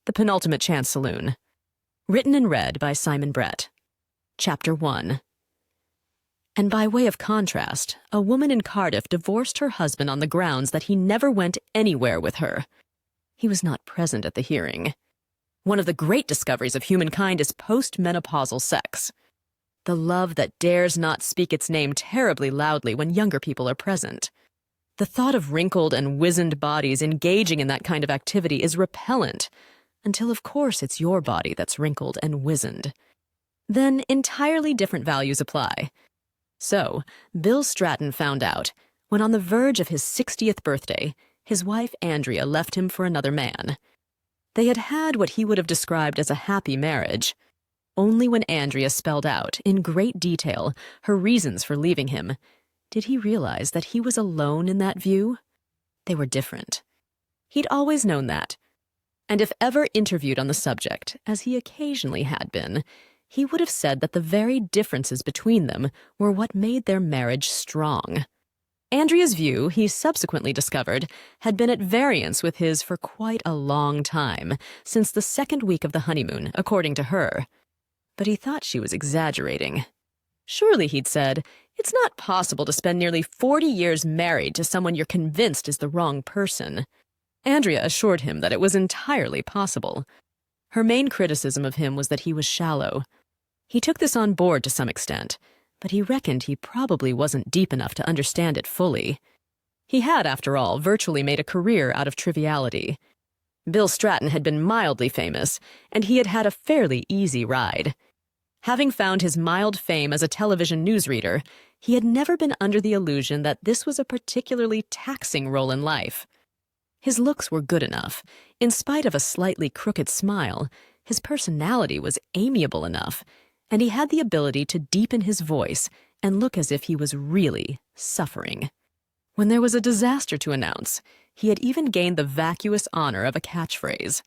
The Penultimate Chance Saloon. Written and read by Simon Brett. Chapter 1. And by way of contrast, a woman in Cardiff divorced her husband on the grounds that he never went anywhere with her. He was not present at the hearing. One of the great discoveries of humankind is postmenopausal sex. The love that dares not speak its name terribly loudly when younger people are present. The thought of wrinkled and wizened bodies engaging in that kind of activity is repellent, until of course it's your body that's wrinkled and wizened. Then entirely different values apply. So, Bill Stratton found out, when on the verge of his 60th birthday, his wife Andrea left him for another man. They had had what he would have described as a happy marriage. Only when Andrea spelled out, in great detail, her reasons for leaving him, did he realize that he was alone in that view. They were different. He'd always known that. And if ever interviewed on the subject, as he occasionally had been, he would have said that the very differences between them were what made their marriage strong. Andrea's view, he subsequently discovered, had been at variance with his for quite a long time, since the second week of the honeymoon, according to her. But he thought she was exaggerating. Surely, he'd said, it's not possible to spend nearly 40 years married to someone you're convinced is the wrong person. Andrea assured him that it was entirely possible. Her main criticism of him was that he was shallow. He took this on board to some extent, but he reckoned he probably wasn't deep enough to understand it fully. He had, after all, virtually made a career out of triviality. Bill Stratton had been mildly famous, and he had had a fairly easy ride. Having found his mild fame as a television newsreader, he had never been under the illusion that this was a particularly taxing role in life. His looks were good enough. In spite of a slightly crooked smile, his personality was amiable enough, and he had the ability to deepen his voice and look as if he was really suffering. When there was a disaster to announce, he had even gained the vacuous honor of a catchphrase.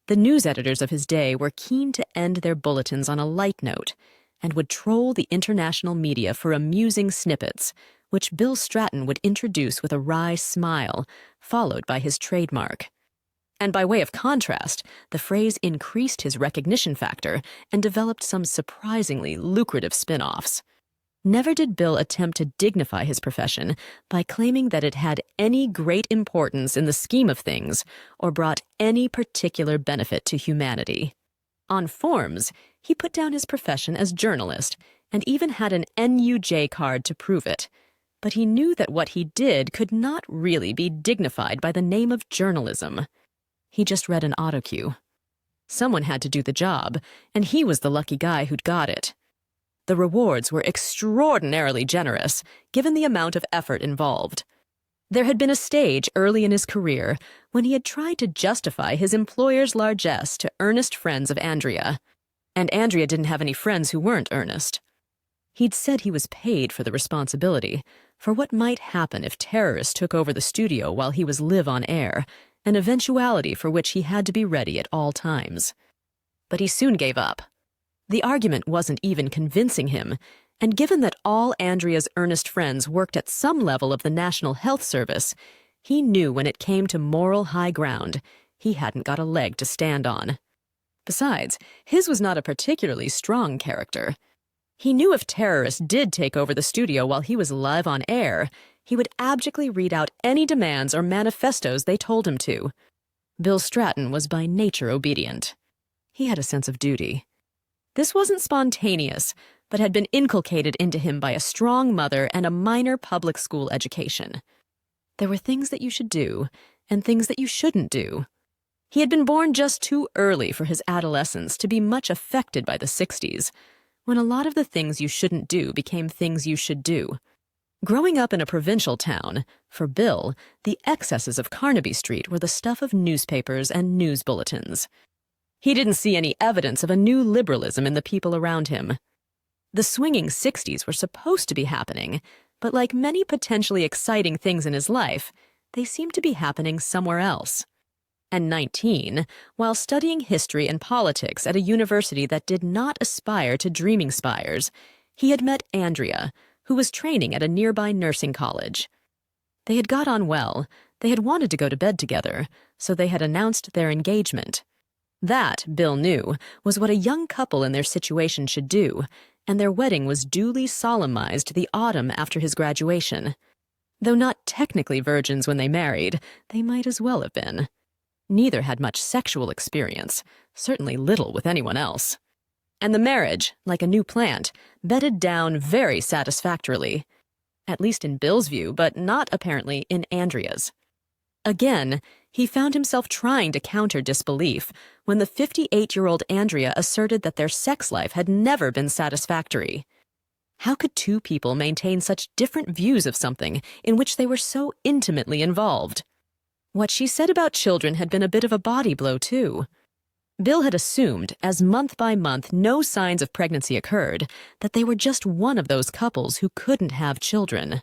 The news editors of his day were keen to end their bulletins on a light note and would troll the international media for amusing snippets, which Bill Stratton would introduce with a wry smile, followed by his trademark. And by way of contrast, the phrase increased his recognition factor and developed some surprisingly lucrative spin-offs. Never did Bill attempt to dignify his profession by claiming that it had any great importance in the scheme of things or brought any particular benefit to humanity. On forms, he put down his profession as journalist and even had an NUJ card to prove it. But he knew that what he did could not really be dignified by the name of journalism. He just read an autocue. Someone had to do the job, and he was the lucky guy who'd got it. The rewards were extraordinarily generous, given the amount of effort involved. There had been a stage early in his career when he had tried to justify his employer's largesse to earnest friends of Andrea, and Andrea didn't have any friends who weren't earnest. He'd said he was paid for the responsibility, for what might happen if terrorists took over the studio while he was live on air, an eventuality for which he had to be ready at all times. But he soon gave up. The argument wasn't even convincing him, and given that all Andrea's earnest friends worked at some level of the National Health Service, he knew when it came to moral high ground, he hadn't got a leg to stand on. Besides, his was not a particularly strong character. He knew if terrorists did take over the studio while he was live on air, he would abjectly read out any demands or manifestos they told him to. Bill Stratton was by nature obedient. He had a sense of duty. This wasn't spontaneous, but had been inculcated into him by a strong mother and a minor public school education. There were things that you should do, and things that you shouldn't do. He had been born just too early for his adolescence to be much affected by the 60s, when a lot of the things you shouldn't do became things you should do. Growing up in a provincial town, for Bill, the excesses of Carnaby Street were the stuff of newspapers and news bulletins. He didn't see any evidence of a new liberalism in the people around him. The swinging 60s were supposed to be happening, but like many potentially exciting things in his life, they seemed to be happening somewhere else. And 19, while studying history and politics at a university that did not aspire to dreaming spires, he had met Andrea, who was training at a nearby nursing college. They had got on well, they had wanted to go to bed together, so they had announced their engagement. That, Bill knew, was what a young couple in their situation should do, and their wedding was duly solemnized the autumn after his graduation. Though not technically virgins when they married, they might as well have been. Neither had much sexual experience, certainly little with anyone else. And the marriage, like a new plant, bedded down very satisfactorily. At least in Bill's view, but not apparently in Andrea's. Again, he found himself trying to counter disbelief when the 58-year-old Andrea asserted that their sex life had never been satisfactory. How could two people maintain such different views of something in which they were so intimately involved? What she said about children had been a bit of a body blow, too. Bill had assumed, as month by month no signs of pregnancy occurred, that they were just one of those couples who couldn't have children.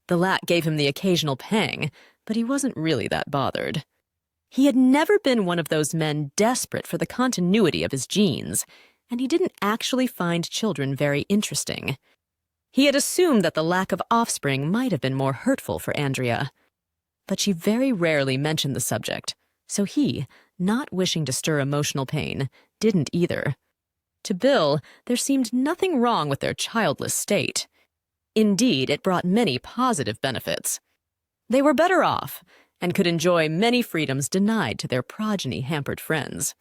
The lack gave him the occasional pang, but he wasn't really that bothered. He had never been one of those men desperate for the continuity of his genes, and he didn't actually find children very interesting. He had assumed that the lack of offspring might have been more hurtful for Andrea. But she very rarely mentioned the subject, so he, not wishing to stir emotional pain, didn't either. To Bill, there seemed nothing wrong with their childless state. Indeed, it brought many positive benefits. They were better off, and could enjoy many freedoms denied to their progeny-hampered friends.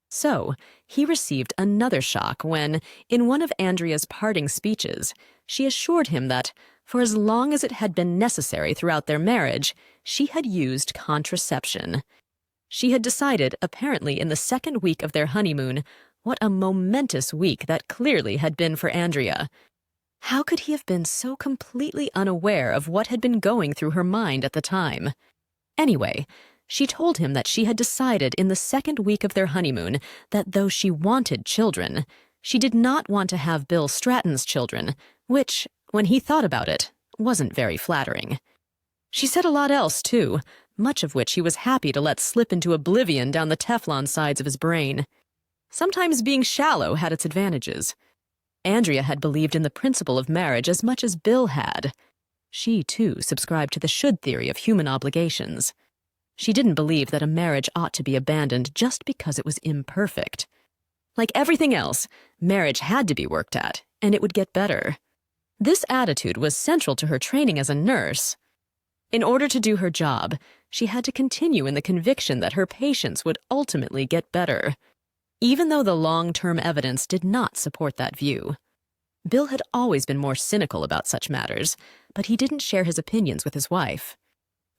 So, he received another shock when, in one of Andrea's parting speeches, she assured him that, for as long as it had been necessary throughout their marriage, she had used contraception. She had decided, apparently in the second week of their honeymoon, what a momentous week that clearly had been for Andrea. How could he have been so completely unaware of what had been going through her mind at the time? Anyway, she told him that she had decided in the second week of their honeymoon that though she wanted children, she did not want to have Bill Stratton's children, which, when he thought about it, wasn't very flattering. She said a lot else, too, much of which he was happy to let slip into oblivion down the Teflon sides of his brain. Sometimes being shallow had its advantages. Andrea had believed in the principle of marriage as much as Bill had. She, too, subscribed to the should theory of human obligations. She didn't believe that a marriage ought to be abandoned just because it was imperfect. Like everything else, marriage had to be worked at, and it would get better. This attitude was central to her training as a nurse. In order to do her job, she had to continue in the conviction that her patients would ultimately get better, even though the long-term evidence did not support that view. Bill had always been more cynical about such matters, but he didn't share his opinions with his wife.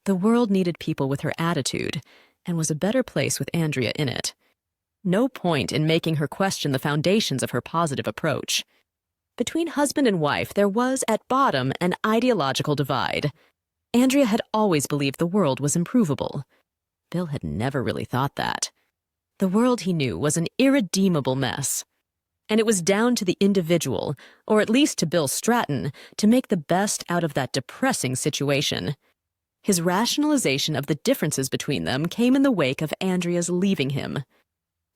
The world needed people with her attitude, and was a better place with Andrea in it. No point in making her question the foundations of her positive approach. Between husband and wife, there was, at bottom, an ideological divide. Andrea had always believed the world was improvable. Bill had never really thought that. The world, he knew, was an irredeemable mess. And it was down to the individual, or at least to Bill Stratton, to make the best out of that depressing situation. His rationalization of the differences between them came in the wake of Andrea's leaving him.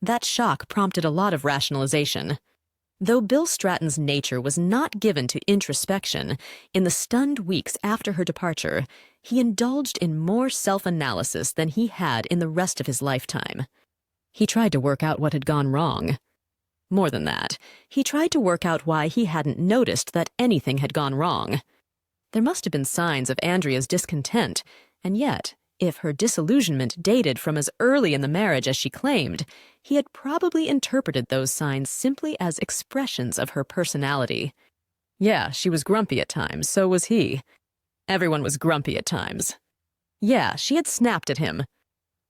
That shock prompted a lot of rationalization. Though Bill Stratton's nature was not given to introspection, in the stunned weeks after her departure, he indulged in more self-analysis than he had in the rest of his lifetime. He tried to work out what had gone wrong. More than that, he tried to work out why he hadn't noticed that anything had gone wrong. There must have been signs of Andrea's discontent, and yet, if her disillusionment dated from as early in the marriage as she claimed, he had probably interpreted those signs simply as expressions of her personality. Yeah, she was grumpy at times, so was he. Everyone was grumpy at times. Yeah, she had snapped at him.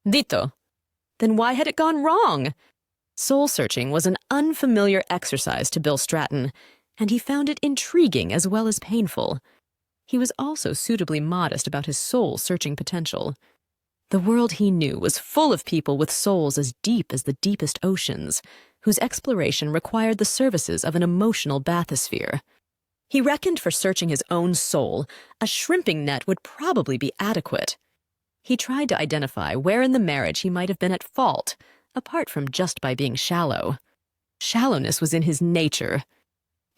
Dito. Then why had it gone wrong? Soul-searching was an unfamiliar exercise to Bill Stratton, and he found it intriguing as well as painful. He was also suitably modest about his soul-searching potential. The world he knew was full of people with souls as deep as the deepest oceans, whose exploration required the services of an emotional bathysphere. He reckoned for searching his own soul, a shrimping net would probably be adequate. He tried to identify where in the marriage he might have been at fault, apart from just by being shallow. Shallowness was in his nature.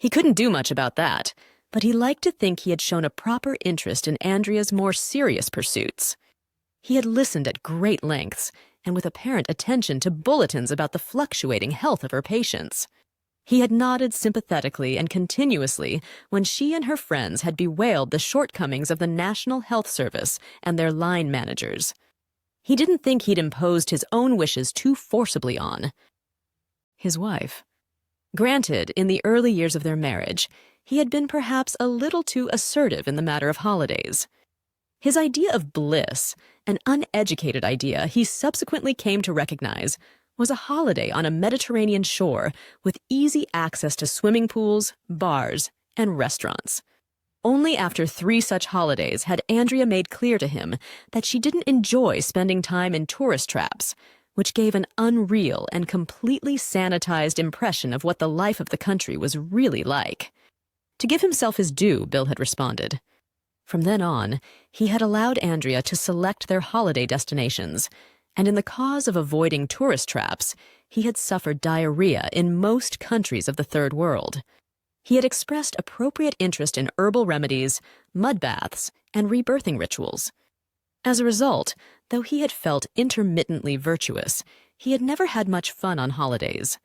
He couldn't do much about that, but he liked to think he had shown a proper interest in Andrea's more serious pursuits. He had listened at great lengths, and with apparent attention to bulletins about the fluctuating health of her patients. He had nodded sympathetically and continuously when she and her friends had bewailed the shortcomings of the National Health Service and their line managers. He didn't think he'd imposed his own wishes too forcibly on his wife. Granted, in the early years of their marriage, he had been perhaps a little too assertive in the matter of holidays. His idea of bliss, an uneducated idea he subsequently came to recognize, was a holiday on a Mediterranean shore with easy access to swimming pools, bars, and restaurants. Only after 3 such holidays had Andrea made clear to him that she didn't enjoy spending time in tourist traps, which gave an unreal and completely sanitized impression of what the life of the country was really like. To give himself his due, Bill had responded. From then on, he had allowed Andrea to select their holiday destinations, and in the cause of avoiding tourist traps, he had suffered diarrhea in most countries of the Third World. He had expressed appropriate interest in herbal remedies, mud baths, and rebirthing rituals. As a result, though he had felt intermittently virtuous, he had never had much fun on holidays.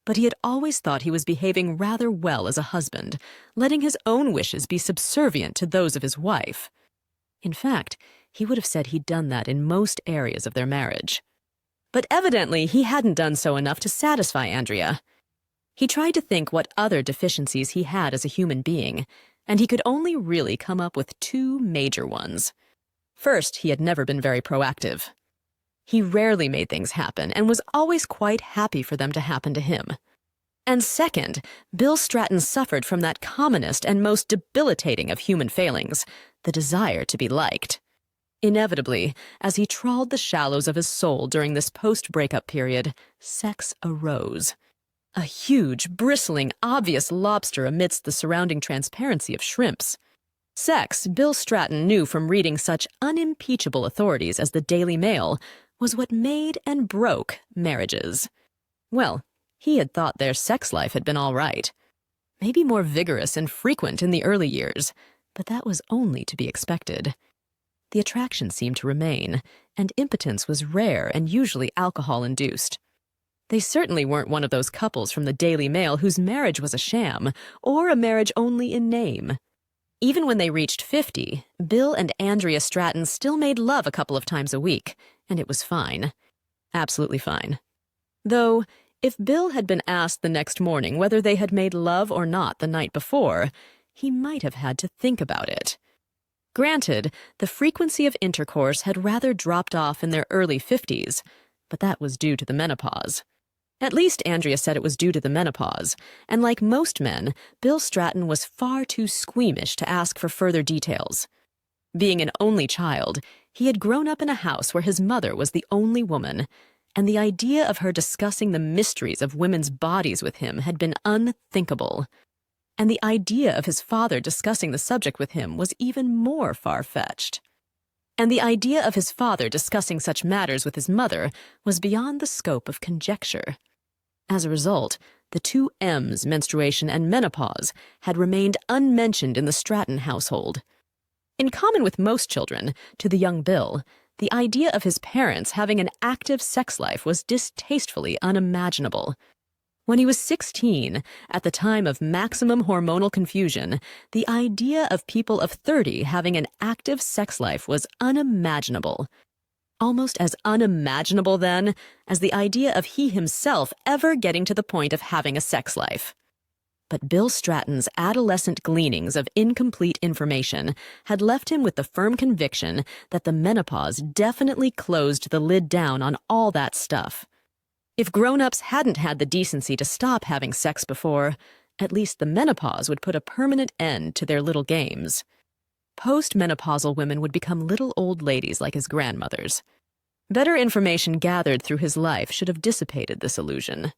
But he had always thought he was behaving rather well as a husband, letting his own wishes be subservient to those of his wife. In fact, he would have said he'd done that in most areas of their marriage. But evidently, he hadn't done so enough to satisfy Andrea. He tried to think what other deficiencies he had as a human being, and he could only really come up with 2 major ones. First, he had never been very proactive. He rarely made things happen and was always quite happy for them to happen to him. And second, Bill Stratton suffered from that commonest and most debilitating of human failings, the desire to be liked. Inevitably, as he trawled the shallows of his soul during this post-breakup period, sex arose. A huge, bristling, obvious lobster amidst the surrounding transparency of shrimps. Sex, Bill Stratton knew from reading such unimpeachable authorities as the Daily Mail, was what made and broke marriages. Well, he had thought their sex life had been all right. Maybe more vigorous and frequent in the early years, but that was only to be expected. The attraction seemed to remain, and impotence was rare and usually alcohol-induced. They certainly weren't one of those couples from the Daily Mail whose marriage was a sham, or a marriage only in name. Even when they reached 50, Bill and Andrea Stratton still made love a couple of times a week, and it was fine. Absolutely fine. Though, if Bill had been asked the next morning whether they had made love or not the night before, he might have had to think about it. Granted, the frequency of intercourse had rather dropped off in their early 50s, but that was due to the menopause. At least Andrea said it was due to the menopause, and like most men, Bill Stratton was far too squeamish to ask for further details. Being an only child, he had grown up in a house where his mother was the only woman, and the idea of her discussing the mysteries of women's bodies with him had been unthinkable. And the idea of his father discussing the subject with him was even more far-fetched. And the idea of his father discussing such matters with his mother was beyond the scope of conjecture. As a result, the 2 M's, menstruation and menopause, had remained unmentioned in the Stratton household. In common with most children, to the young Bill, the idea of his parents having an active sex life was distastefully unimaginable. When he was 16, at the time of maximum hormonal confusion, the idea of people of 30 having an active sex life was unimaginable. Almost as unimaginable, then, as the idea of he himself ever getting to the point of having a sex life. But Bill Stratton's adolescent gleanings of incomplete information had left him with the firm conviction that the menopause definitely closed the lid down on all that stuff. If grown-ups hadn't had the decency to stop having sex before, at least the menopause would put a permanent end to their little games. Post-menopausal women would become little old ladies like his grandmothers. Better information gathered through his life should have dissipated this illusion.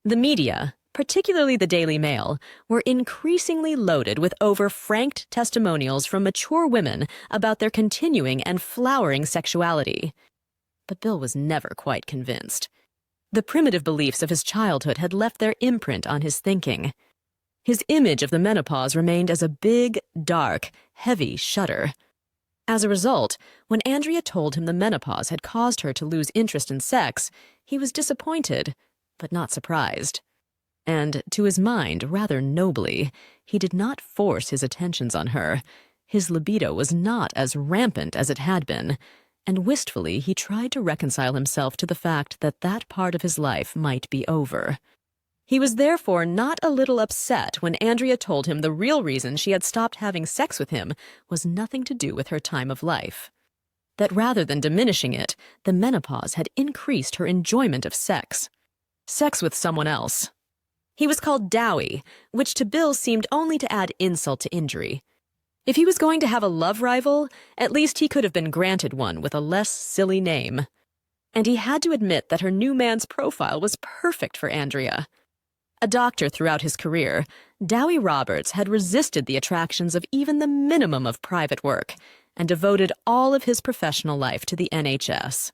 The media, particularly the Daily Mail, were increasingly loaded with over-franked testimonials from mature women about their continuing and flowering sexuality. But Bill was never quite convinced. The primitive beliefs of his childhood had left their imprint on his thinking. His image of the menopause remained as a big, dark, heavy shudder. As a result, when Andrea told him the menopause had caused her to lose interest in sex, he was disappointed, but not surprised. And, to his mind, rather nobly, he did not force his attentions on her. His libido was not as rampant as it had been, and wistfully he tried to reconcile himself to the fact that that part of his life might be over. He was therefore not a little upset when Andrea told him the real reason she had stopped having sex with him was nothing to do with her time of life. That rather than diminishing it, the menopause had increased her enjoyment of sex. Sex with someone else. He was called Dowie, which to Bill seemed only to add insult to injury. If he was going to have a love rival, at least he could have been granted one with a less silly name. And he had to admit that her new man's profile was perfect for Andrea. A doctor throughout his career, Dowie Roberts had resisted the attractions of even the minimum of private work and devoted all of his professional life to the NHS.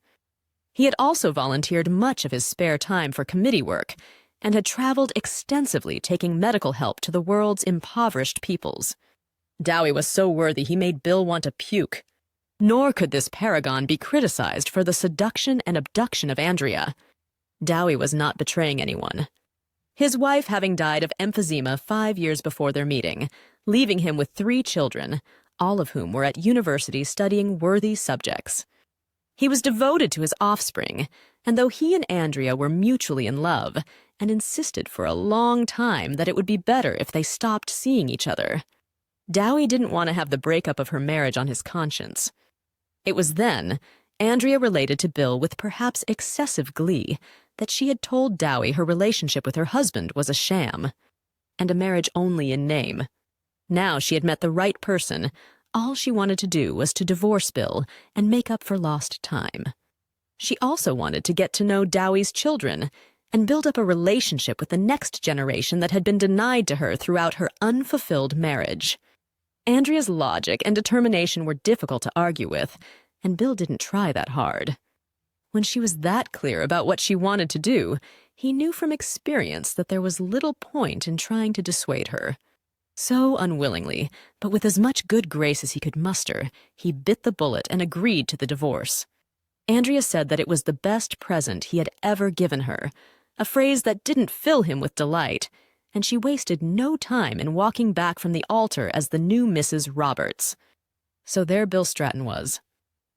He had also volunteered much of his spare time for committee work and had traveled extensively taking medical help to the world's impoverished peoples. Dowie was so worthy he made Bill want to puke. Nor could this paragon be criticized for the seduction and abduction of Andrea. Dowie was not betraying anyone. His wife having died of emphysema 5 years before their meeting, leaving him with 3 children, all of whom were at university studying worthy subjects. He was devoted to his offspring, and though he and Andrea were mutually in love, and insisted for a long time that it would be better if they stopped seeing each other, Dowie didn't want to have the breakup of her marriage on his conscience. It was then, Andrea related to Bill with perhaps excessive glee, that she had told Dowie her relationship with her husband was a sham, and a marriage only in name. Now she had met the right person. All she wanted to do was to divorce Bill and make up for lost time. She also wanted to get to know Dowie's children and build up a relationship with the next generation that had been denied to her throughout her unfulfilled marriage. Andrea's logic and determination were difficult to argue with, and Bill didn't try that hard. When she was that clear about what she wanted to do, he knew from experience that there was little point in trying to dissuade her. So unwillingly, but with as much good grace as he could muster, he bit the bullet and agreed to the divorce. Andrea said that it was the best present he had ever given her, a phrase that didn't fill him with delight, and she wasted no time in walking back from the altar as the new Mrs. Roberts. So there Bill Stratton was,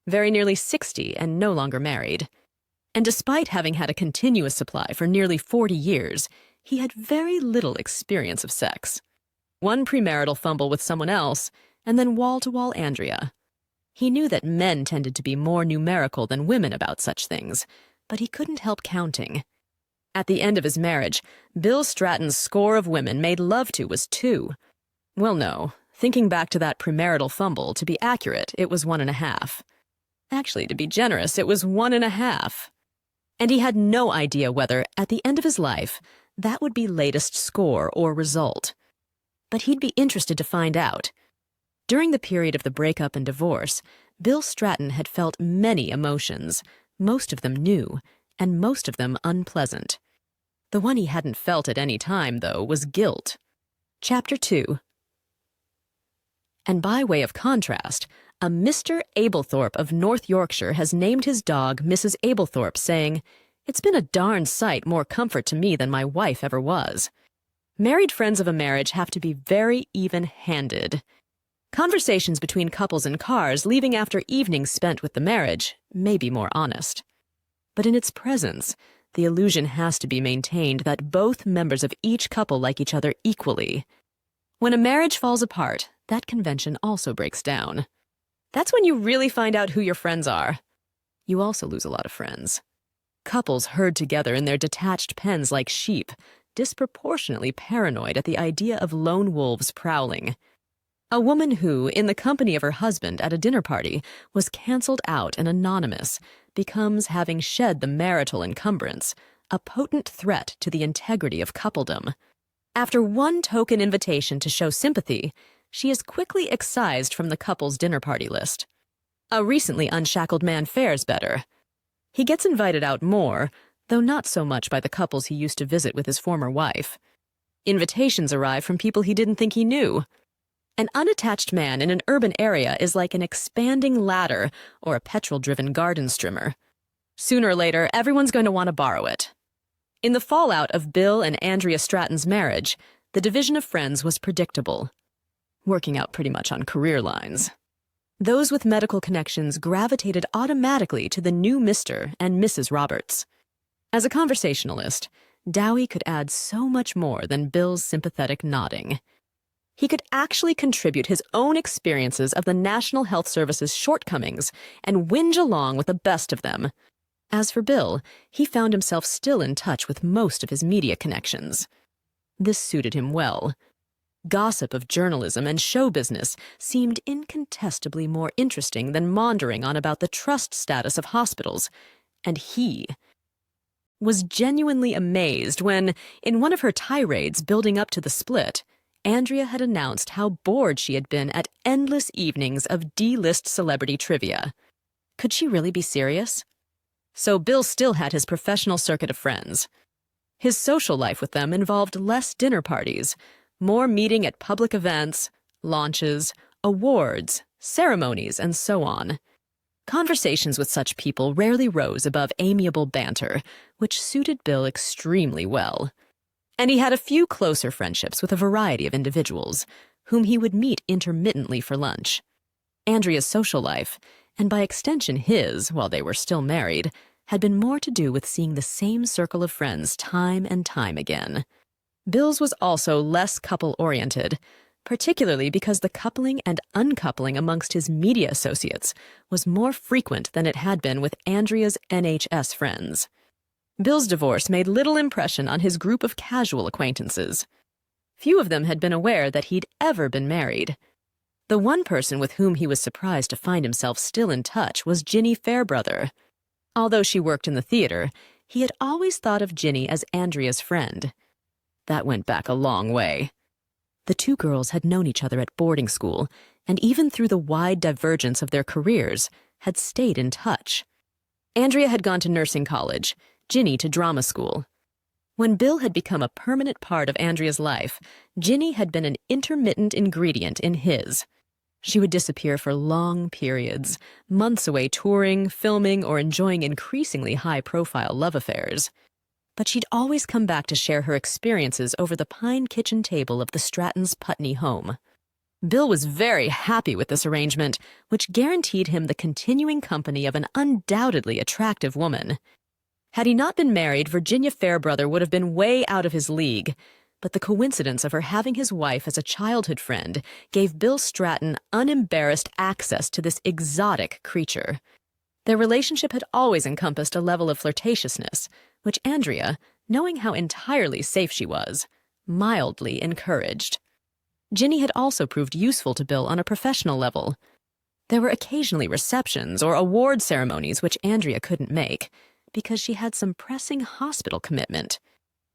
very nearly 60 and no longer married. And despite having had a continuous supply for nearly 40 years, he had very little experience of sex. One premarital fumble with someone else, and then wall-to-wall Andrea. He knew that men tended to be more numerical than women about such things, but he couldn't help counting. At the end of his marriage, Bill Stratton's score of women made love to was 2. Well, no, thinking back to that premarital fumble, to be accurate, it was 1.5. Actually, to be generous, it was 1.5. And he had no idea whether, at the end of his life, that would be latest score or result. But he'd be interested to find out. During the period of the breakup and divorce, Bill Stratton had felt many emotions, most of them new, and most of them unpleasant. The one he hadn't felt at any time, though, was guilt. Chapter 2. And by way of contrast, a Mr. Ablethorpe of North Yorkshire has named his dog Mrs. Ablethorpe, saying, "It's been a darn sight more comfort to me than my wife ever was." Married friends of a marriage have to be very even-handed. Conversations between couples in cars leaving after evenings spent with the marriage may be more honest. But in its presence, the illusion has to be maintained that both members of each couple like each other equally. When a marriage falls apart, that convention also breaks down. That's when you really find out who your friends are. You also lose a lot of friends. Couples herd together in their detached pens like sheep, disproportionately paranoid at the idea of lone wolves prowling. A woman who, in the company of her husband at a dinner party, was canceled out and anonymous, becomes, having shed the marital encumbrance, a potent threat to the integrity of coupledom. After one token invitation to show sympathy, she is quickly excised from the couple's dinner party list. A recently unshackled man fares better. He gets invited out more, though not so much by the couples he used to visit with his former wife. Invitations arrive from people he didn't think he knew. An unattached man in an urban area is like an expanding ladder or a petrol-driven garden strimmer. Sooner or later, everyone's going to want to borrow it. In the fallout of Bill and Andrea Stratton's marriage, the division of friends was predictable, working out pretty much on career lines. Those with medical connections gravitated automatically to the new Mr. and Mrs. Roberts. As a conversationalist, Dowie could add so much more than Bill's sympathetic nodding. He could actually contribute his own experiences of the National Health Service's shortcomings and whinge along with the best of them. As for Bill, he found himself still in touch with most of his media connections. This suited him well. Gossip of journalism and show business seemed incontestably more interesting than maundering on about the trust status of hospitals, and he was genuinely amazed when, in one of her tirades building up to the split, Andrea had announced how bored she had been at endless evenings of D-list celebrity trivia. Could she really be serious? So Bill still had his professional circuit of friends. His social life with them involved less dinner parties, more meeting at public events, launches, awards, ceremonies, and so on. Conversations with such people rarely rose above amiable banter, which suited Bill extremely well. And he had a few closer friendships with a variety of individuals, whom he would meet intermittently for lunch. Andrea's social life, and by extension his while they were still married, had been more to do with seeing the same circle of friends time and time again. Bill's was also less couple-oriented, particularly because the coupling and uncoupling amongst his media associates was more frequent than it had been with Andrea's NHS friends. Bill's divorce made little impression on his group of casual acquaintances. Few of them had been aware that he'd ever been married. The one person with whom he was surprised to find himself still in touch was Ginny Fairbrother. Although she worked in the theater, he had always thought of Ginny as Andrea's friend. That went back a long way. The two girls had known each other at boarding school, and even through the wide divergence of their careers, had stayed in touch. Andrea had gone to nursing college, Ginny to drama school. When Bill had become a permanent part of Andrea's life, Ginny had been an intermittent ingredient in his. She would disappear for long periods, months away touring, filming, or enjoying increasingly high-profile love affairs. But she'd always come back to share her experiences over the pine kitchen table of the Strattons' Putney home. Bill was very happy with this arrangement, which guaranteed him the continuing company of an undoubtedly attractive woman. Had he not been married, Virginia Fairbrother would have been way out of his league, but the coincidence of her having his wife as a childhood friend gave Bill Stratton unembarrassed access to this exotic creature. Their relationship had always encompassed a level of flirtatiousness, which Andrea, knowing how entirely safe she was, mildly encouraged. Ginny had also proved useful to Bill on a professional level. There were occasionally receptions or award ceremonies which Andrea couldn't make, because she had some pressing hospital commitment.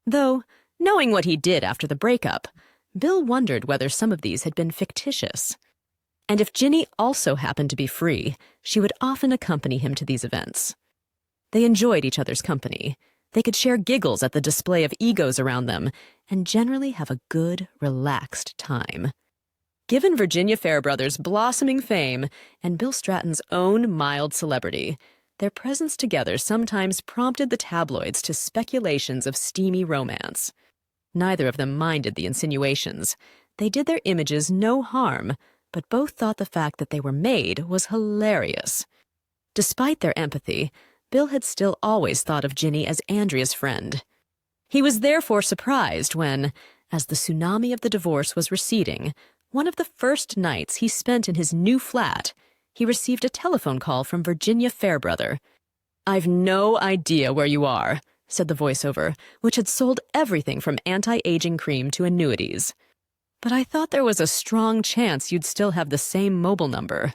Though, knowing what he did after the breakup, Bill wondered whether some of these had been fictitious. And if Ginny also happened to be free, she would often accompany him to these events. They enjoyed each other's company. They could share giggles at the display of egos around them, and generally have a good, relaxed time. Given Virginia Fairbrother's blossoming fame and Bill Stratton's own mild celebrity, their presence together sometimes prompted the tabloids to speculations of steamy romance. Neither of them minded the insinuations. They did their images no harm, but both thought the fact that they were made was hilarious. Despite their empathy, Bill had still always thought of Ginny as Andrea's friend. He was therefore surprised when, as the tsunami of the divorce was receding, one of the first nights he spent in his new flat, he received a telephone call from Virginia Fairbrother. "I've no idea where you are," said the voiceover, which had sold everything from anti-aging cream to annuities. "But I thought there was a strong chance you'd still have the same mobile number."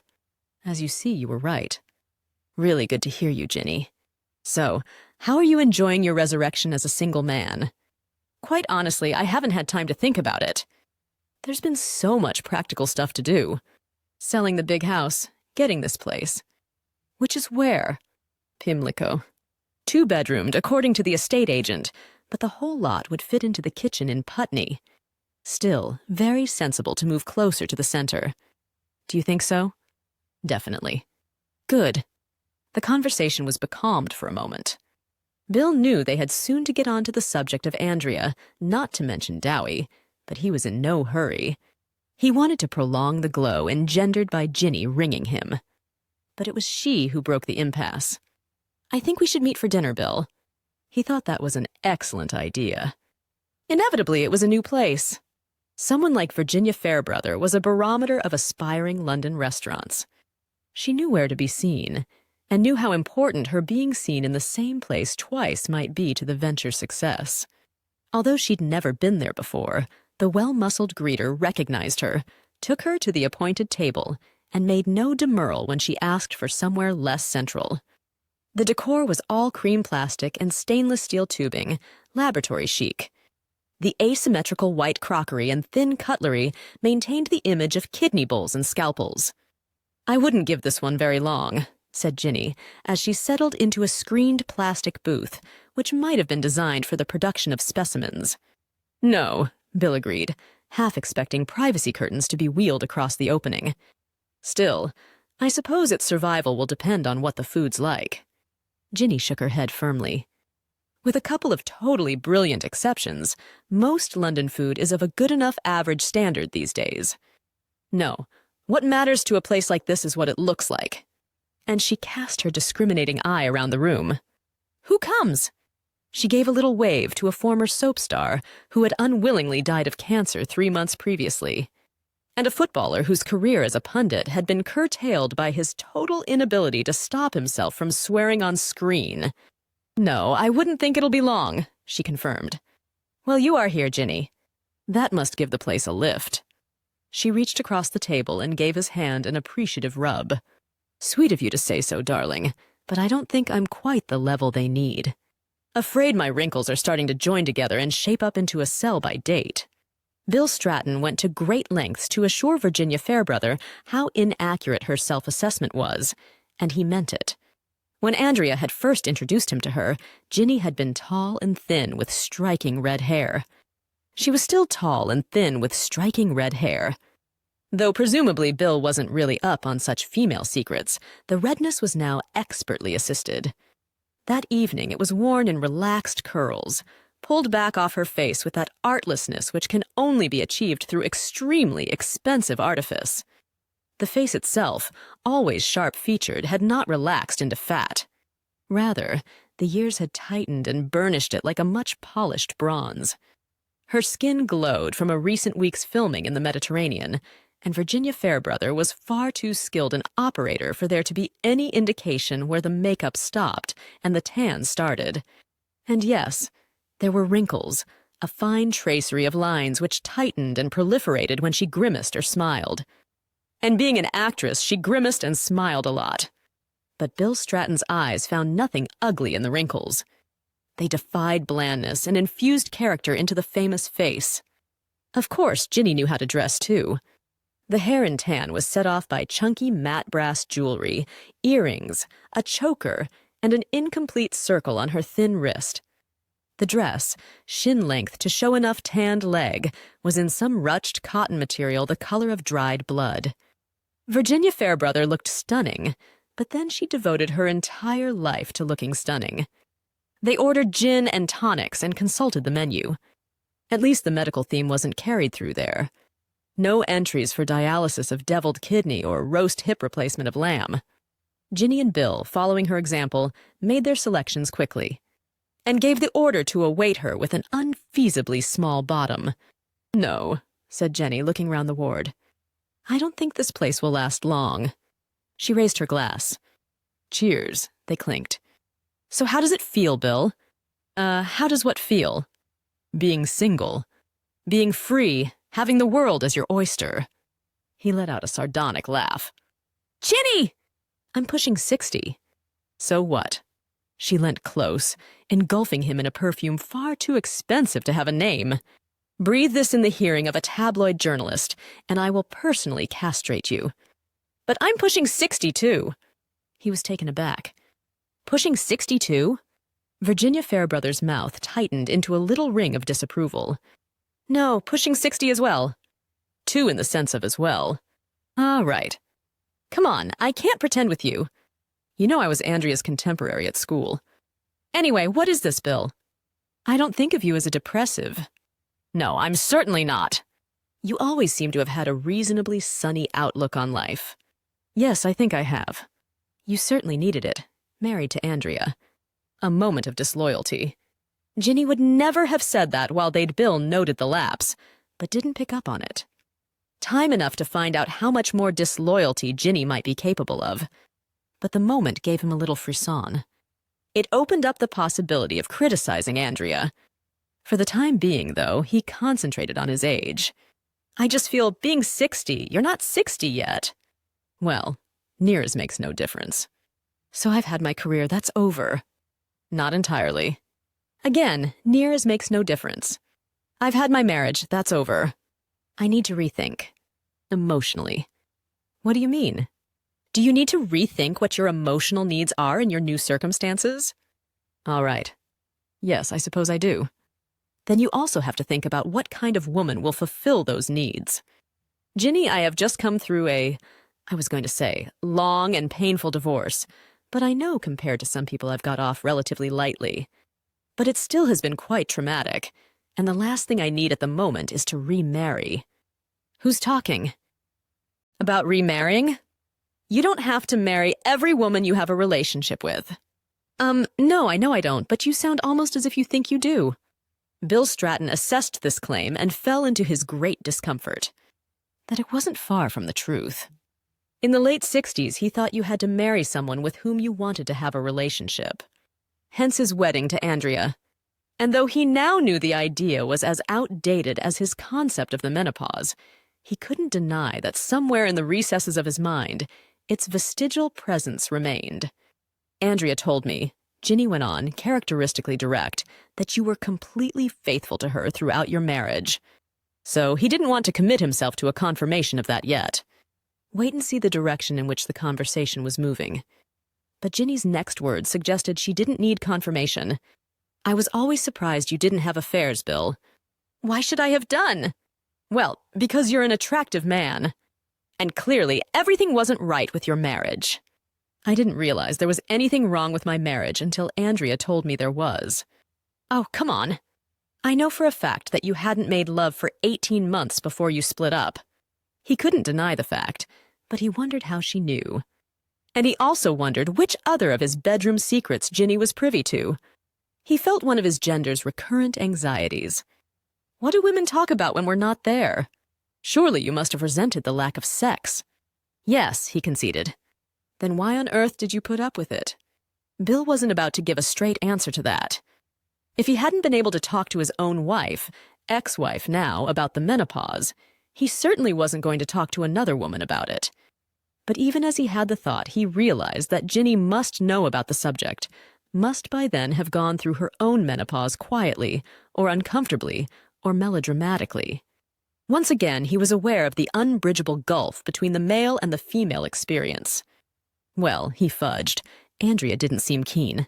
As you see, you were right. Really good to hear you, Ginny. So, how are you enjoying your resurrection as a single man? Quite honestly, I haven't had time to think about it. There's been so much practical stuff to do. Selling the big house, getting this place. Which is where? Pimlico. 2-bedroomed, according to the estate agent, but the whole lot would fit into the kitchen in Putney. Still, very sensible to move closer to the center. Do you think so? Definitely. Good. The conversation was becalmed for a moment. Bill knew they had soon to get on to the subject of Andrea, not to mention Dowie, but he was in no hurry. He wanted to prolong the glow engendered by Ginny ringing him. But it was she who broke the impasse. I think we should meet for dinner, Bill. He thought that was an excellent idea. Inevitably, it was a new place. Someone like Virginia Fairbrother was a barometer of aspiring London restaurants. She knew where to be seen, and knew how important her being seen in the same place twice might be to the venture's success. Although she'd never been there before, the well-muscled greeter recognized her, took her to the appointed table, and made no demurral when she asked for somewhere less central. The decor was all cream plastic and stainless steel tubing, laboratory chic. The asymmetrical white crockery and thin cutlery maintained the image of kidney bowls and scalpels. I wouldn't give this one very long, said Ginny, as she settled into a screened plastic booth, which might have been designed for the production of specimens. No, Bill agreed, half expecting privacy curtains to be wheeled across the opening. Still, I suppose its survival will depend on what the food's like. Ginny shook her head firmly. With a couple of totally brilliant exceptions, most London food is of a good enough average standard these days. No, what matters to a place like this is what it looks like. And she cast her discriminating eye around the room. Who comes? She gave a little wave to a former soap star who had unwillingly died of cancer 3 months previously, and a footballer whose career as a pundit had been curtailed by his total inability to stop himself from swearing on screen. No, I wouldn't think it'll be long, she confirmed. Well, you are here, Ginny. That must give the place a lift. She reached across the table and gave his hand an appreciative rub. Sweet of you to say so, darling, but I don't think I'm quite the level they need. Afraid my wrinkles are starting to join together and shape up into a cell by date. Bill Stratton went to great lengths to assure Virginia Fairbrother how inaccurate her self-assessment was, and he meant it. When Andrea had first introduced him to her, Ginny had been tall and thin with striking red hair. She was still tall and thin with striking red hair. Though presumably Bill wasn't really up on such female secrets, the redness was now expertly assisted. That evening it was worn in relaxed curls, pulled back off her face with that artlessness which can only be achieved through extremely expensive artifice. The face itself, always sharp-featured, had not relaxed into fat. Rather, the years had tightened and burnished it like a much-polished bronze. Her skin glowed from a recent week's filming in the Mediterranean, and Virginia Fairbrother was far too skilled an operator for there to be any indication where the makeup stopped and the tan started. And yes, there were wrinkles, a fine tracery of lines which tightened and proliferated when she grimaced or smiled. And being an actress, she grimaced and smiled a lot. But Bill Stratton's eyes found nothing ugly in the wrinkles. They defied blandness and infused character into the famous face. Of course, Ginny knew how to dress, too. The hair and tan was set off by chunky matte brass jewelry, earrings, a choker, and an incomplete circle on her thin wrist. The dress, shin-length to show enough tanned leg, was in some ruched cotton material the color of dried blood. Virginia Fairbrother looked stunning, but then she devoted her entire life to looking stunning. They ordered gin and tonics and consulted the menu. At least the medical theme wasn't carried through there. No entries for dialysis of deviled kidney or roast hip replacement of lamb. Ginny and Bill, following her example, made their selections quickly, and gave the order to await her with an unfeasibly small bottom. No, said Jenny, looking round the ward. I don't think this place will last long. She raised her glass. Cheers, they clinked. So how does it feel, Bill? How does what feel? Being single. Being free, having the world as your oyster. He let out a sardonic laugh. Ginny! I'm pushing 60. So what? She leant close, engulfing him in a perfume far too expensive to have a name. Breathe this in the hearing of a tabloid journalist, and I will personally castrate you. But I'm pushing 62. He was taken aback. Pushing 62? Virginia Fairbrother's mouth tightened into a little ring of disapproval. No, pushing 60 as well. 2 in the sense of as well. Ah, right. Come on, I can't pretend with you. You know I was Andrea's contemporary at school. Anyway, what is this, Bill? I don't think of you as a depressive. No, I'm certainly not. You always seem to have had a reasonably sunny outlook on life. Yes, I think I have. You certainly needed it, married to Andrea. A moment of disloyalty. Ginny would never have said that while they'd Bill noted the lapse, but didn't pick up on it. Time enough to find out how much more disloyalty Ginny might be capable of. But the moment gave him a little frisson. It opened up the possibility of criticizing Andrea. For the time being, though, he concentrated on his age. I just feel being 60, you're not 60 yet. Well, nears makes no difference. So I've had my career, that's over. Not entirely. Again, nears makes no difference. I've had my marriage, that's over. I need to rethink. Emotionally. What do you mean? Do you need to rethink what your emotional needs are in your new circumstances? All right. Yes, I suppose I do. Then you also have to think about what kind of woman will fulfill those needs. Ginny, I have just come through long and painful divorce, but I know compared to some people I've got off relatively lightly. But it still has been quite traumatic, and the last thing I need at the moment is to remarry. Who's talking? About remarrying? You don't have to marry every woman you have a relationship with. No, I know I don't, but you sound almost as if you think you do. Bill Stratton assessed this claim and fell into his great discomfort. That it wasn't far from the truth. In the late 60s, he thought you had to marry someone with whom you wanted to have a relationship. Hence his wedding to Andrea. And though he now knew the idea was as outdated as his concept of the menopause, he couldn't deny that somewhere in the recesses of his mind, its vestigial presence remained. Andrea told me, Ginny went on, characteristically direct, that you were completely faithful to her throughout your marriage. So he didn't want to commit himself to a confirmation of that yet. Wait and see the direction in which the conversation was moving. But Ginny's next words suggested she didn't need confirmation. I was always surprised you didn't have affairs, Bill. Why should I have done? Well, because you're an attractive man. And clearly, everything wasn't right with your marriage. I didn't realize there was anything wrong with my marriage until Andrea told me there was. Oh, come on. I know for a fact that you hadn't made love for 18 months before you split up. He couldn't deny the fact, but he wondered how she knew. And he also wondered which other of his bedroom secrets Ginny was privy to. He felt one of his gender's recurrent anxieties. What do women talk about when we're not there? Surely you must have resented the lack of sex. Yes, he conceded. Then why on earth did you put up with it? Bill wasn't about to give a straight answer to that. If he hadn't been able to talk to his own wife, ex-wife now, about the menopause, he certainly wasn't going to talk to another woman about it. But even as he had the thought, he realized that Ginny must know about the subject, must by then have gone through her own menopause quietly, or uncomfortably, or melodramatically. Once again, he was aware of the unbridgeable gulf between the male and the female experience. Well, he fudged. Andrea didn't seem keen.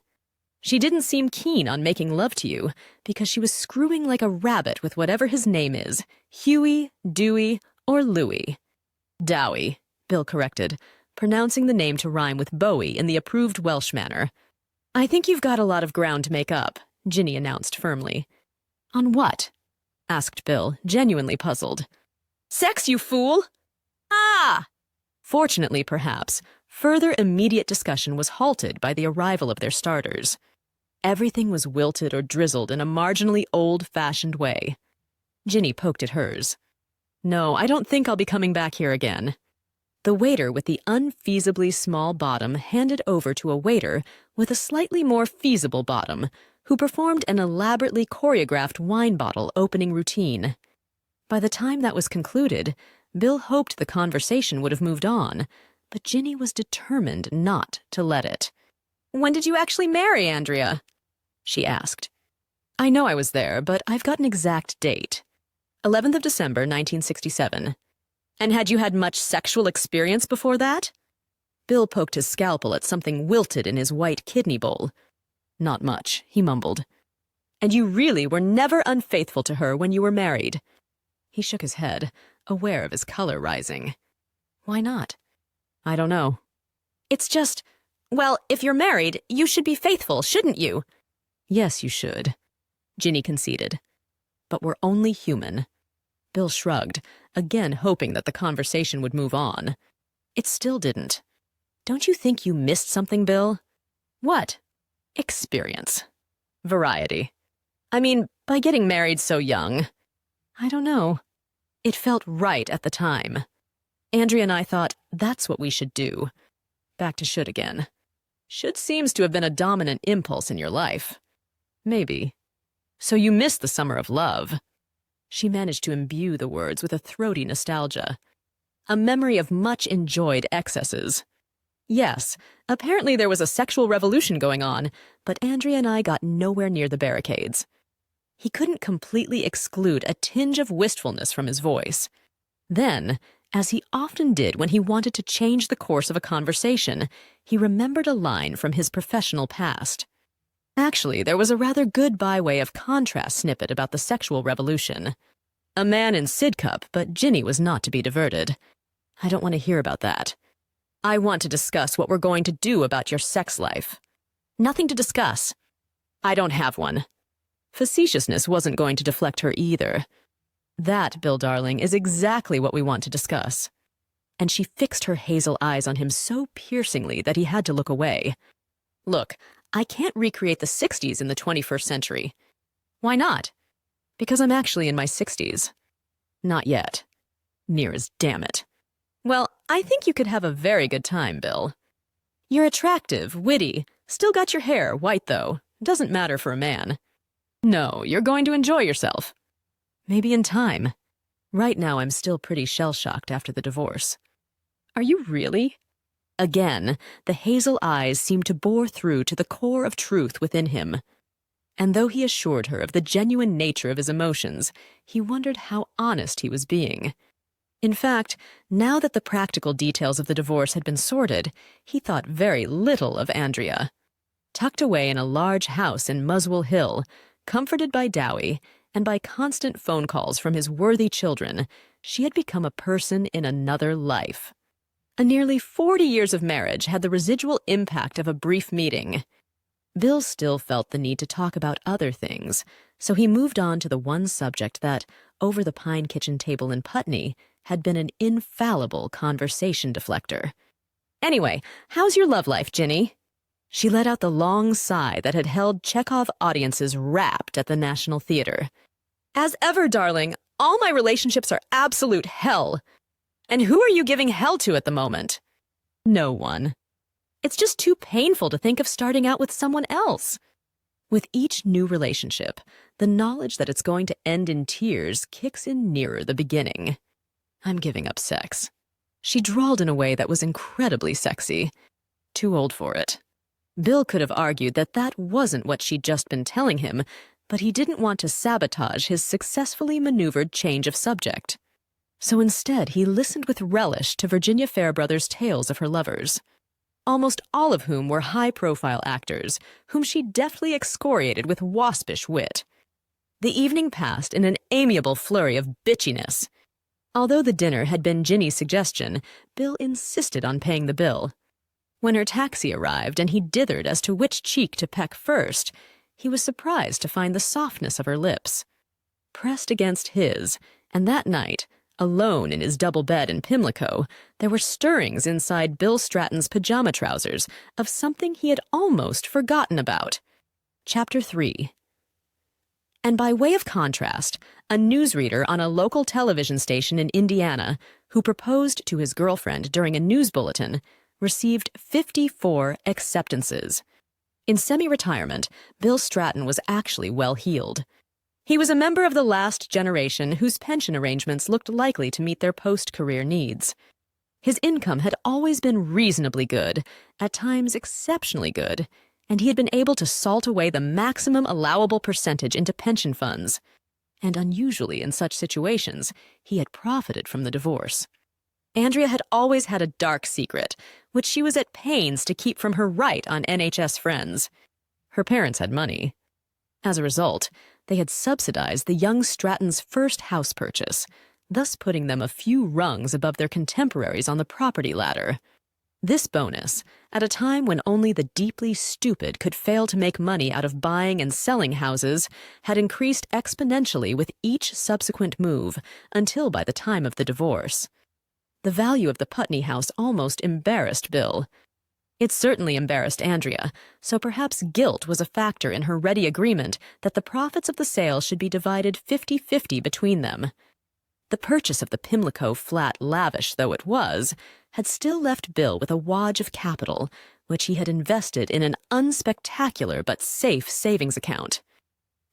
She didn't seem keen on making love to you because she was screwing like a rabbit with whatever his name is, Huey, Dewey, or Louie. Dowie, Bill corrected, pronouncing the name to rhyme with Bowie in the approved Welsh manner. I think you've got a lot of ground to make up, Ginny announced firmly. On what? Asked Bill, genuinely puzzled. Sex, you fool! Ah! Fortunately, perhaps, further immediate discussion was halted by the arrival of their starters. Everything was wilted or drizzled in a marginally old-fashioned way. Ginny poked at hers. No, I don't think I'll be coming back here again. The waiter with the unfeasibly small bottom handed over to a waiter with a slightly more feasible bottom, who performed an elaborately choreographed wine bottle opening routine. By the time that was concluded, Bill hoped the conversation would have moved on, but Ginny was determined not to let it. When did you actually marry Andrea? She asked. I know I was there, but I've got an exact date. 11th of December, 1967. And had you had much sexual experience before that? Bill poked his scalpel at something wilted in his white kidney bowl. Not much, he mumbled. And you really were never unfaithful to her when you were married." He shook his head, aware of his color rising. "Why not?" "I don't know." "It's just, well, if you're married, you should be faithful, shouldn't you?" "Yes, you should," Ginny conceded. "But we're only human." Bill shrugged, again hoping that the conversation would move on. It still didn't. "Don't you think you missed something, Bill?" "What?" "Experience. Variety. I mean, by getting married so young." "I don't know. It felt right at the time. Andrea and I thought, that's what we should do." Back to should again. "Should seems to have been a dominant impulse in your life." "Maybe. So you missed the summer of love." She managed to imbue the words with a throaty nostalgia. "A memory of much enjoyed excesses. Yes, apparently there was a sexual revolution going on, but Andrea and I got nowhere near the barricades." He couldn't completely exclude a tinge of wistfulness from his voice. Then, as he often did when he wanted to change the course of a conversation, he remembered a line from his professional past. Actually, there was a rather good by-way of contrast snippet about the sexual revolution. A man in Sidcup, but Ginny was not to be diverted. "I don't want to hear about that. I want to discuss what we're going to do about your sex life." "Nothing to discuss." "I don't have one." Facetiousness wasn't going to deflect her either. "That, Bill darling, is exactly what we want to discuss." And she fixed her hazel eyes on him so piercingly that he had to look away. "Look, I can't recreate the 60s in the 21st century." "Why not?" "Because I'm actually in my 60s. Not yet. Near as damn it." "Well, I think you could have a very good time, Bill. You're attractive, witty, still got your hair, white though. Doesn't matter for a man. No, you're going to enjoy yourself. Maybe in time. Right now I'm still pretty shell-shocked after the divorce." "Are you really?" Again, the hazel eyes seemed to bore through to the core of truth within him. And though he assured her of the genuine nature of his emotions, he wondered how honest he was being. In fact, now that the practical details of the divorce had been sorted, he thought very little of Andrea. Tucked away in a large house in Muswell Hill, comforted by Dowie, and by constant phone calls from his worthy children, she had become a person in another life. A nearly 40 years of marriage had the residual impact of a brief meeting. Bill still felt the need to talk about other things, so he moved on to the one subject that, over the pine kitchen table in Putney, had been an infallible conversation deflector. "Anyway, how's your love life, Ginny?" She let out the long sigh that had held Chekhov audiences rapt at the National Theater. "As ever, darling, all my relationships are absolute hell. And who are you giving hell to at the moment?" "No one. It's just too painful to think of starting out with someone else." With each new relationship, the knowledge that it's going to end in tears kicks in nearer the beginning. "I'm giving up sex." She drawled in a way that was incredibly sexy. Too old for it. Bill could have argued that that wasn't what she'd just been telling him, but he didn't want to sabotage his successfully maneuvered change of subject. So instead, he listened with relish to Virginia Fairbrother's tales of her lovers, almost all of whom were high-profile actors, whom she deftly excoriated with waspish wit. The evening passed in an amiable flurry of bitchiness. Although the dinner had been Ginny's suggestion, Bill insisted on paying the bill. When her taxi arrived and he dithered as to which cheek to peck first, he was surprised to find the softness of her lips pressed against his, and that night, alone in his double bed in Pimlico, there were stirrings inside Bill Stratton's pajama trousers of something he had almost forgotten about. Chapter 3. And by way of contrast, a newsreader on a local television station in Indiana, who proposed to his girlfriend during a news bulletin, received 54 acceptances. In semi-retirement, Bill Stratton was actually well-heeled. He was a member of the last generation whose pension arrangements looked likely to meet their post-career needs. His income had always been reasonably good, at times exceptionally good, and he had been able to salt away the maximum allowable percentage into pension funds. And unusually in such situations, he had profited from the divorce. Andrea had always had a dark secret, which she was at pains to keep from her right on NHS friends. Her parents had money. As a result, they had subsidized the young Strattons' first house purchase, thus putting them a few rungs above their contemporaries on the property ladder. This bonus, at a time when only the deeply stupid could fail to make money out of buying and selling houses, had increased exponentially with each subsequent move until by the time of the divorce. The value of the Putney house almost embarrassed Bill. It certainly embarrassed Andrea, so perhaps guilt was a factor in her ready agreement that the profits of the sale should be divided 50-50 between them. The purchase of the Pimlico flat, lavish though it was, had still left Bill with a wad of capital, which he had invested in an unspectacular but safe savings account.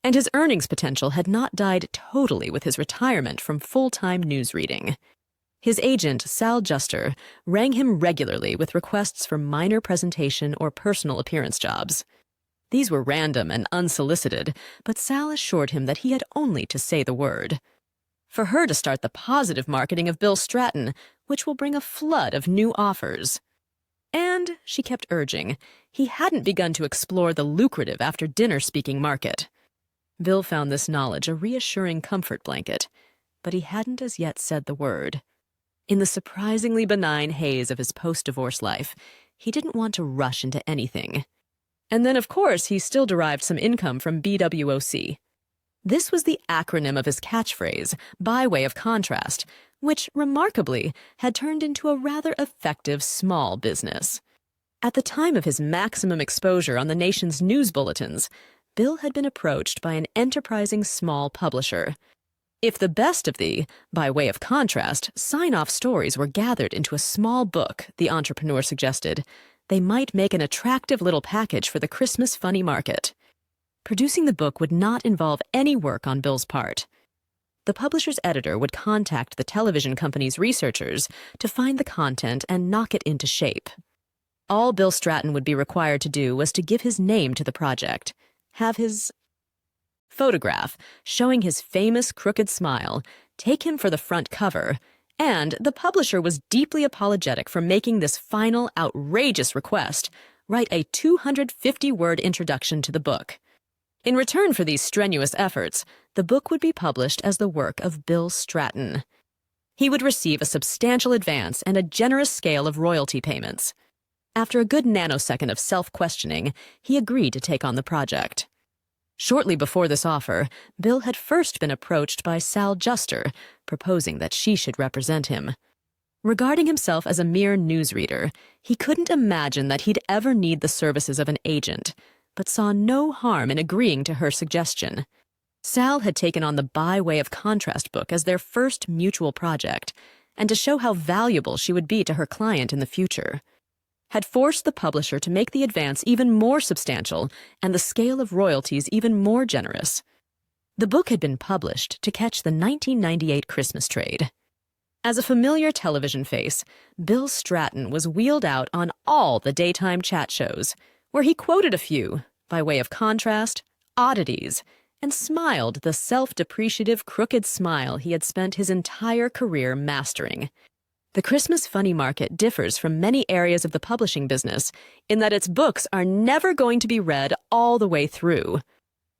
And his earnings potential had not died totally with his retirement from full-time newsreading. His agent, Sal Juster, rang him regularly with requests for minor presentation or personal appearance jobs. These were random and unsolicited, but Sal assured him that he had only to say the word. For her to start the positive marketing of Bill Stratton, which will bring a flood of new offers. And, she kept urging, he hadn't begun to explore the lucrative after-dinner speaking market. Bill found this knowledge a reassuring comfort blanket, but he hadn't as yet said the word. In the surprisingly benign haze of his post-divorce life, he didn't want to rush into anything. And then, of course, he still derived some income from BWOC. This was the acronym of his catchphrase, by way of contrast, which, remarkably, had turned into a rather effective small business. At the time of his maximum exposure on the nation's news bulletins, Bill had been approached by an enterprising small publisher. If the best of the, by way of contrast, sign-off stories were gathered into a small book, the entrepreneur suggested, they might make an attractive little package for the Christmas funny market. Producing the book would not involve any work on Bill's part. The publisher's editor would contact the television company's researchers to find the content and knock it into shape. All Bill Stratton would be required to do was to give his name to the project, have his photograph showing his famous crooked smile, take him for the front cover, and the publisher was deeply apologetic for making this final outrageous request, write a 250-word introduction to the book. In return for these strenuous efforts, the book would be published as the work of Bill Stratton. He would receive a substantial advance and a generous scale of royalty payments. After a good nanosecond of self-questioning, he agreed to take on the project. Shortly before this offer, Bill had first been approached by Sal Juster, proposing that she should represent him. Regarding himself as a mere newsreader, he couldn't imagine that he'd ever need the services of an agent, but saw no harm in agreeing to her suggestion. Sal had taken on the By Way of Contrast book as their first mutual project, and to show how valuable she would be to her client in the future, had forced the publisher to make the advance even more substantial and the scale of royalties even more generous. The book had been published to catch the 1998 Christmas trade. As a familiar television face, Bill Stratton was wheeled out on all the daytime chat shows, where he quoted a few, by way of contrast, oddities, and smiled the self-depreciative crooked smile he had spent his entire career mastering. The Christmas funny market differs from many areas of the publishing business in that its books are never going to be read all the way through.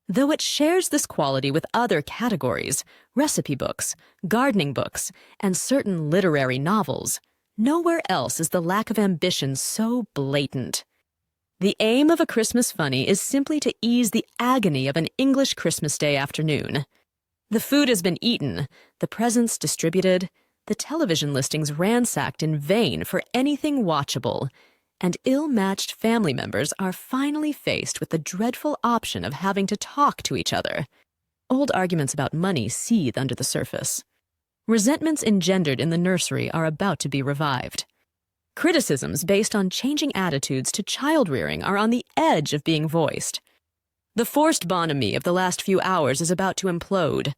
Though it shares this quality with other categories, recipe books, gardening books, and certain literary novels, nowhere else is the lack of ambition so blatant. The aim of a Christmas funny is simply to ease the agony of an English Christmas Day afternoon. The food has been eaten, the presents distributed, the television listings ransacked in vain for anything watchable, and ill-matched family members are finally faced with the dreadful option of having to talk to each other. Old arguments about money seethe under the surface. Resentments engendered in the nursery are about to be revived. Criticisms based on changing attitudes to child-rearing are on the edge of being voiced. The forced bonhomie of the last few hours is about to implode.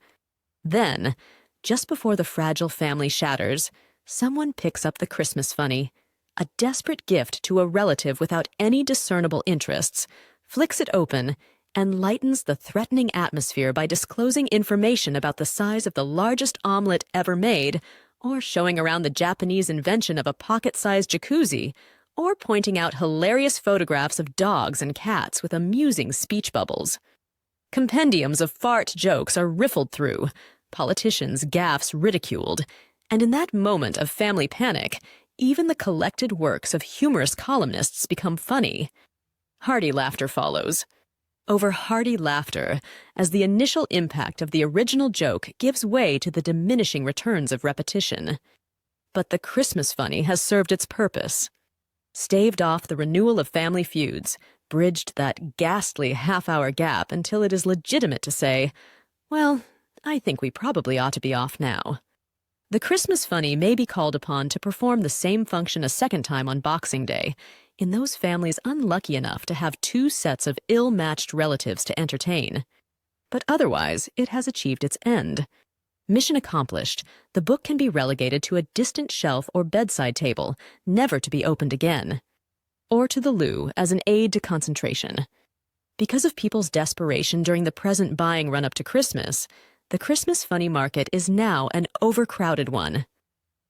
Then, just before the fragile family shatters, someone picks up the Christmas funny, a desperate gift to a relative without any discernible interests, flicks it open, and lightens the threatening atmosphere by disclosing information about the size of the largest omelet ever made, or showing around the Japanese invention of a pocket-sized jacuzzi, or pointing out hilarious photographs of dogs and cats with amusing speech bubbles. Compendiums of fart jokes are riffled through, politicians' gaffes ridiculed, and in that moment of family panic, even the collected works of humorous columnists become funny. Hearty laughter follows. Over hearty laughter, as the initial impact of the original joke gives way to the diminishing returns of repetition. But the Christmas funny has served its purpose. Staved off the renewal of family feuds, bridged that ghastly half-hour gap until it is legitimate to say, well, I think we probably ought to be off now. The Christmas funny may be called upon to perform the same function a second time on Boxing Day, in those families unlucky enough to have two sets of ill-matched relatives to entertain. But otherwise, it has achieved its end. Mission accomplished, the book can be relegated to a distant shelf or bedside table, never to be opened again. Or to the loo as an aid to concentration. Because of people's desperation during the present buying run-up to Christmas, the Christmas funny market is now an overcrowded one.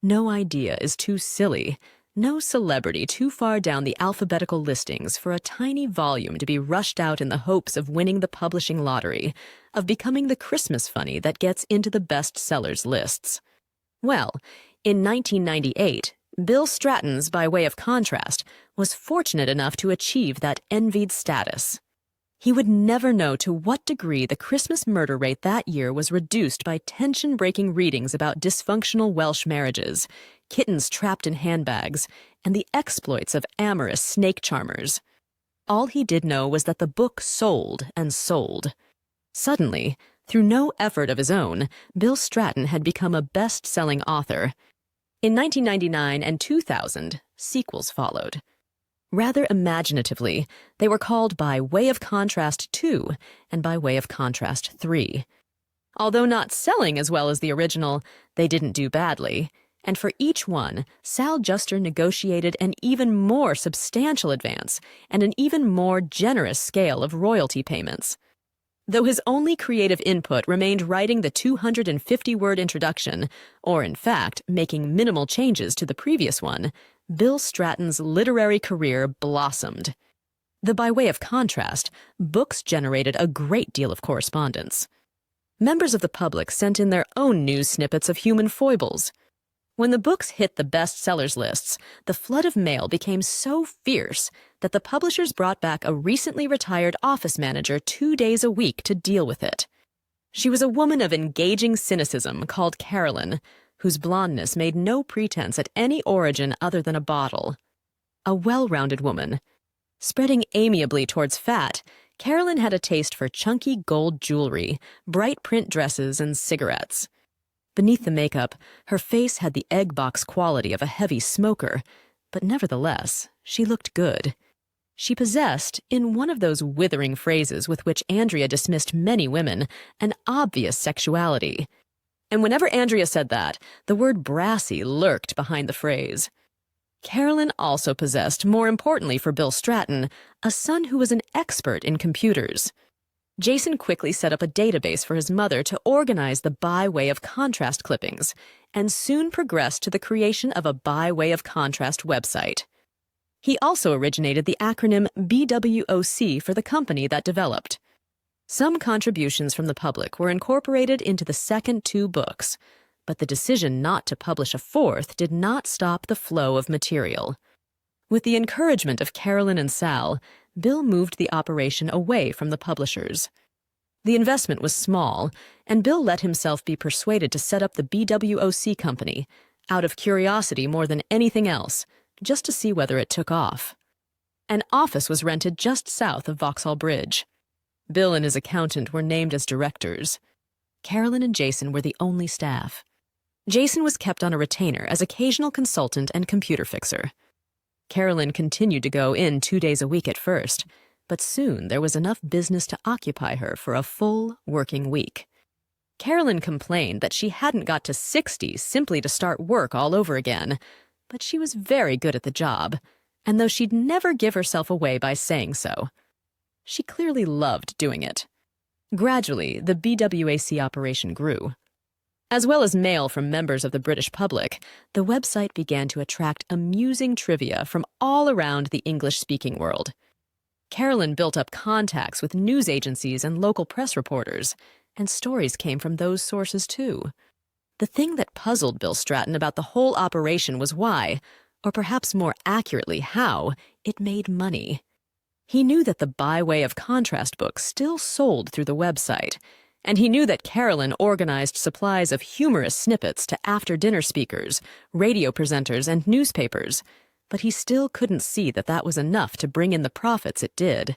No idea is too silly, no celebrity too far down the alphabetical listings for a tiny volume to be rushed out in the hopes of winning the publishing lottery, of becoming the Christmas funny that gets into the bestsellers lists. Well, in 1998, Bill Stratton's By Way of Contrast was fortunate enough to achieve that envied status. He would never know to what degree the Christmas murder rate that year was reduced by tension-breaking readings about dysfunctional Welsh marriages, kittens trapped in handbags, and the exploits of amorous snake charmers. All he did know was that the book sold and sold. Suddenly, through no effort of his own, Bill Stratton had become a best-selling author. In 1999 and 2000, sequels followed. Rather imaginatively, they were called By Way of Contrast 2 and By Way of Contrast 3. Although not selling as well as the original, they didn't do badly, and for each one, Sal Juster negotiated an even more substantial advance and an even more generous scale of royalty payments. Though his only creative input remained writing the 250-word introduction, or in fact, making minimal changes to the previous one, Bill Stratton's literary career blossomed. The By Way of Contrast, books generated a great deal of correspondence. Members of the public sent in their own news snippets of human foibles. When the books hit the bestsellers lists, the flood of mail became so fierce that the publishers brought back a recently retired office manager 2 days a week to deal with it. She was a woman of engaging cynicism called Carolyn, whose blondness made no pretense at any origin other than a bottle. A well-rounded woman. Spreading amiably towards fat, Carolyn had a taste for chunky gold jewelry, bright print dresses, and cigarettes. Beneath the makeup, her face had the egg box quality of a heavy smoker, but nevertheless, she looked good. She possessed, in one of those withering phrases with which Andrea dismissed many women, an obvious sexuality. And whenever Andrea said that, the word brassy lurked behind the phrase. Carolyn also possessed, more importantly for Bill Stratton, a son who was an expert in computers. Jason quickly set up a database for his mother to organize the By Way of Contrast clippings, and soon progressed to the creation of a By Way of Contrast website. He also originated the acronym BWOC for the company that developed. Some contributions from the public were incorporated into the second 2 books, but the decision not to publish a 4th did not stop the flow of material. With the encouragement of Carolyn and Sal, Bill moved the operation away from the publishers. The investment was small, and Bill let himself be persuaded to set up the BWOC company, out of curiosity more than anything else, just to see whether it took off. An office was rented just south of Vauxhall Bridge. Bill and his accountant were named as directors. Carolyn and Jason were the only staff. Jason was kept on a retainer as occasional consultant and computer fixer. Carolyn continued to go in 2 days a week at first, but soon there was enough business to occupy her for a full working week. Carolyn complained that she hadn't got to 60 simply to start work all over again, but she was very good at the job, and though she'd never give herself away by saying so, she clearly loved doing it. Gradually, the BWAC operation grew. As well as mail from members of the British public, the website began to attract amusing trivia from all around the English-speaking world. Carolyn built up contacts with news agencies and local press reporters, and stories came from those sources too. The thing that puzzled Bill Stratton about the whole operation was why, or perhaps more accurately how, it made money. He knew that the By Way of Contrast book still sold through the website, and he knew that Carolyn organized supplies of humorous snippets to after-dinner speakers, radio presenters, and newspapers, but he still couldn't see that that was enough to bring in the profits it did.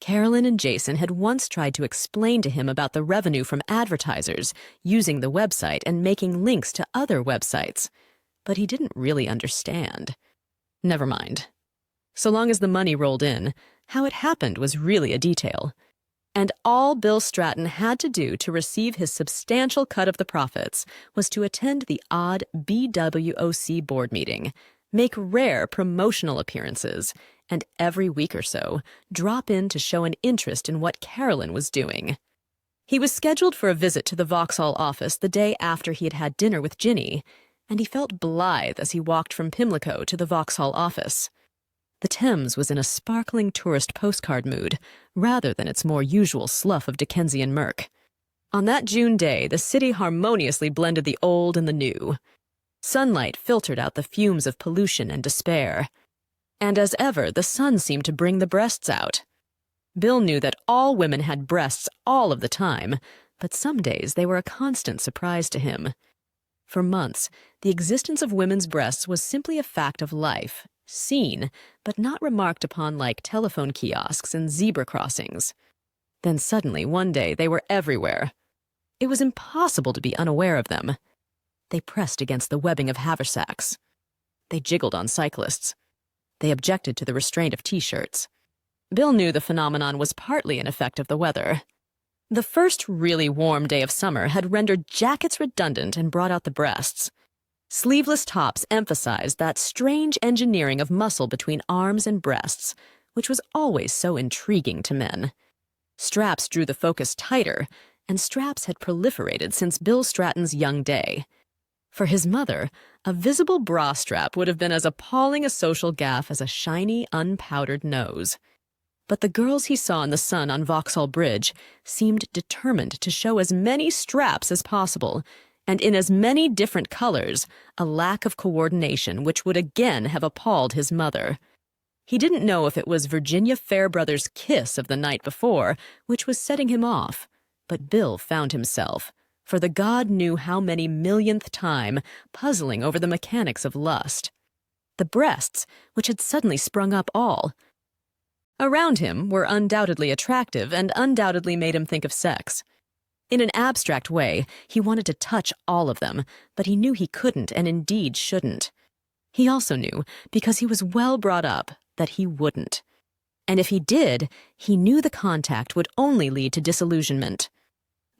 Carolyn and Jason had once tried to explain to him about the revenue from advertisers using the website and making links to other websites, but he didn't really understand. Never mind. So long as the money rolled in, how it happened was really a detail. And all Bill Stratton had to do to receive his substantial cut of the profits was to attend the odd BWOC board meeting, make rare promotional appearances, and every week or so, drop in to show an interest in what Carolyn was doing. He was scheduled for a visit to the Vauxhall office the day after he had had dinner with Ginny, and he felt blithe as he walked from Pimlico to the Vauxhall office. The Thames was in a sparkling tourist postcard mood, rather than its more usual slough of Dickensian murk. On that June day, the city harmoniously blended the old and the new. Sunlight filtered out the fumes of pollution and despair. And as ever, the sun seemed to bring the breasts out. Bill knew that all women had breasts all of the time, but some days they were a constant surprise to him. For months, the existence of women's breasts was simply a fact of life, seen, but not remarked upon like telephone kiosks and zebra crossings. Then suddenly, one day, they were everywhere. It was impossible to be unaware of them. They pressed against the webbing of haversacks. They jiggled on cyclists. They objected to the restraint of T-shirts. Bill knew the phenomenon was partly an effect of the weather. The first really warm day of summer had rendered jackets redundant and brought out the breasts. Sleeveless tops emphasized that strange engineering of muscle between arms and breasts, which was always so intriguing to men. Straps drew the focus tighter, and straps had proliferated since Bill Stratton's young day. For his mother, a visible bra strap would have been as appalling a social gaffe as a shiny, unpowdered nose. But the girls he saw in the sun on Vauxhall Bridge seemed determined to show as many straps as possible, and in as many different colors, a lack of coordination which would again have appalled his mother. He didn't know if it was Virginia Fairbrother's kiss of the night before, which was setting him off, but Bill found himself, for the god knew how many millionth time, puzzling over the mechanics of lust. The breasts, which had suddenly sprung up all around him, were undoubtedly attractive and undoubtedly made him think of sex. In an abstract way, he wanted to touch all of them, but he knew he couldn't and indeed shouldn't. He also knew, because he was well brought up, that he wouldn't. And if he did, he knew the contact would only lead to disillusionment.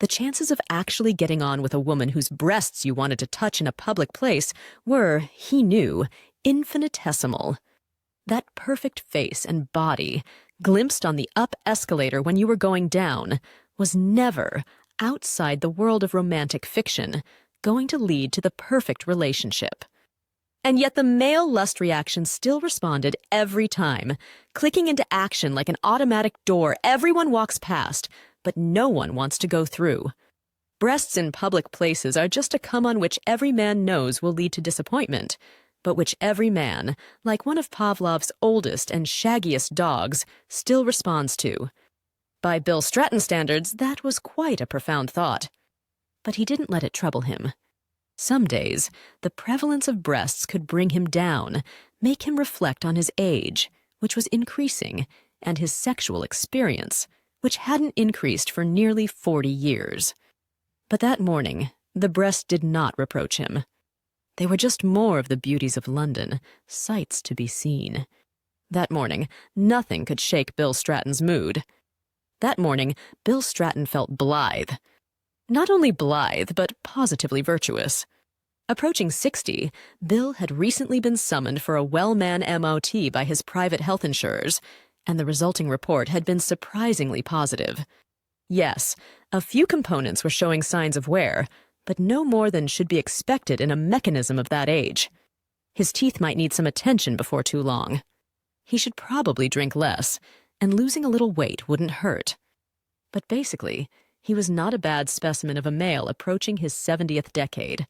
The chances of actually getting on with a woman whose breasts you wanted to touch in a public place were, he knew, infinitesimal. That perfect face and body, glimpsed on the up escalator when you were going down, was never, outside the world of romantic fiction, going to lead to the perfect relationship. And yet the male lust reaction still responded every time, clicking into action like an automatic door everyone walks past, but no one wants to go through. Breasts in public places are just a come on which every man knows will lead to disappointment, but which every man, like one of Pavlov's oldest and shaggiest dogs, still responds to. By Bill Stratton standards, that was quite a profound thought. But he didn't let it trouble him. Some days, the prevalence of breasts could bring him down, make him reflect on his age, which was increasing, and his sexual experience, which hadn't increased for nearly 40 years. But that morning, the breasts did not reproach him. They were just more of the beauties of London, sights to be seen. That morning, nothing could shake Bill Stratton's mood. That morning, Bill Stratton felt blithe. Not only blithe, but positively virtuous. Approaching 60, Bill had recently been summoned for a well-man MOT by his private health insurers, and the resulting report had been surprisingly positive. Yes, a few components were showing signs of wear, but no more than should be expected in a mechanism of that age. His teeth might need some attention before too long. He should probably drink less, and losing a little weight wouldn't hurt. But basically, he was not a bad specimen of a male approaching his 70th decade.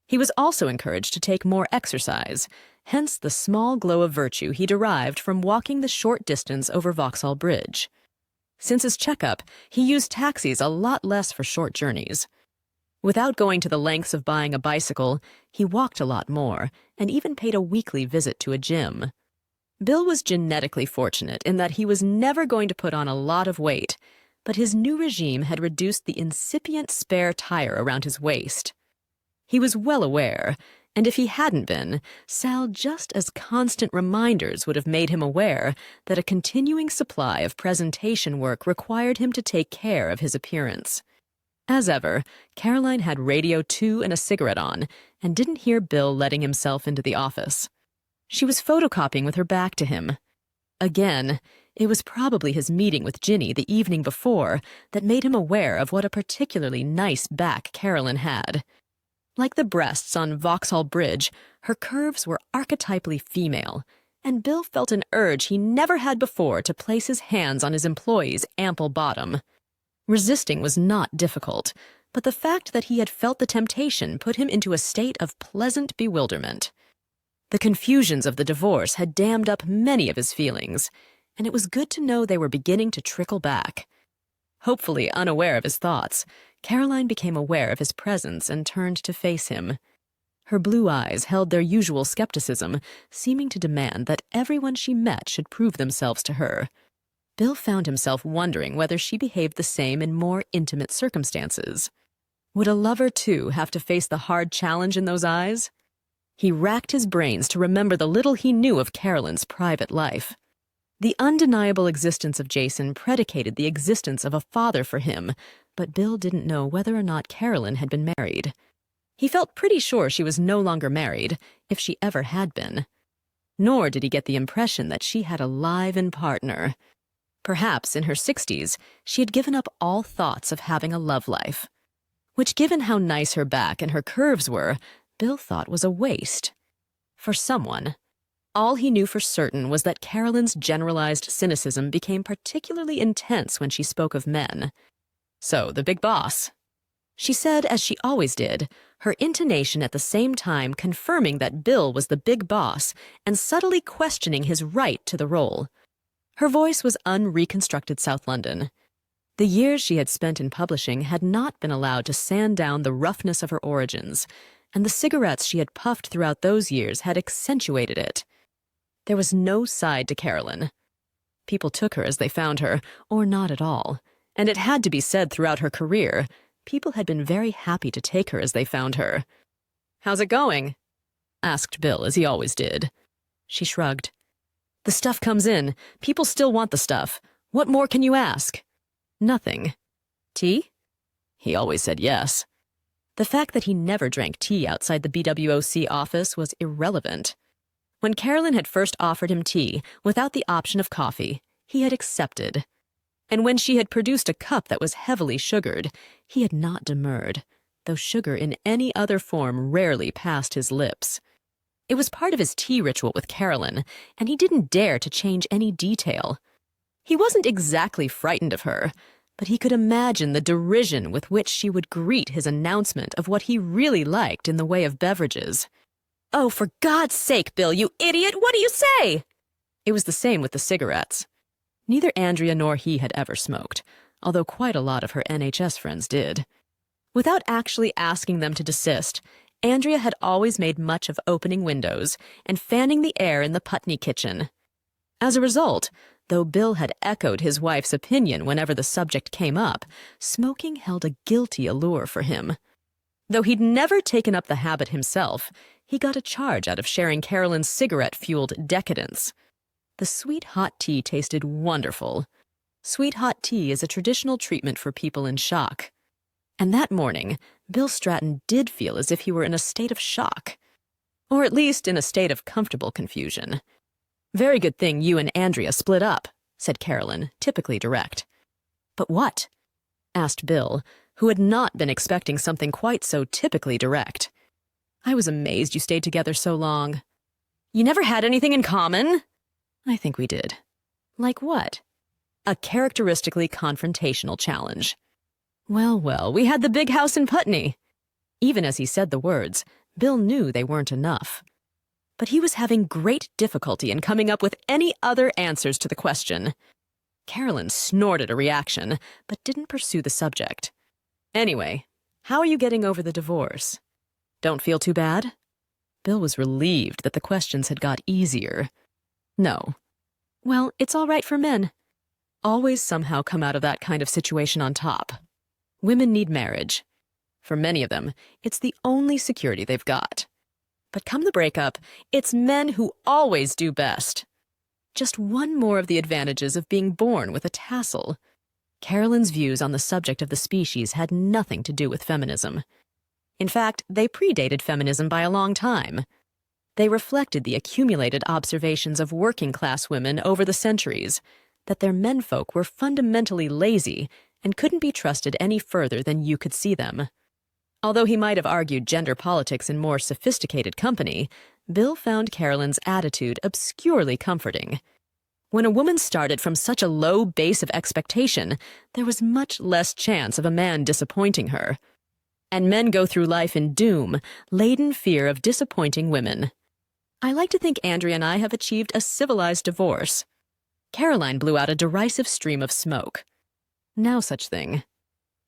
He was also encouraged to take more exercise, hence the small glow of virtue he derived from walking the short distance over Vauxhall Bridge. Since his checkup, he used taxis a lot less for short journeys. Without going to the lengths of buying a bicycle, he walked a lot more, and even paid a weekly visit to a gym. Bill was genetically fortunate in that he was never going to put on a lot of weight, but his new regime had reduced the incipient spare tire around his waist. He was well aware, and if he hadn't been, Sal just as constant reminders would have made him aware that a continuing supply of presentation work required him to take care of his appearance. As ever, Caroline had Radio 2 and a cigarette on, and didn't hear Bill letting himself into the office. She was photocopying with her back to him. Again, it was probably his meeting with Ginny the evening before that made him aware of what a particularly nice back Caroline had. Like the breasts on Vauxhall Bridge, her curves were archetypally female, and Bill felt an urge he never had before to place his hands on his employee's ample bottom. Resisting was not difficult, but the fact that he had felt the temptation put him into a state of pleasant bewilderment. The confusions of the divorce had dammed up many of his feelings, and it was good to know they were beginning to trickle back. Hopefully unaware of his thoughts, Caroline became aware of his presence and turned to face him. Her blue eyes held their usual skepticism, seeming to demand that everyone she met should prove themselves to her. Bill found himself wondering whether she behaved the same in more intimate circumstances. Would a lover, too, have to face the hard challenge in those eyes? He racked his brains to remember the little he knew of Caroline's private life. The undeniable existence of Jason predicated the existence of a father for him, but Bill didn't know whether or not Caroline had been married. He felt pretty sure she was no longer married, if she ever had been. Nor did he get the impression that she had a live-in partner. Perhaps in her 60s, she had given up all thoughts of having a love life, which, given how nice her back and her curves were, Bill thought was a waste. For someone. All he knew for certain was that Caroline's generalized cynicism became particularly intense when she spoke of men. So, the big boss. She said, as she always did, her intonation at the same time confirming that Bill was the big boss and subtly questioning his right to the role. Her voice was unreconstructed South London. The years she had spent in publishing had not been allowed to sand down the roughness of her origins, and the cigarettes she had puffed throughout those years had accentuated it. There was no side to Caroline. People took her as they found her, or not at all, and it had to be said throughout her career, people had been very happy to take her as they found her. "How's it going?" asked Bill, as he always did. She shrugged. "The stuff comes in. People still want the stuff. What more can you ask?" "Nothing." "Tea?" He always said yes. The fact that he never drank tea outside the BWOC office was irrelevant. When Caroline had first offered him tea without the option of coffee, he had accepted. And when she had produced a cup that was heavily sugared, he had not demurred, though sugar in any other form rarely passed his lips. It was part of his tea ritual with Caroline, and he didn't dare to change any detail. He wasn't exactly frightened of her, but he could imagine the derision with which she would greet his announcement of what he really liked in the way of beverages. "Oh, for God's sake, Bill, you idiot, what do you say?" It was the same with the cigarettes. Neither Andrea nor he had ever smoked, although quite a lot of her NHS friends did. Without actually asking them to desist, Andrea had always made much of opening windows and fanning the air in the Putney kitchen. As a result, though Bill had echoed his wife's opinion whenever the subject came up, smoking held a guilty allure for him. Though he'd never taken up the habit himself, he got a charge out of sharing Caroline's cigarette-fueled decadence. The sweet hot tea tasted wonderful. Sweet hot tea is a traditional treatment for people in shock. And that morning, Bill Stratton did feel as if he were in a state of shock. Or at least in a state of comfortable confusion. "Very good thing you and Andrea split up," said Caroline, typically direct. "But what?" asked Bill, who had not been expecting something quite so typically direct. "I was amazed you stayed together so long." "You never had anything in common?" "I think we did." "Like what?" A characteristically confrontational challenge. Well, well, we had the big house in Putney. Even as he said the words, Bill knew they weren't enough. But he was having great difficulty in coming up with any other answers to the question. Carolyn snorted a reaction, but didn't pursue the subject. Anyway, how are you getting over the divorce? Don't feel too bad? Bill was relieved that the questions had got easier. No. Well, it's all right for men. Always somehow come out of that kind of situation on top. Women need marriage. For many of them, it's the only security they've got. But come the breakup, it's men who always do best. Just one more of the advantages of being born with a tassel. Carolyn's views on the subject of the species had nothing to do with feminism. In fact, they predated feminism by a long time. They reflected the accumulated observations of working-class women over the centuries, that their menfolk were fundamentally lazy and couldn't be trusted any further than you could see them. Although he might have argued gender politics in more sophisticated company, Bill found Carolyn's attitude obscurely comforting. When a woman started from such a low base of expectation, there was much less chance of a man disappointing her. And men go through life in doom, laden fear of disappointing women. I like to think Andrea and I have achieved a civilized divorce. Caroline blew out a derisive stream of smoke. Now such thing.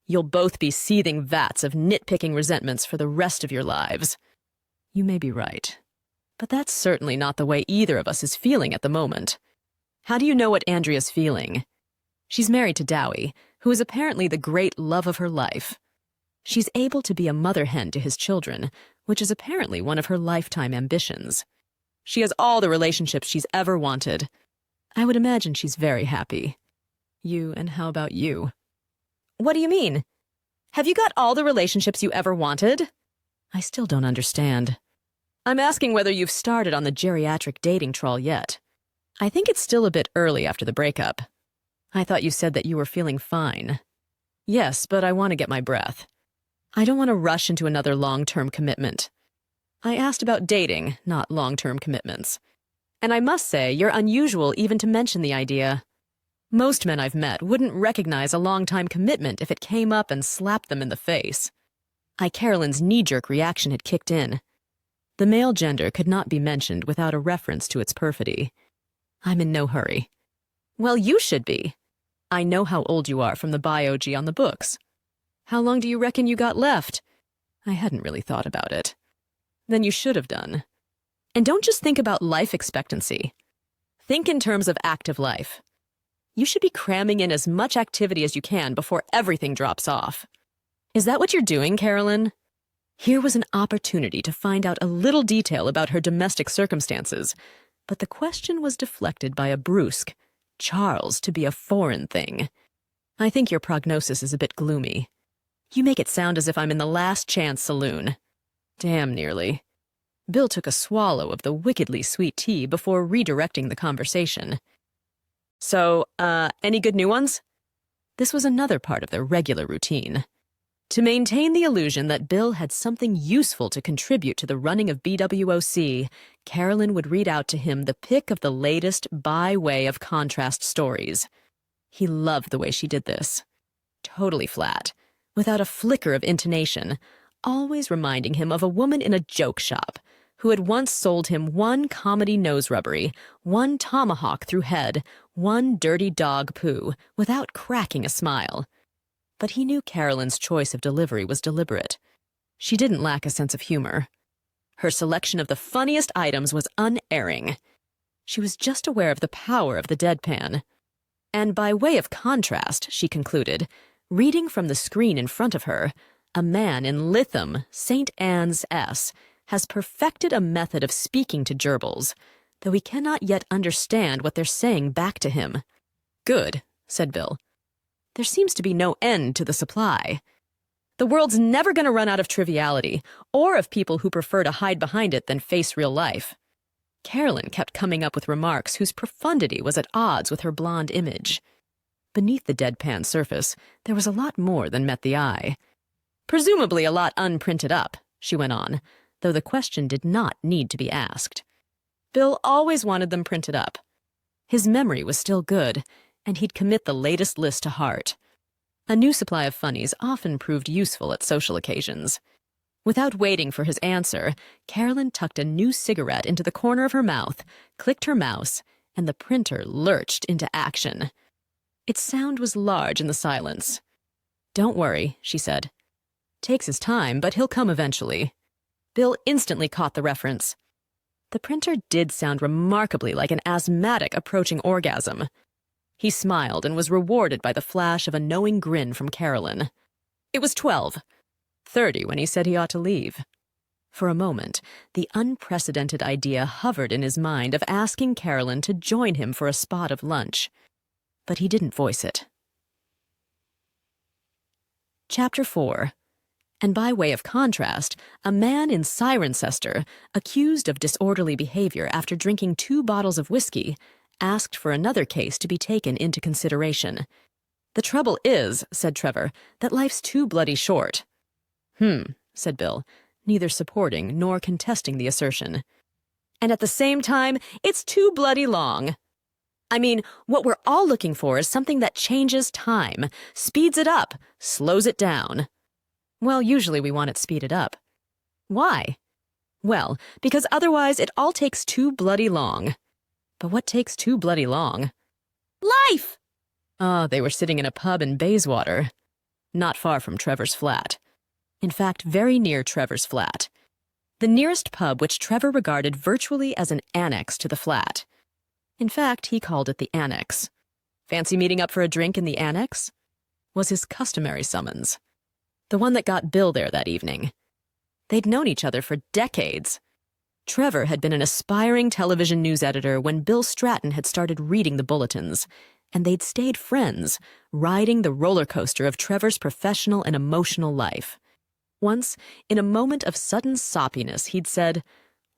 You'll both be seething vats of nitpicking resentments for the rest of your lives. You may be right. But that's certainly not the way either of us is feeling at the moment. How do you know what Andrea's feeling? She's married to Dowie, who is apparently the great love of her life. She's able to be a mother hen to his children, which is apparently one of her lifetime ambitions. She has all the relationships she's ever wanted. I would imagine she's very happy. And how about you? What do you mean? Have you got all the relationships you ever wanted? I still don't understand. I'm asking whether you've started on the geriatric dating trawl yet. I think it's still a bit early after the breakup. I thought you said that you were feeling fine. Yes, but I want to get my breath. I don't want to rush into another long-term commitment. I asked about dating, not long-term commitments. And I must say, you're unusual even to mention the idea. Most men I've met wouldn't recognize a long-time commitment if it came up and slapped them in the face. Carolyn's knee-jerk reaction had kicked in. The male gender could not be mentioned without a reference to its perfidy. I'm in no hurry. Well, you should be. I know how old you are from the biology on the books. How long do you reckon you got left? I hadn't really thought about it. Then you should have done. And don't just think about life expectancy. Think in terms of active life. You should be cramming in as much activity as you can before everything drops off. Is that what you're doing, Carolyn? Here was an opportunity to find out a little detail about her domestic circumstances, but the question was deflected by a brusque, Charles to be a foreign thing. I think your prognosis is a bit gloomy. You make it sound as if I'm in the last chance saloon. Damn nearly. Bill took a swallow of the wickedly sweet tea before redirecting the conversation. So, any good new ones? This was another part of their regular routine. To maintain the illusion that Bill had something useful to contribute to the running of BWOC, Carolyn would read out to him the pick of the latest by way of contrast stories. He loved the way she did this. Totally flat, without a flicker of intonation, always reminding him of a woman in a joke shop who had once sold him one comedy nose rubbery, one tomahawk through head, one dirty dog poo, without cracking a smile. But he knew Carolyn's choice of delivery was deliberate. She didn't lack a sense of humor. Her selection of the funniest items was unerring. She was just aware of the power of the deadpan. And by way of contrast, she concluded, reading from the screen in front of her, a man in Lytham, St. Anne's S., has perfected a method of speaking to gerbils, though he cannot yet understand what they're saying back to him. Good, said Bill. There seems to be no end to the supply. The world's never going to run out of triviality, or of people who prefer to hide behind it than face real life. Carolyn kept coming up with remarks whose profundity was at odds with her blonde image. Beneath the deadpan surface, there was a lot more than met the eye. Presumably a lot unprinted up, she went on, though the question did not need to be asked. Bill always wanted them printed up. His memory was still good, and he'd commit the latest list to heart. A new supply of funnies often proved useful at social occasions. Without waiting for his answer, Carolyn tucked a new cigarette into the corner of her mouth, clicked her mouse, and the printer lurched into action. Its sound was large in the silence. "Don't worry," she said. "Takes his time, but he'll come eventually." Bill instantly caught the reference. The printer did sound remarkably like an asthmatic approaching orgasm. He smiled and was rewarded by the flash of a knowing grin from Carolyn. It was 12. 30 when he said he ought to leave. For a moment, the unprecedented idea hovered in his mind of asking Carolyn to join him for a spot of lunch. But he didn't voice it. Chapter 4. And by way of contrast, a man in Cirencester, accused of disorderly behavior after drinking 2 bottles of whiskey, asked for another case to be taken into consideration. "The trouble is," said Trevor, "that life's too bloody short." Said Bill, neither supporting nor contesting the assertion. "And at the same time, it's too bloody long. I mean, what we're all looking for is something that changes time, speeds it up, slows it down." "Well, usually we want it speeded up." "Why?" "Well, because otherwise it all takes too bloody long." "But what takes too bloody long?" "Life!" They were sitting in a pub in Bayswater, not far from Trevor's flat. In fact, very near Trevor's flat. The nearest pub which Trevor regarded virtually as an annex to the flat. In fact, he called it the Annex. "Fancy meeting up for a drink in the Annex?" was his customary summons. The one that got Bill there that evening. They'd known each other for decades. Trevor had been an aspiring television news editor when Bill Stratton had started reading the bulletins, and they'd stayed friends, riding the roller coaster of Trevor's professional and emotional life. Once, in a moment of sudden soppiness, he'd said,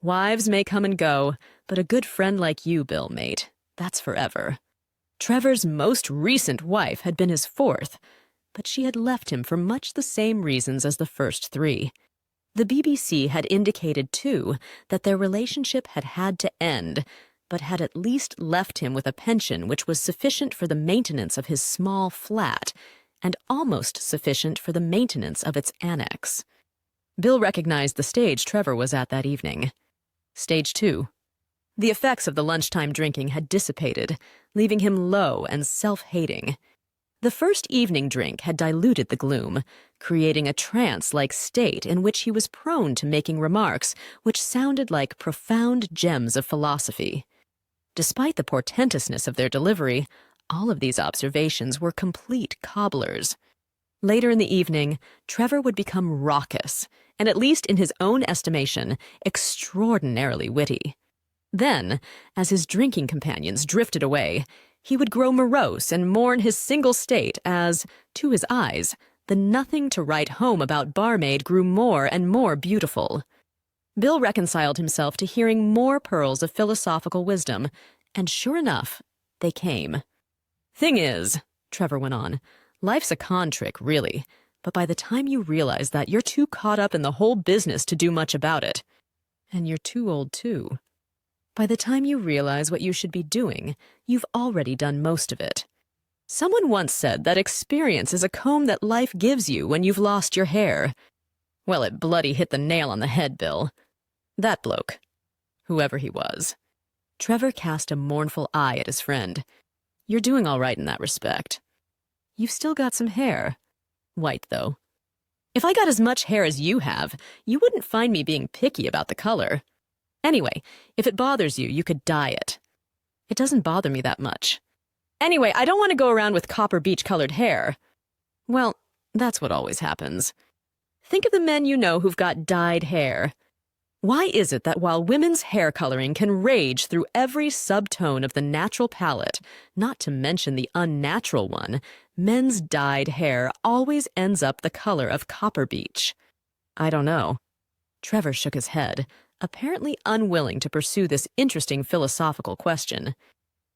"Wives may come and go, but a good friend like you, Bill, mate, that's forever." Trevor's most recent wife had been his 4th, but she had left him for much the same reasons as the first 3. The BBC had indicated, too, that their relationship had to end, but had at least left him with a pension which was sufficient for the maintenance of his small flat, and almost sufficient for the maintenance of its annex. Bill recognized the stage Trevor was at that evening. Stage 2. The effects of the lunchtime drinking had dissipated, leaving him low and self-hating. The first evening drink had diluted the gloom, creating a trance-like state in which he was prone to making remarks which sounded like profound gems of philosophy. Despite the portentousness of their delivery, all of these observations were complete cobblers. Later in the evening, Trevor would become raucous, and at least in his own estimation, extraordinarily witty. Then, as his drinking companions drifted away, he would grow morose and mourn his single state as, to his eyes, the nothing to write home about barmaid grew more and more beautiful. Bill reconciled himself to hearing more pearls of philosophical wisdom, and sure enough, they came. "Thing is," Trevor went on, "life's a con trick, really, but by the time you realize that, you're too caught up in the whole business to do much about it. And you're too old, too. By the time you realize what you should be doing, you've already done most of it. Someone once said that experience is a comb that life gives you when you've lost your hair. Well, it bloody hit the nail on the head, Bill. That bloke, whoever he was." Trevor cast a mournful eye at his friend. "You're doing all right in that respect. You've still got some hair. White, though. If I got as much hair as you have, you wouldn't find me being picky about the color. Anyway, if it bothers you, you could dye it." "It doesn't bother me that much." "Anyway, I don't want to go around with copper beech-colored hair." "Well, that's what always happens. Think of the men you know who've got dyed hair. Why is it that while women's hair coloring can rage through every subtone of the natural palette, not to mention the unnatural one, men's dyed hair always ends up the color of copper beech?" "I don't know." Trevor shook his head, apparently unwilling to pursue this interesting philosophical question.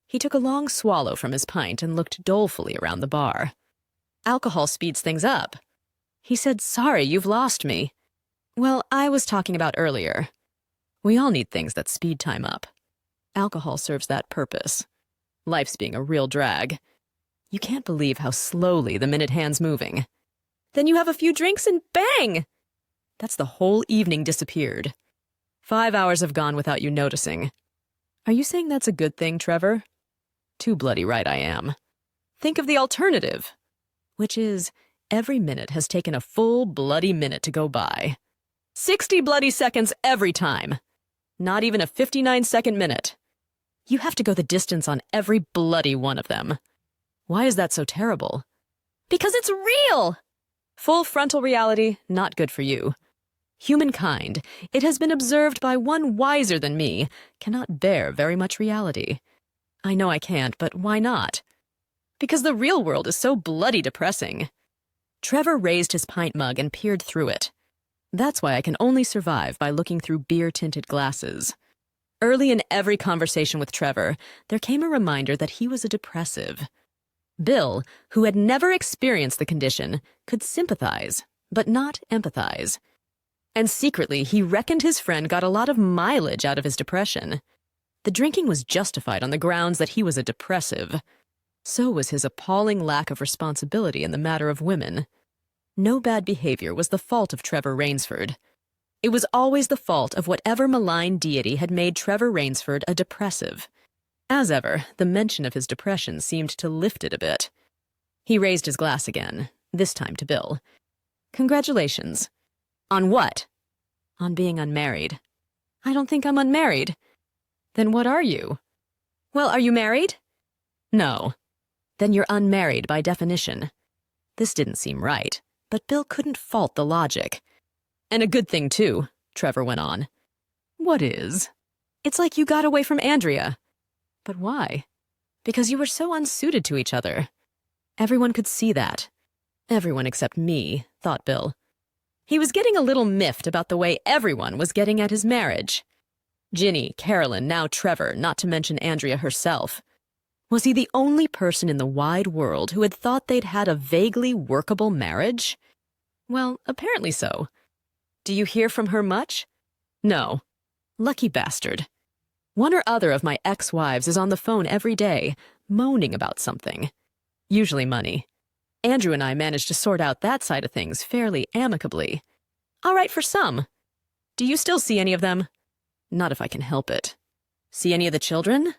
He took a long swallow from his pint and looked dolefully around the bar. "Alcohol speeds things up." He said, "Sorry, you've lost me." "Well, I was talking about earlier. We all need things that speed time up. Alcohol serves that purpose. Life's being a real drag. You can't believe how slowly the minute hand's moving. Then you have a few drinks and bang! That's the whole evening disappeared. 5 hours have gone without you noticing. Are you saying that's a good thing, Trevor? Too bloody right I am. Think of the alternative, which is every minute has taken a full bloody minute to go by. 60 bloody seconds every time. Not even a 59-second minute. You have to go the distance on every bloody one of them. Why is that so terrible? Because it's real! Full frontal reality, not good for you. Humankind, it has been observed by one wiser than me, cannot bear very much reality. I know I can't, but why not? Because the real world is so bloody depressing. Trevor raised his pint mug and peered through it. That's why I can only survive by looking through beer-tinted glasses. Early in every conversation with Trevor, there came a reminder that he was a depressive. Bill, who had never experienced the condition, could sympathize, but not empathize. And secretly, he reckoned his friend got a lot of mileage out of his depression. The drinking was justified on the grounds that he was a depressive. So was his appalling lack of responsibility in the matter of women. No bad behavior was the fault of Trevor Rainsford. It was always the fault of whatever malign deity had made Trevor Rainsford a depressive. As ever, the mention of his depression seemed to lift it a bit. He raised his glass again, this time to Bill. Congratulations. On what? On being unmarried. I don't think I'm unmarried. Then what are you? Well, are you married? No. Then you're unmarried by definition. This didn't seem right, but Bill couldn't fault the logic. And a good thing, too, Trevor went on. What is? It's like you got away from Andrea. But why? Because you were so unsuited to each other. Everyone could see that. Everyone except me, thought Bill. He was getting a little miffed about the way everyone was getting at his marriage. Ginny, Carolyn, now Trevor, not to mention Andrea herself. Was he the only person in the wide world who had thought they'd had a vaguely workable marriage? Well, apparently so. Do you hear from her much? No. Lucky bastard. One or other of my ex-wives is on the phone every day, moaning about something. Usually money. Andrew and I managed to sort out that side of things fairly amicably. All right for some. Do you still see any of them? Not if I can help it. See any of the children?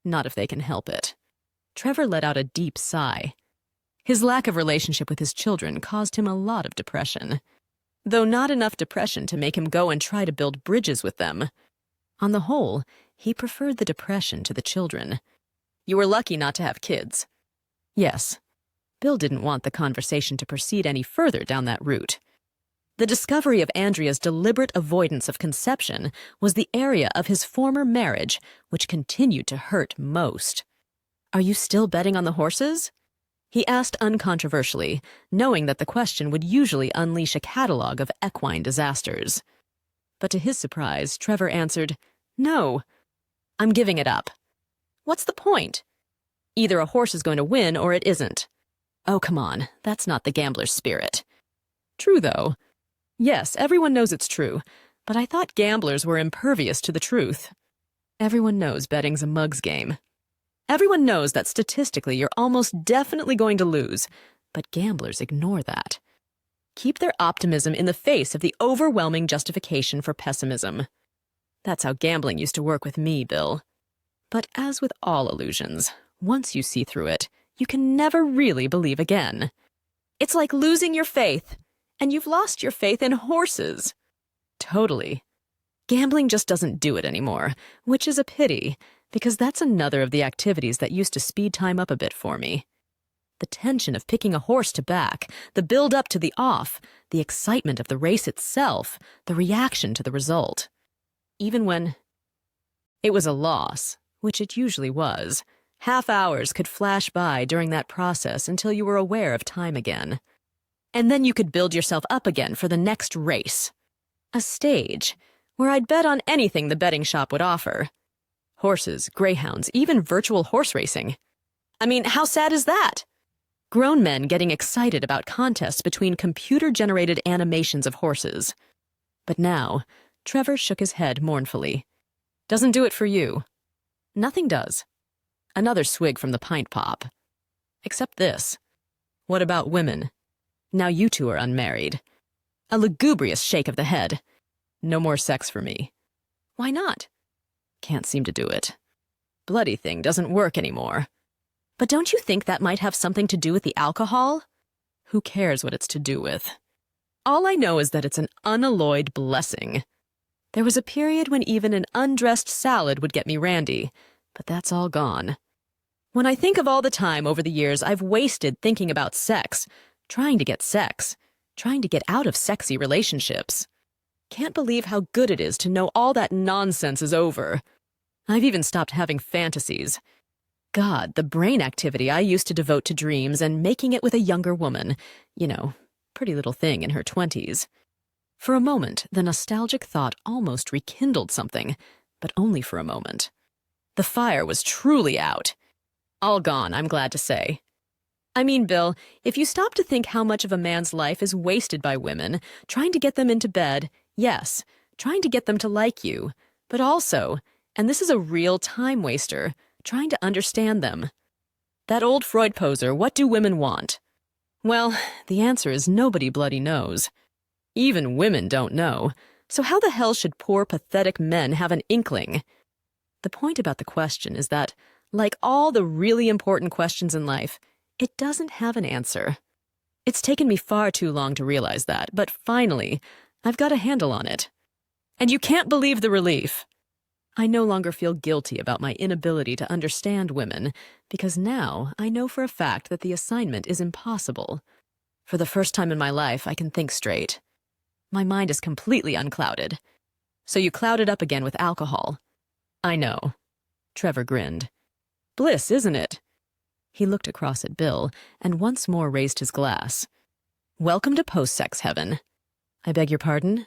Not if they can help it. Trevor let out a deep sigh. His lack of relationship with his children caused him a lot of depression. Though not enough depression to make him go and try to build bridges with them. On the whole, he preferred the depression to the children. You were lucky not to have kids. Yes. Bill didn't want the conversation to proceed any further down that route. The discovery of Andrea's deliberate avoidance of conception was the area of his former marriage which continued to hurt most. Are you still betting on the horses? He asked uncontroversially, knowing that the question would usually unleash a catalog of equine disasters. But to his surprise, Trevor answered, No. I'm giving it up. What's the point? Either a horse is going to win or it isn't. Oh, come on, that's not the gambler's spirit. True, though. Yes, everyone knows it's true, but I thought gamblers were impervious to the truth. Everyone knows betting's a mug's game. Everyone knows that statistically you're almost definitely going to lose, but gamblers ignore that. Keep their optimism in the face of the overwhelming justification for pessimism. That's how gambling used to work with me, Bill. But as with all illusions, once you see through it, you can never really believe again. It's like losing your faith, and you've lost your faith in horses. Totally. Gambling just doesn't do it anymore, which is a pity, because that's another of the activities that used to speed time up a bit for me. The tension of picking a horse to back, the build-up to the off, the excitement of the race itself, the reaction to the result. Even when it was a loss, which it usually was, half hours could flash by during that process until you were aware of time again. And then you could build yourself up again for the next race. A stage where I'd bet on anything the betting shop would offer. Horses, greyhounds, even virtual horse racing. I mean, how sad is that? Grown men getting excited about contests between computer-generated animations of horses. But now, Trevor shook his head mournfully. Doesn't do it for you. Nothing does. Another swig from the pint pop. Except this. What about women? Now you two are unmarried. A lugubrious shake of the head. No more sex for me. Why not? Can't seem to do it. Bloody thing doesn't work anymore. But don't you think that might have something to do with the alcohol? Who cares what it's to do with? All I know is that it's an unalloyed blessing. There was a period when even an undressed salad would get me randy, but that's all gone. When I think of all the time over the years I've wasted thinking about sex, trying to get sex, trying to get out of sexy relationships. Can't believe how good it is to know all that nonsense is over. I've even stopped having fantasies. God, the brain activity I used to devote to dreams and making it with a younger woman. You know, pretty little thing in her 20s. For a moment, the nostalgic thought almost rekindled something, but only for a moment. The fire was truly out. All gone, I'm glad to say. I mean, Bill, if you stop to think how much of a man's life is wasted by women, trying to get them into bed, yes, trying to get them to like you, but also, and this is a real time waster, trying to understand them. That old Freud poser, what do women want? Well, the answer is nobody bloody knows. Even women don't know, so how the hell should poor, pathetic men have an inkling? The point about the question is that, like all the really important questions in life, it doesn't have an answer. It's taken me far too long to realize that, but finally, I've got a handle on it. And you can't believe the relief. I no longer feel guilty about my inability to understand women, because now I know for a fact that the assignment is impossible. For the first time in my life, I can think straight. My mind is completely unclouded. So you cloud it up again with alcohol. I know. Trevor grinned. Bliss, isn't it? He looked across at Bill and once more raised his glass. Welcome to post-sex heaven. I beg your pardon?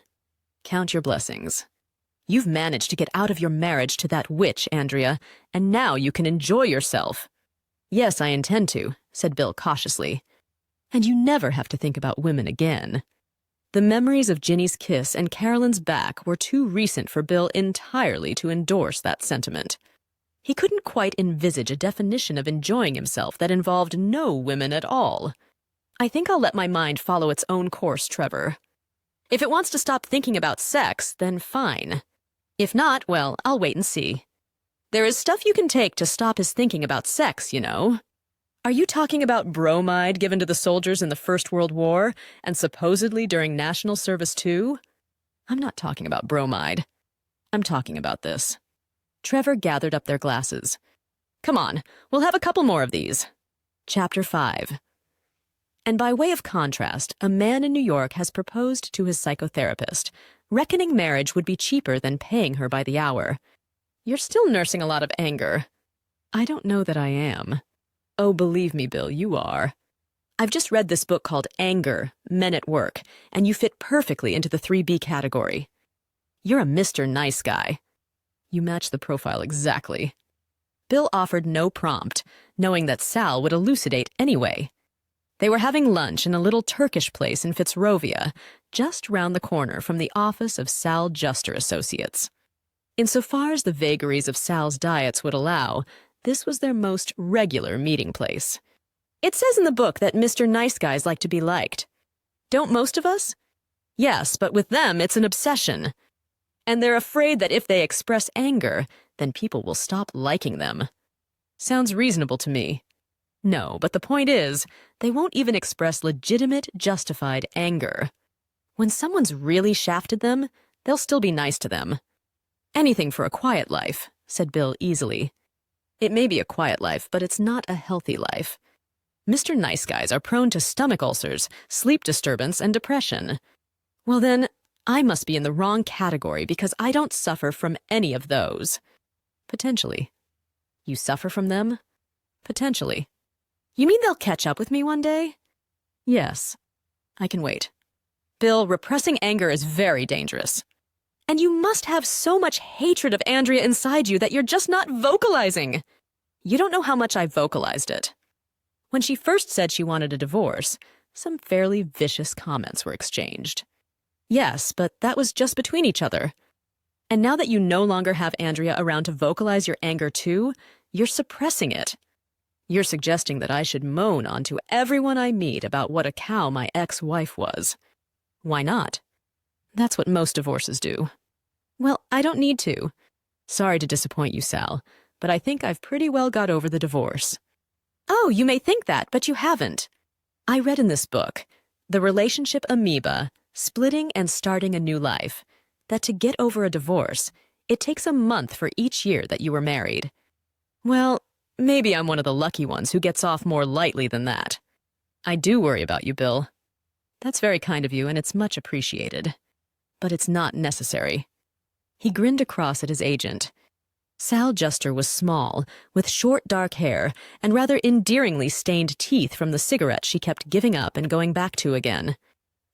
Count your blessings. You've managed to get out of your marriage to that witch, Andrea, and now you can enjoy yourself. Yes, I intend to, said Bill cautiously. And you never have to think about women again. The memories of Ginny's kiss and Carolyn's back were too recent for Bill entirely to endorse that sentiment. He couldn't quite envisage a definition of enjoying himself that involved no women at all. I think I'll let my mind follow its own course, Trevor. If it wants to stop thinking about sex, then fine. If not, well, I'll wait and see. There is stuff you can take to stop his thinking about sex, you know. Are you talking about bromide given to the soldiers in the First World War, and supposedly during national service too? I'm not talking about bromide. I'm talking about this. Trevor gathered up their glasses. Come on, we'll have a couple more of these. Chapter 5. And by way of contrast, a man in New York has proposed to his psychotherapist, reckoning marriage would be cheaper than paying her by the hour. You're still nursing a lot of anger. I don't know that I am. Oh, believe me, Bill, you are. I've just read this book called Anger, Men at Work, and you fit perfectly into the 3B category. You're a Mr. Nice Guy. You match the profile exactly. Bill offered no prompt, knowing that Sal would elucidate anyway. They were having lunch in a little Turkish place in Fitzrovia, just round the corner from the office of Sal Juster Associates. Insofar as the vagaries of Sal's diets would allow, this was their most regular meeting place. It says in the book that Mr. Nice Guys like to be liked. Don't most of us? Yes, but with them it's an obsession. And they're afraid that if they express anger, then people will stop liking them. Sounds reasonable to me. No, but the point is, they won't even express legitimate, justified anger. When someone's really shafted them, they'll still be nice to them. Anything for a quiet life, said Bill easily. It may be a quiet life, but it's not a healthy life. Mr. Nice Guys are prone to stomach ulcers, sleep disturbance, and depression. Well then, I must be in the wrong category because I don't suffer from any of those. Potentially. You suffer from them? Potentially. You mean they'll catch up with me one day? Yes. I can wait. Bill, repressing anger is very dangerous. And you must have so much hatred of Andrea inside you that you're just not vocalizing. You don't know how much I vocalized it. When she first said she wanted a divorce, some fairly vicious comments were exchanged. Yes, but that was just between each other. And now that you no longer have Andrea around to vocalize your anger too, you're suppressing it. You're suggesting that I should moan onto everyone I meet about what a cow my ex-wife was. Why not? That's what most divorces do. Well, I don't need to. Sorry to disappoint you, Sal, but I think I've pretty well got over the divorce. Oh, you may think that, but you haven't. I read in this book, The Relationship Amoeba, Splitting and Starting a New Life, that to get over a divorce, it takes a month for each year that you were married. Well, maybe I'm one of the lucky ones who gets off more lightly than that. I do worry about you, Bill. That's very kind of you, and it's much appreciated. But it's not necessary. He grinned across at his agent. Sal Juster was small, with short dark hair, and rather endearingly stained teeth from the cigarette she kept giving up and going back to again.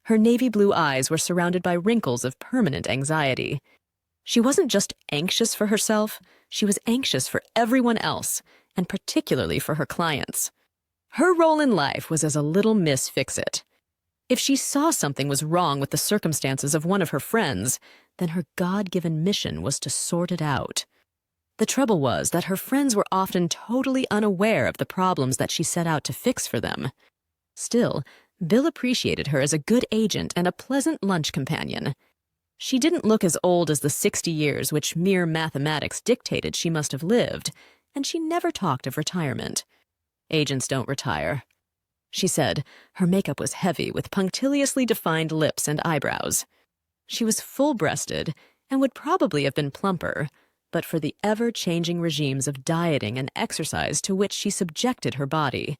Her navy blue eyes were surrounded by wrinkles of permanent anxiety. She wasn't just anxious for herself, she was anxious for everyone else, and particularly for her clients. Her role in life was as a little Miss Fix-It. If she saw something was wrong with the circumstances of one of her friends, then her God-given mission was to sort it out. The trouble was that her friends were often totally unaware of the problems that she set out to fix for them. Still, Bill appreciated her as a good agent and a pleasant lunch companion. She didn't look as old as the 60 years which mere mathematics dictated she must have lived, and she never talked of retirement. Agents don't retire. She said her makeup was heavy with punctiliously defined lips and eyebrows. She was full-breasted and would probably have been plumper, but for the ever-changing regimes of dieting and exercise to which she subjected her body.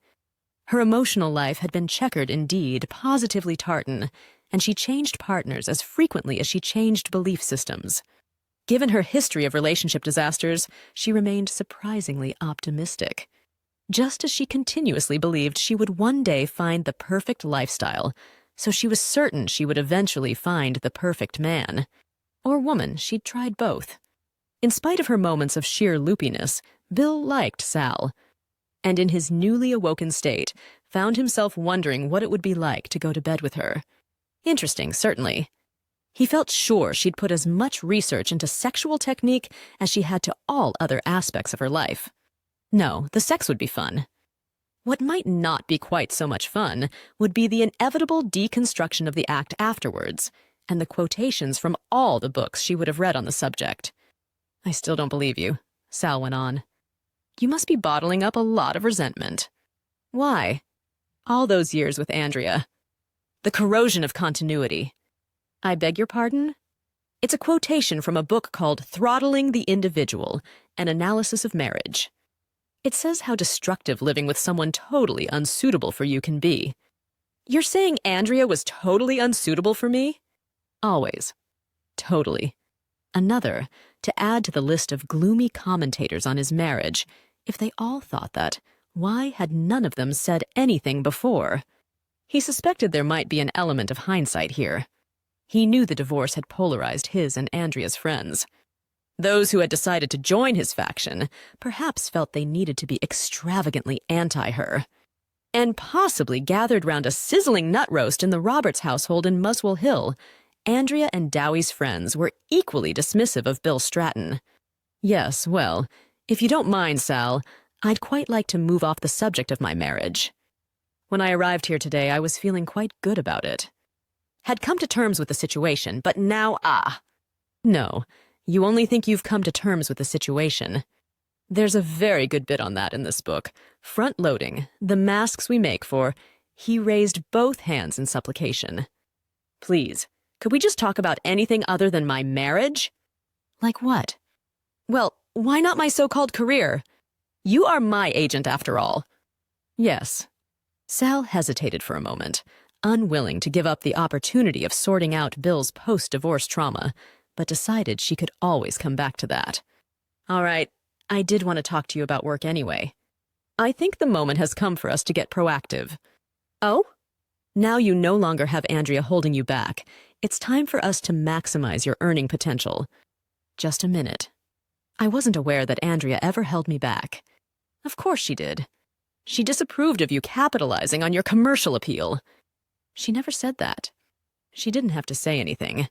Her emotional life had been checkered indeed, positively tartan, and she changed partners as frequently as she changed belief systems. Given her history of relationship disasters, she remained surprisingly optimistic. Just as she continuously believed she would one day find the perfect lifestyle, so she was certain she would eventually find the perfect man. Or woman, she'd tried both. In spite of her moments of sheer loopiness, Bill liked Sal, and in his newly awoken state, found himself wondering what it would be like to go to bed with her. Interesting, certainly. He felt sure she'd put as much research into sexual technique as she had to all other aspects of her life. No, the sex would be fun. What might not be quite so much fun would be the inevitable deconstruction of the act afterwards, and the quotations from all the books she would have read on the subject. I still don't believe you, Sal went on. You must be bottling up a lot of resentment. Why? All those years with Andrea. The corrosion of continuity. I beg your pardon? It's a quotation from a book called Throttling the Individual, An Analysis of Marriage. It says how destructive living with someone totally unsuitable for you can be. You're saying Andrea was totally unsuitable for me? Always. Totally. Another, to add to the list of gloomy commentators on his marriage, if they all thought that, why had none of them said anything before? He suspected there might be an element of hindsight here. He knew the divorce had polarized his and Andrea's friends. Those who had decided to join his faction perhaps felt they needed to be extravagantly anti-her, and possibly gathered round a sizzling nut roast in the Roberts household in Muswell Hill. Andrea and Dowie's friends were equally dismissive of Bill Stratton. Yes, well, if you don't mind, Sal, I'd quite like to move off the subject of my marriage. When I arrived here today, I was feeling quite good about it. Had come to terms with the situation, but now, No, you only think you've come to terms with the situation. There's a very good bit on that in this book. Front-loading, the masks we make for, he raised both hands in supplication. Please, could we just talk about anything other than my marriage? Like what? Well, why not my so-called career? You are my agent, after all. Yes. Sal hesitated for a moment, unwilling to give up the opportunity of sorting out Bill's post-divorce trauma, but decided she could always come back to that. All right, I did want to talk to you about work anyway. I think the moment has come for us to get proactive. Oh? Now you no longer have Andrea holding you back. It's time for us to maximize your earning potential. Just a minute. I wasn't aware that Andrea ever held me back. Of course she did. She disapproved of you capitalizing on your commercial appeal. She never said that. She didn't have to say anything.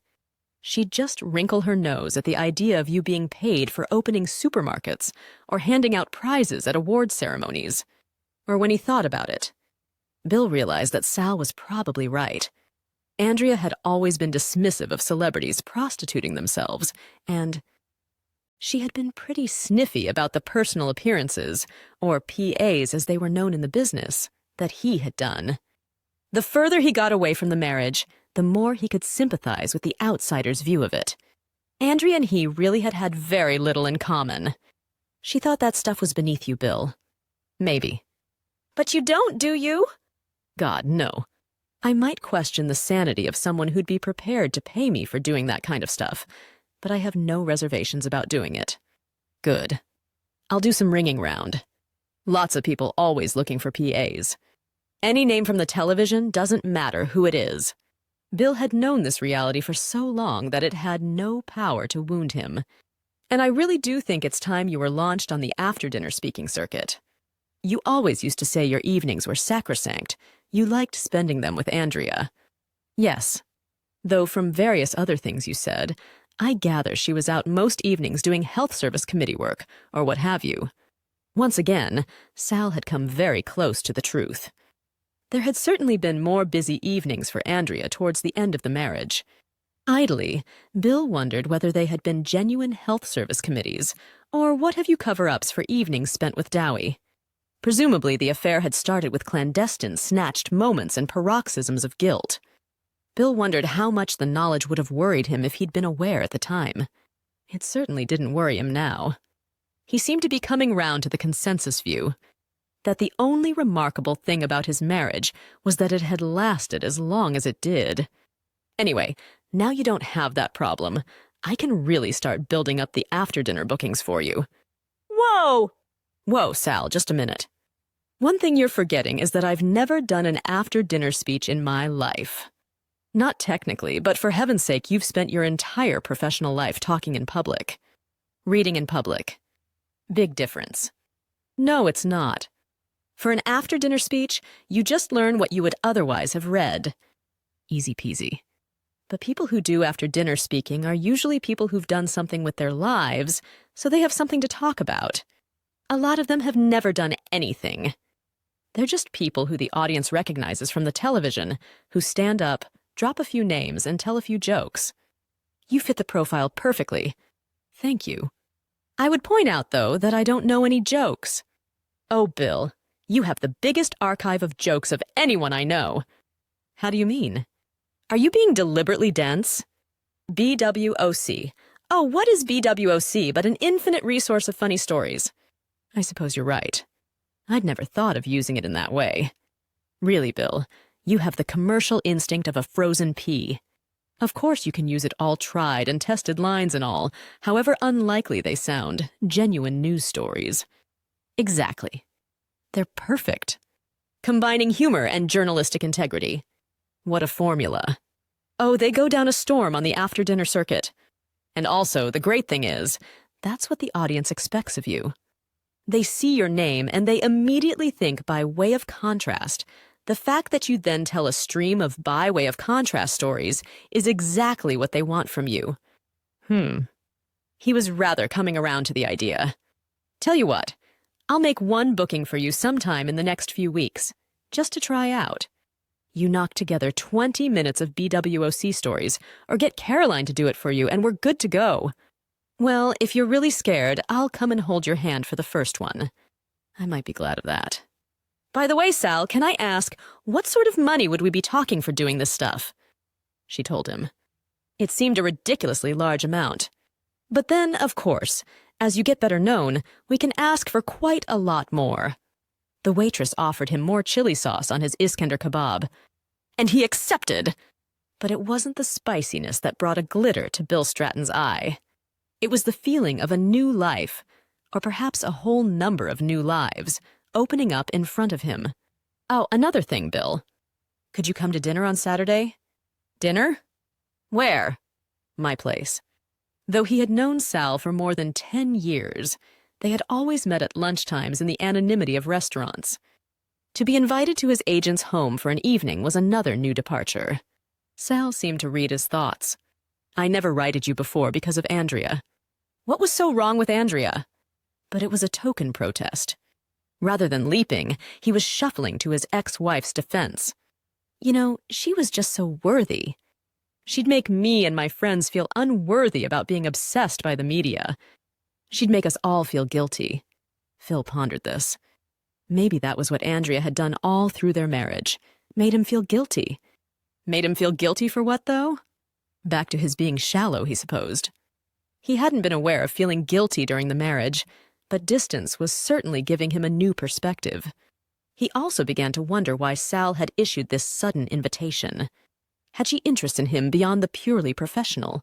She'd just wrinkle her nose at the idea of you being paid for opening supermarkets or handing out prizes at award ceremonies. or when he thought about it. Bill realized that Sal was probably right. Andrea had always been dismissive of celebrities prostituting themselves, and she had been pretty sniffy about the personal appearances, or PAs as they were known in the business, that he had done. The further he got away from the marriage, the more he could sympathize with the outsider's view of it. Andrea and he really had had very little in common. She thought that stuff was beneath you, Bill. Maybe. But you don't, do you? God, no. I might question the sanity of someone who'd be prepared to pay me for doing that kind of stuff, but I have no reservations about doing it. Good. I'll do some ringing round. Lots of people always looking for PAs. Any name from the television doesn't matter who it is. Bill had known this reality for so long that it had no power to wound him. And I really do think it's time you were launched on the after-dinner speaking circuit. You always used to say your evenings were sacrosanct. You liked spending them with Andrea. Yes. Though from various other things you said, I gather she was out most evenings doing health service committee work, or what have you. Once again, Sal had come very close to the truth. There had certainly been more busy evenings for Andrea towards the end of the marriage. Idly, Bill wondered whether they had been genuine health service committees, or what-have-you cover-ups for evenings spent with Dowie. Presumably, the affair had started with clandestine, snatched moments and paroxysms of guilt. Bill wondered how much the knowledge would have worried him if he'd been aware at the time. It certainly didn't worry him now. He seemed to be coming round to the consensus view, that the only remarkable thing about his marriage was that it had lasted as long as it did. Anyway, now you don't have that problem. I can really start building up the after-dinner bookings for you. Whoa! Whoa, Sal, just a minute. One thing you're forgetting is that I've never done an after-dinner speech in my life. Not technically, but for heaven's sake, you've spent your entire professional life talking in public. Reading in public. Big difference. No, it's not. For an after-dinner speech, you just learn what you would otherwise have read. Easy peasy. But people who do after-dinner speaking are usually people who've done something with their lives, so they have something to talk about. A lot of them have never done anything. They're just people who the audience recognizes from the television, who stand up, drop a few names, and tell a few jokes. You fit the profile perfectly. Thank you. I would point out, though, that I don't know any jokes. Oh, Bill, you have the biggest archive of jokes of anyone I know. How do you mean? Are you being deliberately dense? BWOC. Oh, what is BWOC but an infinite resource of funny stories? I suppose you're right. I'd never thought of using it in that way. Really, Bill, you have the commercial instinct of a frozen pea. Of course you can use it all tried and tested lines and all, however unlikely they sound, genuine news stories. Exactly. They're perfect. Combining humor and journalistic integrity. What a formula. Oh, they go down a storm on the after-dinner circuit. And also, the great thing is, that's what the audience expects of you. They see your name and they immediately think by way of contrast. The fact that you then tell a stream of by way of contrast stories is exactly what they want from you. He was rather coming around to the idea. Tell you what, I'll make one booking for you sometime in the next few weeks, just to try out. You knock together 20 minutes of BWOC stories, or get Caroline to do it for you, and we're good to go. Well, if you're really scared, I'll come and hold your hand for the first one. I might be glad of that. By the way, Sal, can I ask, what sort of money would we be talking for doing this stuff? She told him. It seemed a ridiculously large amount. But then, of course, as you get better known, we can ask for quite a lot more. The waitress offered him more chili sauce on his Iskender kebab. And he accepted! But it wasn't the spiciness that brought a glitter to Bill Stratton's eye. It was the feeling of a new life, or perhaps a whole number of new lives, opening up in front of him. Oh, another thing, Bill. Could you come to dinner on Saturday? Dinner? Where? My place. Though he had known Sal for more than 10 years, they had always met at lunchtimes in the anonymity of restaurants. To be invited to his agent's home for an evening was another new departure. Sal seemed to read his thoughts. I never righted you before because of Andrea. What was so wrong with Andrea? But it was a token protest. Rather than leaping, he was shuffling to his ex-wife's defense. You know, she was just so worthy. She'd make me and my friends feel unworthy about being obsessed by the media. She'd make us all feel guilty. Phil pondered this. Maybe that was what Andrea had done all through their marriage. Made him feel guilty. Made him feel guilty for what, though? Back to his being shallow, he supposed. He hadn't been aware of feeling guilty during the marriage, but distance was certainly giving him a new perspective. He also began to wonder why Sal had issued this sudden invitation. Had she interest in him beyond the purely professional?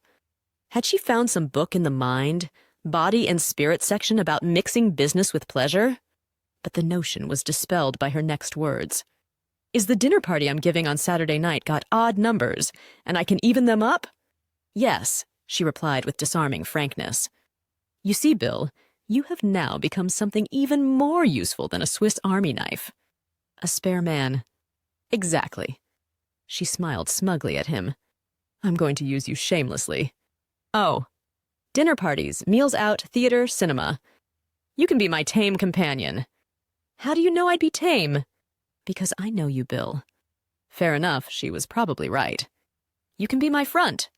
Had she found some book in the mind, body and spirit section about mixing business with pleasure? But the notion was dispelled by her next words. Is the dinner party I'm giving on Saturday night got odd numbers, and I can even them up? Yes, she replied with disarming frankness. You see, Bill, you have now become something even more useful than a Swiss Army knife. A spare man. Exactly. She smiled smugly at him. I'm going to use you shamelessly. Oh. Dinner parties, meals out, theater, cinema. You can be my tame companion. How do you know I'd be tame? Because I know you, Bill. Fair enough, she was probably right. You can be my front.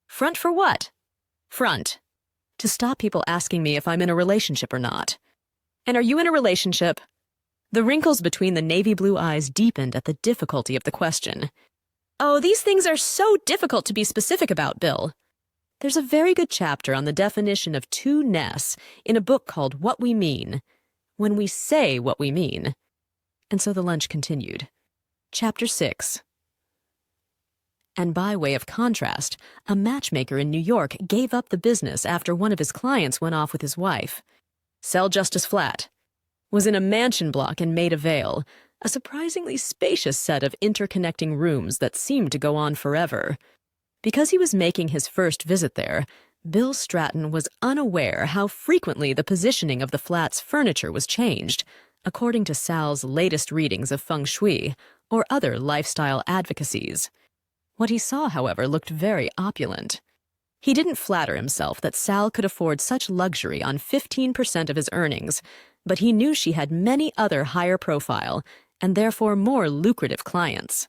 Front for what? Front. To stop people asking me if I'm in a relationship or not. And are you in a relationship? The wrinkles between the navy blue eyes deepened at the difficulty of the question. Oh, these things are so difficult to be specific about, Bill. There's a very good chapter on the definition of two-ness in a book called What We Mean, When We Say What We Mean. And so the lunch continued. Chapter 6. And by way of contrast, a matchmaker in New York gave up the business after one of his clients went off with his wife. Sell Justice Flat. Was in a mansion block in Maida Vale, a surprisingly spacious set of interconnecting rooms that seemed to go on forever. Because he was making his first visit there, Bill Stratton was unaware how frequently the positioning of the flat's furniture was changed, according to Sal's latest readings of feng shui or other lifestyle advocacies. What he saw, however, looked very opulent. He didn't flatter himself that Sal could afford such luxury on 15% of his earnings, but he knew she had many other higher profile and therefore more lucrative clients.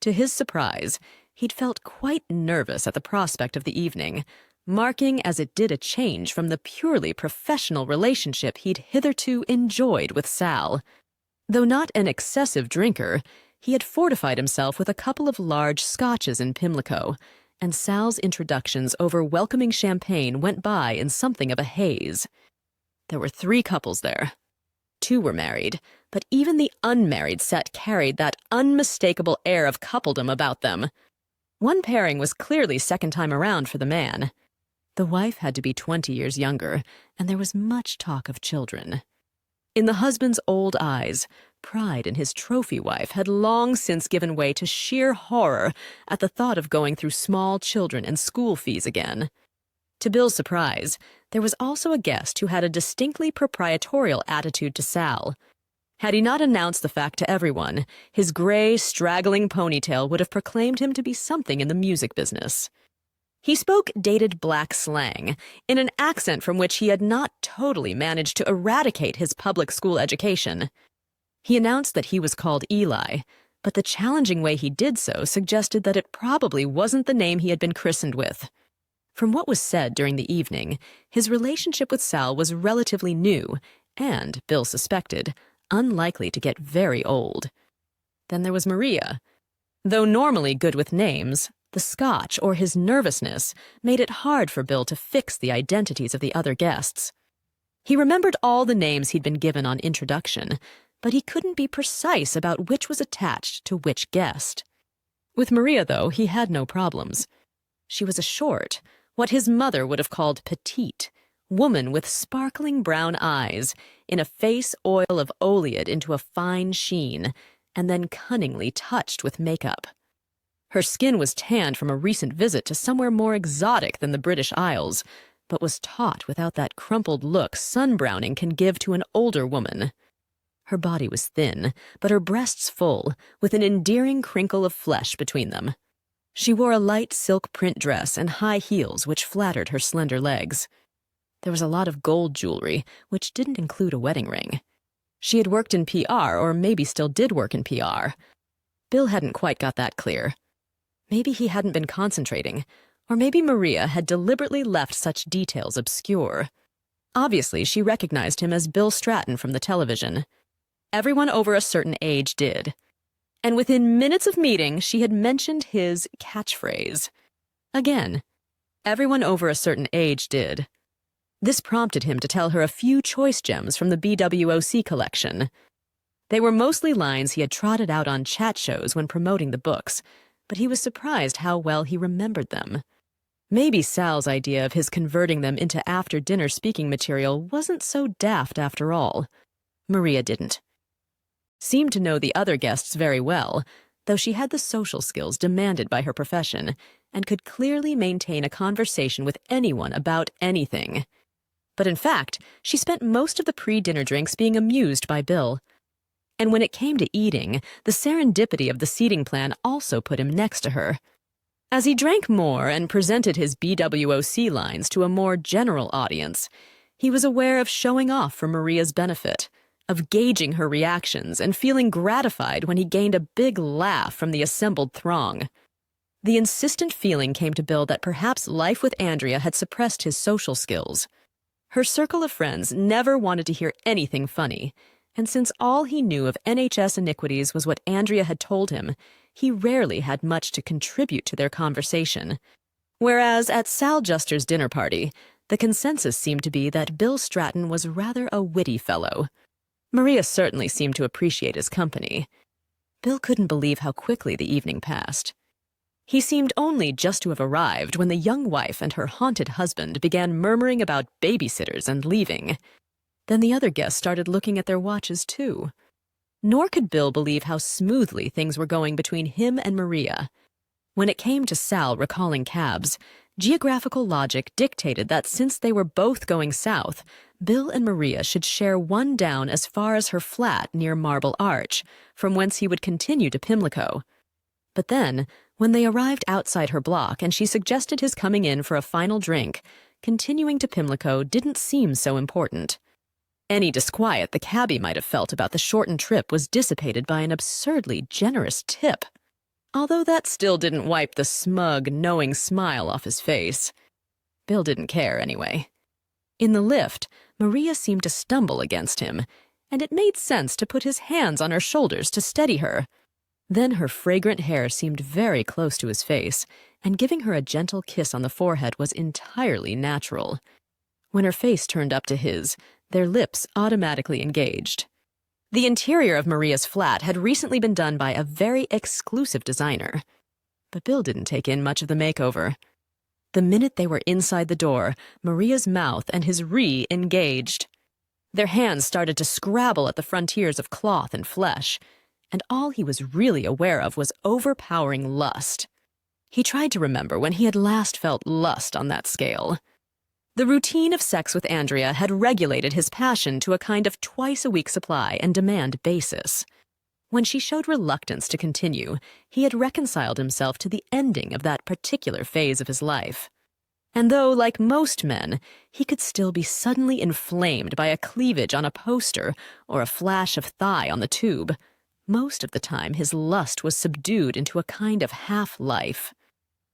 To his surprise, he'd felt quite nervous at the prospect of the evening, marking as it did a change from the purely professional relationship he'd hitherto enjoyed with Sal. Though not an excessive drinker, he had fortified himself with a couple of large scotches in Pimlico, and Sal's introductions over welcoming champagne went by in something of a haze. There were 3 couples there. 2 were married, but even the unmarried set carried that unmistakable air of coupledom about them. One pairing was clearly second time around for the man. The wife had to be 20 years younger, and there was much talk of children. In the husband's old eyes, pride in his trophy wife had long since given way to sheer horror at the thought of going through small children and school fees again. To Bill's surprise, there was also a guest who had a distinctly proprietorial attitude to Sal. Had he not announced the fact to everyone, his gray, straggling ponytail would have proclaimed him to be something in the music business. He spoke dated black slang, in an accent from which he had not totally managed to eradicate his public school education. He announced that he was called Eli, but the challenging way he did so suggested that it probably wasn't the name he had been christened with. From what was said during the evening, his relationship with Sal was relatively new and, Bill suspected, unlikely to get very old. Then there was Maria. Though normally good with names, the scotch or his nervousness made it hard for Bill to fix the identities of the other guests. He remembered all the names he'd been given on introduction, but he couldn't be precise about which was attached to which guest. With Maria, though, he had no problems. She was a short, what his mother would have called petite, woman with sparkling brown eyes, in a face oil of oleate into a fine sheen, and then cunningly touched with makeup. Her skin was tanned from a recent visit to somewhere more exotic than the British Isles, but was taut without that crumpled look sunbrowning can give to an older woman. Her body was thin, but her breasts full, with an endearing crinkle of flesh between them. She wore a light silk print dress and high heels which flattered her slender legs. There was a lot of gold jewelry, which didn't include a wedding ring. She had worked in PR, or maybe still did work in PR. Bill hadn't quite got that clear. Maybe he hadn't been concentrating, or maybe Maria had deliberately left such details obscure. Obviously, she recognized him as Bill Stratton from the television. Everyone over a certain age did. And within minutes of meeting, she had mentioned his catchphrase. Again, everyone over a certain age did. This prompted him to tell her a few choice gems from the BWOC collection. They were mostly lines he had trotted out on chat shows when promoting the books, but he was surprised how well he remembered them. Maybe Sal's idea of his converting them into after-dinner speaking material wasn't so daft after all. Maria didn't. Seemed to know the other guests very well, though she had the social skills demanded by her profession and could clearly maintain a conversation with anyone about anything. But in fact, she spent most of the pre-dinner drinks being amused by Bill. And when it came to eating, the serendipity of the seating plan also put him next to her. As he drank more and presented his BWOC lines to a more general audience, he was aware of showing off for Maria's benefit, of gauging her reactions and feeling gratified when he gained a big laugh from the assembled throng. The insistent feeling came to Bill that perhaps life with Andrea had suppressed his social skills. Her circle of friends never wanted to hear anything funny, and since all he knew of NHS iniquities was what Andrea had told him, he rarely had much to contribute to their conversation. Whereas at Sal Juster's dinner party, the consensus seemed to be that Bill Stratton was rather a witty fellow. Maria certainly seemed to appreciate his company. Bill couldn't believe how quickly the evening passed. He seemed only just to have arrived when the young wife and her haunted husband began murmuring about babysitters and leaving. Then the other guests started looking at their watches too. Nor could Bill believe how smoothly things were going between him and Maria. When it came to Sal recalling cabs, geographical logic dictated that since they were both going south, Bill and Maria should share one down as far as her flat near Marble Arch, from whence he would continue to Pimlico. But then, when they arrived outside her block and she suggested his coming in for a final drink, continuing to Pimlico didn't seem so important. Any disquiet the cabbie might have felt about the shortened trip was dissipated by an absurdly generous tip, although that still didn't wipe the smug, knowing smile off his face. Bill didn't care anyway. In the lift, Maria seemed to stumble against him, and it made sense to put his hands on her shoulders to steady her. Then her fragrant hair seemed very close to his face, and giving her a gentle kiss on the forehead was entirely natural. When her face turned up to his, their lips automatically engaged. The interior of Maria's flat had recently been done by a very exclusive designer, but Bill didn't take in much of the makeover. The minute they were inside the door, Maria's mouth and his re-engaged. Their hands started to scrabble at the frontiers of cloth and flesh, and all he was really aware of was overpowering lust. He tried to remember when he had last felt lust on that scale. The routine of sex with Andrea had regulated his passion to a kind of twice-a-week supply and demand basis. When she showed reluctance to continue, he had reconciled himself to the ending of that particular phase of his life. And though, like most men, he could still be suddenly inflamed by a cleavage on a poster or a flash of thigh on the tube, most of the time his lust was subdued into a kind of half-life.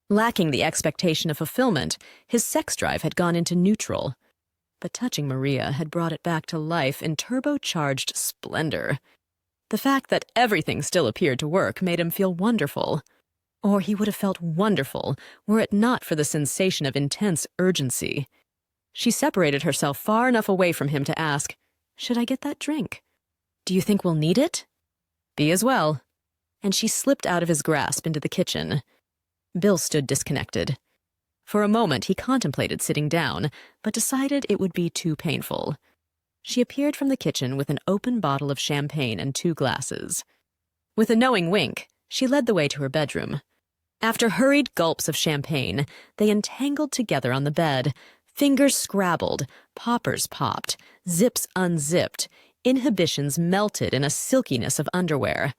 Lacking the expectation of fulfillment, his sex drive had gone into neutral. But touching Maria had brought it back to life in turbocharged splendor. The fact that everything still appeared to work made him feel wonderful. Or he would have felt wonderful were it not for the sensation of intense urgency. She separated herself far enough away from him to ask, "Should I get that drink? Do you think we'll need it?" "Be as well." And she slipped out of his grasp into the kitchen. Bill stood disconnected. For a moment he contemplated sitting down, but decided it would be too painful. She appeared from the kitchen with an open bottle of champagne and 2 glasses. With a knowing wink, she led the way to her bedroom. After hurried gulps of champagne, they entangled together on the bed, fingers scrabbled, poppers popped, zips unzipped, inhibitions melted in a silkiness of underwear.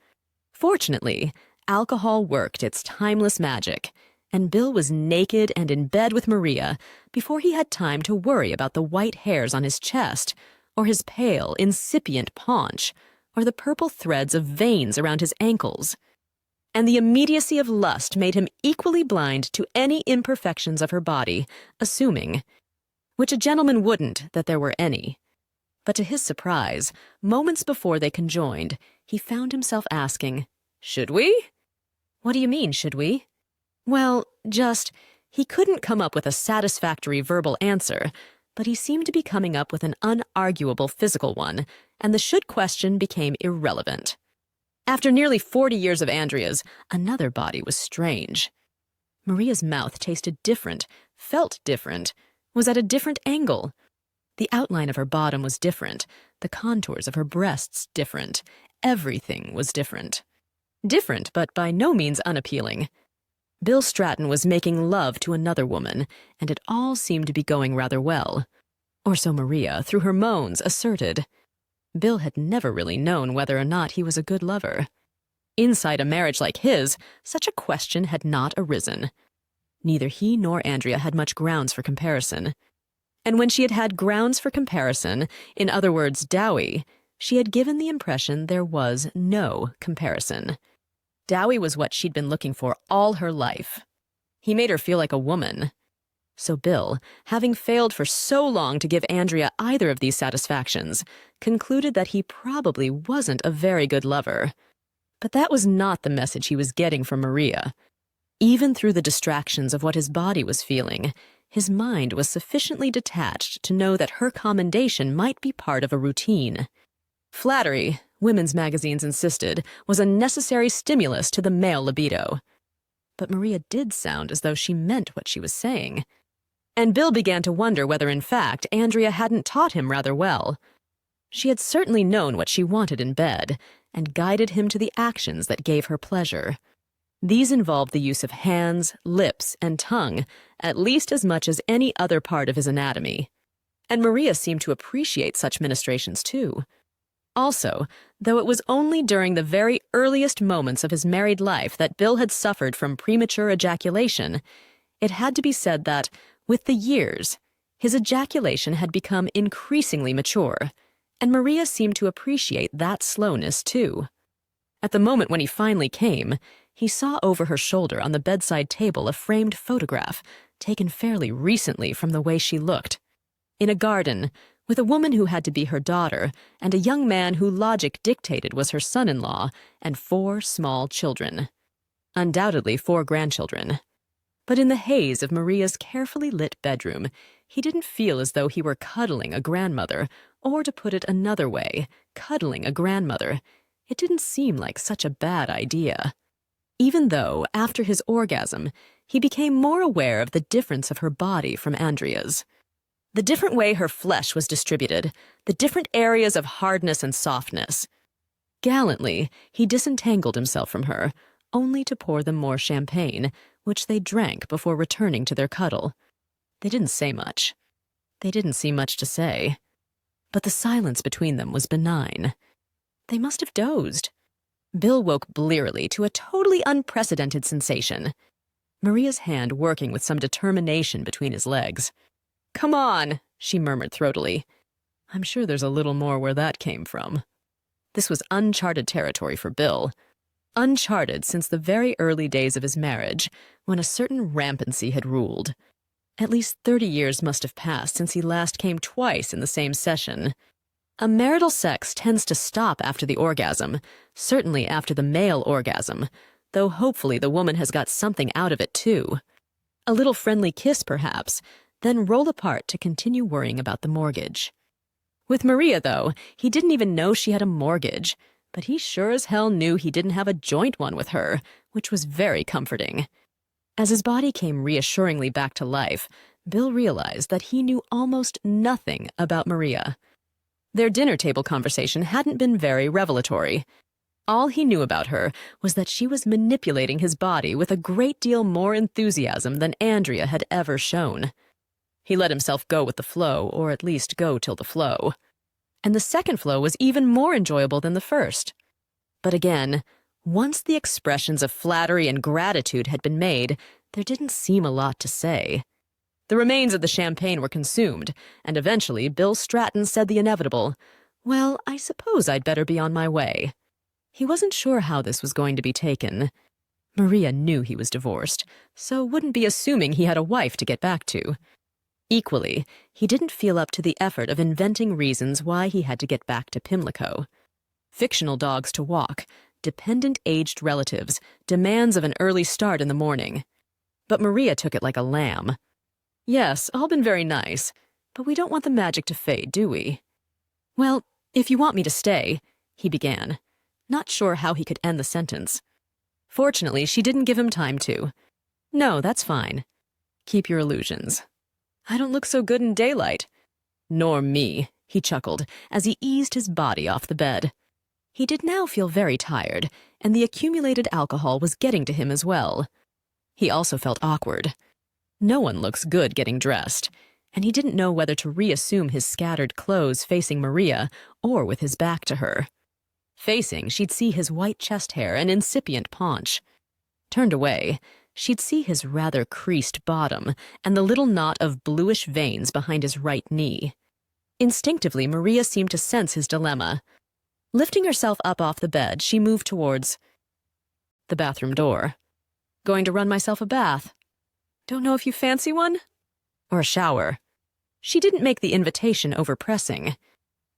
Fortunately, alcohol worked its timeless magic, and Bill was naked and in bed with Maria before he had time to worry about the white hairs on his chest or his pale, incipient paunch, or the purple threads of veins around his ankles. And the immediacy of lust made him equally blind to any imperfections of her body, assuming, which a gentleman wouldn't, that there were any. But to his surprise, moments before they conjoined, he found himself asking, "Should we?" "What do you mean, should we?" Well, he couldn't come up with a satisfactory verbal answer, but he seemed to be coming up with an unarguable physical one, and the should question became irrelevant. After nearly 40 years of Andrea's, another body was strange. Maria's mouth tasted different, felt different, was at a different angle. The outline of her bottom was different, the contours of her breasts different, everything was different. Different, but by no means unappealing. Bill Stratton was making love to another woman, and it all seemed to be going rather well. Or so Maria, through her moans, asserted. Bill had never really known whether or not he was a good lover. Inside a marriage like his, such a question had not arisen. Neither he nor Andrea had much grounds for comparison. And when she had had grounds for comparison, in other words, dowie, she had given the impression there was no comparison. Dowie was what she'd been looking for all her life. He made her feel like a woman. So Bill, having failed for so long to give Andrea either of these satisfactions, concluded that he probably wasn't a very good lover. But that was not the message he was getting from Maria. Even through the distractions of what his body was feeling, his mind was sufficiently detached to know that her commendation might be part of a routine. Flattery, women's magazines insisted, was a necessary stimulus to the male libido. But Maria did sound as though she meant what she was saying. And Bill began to wonder whether, in fact, Andrea hadn't taught him rather well. She had certainly known what she wanted in bed, and guided him to the actions that gave her pleasure. These involved the use of hands, lips, and tongue, at least as much as any other part of his anatomy. And Maria seemed to appreciate such ministrations, too. Also, though it was only during the very earliest moments of his married life that Bill had suffered from premature ejaculation, it had to be said that, with the years, his ejaculation had become increasingly mature, and Maria seemed to appreciate that slowness, too. At the moment when he finally came, he saw over her shoulder on the bedside table a framed photograph, taken fairly recently from the way she looked. In a garden, with a woman who had to be her daughter, and a young man who logic dictated was her son-in-law, and 4 small children. Undoubtedly 4 grandchildren. But in the haze of Maria's carefully lit bedroom, he didn't feel as though he were cuddling a grandmother, or to put it another way, cuddling a grandmother. It didn't seem like such a bad idea. Even though, after his orgasm, he became more aware of the difference of her body from Andrea's. The different way her flesh was distributed, the different areas of hardness and softness. Gallantly, he disentangled himself from her, only to pour them more champagne, which they drank before returning to their cuddle. They didn't say much. They didn't seem much to say. But the silence between them was benign. They must have dozed. Bill woke blearily to a totally unprecedented sensation. Maria's hand working with some determination between his legs. "Come on," she murmured throatily. "I'm sure there's a little more where that came from." This was uncharted territory for Bill. Uncharted since the very early days of his marriage, when a certain rampancy had ruled. At least 30 years must have passed since he last came twice in the same session. A marital sex tends to stop after the orgasm, certainly after the male orgasm, though hopefully the woman has got something out of it too. A little friendly kiss, perhaps, then roll apart to continue worrying about the mortgage. With Maria, though, he didn't even know she had a mortgage, but he sure as hell knew he didn't have a joint one with her, which was very comforting. As his body came reassuringly back to life, Bill realized that he knew almost nothing about Maria. Their dinner table conversation hadn't been very revelatory. All he knew about her was that she was manipulating his body with a great deal more enthusiasm than Andrea had ever shown. He let himself go with the flow, or at least go till the flow. And the second flow was even more enjoyable than the first. But again, once the expressions of flattery and gratitude had been made, there didn't seem a lot to say. The remains of the champagne were consumed, and eventually Bill Stratton said the inevitable, "Well, I suppose I'd better be on my way." He wasn't sure how this was going to be taken. Maria knew he was divorced, so wouldn't be assuming he had a wife to get back to. Equally, he didn't feel up to the effort of inventing reasons why he had to get back to Pimlico. Fictional dogs to walk, dependent aged relatives, demands of an early start in the morning. But Maria took it like a lamb. "Yes, all been very nice, but we don't want the magic to fade, do we?" "Well, if you want me to stay," he began, not sure how he could end the sentence. Fortunately, she didn't give him time to. "No, that's fine. Keep your illusions. I don't look so good in daylight." "Nor me," he chuckled as he eased his body off the bed. He did now feel very tired, and the accumulated alcohol was getting to him as well. He also felt awkward. No one looks good getting dressed, and he didn't know whether to reassume his scattered clothes facing Maria or with his back to her. Facing, she'd see his white chest hair and incipient paunch. Turned away, she'd see his rather creased bottom and the little knot of bluish veins behind his right knee. Instinctively, Maria seemed to sense his dilemma. Lifting herself up off the bed, she moved towards the bathroom door. "Going to run myself a bath. Don't know if you fancy one? Or a shower?" She didn't make the invitation overpressing.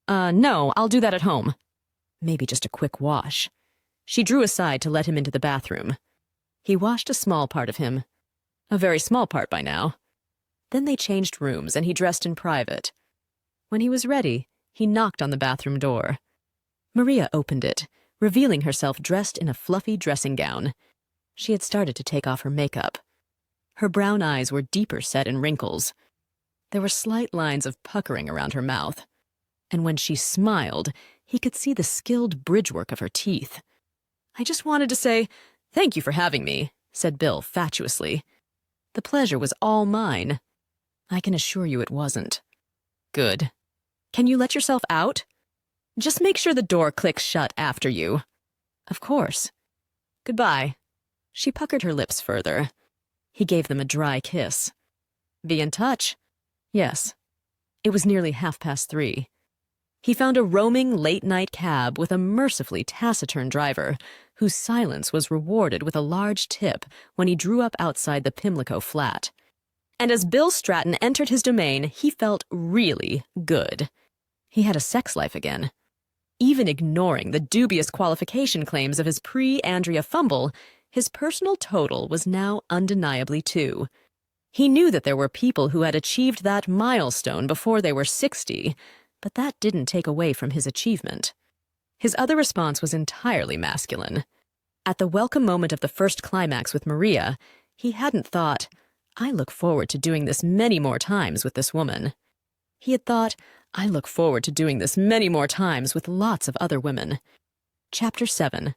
No, I'll do that at home." Maybe just a quick wash. She drew aside to let him into the bathroom. He washed a small part of him. A very small part by now. Then they changed rooms and he dressed in private. When he was ready, he knocked on the bathroom door. Maria opened it, revealing herself dressed in a fluffy dressing gown. She had started to take off her makeup. Her brown eyes were deeper set in wrinkles. There were slight lines of puckering around her mouth. And when she smiled, he could see the skilled bridgework of her teeth. "I just wanted to say, thank you for having me," said Bill fatuously. "The pleasure was all mine." "I can assure you it wasn't." "Good. Can you let yourself out?" "Just make sure the door clicks shut after you." "Of course. Goodbye." She puckered her lips further. He gave them a dry kiss. "Be in touch." "Yes." It was nearly 3:30. He found a roaming late-night cab with a mercifully taciturn driver, whose silence was rewarded with a large tip when he drew up outside the Pimlico flat. And as Bill Stratton entered his domain, he felt really good. He had a sex life again. Even ignoring the dubious qualification claims of his pre-Andrea fumble, his personal total was now undeniably 2. He knew that there were people who had achieved that milestone before they were 60, but that didn't take away from his achievement. His other response was entirely masculine. At the welcome moment of the first climax with Maria, he hadn't thought, "I look forward to doing this many more times with this woman." He had thought, "I look forward to doing this many more times with lots of other women." Chapter 7.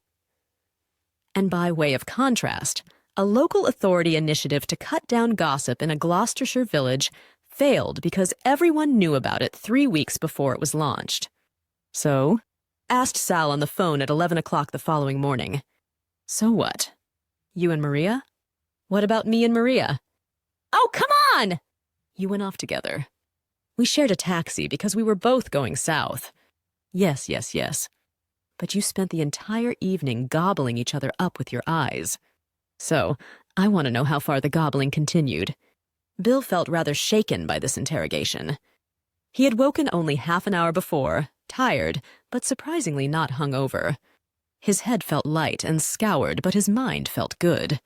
And by way of contrast, a local authority initiative to cut down gossip in a Gloucestershire village failed because everyone knew about it 3 weeks before it was launched. "So?" asked Sal on the phone at 11 o'clock the following morning. "So what? You and Maria? What about me and Maria?" "Oh, come on!" "You went off together. We shared a taxi because we were both going south." Yes. But you spent the entire evening gobbling each other up with your eyes. So, I want to know how far the gobbling continued." Bill felt rather shaken by this interrogation. He had woken only half an hour before, tired, but surprisingly not hungover. His head felt light and scoured, but his mind felt good.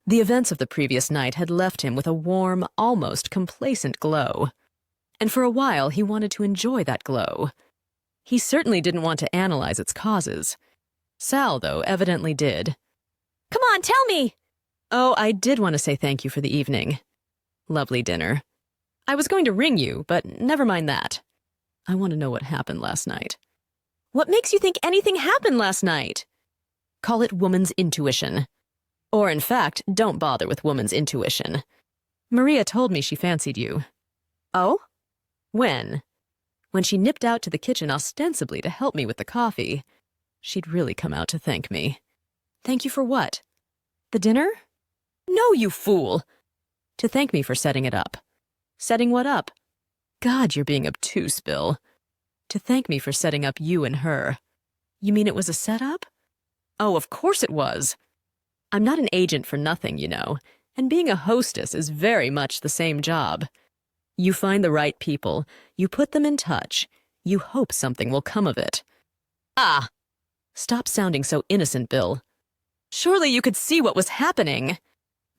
The events of the previous night had left him with a warm, almost complacent glow. And for a while he wanted to enjoy that glow. He certainly didn't want to analyze its causes. Sal, though, evidently did. "Come on, tell me!" "Oh, I did want to say thank you for the evening. Lovely dinner. I was going to ring you, but never mind that. I want to know what happened last night." "What makes you think anything happened last night?" "Call it woman's intuition. Or, in fact, don't bother with woman's intuition. Maria told me she fancied you." "Oh? When?" "When she nipped out to the kitchen ostensibly to help me with the coffee. She'd really come out to thank me." "Thank you for what? The dinner?" "No, you fool!" "To thank me for setting it up. Setting what up? God, you're being obtuse, Bill. To thank me for setting up you and her. You mean it was a setup? Oh, of course it was. I'm not an agent for nothing, you know, and being a hostess is very much the same job. You find the right people, you put them in touch, you hope something will come of it. Ah! Stop sounding so innocent, Bill. Surely you could see what was happening.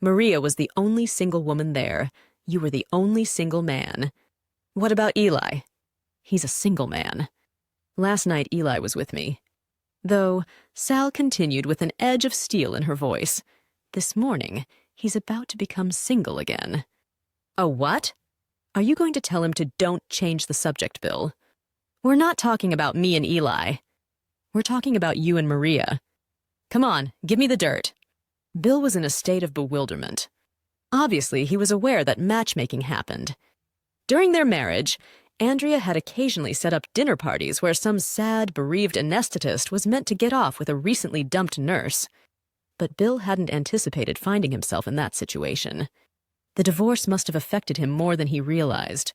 Maria was the only single woman there. You were the only single man. What about Eli? He's a single man. Last night Eli was with me. Though, Sal continued with an edge of steel in her voice, this morning he's about to become single again. A what? Are you going to tell him to don't change the subject, Bill? We're not talking about me and Eli. We're talking about you and Maria. Come on, give me the dirt. Bill was in a state of bewilderment. Obviously, he was aware that matchmaking happened. During their marriage, Andrea had occasionally set up dinner parties where some sad, bereaved anesthetist was meant to get off with a recently dumped nurse. But Bill hadn't anticipated finding himself in that situation. The divorce must have affected him more than he realized.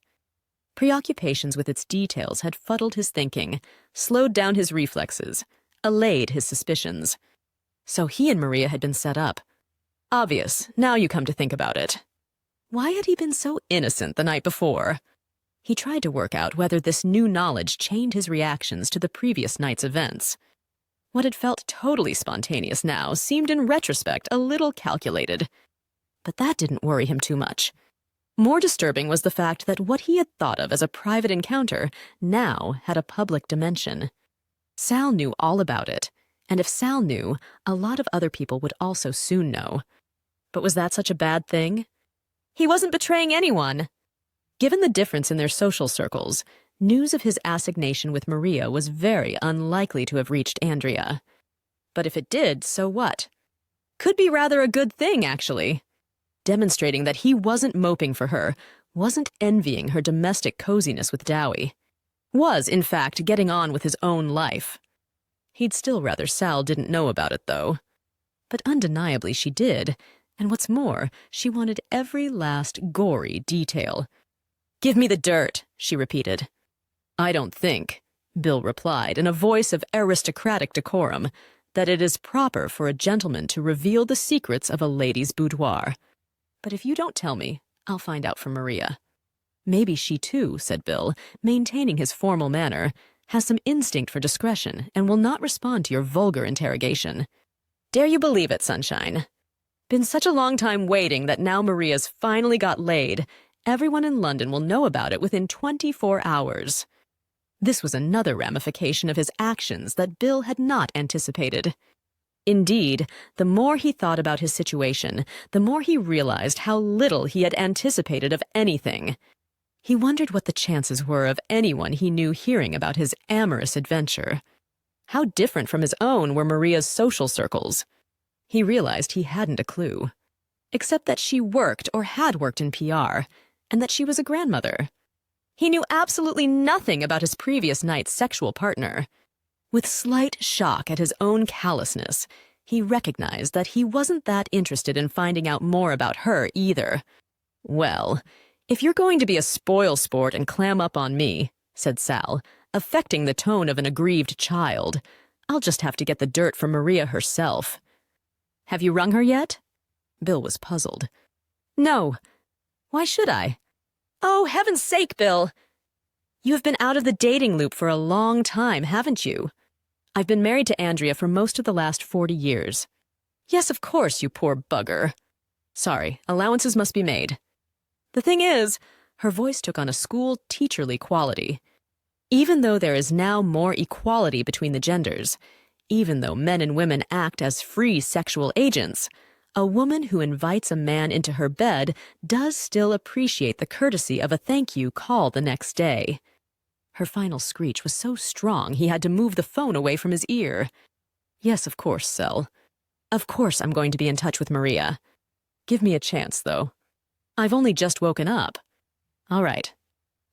Preoccupations with its details had fuddled his thinking, slowed down his reflexes, allayed his suspicions. So he and Maria had been set up. Obvious, now you come to think about it. Why had he been so innocent the night before? He tried to work out whether this new knowledge changed his reactions to the previous night's events. What had felt totally spontaneous now seemed in retrospect a little calculated. But that didn't worry him too much. More disturbing was the fact that what he had thought of as a private encounter now had a public dimension. Sal knew all about it, and if Sal knew, a lot of other people would also soon know. But was that such a bad thing? He wasn't betraying anyone. Given the difference in their social circles, news of his assignation with Maria was very unlikely to have reached Andrea. But if it did, so what? Could be rather a good thing, actually. Demonstrating that he wasn't moping for her, wasn't envying her domestic coziness with Dowie. Was, in fact, getting on with his own life. He'd still rather Sal didn't know about it, though. But undeniably she did, and what's more, she wanted every last gory detail. "Give me the dirt," she repeated. "I don't think," Bill replied in a voice of aristocratic decorum, "that it is proper for a gentleman to reveal the secrets of a lady's boudoir. But if you don't tell me, I'll find out from Maria." "Maybe she too," said Bill, maintaining his formal manner, "has some instinct for discretion and will not respond to your vulgar interrogation. Dare you believe it, Sunshine? Been such a long time waiting that now Maria's finally got laid, everyone in London will know about it within 24 hours. This was another ramification of his actions that Bill had not anticipated. Indeed, the more he thought about his situation, the more he realized how little he had anticipated of anything. He wondered what the chances were of anyone he knew hearing about his amorous adventure. How different from his own were Maria's social circles. He realized he hadn't a clue, except that she worked or had worked in PR, and that she was a grandmother. He knew absolutely nothing about his previous night's sexual partner. With slight shock at his own callousness, he recognized that he wasn't that interested in finding out more about her either. "Well, if you're going to be a spoil-sport and clam up on me," said Sal, affecting the tone of an aggrieved child, "I'll just have to get the dirt from Maria herself." "Have you rung her yet?" Bill was puzzled. "No. Why should I?" "Oh, heaven's sake, Bill! You have been out of the dating loop for a long time, haven't you? I've been married to Andrea for most of the last 40 years. Yes, of course, you poor bugger. Sorry, allowances must be made. The thing is," her voice took on a school teacherly quality, "even though there is now more equality between the genders, even though men and women act as free sexual agents, a woman who invites a man into her bed does still appreciate the courtesy of a thank you call the next day." Her final screech was so strong he had to move the phone away from his ear. "Yes, of course, Sel. Of course I'm going to be in touch with Maria. Give me a chance, though. I've only just woken up." "All right."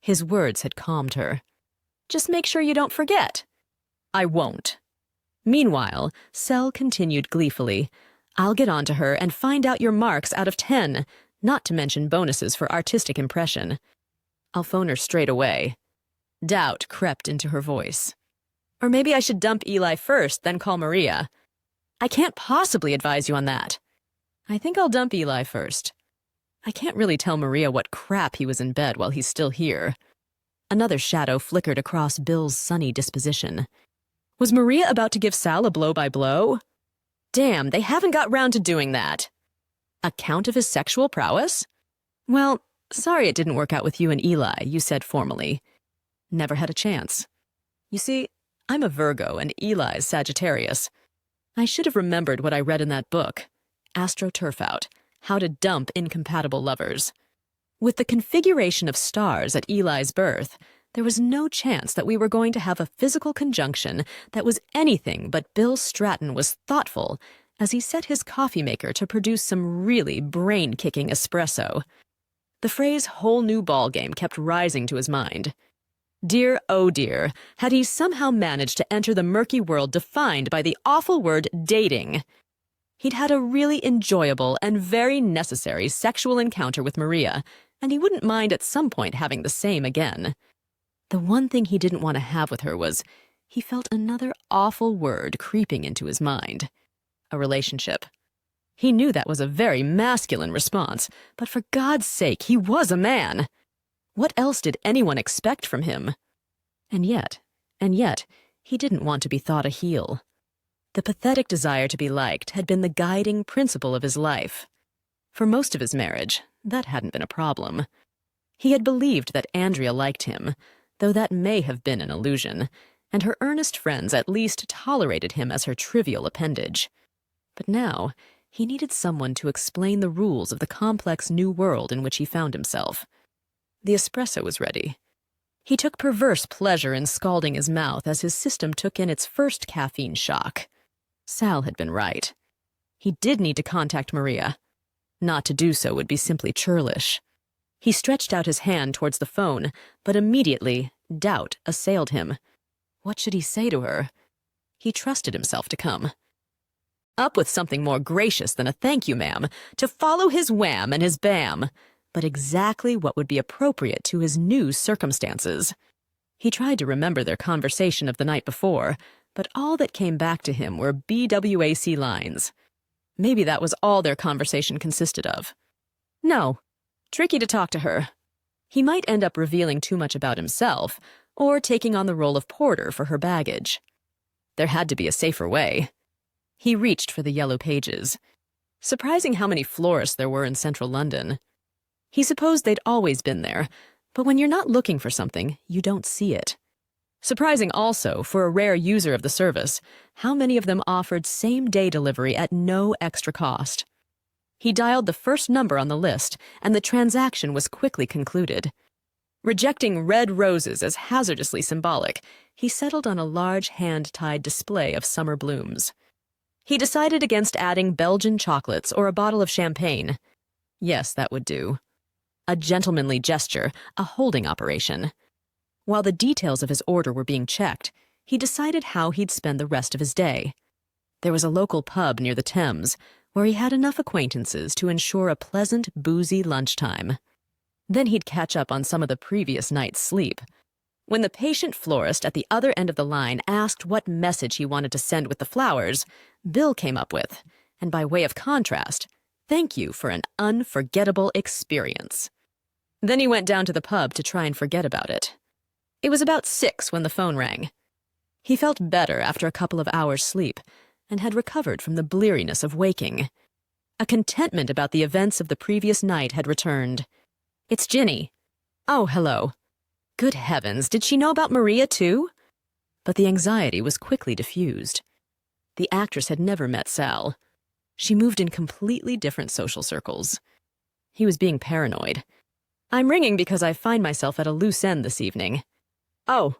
His words had calmed her. "Just make sure you don't forget." "I won't." Meanwhile, Sel continued gleefully, "I'll get on to her and find out your marks out of 10. not to mention bonuses for artistic impression. I'll phone her straight away. Doubt crept into her voice. Or maybe I should dump Eli first, then call Maria. I can't possibly advise you on that. I think I'll dump Eli first. I can't really tell Maria what crap he was in bed while he's still here. Another shadow flickered across Bill's sunny disposition. Was Maria about to give Sal a blow-by-blow? Damn, they haven't got round to doing that. Account of his sexual prowess? Well, sorry it didn't work out with you and Eli, you said formally. Never had a chance. You see, I'm a Virgo and Eli's Sagittarius. I should have remembered what I read in that book, AstroTurf Out, How to Dump Incompatible Lovers. With the configuration of stars at Eli's birth, there was no chance that we were going to have a physical conjunction that was anything but Bill Stratton was thoughtful as he set his coffee maker to produce some really brain-kicking espresso. The phrase whole new ballgame kept rising to his mind. Dear, oh dear, had he somehow managed to enter the murky world defined by the awful word dating. He'd had a really enjoyable and very necessary sexual encounter with Maria, and he wouldn't mind at some point having the same again. The one thing he didn't want to have with her was, he felt another awful word creeping into his mind. A relationship. He knew that was a very masculine response, but for God's sake, he was a man. What else did anyone expect from him? And yet, he didn't want to be thought a heel. The pathetic desire to be liked had been the guiding principle of his life. For most of his marriage, that hadn't been a problem. He had believed that Andrea liked him, though that may have been an illusion, and her earnest friends at least tolerated him as her trivial appendage. But now, he needed someone to explain the rules of the complex new world in which he found himself. The espresso was ready. He took perverse pleasure in scalding his mouth as his system took in its first caffeine shock. Sal had been right. He did need to contact Maria. Not to do so would be simply churlish. He stretched out his hand towards the phone, but immediately, doubt assailed him. What should he say to her? He trusted himself to come. Up with something more gracious than a thank you, ma'am, to follow his wham and his bam, but exactly what would be appropriate to his new circumstances. He tried to remember their conversation of the night before, but all that came back to him were BWAC lines. Maybe that was all their conversation consisted of. No. Tricky to talk to her. He might end up revealing too much about himself, or taking on the role of porter for her baggage. There had to be a safer way. He reached for the yellow pages. Surprising how many florists there were in central London. He supposed they'd always been there, but when you're not looking for something, you don't see it. Surprising also, for a rare user of the service, how many of them offered same-day delivery at no extra cost. He dialed the first number on the list, and the transaction was quickly concluded. Rejecting red roses as hazardously symbolic, he settled on a large hand-tied display of summer blooms. He decided against adding Belgian chocolates or a bottle of champagne. Yes, that would do. A gentlemanly gesture, a holding operation. While the details of his order were being checked, he decided how he'd spend the rest of his day. There was a local pub near the Thames, where he had enough acquaintances to ensure a pleasant, boozy lunchtime. Then he'd catch up on some of the previous night's sleep. When the patient florist at the other end of the line asked what message he wanted to send with the flowers, Bill came up with, and by way of contrast, thank you for an unforgettable experience. Then he went down to the pub to try and forget about it. It was about 6 when the phone rang. He felt better after a couple of hours' sleep, and had recovered from the bleariness of waking. A contentment about the events of the previous night had returned. It's Ginny. Oh, hello. Good heavens, did she know about Maria, too? But the anxiety was quickly diffused. The actress had never met Sal. She moved in completely different social circles. He was being paranoid. I'm ringing because I find myself at a loose end this evening. Oh,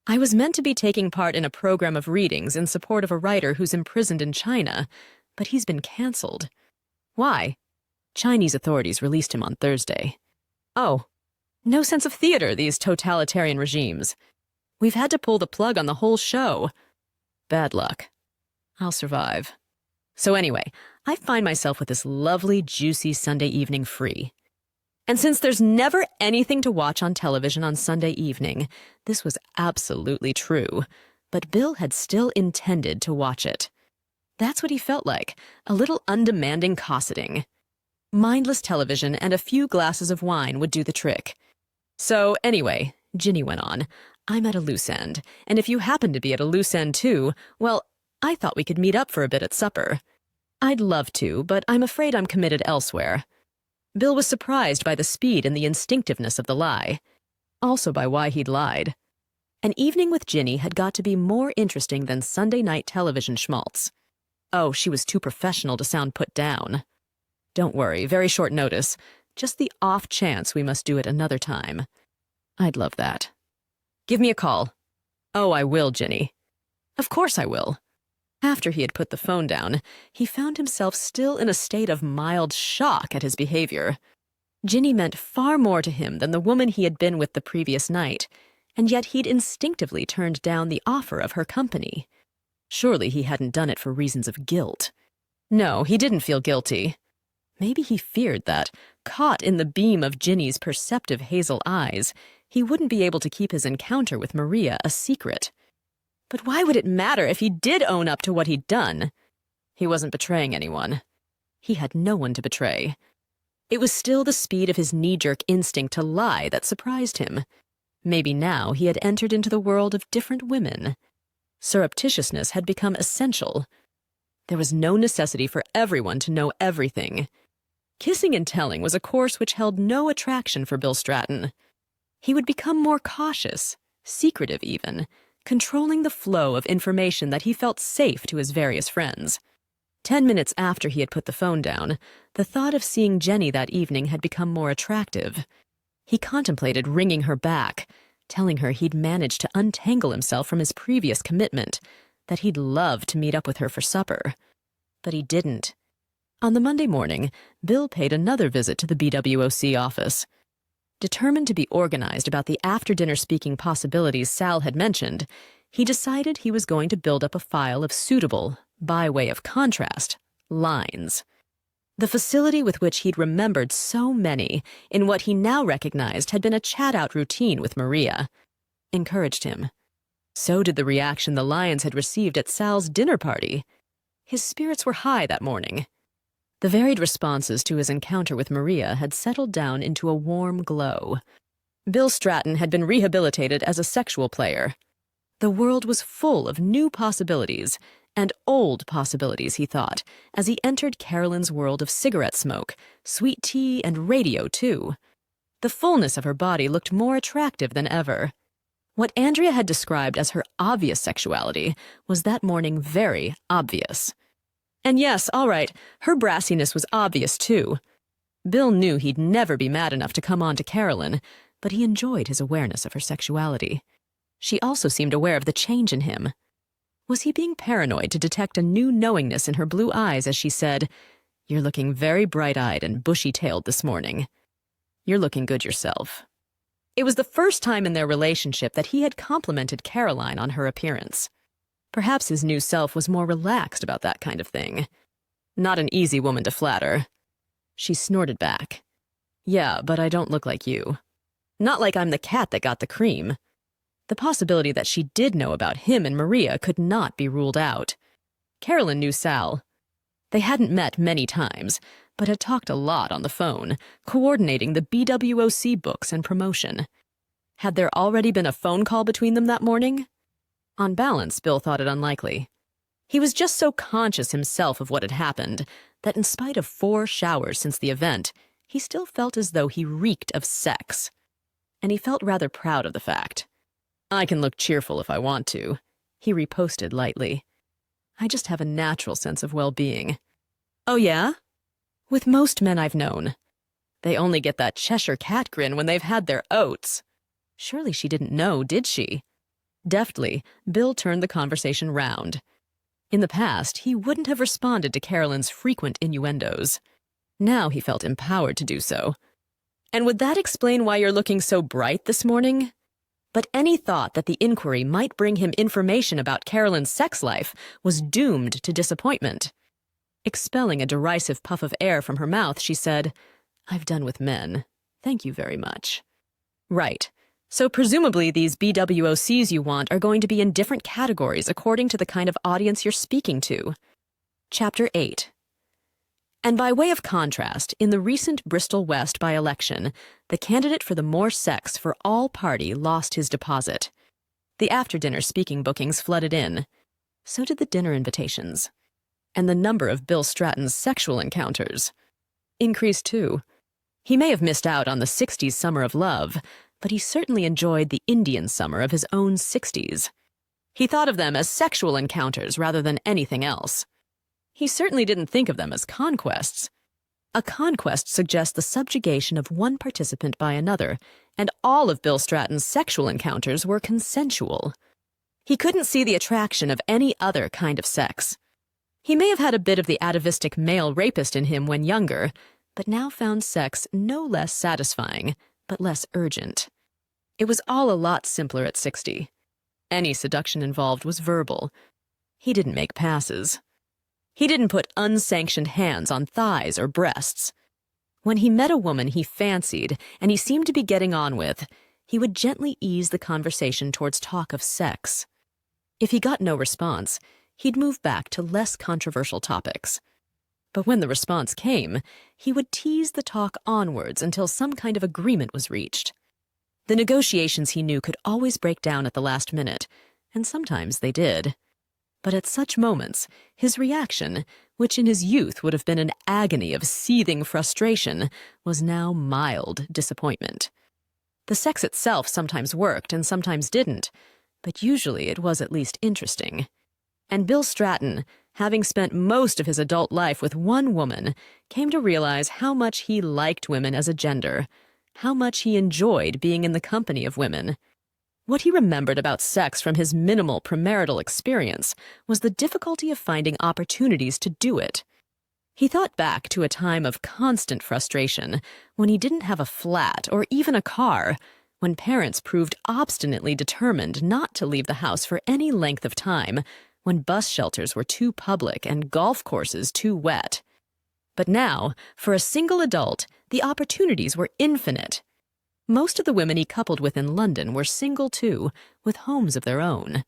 I was meant to be taking part in a program of readings in support of a writer who's imprisoned in China, but he's been canceled. Why? Chinese authorities released him on Thursday. Oh, no sense of theater, these totalitarian regimes. We've had to pull the plug on the whole show. Bad luck. I'll survive. So anyway, I find myself with this lovely, juicy Sunday evening free. And since there's never anything to watch on television on Sunday evening, this was absolutely true. But Bill had still intended to watch it. That's what he felt like, a little undemanding cosseting. Mindless television and a few glasses of wine would do the trick. So anyway, Ginny went on, I'm at a loose end, and if you happen to be at a loose end too, well, I thought we could meet up for a bit at supper. I'd love to, but I'm afraid I'm committed elsewhere. Bill was surprised by the speed and the instinctiveness of the lie. Also by why he'd lied. An evening with Ginny had got to be more interesting than Sunday night television schmaltz. Oh, she was too professional to sound put down. Don't worry, very short notice. Just the off chance we must do it another time. I'd love that. Give me a call. Oh, I will, Ginny. Of course I will. After he had put the phone down, he found himself still in a state of mild shock at his behavior. Ginny meant far more to him than the woman he had been with the previous night, and yet he'd instinctively turned down the offer of her company. Surely he hadn't done it for reasons of guilt. No, he didn't feel guilty. Maybe he feared that, caught in the beam of Ginny's perceptive hazel eyes, he wouldn't be able to keep his encounter with Maria a secret. But why would it matter if he did own up to what he'd done? He wasn't betraying anyone. He had no one to betray. It was still the speed of his knee-jerk instinct to lie that surprised him. Maybe now he had entered into the world of different women. Surreptitiousness had become essential. There was no necessity for everyone to know everything. Kissing and telling was a course which held no attraction for Bill Stratton. He would become more cautious, secretive even, controlling the flow of information that he felt safe to his various friends. 10 minutes after he had put the phone down, the thought of seeing Jenny that evening had become more attractive. He contemplated ringing her back, telling her he'd managed to untangle himself from his previous commitment, that he'd love to meet up with her for supper. But he didn't. On the Monday morning, Bill paid another visit to the BWOC office. Determined to be organized about the after-dinner speaking possibilities Sal had mentioned, he decided he was going to build up a file of suitable, by way of contrast, lines. The facility with which he'd remembered so many in what he now recognized had been a chat-out routine with Maria encouraged him. So did the reaction the Lions had received at Sal's dinner party. His spirits were high that morning. The varied responses to his encounter with Maria had settled down into a warm glow. Bill Stratton had been rehabilitated as a sexual player. The world was full of new possibilities, and old possibilities, he thought, as he entered Carolyn's world of cigarette smoke, sweet tea, and radio, too. The fullness of her body looked more attractive than ever. What Andrea had described as her obvious sexuality was that morning very obvious. And yes, all right, her brassiness was obvious, too. Bill knew he'd never be mad enough to come on to Carolyn, but he enjoyed his awareness of her sexuality. She also seemed aware of the change in him. Was he being paranoid to detect a new knowingness in her blue eyes as she said, "You're looking very bright-eyed and bushy-tailed this morning. You're looking good yourself." It was the first time in their relationship that he had complimented Caroline on her appearance. Perhaps his new self was more relaxed about that kind of thing. Not an easy woman to flatter. She snorted back. "Yeah, but I don't look like you. Not like I'm the cat that got the cream." The possibility that she did know about him and Maria could not be ruled out. Carolyn knew Sal. They hadn't met many times, but had talked a lot on the phone, coordinating the BWOC books and promotion. Had there already been a phone call between them that morning? On balance, Bill thought it unlikely. He was just so conscious himself of what had happened that in spite of 4 showers since the event, he still felt as though he reeked of sex. And he felt rather proud of the fact. "I can look cheerful if I want to," he reposted lightly. "I just have a natural sense of well-being." "Oh, yeah?" "With most men I've known. They only get that Cheshire cat grin when they've had their oats." Surely she didn't know, did she? Deftly, Bill turned the conversation round. In the past, he wouldn't have responded to Carolyn's frequent innuendos. Now he felt empowered to do so. "And would that explain why you're looking so bright this morning?" But any thought that the inquiry might bring him information about Carolyn's sex life was doomed to disappointment. Expelling a derisive puff of air from her mouth, she said, "I've done with men. Thank you very much." "Right. So presumably these BWOCs you want are going to be in different categories according to the kind of audience you're speaking to." Chapter 8. And by way of contrast, in the recent Bristol West by-election, the candidate for the more sex for all party lost his deposit. The after-dinner speaking bookings flooded in. So did the dinner invitations. And the number of Bill Stratton's sexual encounters increased too. He may have missed out on the 60s summer of love, but he certainly enjoyed the Indian summer of his own 60s. He thought of them as sexual encounters rather than anything else. He certainly didn't think of them as conquests. A conquest suggests the subjugation of one participant by another, and all of Bill Stratton's sexual encounters were consensual. He couldn't see the attraction of any other kind of sex. He may have had a bit of the atavistic male rapist in him when younger, but now found sex no less satisfying, but less urgent. It was all a lot simpler at 60. Any seduction involved was verbal. He didn't make passes. He didn't put unsanctioned hands on thighs or breasts. When he met a woman he fancied and he seemed to be getting on with, he would gently ease the conversation towards talk of sex. If he got no response, he'd move back to less controversial topics. But when the response came, he would tease the talk onwards until some kind of agreement was reached. The negotiations he knew could always break down at the last minute, and sometimes they did. But at such moments, his reaction, which in his youth would have been an agony of seething frustration, was now mild disappointment. The sex itself sometimes worked and sometimes didn't, but usually it was at least interesting. And Bill Stratton, having spent most of his adult life with one woman, came to realize how much he liked women as a gender, how much he enjoyed being in the company of women. What he remembered about sex from his minimal premarital experience was the difficulty of finding opportunities to do it. He thought back to a time of constant frustration, when he didn't have a flat or even a car, when parents proved obstinately determined not to leave the house for any length of time, when bus shelters were too public and golf courses too wet. But now, for a single adult, the opportunities were infinite. Most of the women he coupled with in London were single too, with homes of their own.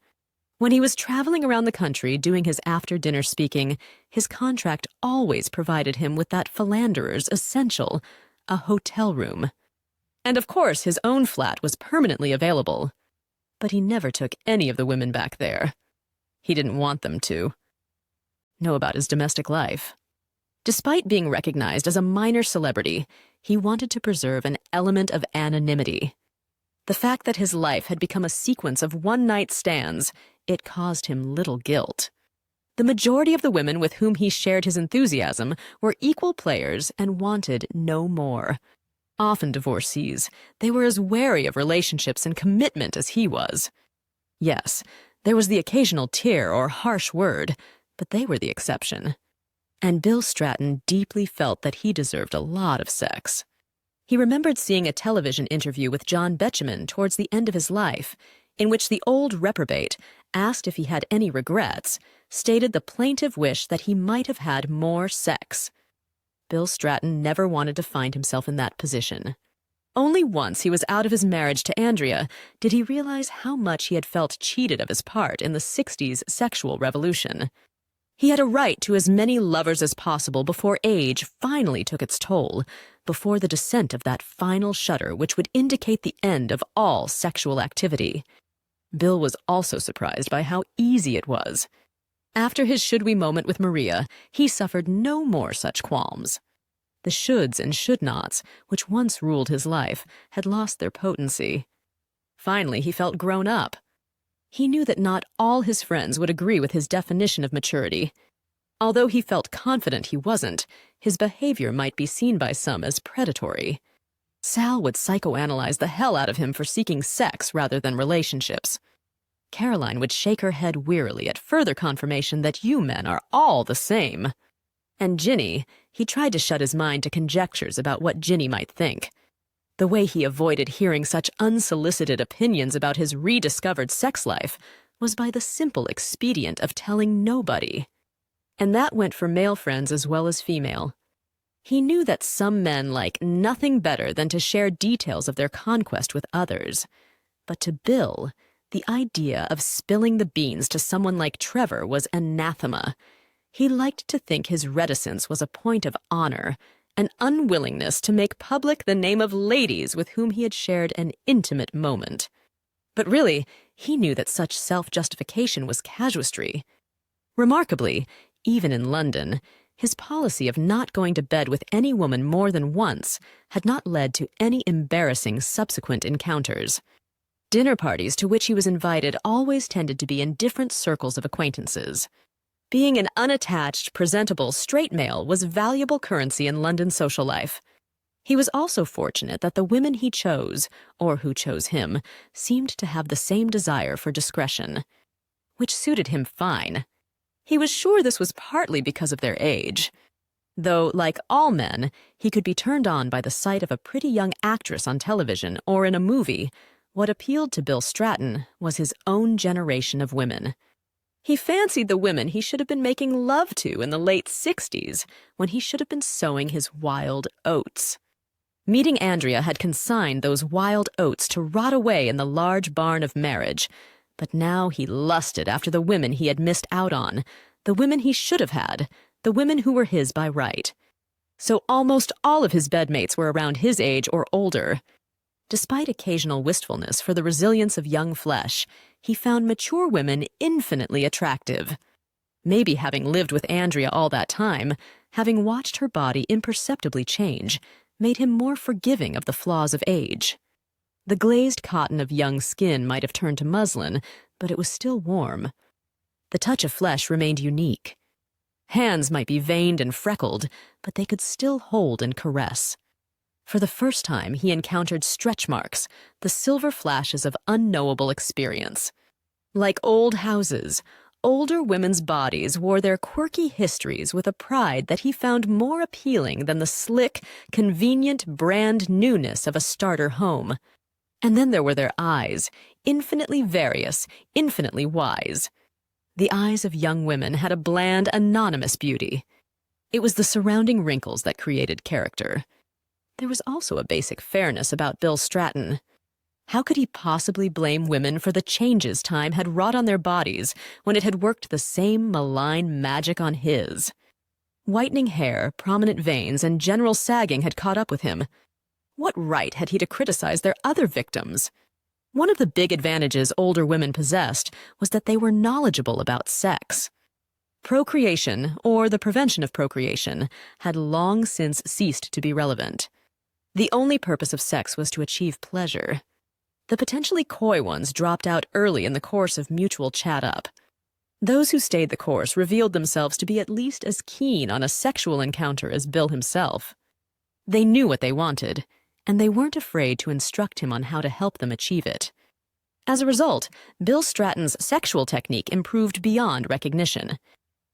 When he was traveling around the country doing his after-dinner speaking, his contract always provided him with that philanderer's essential, a hotel room. And of course his own flat was permanently available. But he never took any of the women back there. He didn't want them to know about his domestic life. Despite being recognized as a minor celebrity, he wanted to preserve an element of anonymity. The fact that his life had become a sequence of one-night stands, it caused him little guilt. The majority of the women with whom he shared his enthusiasm were equal players and wanted no more. Often divorcees, they were as wary of relationships and commitment as he was. Yes, there was the occasional tear or harsh word, but they were the exception. And Bill Stratton deeply felt that he deserved a lot of sex. He remembered seeing a television interview with John Betjeman towards the end of his life, in which the old reprobate, asked if he had any regrets, stated the plaintive wish that he might have had more sex. Bill Stratton never wanted to find himself in that position. Only once he was out of his marriage to Andrea did he realize how much he had felt cheated of his part in the 60s sexual revolution. He had a right to as many lovers as possible before age finally took its toll, before the descent of that final shudder which would indicate the end of all sexual activity. Bill was also surprised by how easy it was. After his should we moment with Maria, he suffered no more such qualms. The shoulds and should-nots, which once ruled his life, had lost their potency. Finally, he felt grown up. He knew that not all his friends would agree with his definition of maturity. Although he felt confident he wasn't, his behavior might be seen by some as predatory. Sal would psychoanalyze the hell out of him for seeking sex rather than relationships. Caroline would shake her head wearily at further confirmation that you men are all the same. And Ginny, he tried to shut his mind to conjectures about what Ginny might think. The way he avoided hearing such unsolicited opinions about his rediscovered sex life was by the simple expedient of telling nobody. And that went for male friends as well as female. He knew that some men like nothing better than to share details of their conquest with others. But to Bill, the idea of spilling the beans to someone like Trevor was anathema. He liked to think his reticence was a point of honor, an unwillingness to make public the name of ladies with whom he had shared an intimate moment. But really, he knew that such self-justification was casuistry. Remarkably, even in London, his policy of not going to bed with any woman more than once had not led to any embarrassing subsequent encounters. Dinner parties to which he was invited always tended to be in different circles of acquaintances. Being an unattached, presentable, straight male was valuable currency in London social life. He was also fortunate that the women he chose, or who chose him, seemed to have the same desire for discretion, which suited him fine. He was sure this was partly because of their age. Though, like all men, he could be turned on by the sight of a pretty young actress on television or in a movie, what appealed to Bill Stratton was his own generation of women. He fancied the women he should have been making love to in the late 60s, when he should have been sowing his wild oats. Meeting Andrea had consigned those wild oats to rot away in the large barn of marriage, but now he lusted after the women he had missed out on, the women he should have had, the women who were his by right. So almost all of his bedmates were around his age or older. Despite occasional wistfulness for the resilience of young flesh, he found mature women infinitely attractive. Maybe having lived with Andrea all that time, having watched her body imperceptibly change, made him more forgiving of the flaws of age. The glazed cotton of young skin might have turned to muslin, but it was still warm. The touch of flesh remained unique. Hands might be veined and freckled, but they could still hold and caress. For the first time, he encountered stretch marks, the silver flashes of unknowable experience. Like old houses, older women's bodies wore their quirky histories with a pride that he found more appealing than the slick, convenient brand newness of a starter home. And then there were their eyes, infinitely various, infinitely wise. The eyes of young women had a bland, anonymous beauty. It was the surrounding wrinkles that created character. There was also a basic fairness about Bill Stratton. How could he possibly blame women for the changes time had wrought on their bodies when it had worked the same malign magic on his? Whitening hair, prominent veins, and general sagging had caught up with him. What right had he to criticize their other victims? One of the big advantages older women possessed was that they were knowledgeable about sex. Procreation, or the prevention of procreation, had long since ceased to be relevant. The only purpose of sex was to achieve pleasure. The potentially coy ones dropped out early in the course of mutual chat-up. Those who stayed the course revealed themselves to be at least as keen on a sexual encounter as Bill himself. They knew what they wanted, and they weren't afraid to instruct him on how to help them achieve it. As a result, Bill Stratton's sexual technique improved beyond recognition.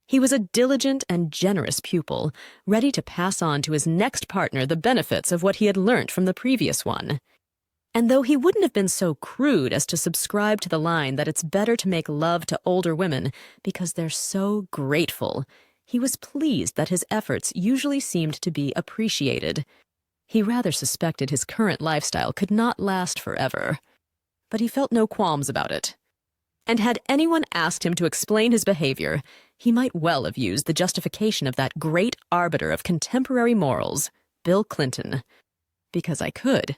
He was a diligent and generous pupil, ready to pass on to his next partner the benefits of what he had learnt from the previous one. And though he wouldn't have been so crude as to subscribe to the line that it's better to make love to older women because they're so grateful, he was pleased that his efforts usually seemed to be appreciated. He rather suspected his current lifestyle could not last forever. But he felt no qualms about it. And had anyone asked him to explain his behavior, he might well have used the justification of that great arbiter of contemporary morals, Bill Clinton. Because I could.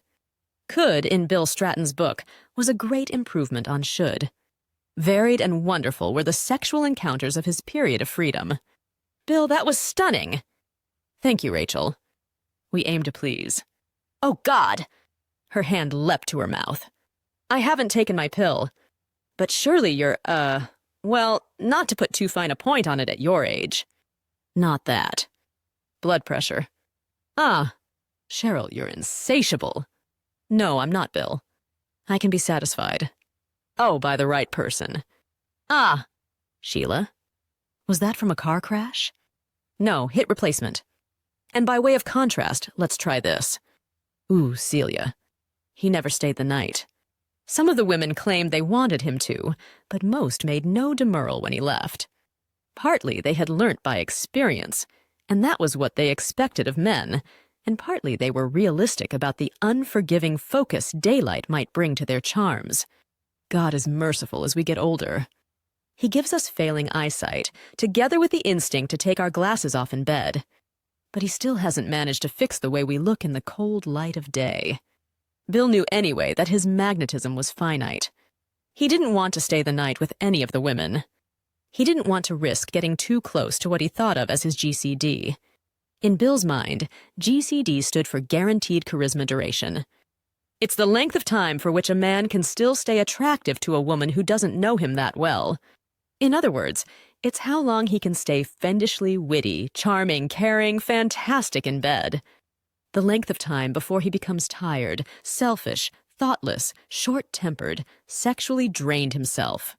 Could, in Bill Stratton's book, was a great improvement on should. Varied and wonderful were the sexual encounters of his period of freedom. Bill, that was stunning! Thank you, Rachel. We aim to please. Oh, God! Her hand leapt to her mouth. I haven't taken my pill. But surely you're, well, not to put too fine a point on it at your age. Not that. Blood pressure. Ah, Cheryl, you're insatiable. No, I'm not, Bill. I can be satisfied. Oh, by the right person. Ah, Sheila. Was that from a car crash? No, hit replacement. And by way of contrast, let's try this. Ooh, Celia. He never stayed the night. Some of the women claimed they wanted him to, but most made no demurral when he left. Partly they had learnt by experience, and that was what they expected of men, and partly they were realistic about the unforgiving focus daylight might bring to their charms. God is merciful as we get older. He gives us failing eyesight, together with the instinct to take our glasses off in bed. But he still hasn't managed to fix the way we look in the cold light of day. Bill knew anyway that his magnetism was finite. He didn't want to stay the night with any of the women. He didn't want to risk getting too close to what he thought of as his GCD. In Bill's mind, GCD stood for Guaranteed Charisma Duration. It's the length of time for which a man can still stay attractive to a woman who doesn't know him that well. In other words, it's how long he can stay fiendishly witty, charming, caring, fantastic in bed. The length of time before he becomes tired, selfish, thoughtless, short-tempered, sexually drained himself.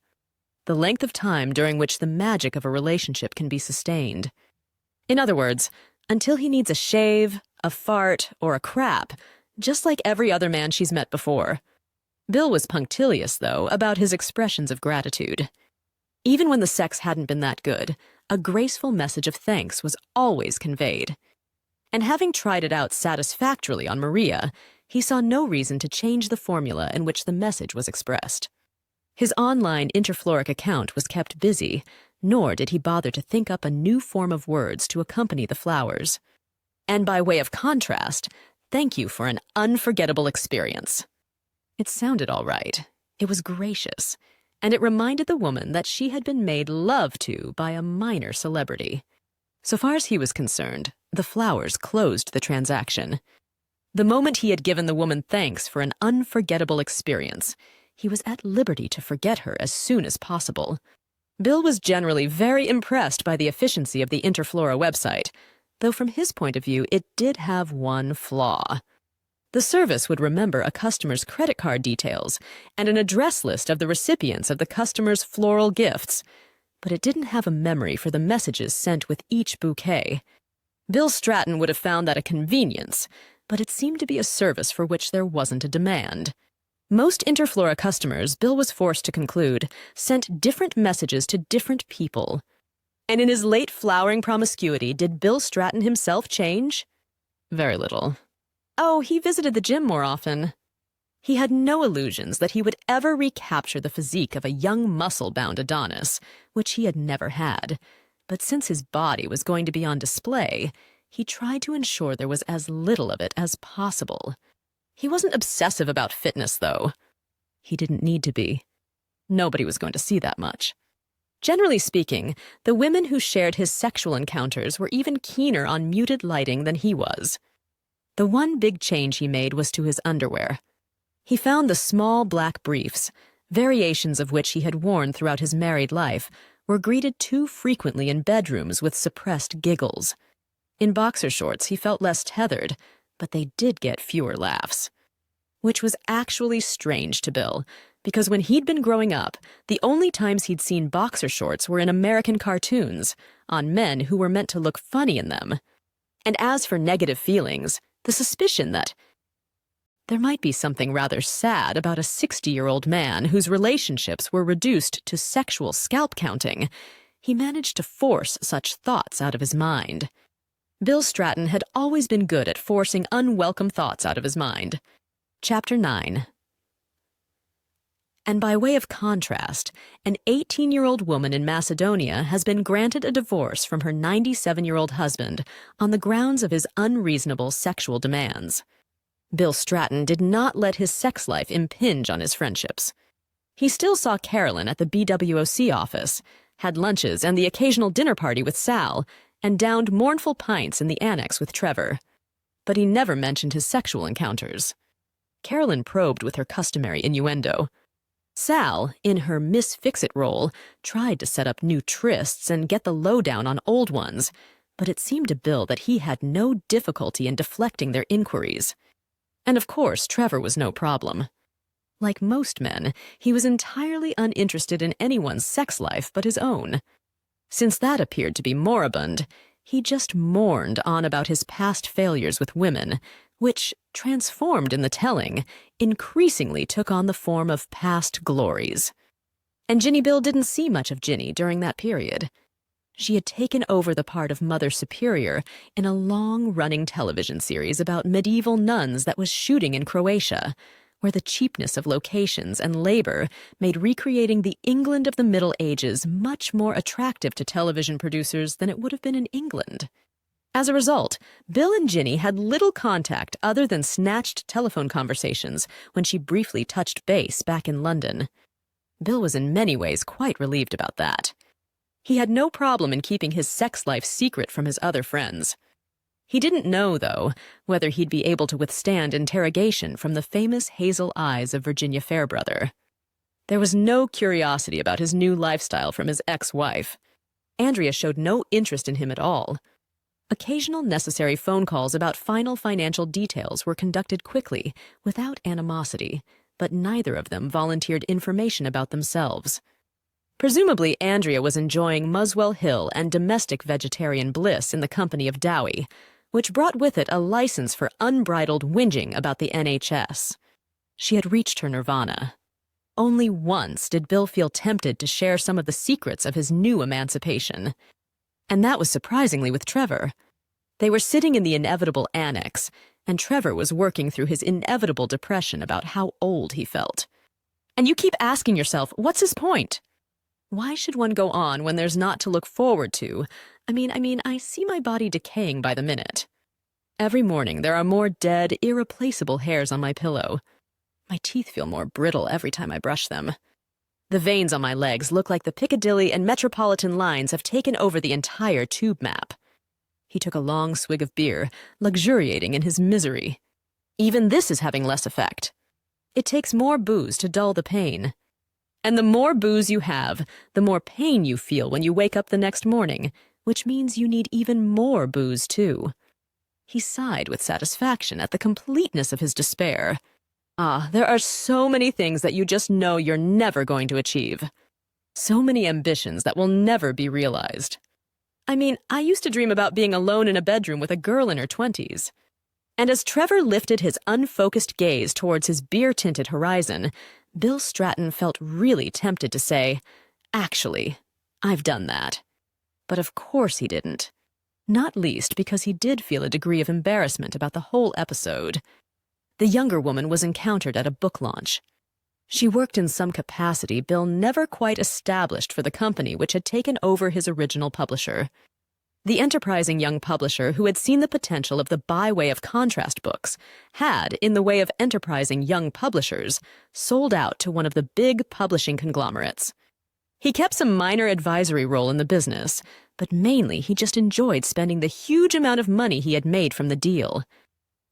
The length of time during which the magic of a relationship can be sustained. In other words, until he needs a shave, a fart, or a crap, just like every other man she's met before. Bill was punctilious, though, about his expressions of gratitude. Even when the sex hadn't been that good, a graceful message of thanks was always conveyed. And having tried it out satisfactorily on Maria, he saw no reason to change the formula in which the message was expressed. His online interfloric account was kept busy, nor did he bother to think up a new form of words to accompany the flowers. And by way of contrast, thank you for an unforgettable experience. It sounded all right. It was gracious. And it reminded the woman that she had been made love to by a minor celebrity. So far as he was concerned, the flowers closed the transaction. The moment he had given the woman thanks for an unforgettable experience, he was at liberty to forget her as soon as possible. Bill was generally very impressed by the efficiency of the Interflora website, though from his point of view it did have one flaw. The service would remember a customer's credit card details and an address list of the recipients of the customer's floral gifts, but it didn't have a memory for the messages sent with each bouquet. Bill Stratton would have found that a convenience, but it seemed to be a service for which there wasn't a demand. Most Interflora customers, Bill was forced to conclude, sent different messages to different people. And in his late flowering promiscuity, did Bill Stratton himself change? Very little. Oh, he visited the gym more often. He had no illusions that he would ever recapture the physique of a young muscle-bound Adonis, which he had never had. But since his body was going to be on display, he tried to ensure there was as little of it as possible. He wasn't obsessive about fitness, though. He didn't need to be. Nobody was going to see that much. Generally speaking, the women who shared his sexual encounters were even keener on muted lighting than he was. The one big change he made was to his underwear. He found the small black briefs, variations of which he had worn throughout his married life, were greeted too frequently in bedrooms with suppressed giggles. In boxer shorts, he felt less tethered, but they did get fewer laughs. Which was actually strange to Bill, because when he'd been growing up, the only times he'd seen boxer shorts were in American cartoons, on men who were meant to look funny in them. And as for negative feelings, the suspicion that there might be something rather sad about a 60-year-old man whose relationships were reduced to sexual scalp counting, he managed to force such thoughts out of his mind. Bill Stratton had always been good at forcing unwelcome thoughts out of his mind. Chapter 9. And by way of contrast, an 18-year-old woman in Macedonia has been granted a divorce from her 97-year-old husband on the grounds of his unreasonable sexual demands. Bill Stratton did not let his sex life impinge on his friendships. He still saw Carolyn at the BWOC office, had lunches and the occasional dinner party with Sal, and downed mournful pints in the annex with Trevor. But he never mentioned his sexual encounters. Carolyn probed with her customary innuendo. Sal, in her Miss Fix-It role, tried to set up new trysts and get the lowdown on old ones, but it seemed to Bill that he had no difficulty in deflecting their inquiries. And of course, Trevor was no problem. Like most men, he was entirely uninterested in anyone's sex life but his own. Since that appeared to be moribund, he just mourned on about his past failures with women, which, transformed in the telling, increasingly took on the form of past glories. And Ginny Bill didn't see much of Ginny during that period. She had taken over the part of Mother Superior in a long-running television series about medieval nuns that was shooting in Croatia, where the cheapness of locations and labor made recreating the England of the Middle Ages much more attractive to television producers than it would have been in England. As a result, Bill and Ginny had little contact other than snatched telephone conversations when she briefly touched base back in London. Bill was in many ways quite relieved about that. He had no problem in keeping his sex life secret from his other friends. He didn't know, though, whether he'd be able to withstand interrogation from the famous hazel eyes of Virginia Fairbrother. There was no curiosity about his new lifestyle from his ex-wife. Andrea showed no interest in him at all. Occasional necessary phone calls about final financial details were conducted quickly, without animosity, but neither of them volunteered information about themselves. Presumably, Andrea was enjoying Muswell Hill and domestic vegetarian bliss in the company of Dowie, which brought with it a license for unbridled whinging about the NHS. She had reached her nirvana. Only once did Bill feel tempted to share some of the secrets of his new emancipation. And that was surprisingly with Trevor. They were sitting in the inevitable annex, and Trevor was working through his inevitable depression about how old he felt. And you keep asking yourself, what's his point? Why should one go on when there's not to look forward to? I see my body decaying by the minute. Every morning there are more dead, irreplaceable hairs on my pillow. My teeth feel more brittle every time I brush them. The veins on my legs look like the Piccadilly and Metropolitan lines have taken over the entire tube map. He took a long swig of beer, luxuriating in his misery. Even this is having less effect. It takes more booze to dull the pain. And the more booze you have, the more pain you feel when you wake up the next morning, which means you need even more booze, too. He sighed with satisfaction at the completeness of his despair. There are so many things that you just know you're never going to achieve. So many ambitions that will never be realized. I used to dream about being alone in a bedroom with a girl in her 20s. And as Trevor lifted his unfocused gaze towards his beer-tinted horizon, Bill Stratton felt really tempted to say, "Actually, I've done that." But of course he didn't. Not least because he did feel a degree of embarrassment about the whole episode. The younger woman was encountered at a book launch. She worked in some capacity Bill never quite established for the company which had taken over his original publisher. The enterprising young publisher who had seen the potential of the By Way of Contrast books had, in the way of enterprising young publishers, sold out to one of the big publishing conglomerates. He kept some minor advisory role in the business, but mainly he just enjoyed spending the huge amount of money he had made from the deal.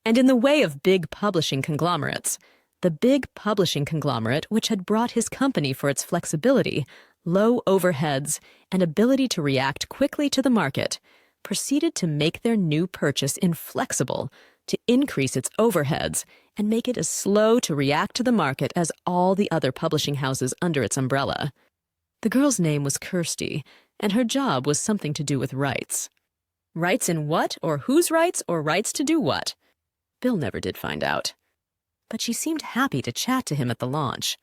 And in the way of big publishing conglomerates, the big publishing conglomerate which had brought his company for its flexibility, low overheads, and ability to react quickly to the market, proceeded to make their new purchase inflexible, to increase its overheads, and make it as slow to react to the market as all the other publishing houses under its umbrella. The girl's name was Kirsty, and her job was something to do with rights. Rights in what, or whose rights, or rights to do what? Bill never did find out. But she seemed happy to chat to him at the launch.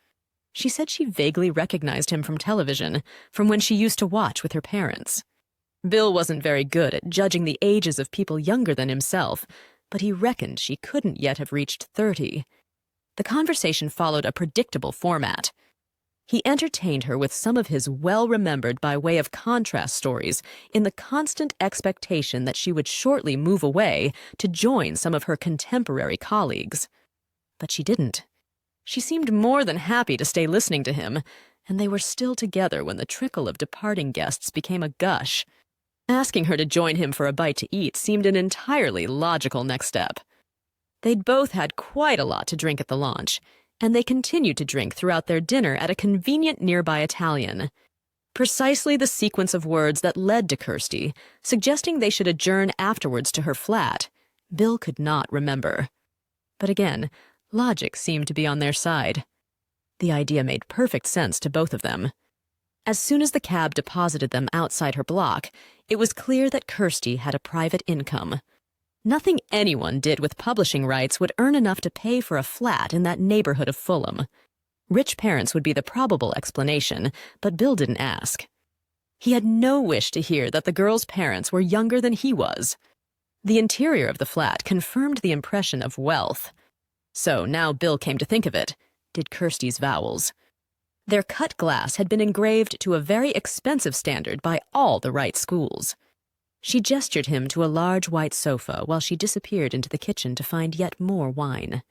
She said she vaguely recognized him from television, from when she used to watch with her parents. Bill wasn't very good at judging the ages of people younger than himself, but he reckoned she couldn't yet have reached 30. The conversation followed a predictable format. He entertained her with some of his well-remembered by way of contrast stories in the constant expectation that she would shortly move away to join some of her contemporary colleagues. But she didn't. She seemed more than happy to stay listening to him, and they were still together when the trickle of departing guests became a gush. Asking her to join him for a bite to eat seemed an entirely logical next step. They'd both had quite a lot to drink at the launch, and they continued to drink throughout their dinner at a convenient nearby Italian. Precisely the sequence of words that led to Kirsty, suggesting they should adjourn afterwards to her flat, Bill could not remember. But again, logic seemed to be on their side. The idea made perfect sense to both of them. As soon as the cab deposited them outside her block, it was clear that Kirsty had a private income. Nothing anyone did with publishing rights would earn enough to pay for a flat in that neighborhood of Fulham. Rich parents would be the probable explanation, but Bill didn't ask. He had no wish to hear that the girl's parents were younger than he was. The interior of the flat confirmed the impression of wealth. So now Bill came to think of it, did Kirsty's vowels. Their cut glass had been engraved to a very expensive standard by all the right schools. She gestured him to a large white sofa while she disappeared into the kitchen to find yet more wine.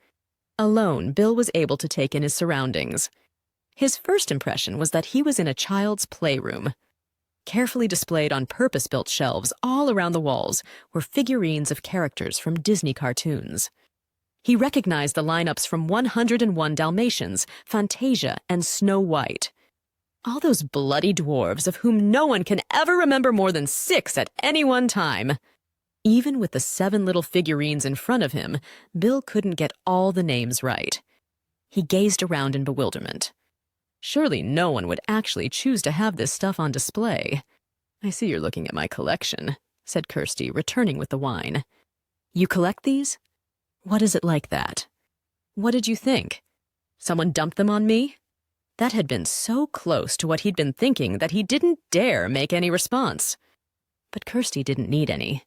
Alone, Bill was able to take in his surroundings. His first impression was that he was in a child's playroom. Carefully displayed on purpose-built shelves all around the walls were figurines of characters from Disney cartoons. He recognized the lineups from 101 Dalmatians, Fantasia, and Snow White. All those bloody dwarves of whom no one can ever remember more than 6 at any one time. Even with the 7 little figurines in front of him, Bill couldn't get all the names right. He gazed around in bewilderment. Surely no one would actually choose to have this stuff on display. I see you're looking at my collection, said Kirsty, returning with the wine. You collect these? What is it like that? What did you think? Someone dumped them on me? That had been so close to what he'd been thinking that he didn't dare make any response. But Kirsty didn't need any.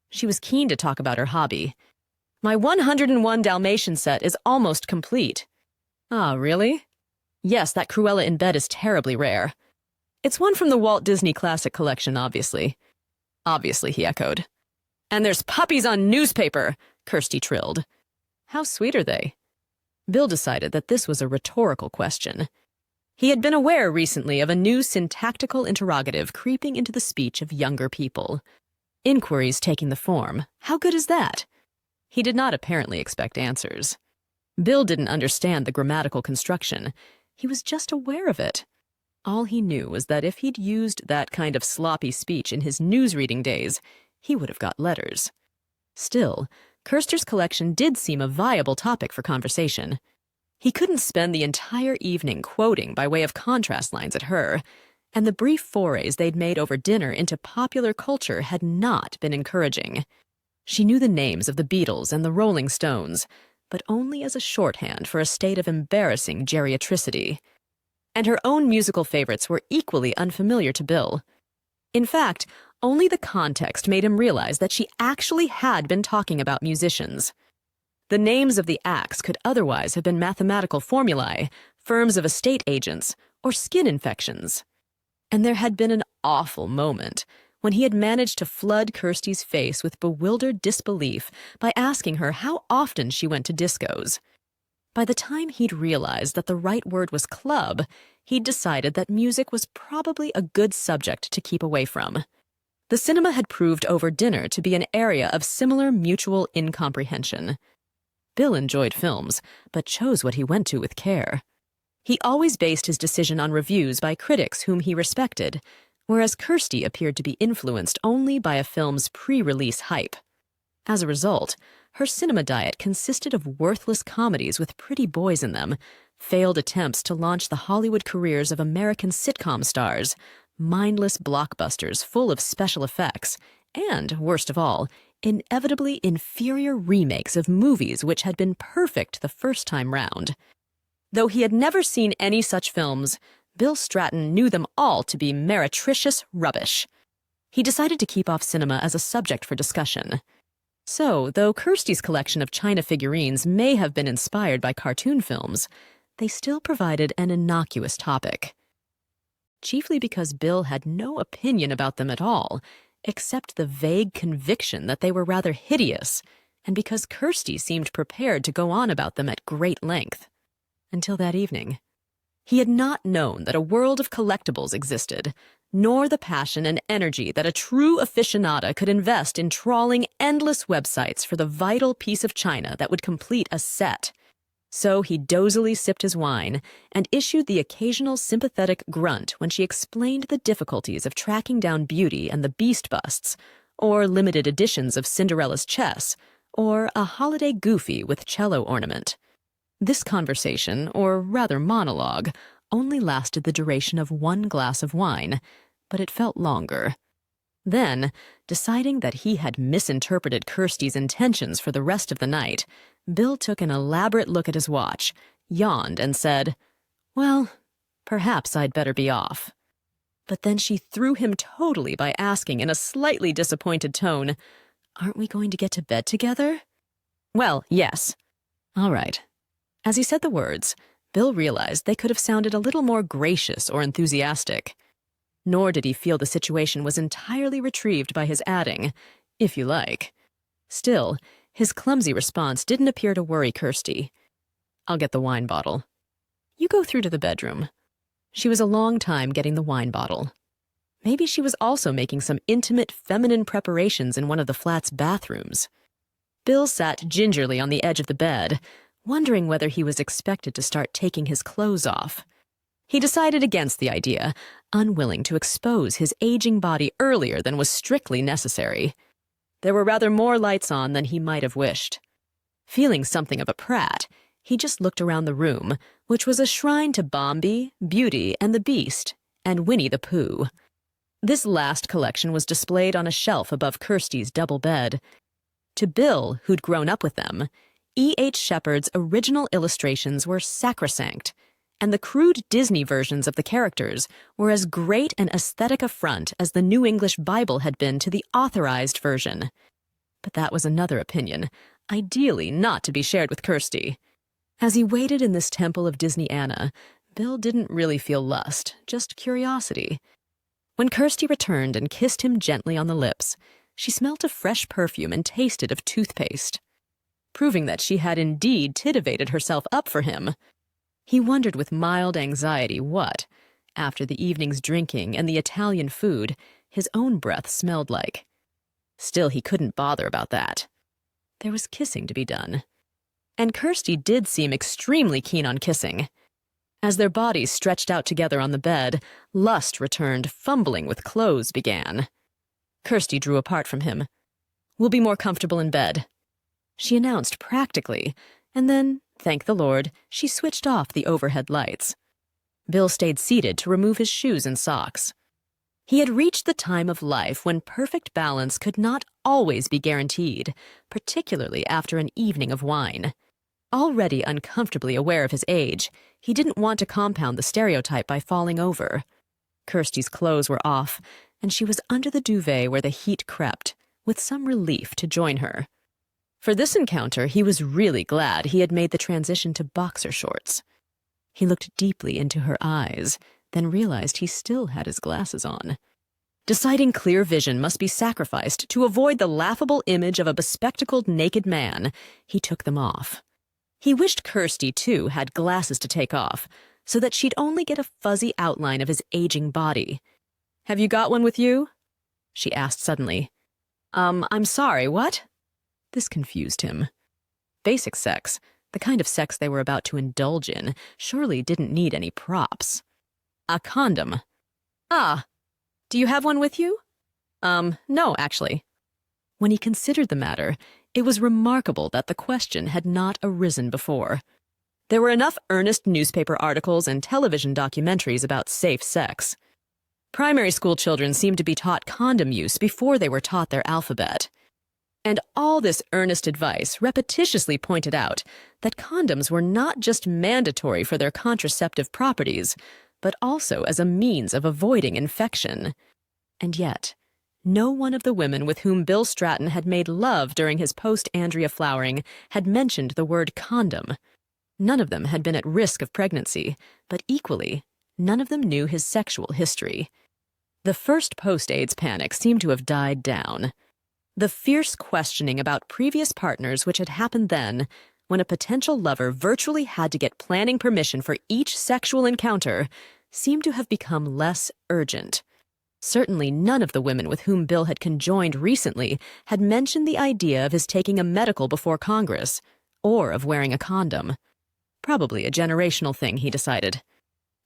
She was keen to talk about her hobby. My 101 Dalmatian set is almost complete. Ah, really? Yes, that Cruella in bed is terribly rare. It's one from the Walt Disney Classic Collection, obviously. Obviously, he echoed. And there's puppies on newspaper, Kirsty trilled. How sweet are they? Bill decided that this was a rhetorical question. He had been aware recently of a new syntactical interrogative creeping into the speech of younger people. Inquiries taking the form, how good is that? He did not apparently expect answers. Bill didn't understand the grammatical construction. He was just aware of it. All he knew was that if he'd used that kind of sloppy speech in his newsreading days, he would have got letters. Still, Kirster's collection did seem a viable topic for conversation. He couldn't spend the entire evening quoting by way of contrast lines at her, and the brief forays they'd made over dinner into popular culture had not been encouraging. She knew the names of the Beatles and the Rolling Stones, but only as a shorthand for a state of embarrassing geriatricity. And her own musical favorites were equally unfamiliar to Bill. In fact, only the context made him realize that she actually had been talking about musicians. The names of the acts could otherwise have been mathematical formulae, firms of estate agents, or skin infections. And there had been an awful moment when he had managed to flood Kirsty's face with bewildered disbelief by asking her how often she went to discos. By the time he'd realized that the right word was club, he'd decided that music was probably a good subject to keep away from. The cinema had proved over dinner to be an area of similar mutual incomprehension. Bill enjoyed films, but chose what he went to with care. He always based his decision on reviews by critics whom he respected, whereas Kirsty appeared to be influenced only by a film's pre-release hype. As a result, her cinema diet consisted of worthless comedies with pretty boys in them, failed attempts to launch the Hollywood careers of American sitcom stars, mindless blockbusters full of special effects, and, worst of all, inevitably inferior remakes of movies which had been perfect the first time round. Though he had never seen any such films, Bill Stratton knew them all to be meretricious rubbish. He decided to keep off cinema as a subject for discussion. So, though Kirsty's collection of china figurines may have been inspired by cartoon films, they still provided an innocuous topic. Chiefly because Bill had no opinion about them at all, except the vague conviction that they were rather hideous, and because Kirsty seemed prepared to go on about them at great length. Until that evening. He had not known that a world of collectibles existed, nor the passion and energy that a true aficionada could invest in trawling endless websites for the vital piece of china that would complete a set. So he dozily sipped his wine and issued the occasional sympathetic grunt when she explained the difficulties of tracking down Beauty and the Beast busts, or limited editions of Cinderella's chess, or a holiday goofy with cello ornament. This conversation, or rather monologue, only lasted the duration of 1 glass of wine, but it felt longer. Then, deciding that he had misinterpreted Kirsty's intentions for the rest of the night, Bill took an elaborate look at his watch, yawned, and said, "Well, perhaps I'd better be off." But then she threw him totally by asking in a slightly disappointed tone, "Aren't we going to get to bed together?" "Well, yes." "All right." As he said the words, Bill realized they could have sounded a little more gracious or enthusiastic. Nor did he feel the situation was entirely retrieved by his adding, "if you like." Still, his clumsy response didn't appear to worry Kirsty. "I'll get the wine bottle. You go through to the bedroom." She was a long time getting the wine bottle. Maybe she was also making some intimate feminine preparations in one of the flat's bathrooms. Bill sat gingerly on the edge of the bed, wondering whether he was expected to start taking his clothes off. He decided against the idea, unwilling to expose his aging body earlier than was strictly necessary. There were rather more lights on than he might have wished. Feeling something of a prat, he just looked around the room, which was a shrine to Bombi, Beauty, and the Beast, and Winnie the Pooh. This last collection was displayed on a shelf above Kirsty's double bed. To Bill, who'd grown up with them, E.H. Shepard's original illustrations were sacrosanct, and the crude Disney versions of the characters were as great an aesthetic affront as the New English Bible had been to the authorized version. But that was another opinion, ideally not to be shared with Kirsty. As he waited in this temple of Disney Anna, Bill didn't really feel lust, just curiosity. When Kirsty returned and kissed him gently on the lips, she smelt of fresh perfume and tasted of toothpaste, proving that she had indeed titivated herself up for him. He wondered with mild anxiety what, after the evening's drinking and the Italian food, his own breath smelled like. Still, he couldn't bother about that. There was kissing to be done. And Kirsty did seem extremely keen on kissing. As their bodies stretched out together on the bed, lust returned, fumbling with clothes began. Kirsty drew apart from him. "We'll be more comfortable in bed," she announced practically, and then, thank the Lord, she switched off the overhead lights. Bill stayed seated to remove his shoes and socks. He had reached the time of life when perfect balance could not always be guaranteed, particularly after an evening of wine. Already uncomfortably aware of his age, he didn't want to compound the stereotype by falling over. Kirsty's clothes were off, and she was under the duvet where the heat crept, with some relief to join her. For this encounter, he was really glad he had made the transition to boxer shorts. He looked deeply into her eyes, then realized he still had his glasses on. Deciding clear vision must be sacrificed to avoid the laughable image of a bespectacled naked man, he took them off. He wished Kirsty, too, had glasses to take off, so that she'd only get a fuzzy outline of his aging body. "Have you got one with you?" she asked suddenly. I'm sorry, what?" This confused him. Basic sex, the kind of sex they were about to indulge in, surely didn't need any props. "A condom." "Ah, do you have one with you?" No, actually." When he considered the matter, it was remarkable that the question had not arisen before. There were enough earnest newspaper articles and television documentaries about safe sex. Primary school children seemed to be taught condom use before they were taught their alphabet. And all this earnest advice repetitiously pointed out that condoms were not just mandatory for their contraceptive properties, but also as a means of avoiding infection. And yet, no one of the women with whom Bill Stratton had made love during his post-Andrea flowering had mentioned the word condom. None of them had been at risk of pregnancy, but equally, none of them knew his sexual history. The first post-AIDS panic seemed to have died down. The fierce questioning about previous partners which had happened then, when a potential lover virtually had to get planning permission for each sexual encounter, seemed to have become less urgent. Certainly none of the women with whom Bill had conjoined recently had mentioned the idea of his taking a medical before Congress, or of wearing a condom. Probably a generational thing, he decided.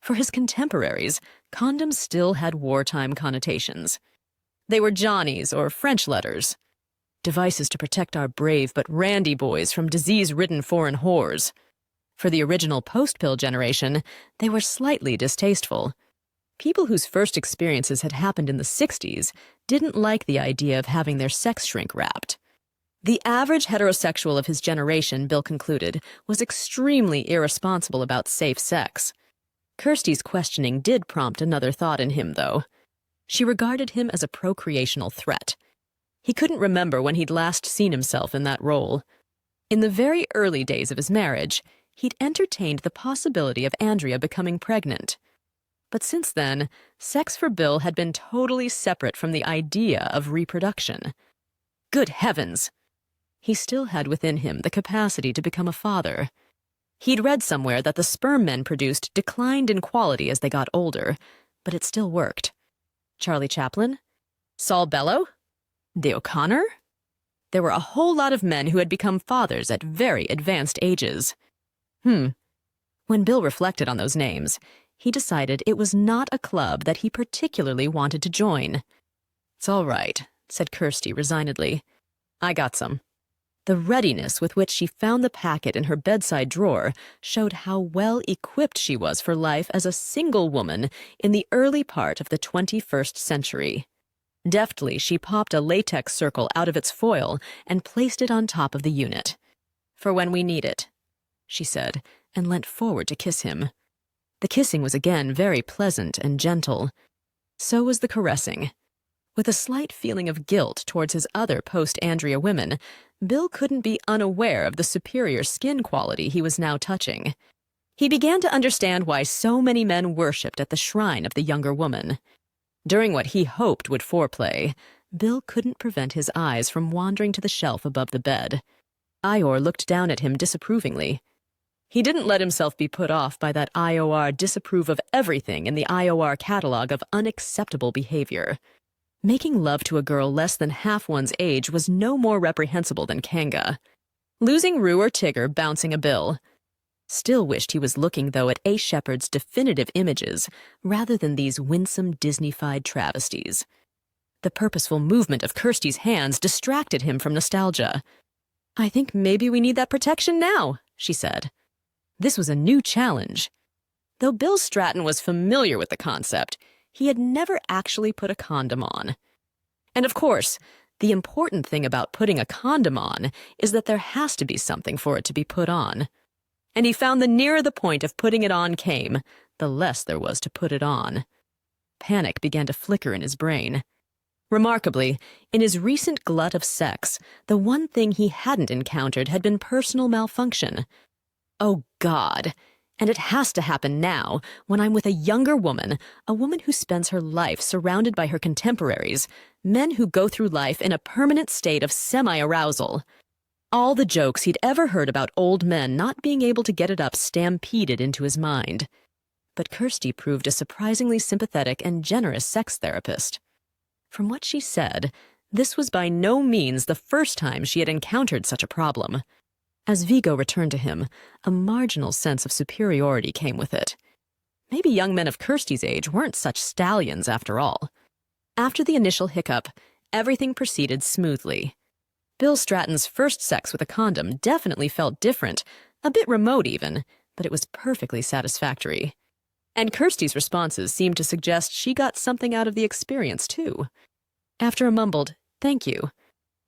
For his contemporaries, condoms still had wartime connotations. They were Johnnies or French letters, devices to protect our brave but randy boys from disease-ridden foreign whores. For the original post-pill generation, they were slightly distasteful. People whose first experiences had happened in the 60s didn't like the idea of having their sex shrink wrapped. The average heterosexual of his generation, Bill concluded, was extremely irresponsible about safe sex. Kirsty's questioning did prompt another thought in him, though. She regarded him as a procreational threat. He couldn't remember when he'd last seen himself in that role. In the very early days of his marriage, he'd entertained the possibility of Andrea becoming pregnant. But since then, sex for Bill had been totally separate from the idea of reproduction. Good heavens! He still had within him the capacity to become a father. He'd read somewhere that the sperm men produced declined in quality as they got older, but it still worked. Charlie Chaplin? Saul Bellow? The O'Connor? There were a whole lot of men who had become fathers at very advanced ages. When Bill reflected on those names, he decided it was not a club that he particularly wanted to join. "It's all right," said Kirsty resignedly. "I got some." The readiness with which she found the packet in her bedside drawer showed how well equipped she was for life as a single woman in the early part of the 21st century. Deftly, she popped a latex circle out of its foil and placed it on top of the unit. "For when we need it," she said, and leant forward to kiss him. The kissing was again very pleasant and gentle. So was the caressing. With a slight feeling of guilt towards his other post-Andrea women, Bill couldn't be unaware of the superior skin quality he was now touching. He began to understand why so many men worshipped at the shrine of the younger woman. During what he hoped would foreplay, Bill couldn't prevent his eyes from wandering to the shelf above the bed. Eeyore looked down at him disapprovingly. He didn't let himself be put off by that IOR disapprove of everything in the IOR catalog of unacceptable behavior. Making love to a girl less than half one's age was no more reprehensible than Kanga. Losing Rue or Tigger bouncing a bill. Still wished he was looking, though, at A. Shepherd's definitive images, rather than these winsome Disney-fied travesties. The purposeful movement of Kirsty's hands distracted him from nostalgia. "I think maybe we need that protection now," she said. This was a new challenge. Though Bill Stratton was familiar with the concept, he had never actually put a condom on. And of course, the important thing about putting a condom on is that there has to be something for it to be put on. And he found the nearer the point of putting it on came, the less there was to put it on. Panic began to flicker in his brain. Remarkably, in his recent glut of sex, the one thing he hadn't encountered had been personal malfunction. Oh, God! And it has to happen now, when I'm with a younger woman, a woman who spends her life surrounded by her contemporaries, men who go through life in a permanent state of semi-arousal. All the jokes he'd ever heard about old men not being able to get it up stampeded into his mind. But Kirsty proved a surprisingly sympathetic and generous sex therapist. From what she said, this was by no means the first time she had encountered such a problem. As Vigo returned to him, a marginal sense of superiority came with it. Maybe young men of Kirsty's age weren't such stallions after all. After the initial hiccup, everything proceeded smoothly. Bill Stratton's first sex with a condom definitely felt different, a bit remote even, but it was perfectly satisfactory. And Kirsty's responses seemed to suggest she got something out of the experience, too. After a mumbled, "Thank you,"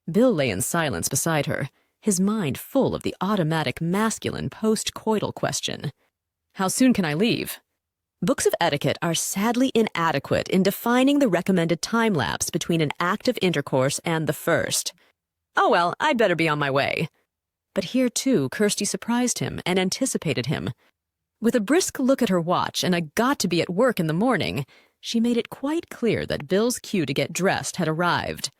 Bill lay in silence beside her, his mind full of the automatic masculine post-coital question. "How soon can I leave?" Books of etiquette are sadly inadequate in defining the recommended time lapse between an act of intercourse and the first. "Oh well, I'd better be on my way." But here, too, Kirsty surprised him and anticipated him. With a brisk look at her watch and a got-to-be-at-work in the morning, she made it quite clear that Bill's cue to get dressed had arrived.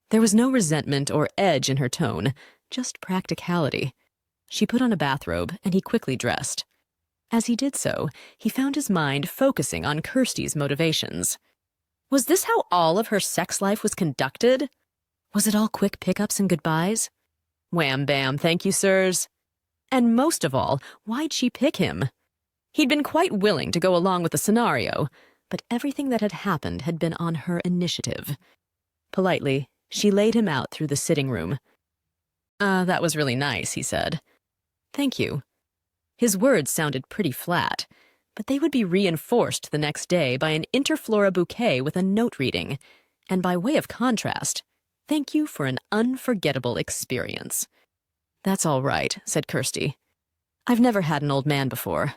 There was no resentment or edge in her tone, just practicality. She put on a bathrobe, and he quickly dressed. As he did so, he found his mind focusing on Kirsty's motivations. Was this how all of her sex life was conducted? Was it all quick pickups and goodbyes? Wham bam, thank you, sirs. And most of all, why'd she pick him? He'd been quite willing to go along with the scenario, but everything that had happened had been on her initiative. Politely, she laid him out through the sitting room. That was really nice," he said. "Thank you." His words sounded pretty flat, but they would be reinforced the next day by an interflora bouquet with a note reading, and by way of contrast, "Thank you for an unforgettable experience." "That's all right," said Kirsty. "I've never had an old man before."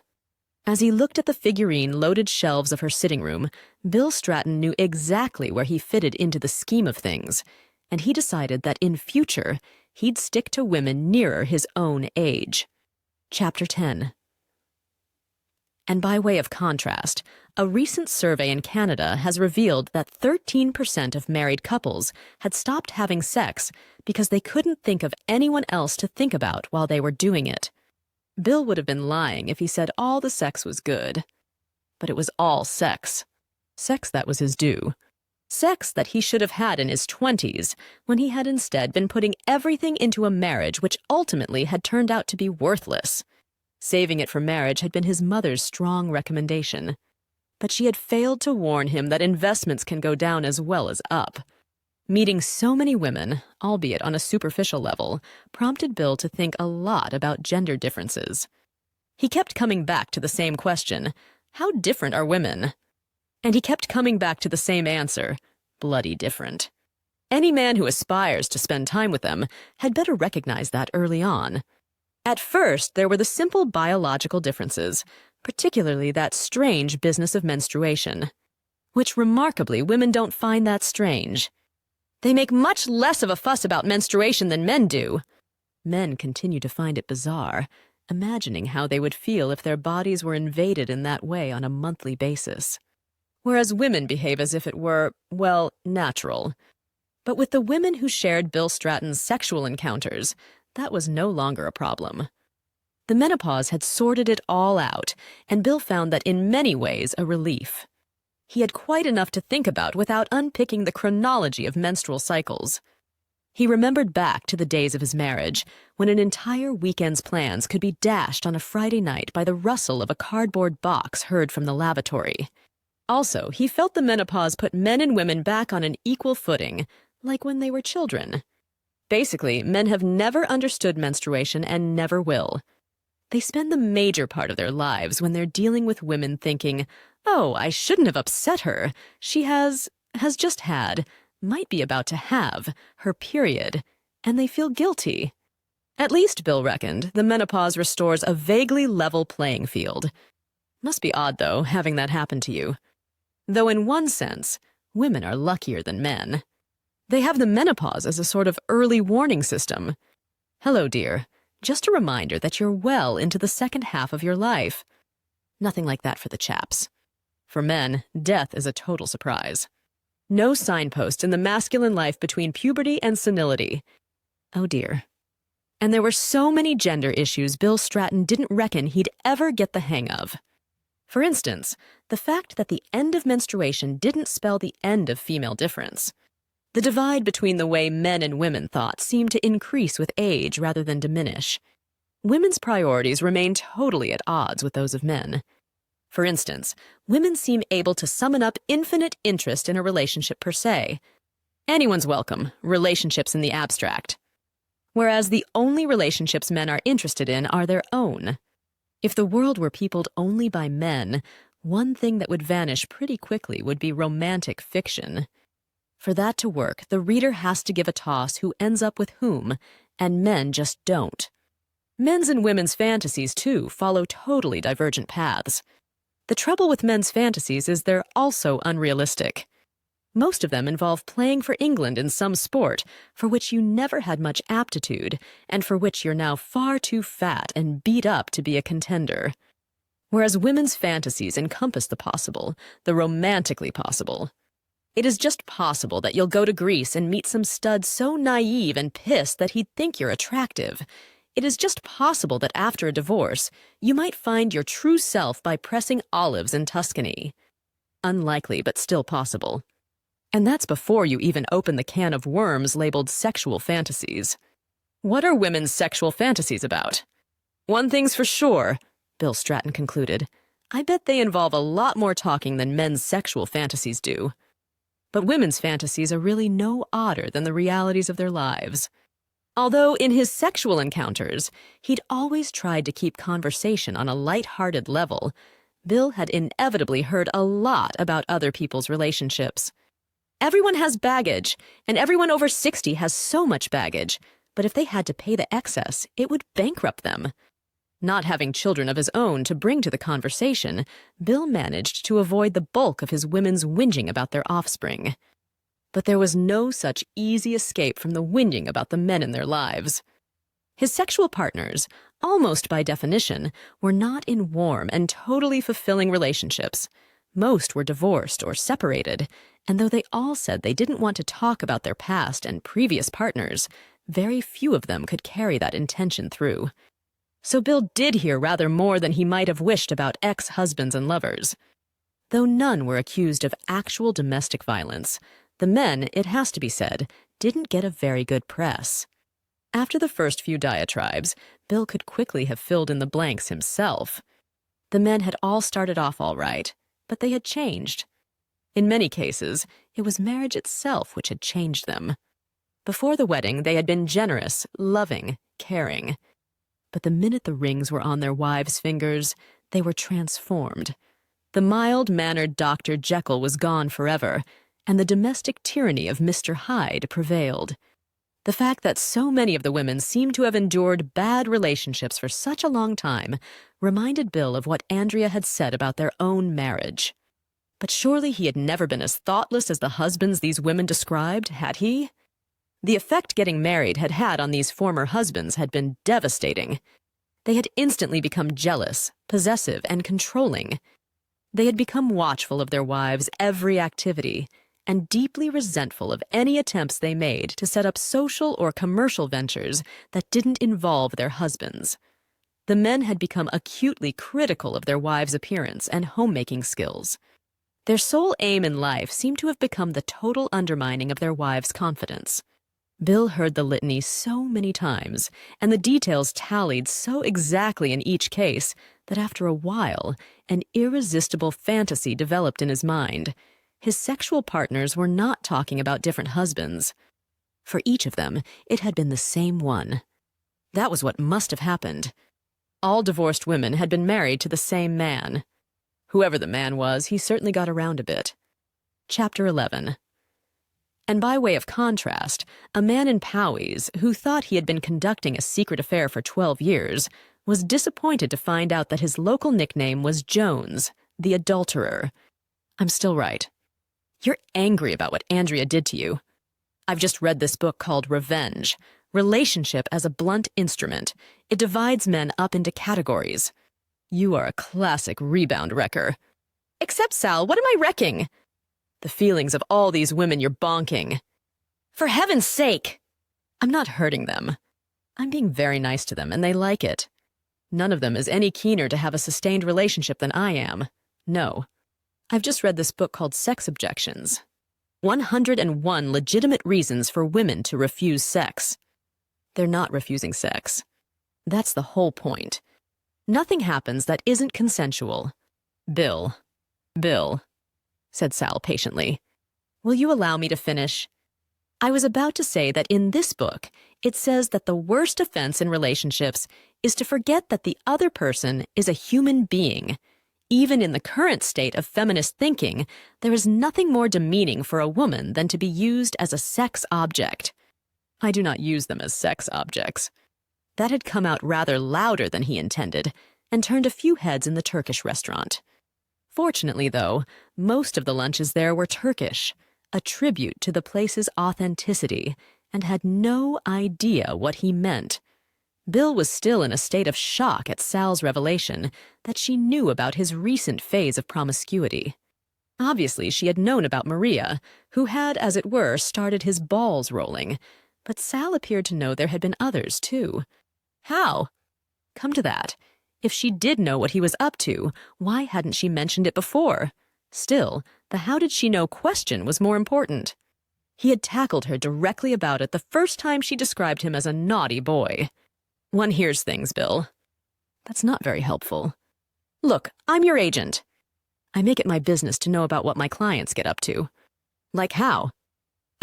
As he looked at the figurine-loaded shelves of her sitting room, Bill Stratton knew exactly where he fitted into the scheme of things, and he decided that in future, he'd stick to women nearer his own age. Chapter 10. And by way of contrast, a recent survey in Canada has revealed that 13% of married couples had stopped having sex because they couldn't think of anyone else to think about while they were doing it. Bill would have been lying if he said all the sex was good. But it was all sex. Sex that was his due. Sex that he should have had in his 20s, when he had instead been putting everything into a marriage which ultimately had turned out to be worthless. Saving it for marriage had been his mother's strong recommendation. But she had failed to warn him that investments can go down as well as up. Meeting so many women, albeit on a superficial level, prompted Bill to think a lot about gender differences. He kept coming back to the same question, how different are women? And he kept coming back to the same answer, bloody different. Any man who aspires to spend time with them had better recognize that early on. At first, there were the simple biological differences, particularly that strange business of menstruation, which remarkably women don't find that strange. They make much less of a fuss about menstruation than men do. Men continue to find it bizarre, imagining how they would feel if their bodies were invaded in that way on a monthly basis. Whereas women behave as if it were, well, natural. But with the women who shared Bill Stratton's sexual encounters, that was no longer a problem. The menopause had sorted it all out, and Bill found that in many ways a relief. He had quite enough to think about without unpicking the chronology of menstrual cycles. He remembered back to the days of his marriage, when an entire weekend's plans could be dashed on a Friday night by the rustle of a cardboard box heard from the lavatory. Also, he felt the menopause put men and women back on an equal footing, like when they were children. Basically, men have never understood menstruation and never will. They spend the major part of their lives when they're dealing with women thinking, oh, I shouldn't have upset her. She has just had, might be about to have, her period, and they feel guilty. At least, Bill reckoned, the menopause restores a vaguely level playing field. Must be odd, though, having that happen to you. Though in one sense, women are luckier than men. They have the menopause as a sort of early warning system. Hello, dear. Just a reminder that you're well into the second half of your life. Nothing like that for the chaps. For men, death is a total surprise. No signpost in the masculine life between puberty and senility. Oh dear. And there were so many gender issues Bill Stratton didn't reckon he'd ever get the hang of. For instance, the fact that the end of menstruation didn't spell the end of female difference. The divide between the way men and women thought seemed to increase with age rather than diminish. Women's priorities remain totally at odds with those of men. For instance, women seem able to summon up infinite interest in a relationship per se. Anyone's welcome, relationships in the abstract. Whereas the only relationships men are interested in are their own. If the world were peopled only by men, one thing that would vanish pretty quickly would be romantic fiction. For that to work, the reader has to give a toss who ends up with whom, and men just don't. Men's and women's fantasies, too, follow totally divergent paths. The trouble with men's fantasies is they're also unrealistic. Most of them involve playing for England in some sport for which you never had much aptitude and for which you're now far too fat and beat up to be a contender. Whereas women's fantasies encompass the possible, the romantically possible. It is just possible that you'll go to Greece and meet some stud so naive and pissed that he'd think you're attractive. It is just possible that after a divorce, you might find your true self by pressing olives in Tuscany. Unlikely, but still possible. And that's before you even open the can of worms labeled sexual fantasies. What are women's sexual fantasies about? One thing's for sure, Bill Stratton concluded. I bet they involve a lot more talking than men's sexual fantasies do. But women's fantasies are really no odder than the realities of their lives. Although in his sexual encounters, he'd always tried to keep conversation on a light-hearted level, Bill had inevitably heard a lot about other people's relationships. Everyone has baggage, and everyone over 60 has so much baggage, but if they had to pay the excess, it would bankrupt them. Not having children of his own to bring to the conversation, Bill managed to avoid the bulk of his women's whinging about their offspring. But there was no such easy escape from the whinging about the men in their lives. His sexual partners, almost by definition, were not in warm and totally fulfilling relationships. Most were divorced or separated, and though they all said they didn't want to talk about their past and previous partners, very few of them could carry that intention through. So Bill did hear rather more than he might have wished about ex-husbands and lovers. Though none were accused of actual domestic violence, the men, it has to be said, didn't get a very good press. After the first few diatribes, Bill could quickly have filled in the blanks himself. The men had all started off all right, but they had changed. In many cases, it was marriage itself which had changed them. Before the wedding, they had been generous, loving, caring. But the minute the rings were on their wives' fingers, they were transformed. The mild-mannered Dr. Jekyll was gone forever, and the domestic tyranny of Mr. Hyde prevailed. The fact that so many of the women seemed to have endured bad relationships for such a long time reminded Bill of what Andrea had said about their own marriage. But surely he had never been as thoughtless as the husbands these women described, had he? The effect getting married had had on these former husbands had been devastating. They had instantly become jealous, possessive, and controlling. They had become watchful of their wives' every activity, and deeply resentful of any attempts they made to set up social or commercial ventures that didn't involve their husbands. The men had become acutely critical of their wives' appearance and homemaking skills. Their sole aim in life seemed to have become the total undermining of their wives' confidence. Bill heard the litany so many times, and the details tallied so exactly in each case that after a while, an irresistible fantasy developed in his mind. His sexual partners were not talking about different husbands. For each of them, it had been the same one. That was what must have happened. All divorced women had been married to the same man. Whoever the man was, he certainly got around a bit. Chapter 11. And by way of contrast, a man in Powys, who thought he had been conducting a secret affair for 12 years, was disappointed to find out that his local nickname was Jones, the adulterer. I'm still right. You're angry about what Andrea did to you. I've just read this book called Revenge, Relationship as a Blunt Instrument. It divides men up into categories. You are a classic rebound wrecker. Except, Sal, what am I wrecking? The feelings of all these women you're bonking. For heaven's sake! I'm not hurting them. I'm being very nice to them, and they like it. None of them is any keener to have a sustained relationship than I am. No. I've just read this book called Sex Objections. 101 Legitimate Reasons for Women to Refuse Sex. They're not refusing sex. That's the whole point. Nothing happens that isn't consensual. Bill, said Sal patiently. Will you allow me to finish? I was about to say that in this book, it says that the worst offense in relationships is to forget that the other person is a human being. Even in the current state of feminist thinking, there is nothing more demeaning for a woman than to be used as a sex object. I do not use them as sex objects. That had come out rather louder than he intended, and turned a few heads in the Turkish restaurant. Fortunately, though, most of the lunches there were Turkish, a tribute to the place's authenticity, and had no idea what he meant. Bill was still in a state of shock at Sal's revelation that she knew about his recent phase of promiscuity. Obviously, she had known about Maria, who had, as it were, started his balls rolling, but Sal appeared to know there had been others, too. How? Come to that. If she did know what he was up to, why hadn't she mentioned it before? Still, the how-did-she-know question was more important. He had tackled her directly about it the first time she described him as a naughty boy. One hears things, Bill. That's not very helpful. Look, I'm your agent. I make it my business to know about what my clients get up to. Like how?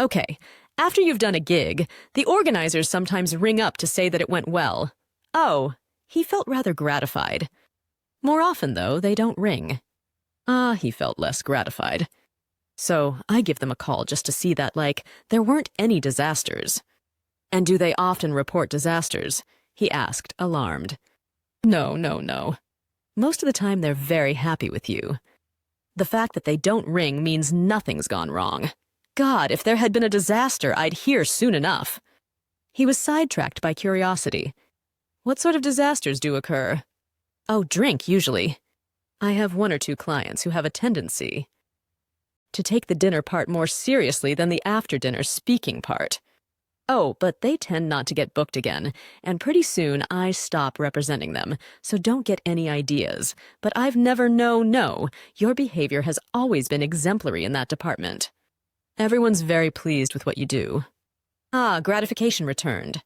Okay, after you've done a gig, the organizers sometimes ring up to say that it went well. Oh, he felt rather gratified. More often, though, they don't ring. He felt less gratified. So I give them a call just to see that, there weren't any disasters. And do they often report disasters? He asked, alarmed. No, no, no. Most of the time they're very happy with you. The fact that they don't ring means nothing's gone wrong. God, if there had been a disaster, I'd hear soon enough. He was sidetracked by curiosity. What sort of disasters do occur? Oh, drink, usually. I have one or two clients who have a tendency to take the dinner part more seriously than the after-dinner speaking part. Oh, but they tend not to get booked again, and pretty soon I stop representing them, so don't get any ideas. But I've never no. Your behavior has always been exemplary in that department. Everyone's very pleased with what you do. Ah, gratification returned.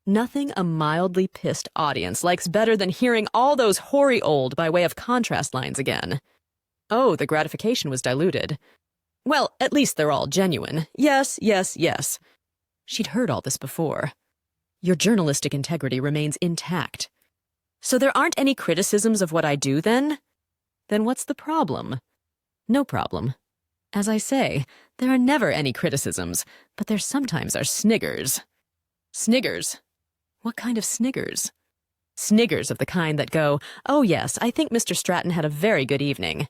Nothing a mildly pissed audience likes better than hearing all those hoary old by way of contrast lines again. Oh, the gratification was diluted. Well, at least they're all genuine. Yes. She'd heard all this before. Your journalistic integrity remains intact. So there aren't any criticisms of what I do, then? Then what's the problem? No problem. As I say, there are never any criticisms, but there sometimes are sniggers. Sniggers? What kind of sniggers? Sniggers of the kind that go, "Oh yes, I think Mr. Stratton had a very good evening."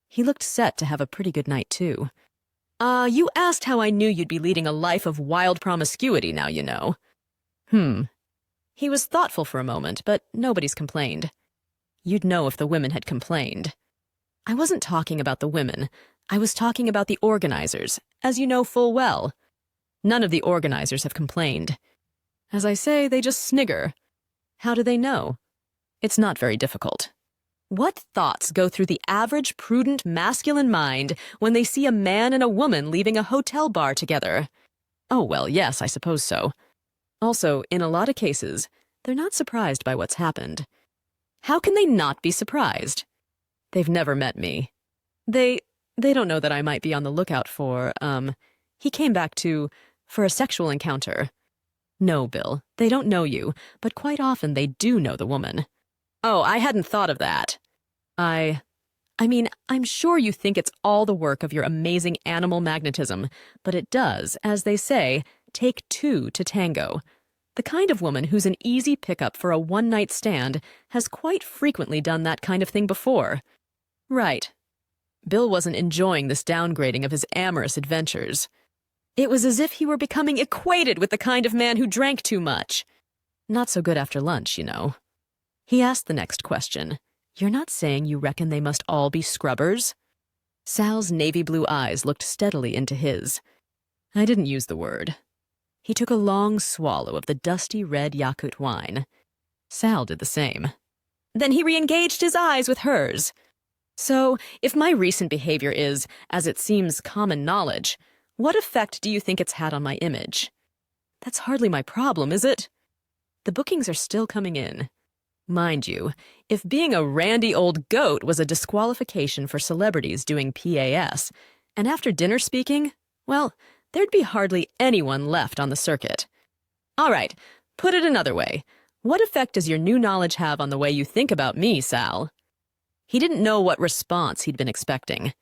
He looked set to have a pretty good night, too. You asked how I knew you'd be leading a life of wild promiscuity, now you know. He was thoughtful for a moment, but nobody's complained. You'd know if the women had complained. I wasn't talking about the women. I was talking about the organizers, as you know full well. None of the organizers have complained. As I say, they just snigger. How do they know? It's not very difficult. What thoughts go through the average prudent masculine mind when they see a man and a woman leaving a hotel bar together? Oh, well, yes, I suppose so. Also, in a lot of cases, they're not surprised by what's happened. How can they not be surprised? They've never met me. They don't know that I might be on the lookout for, he came back for a sexual encounter. No, Bill, they don't know you, but quite often they do know the woman. Oh, I hadn't thought of that. I mean, I'm sure you think it's all the work of your amazing animal magnetism, but it does, as they say, take two to tango. The kind of woman who's an easy pickup for a one-night stand has quite frequently done that kind of thing before. Right. Bill wasn't enjoying this downgrading of his amorous adventures. It was as if he were becoming equated with the kind of man who drank too much. Not so good after lunch, you know. He asked the next question. You're not saying you reckon they must all be scrubbers? Sal's navy blue eyes looked steadily into his. I didn't use the word. He took a long swallow of the dusty red Yakut wine. Sal did the same. Then he re-engaged his eyes with hers. So, if my recent behavior is, as it seems, common knowledge, what effect do you think it's had on my image? That's hardly my problem, is it? The bookings are still coming in. Mind you, if being a randy old goat was a disqualification for celebrities doing PAS, and after dinner speaking, well, there'd be hardly anyone left on the circuit. All right, put it another way. What effect does your new knowledge have on the way you think about me, Sal? He didn't know what response he'd been expecting.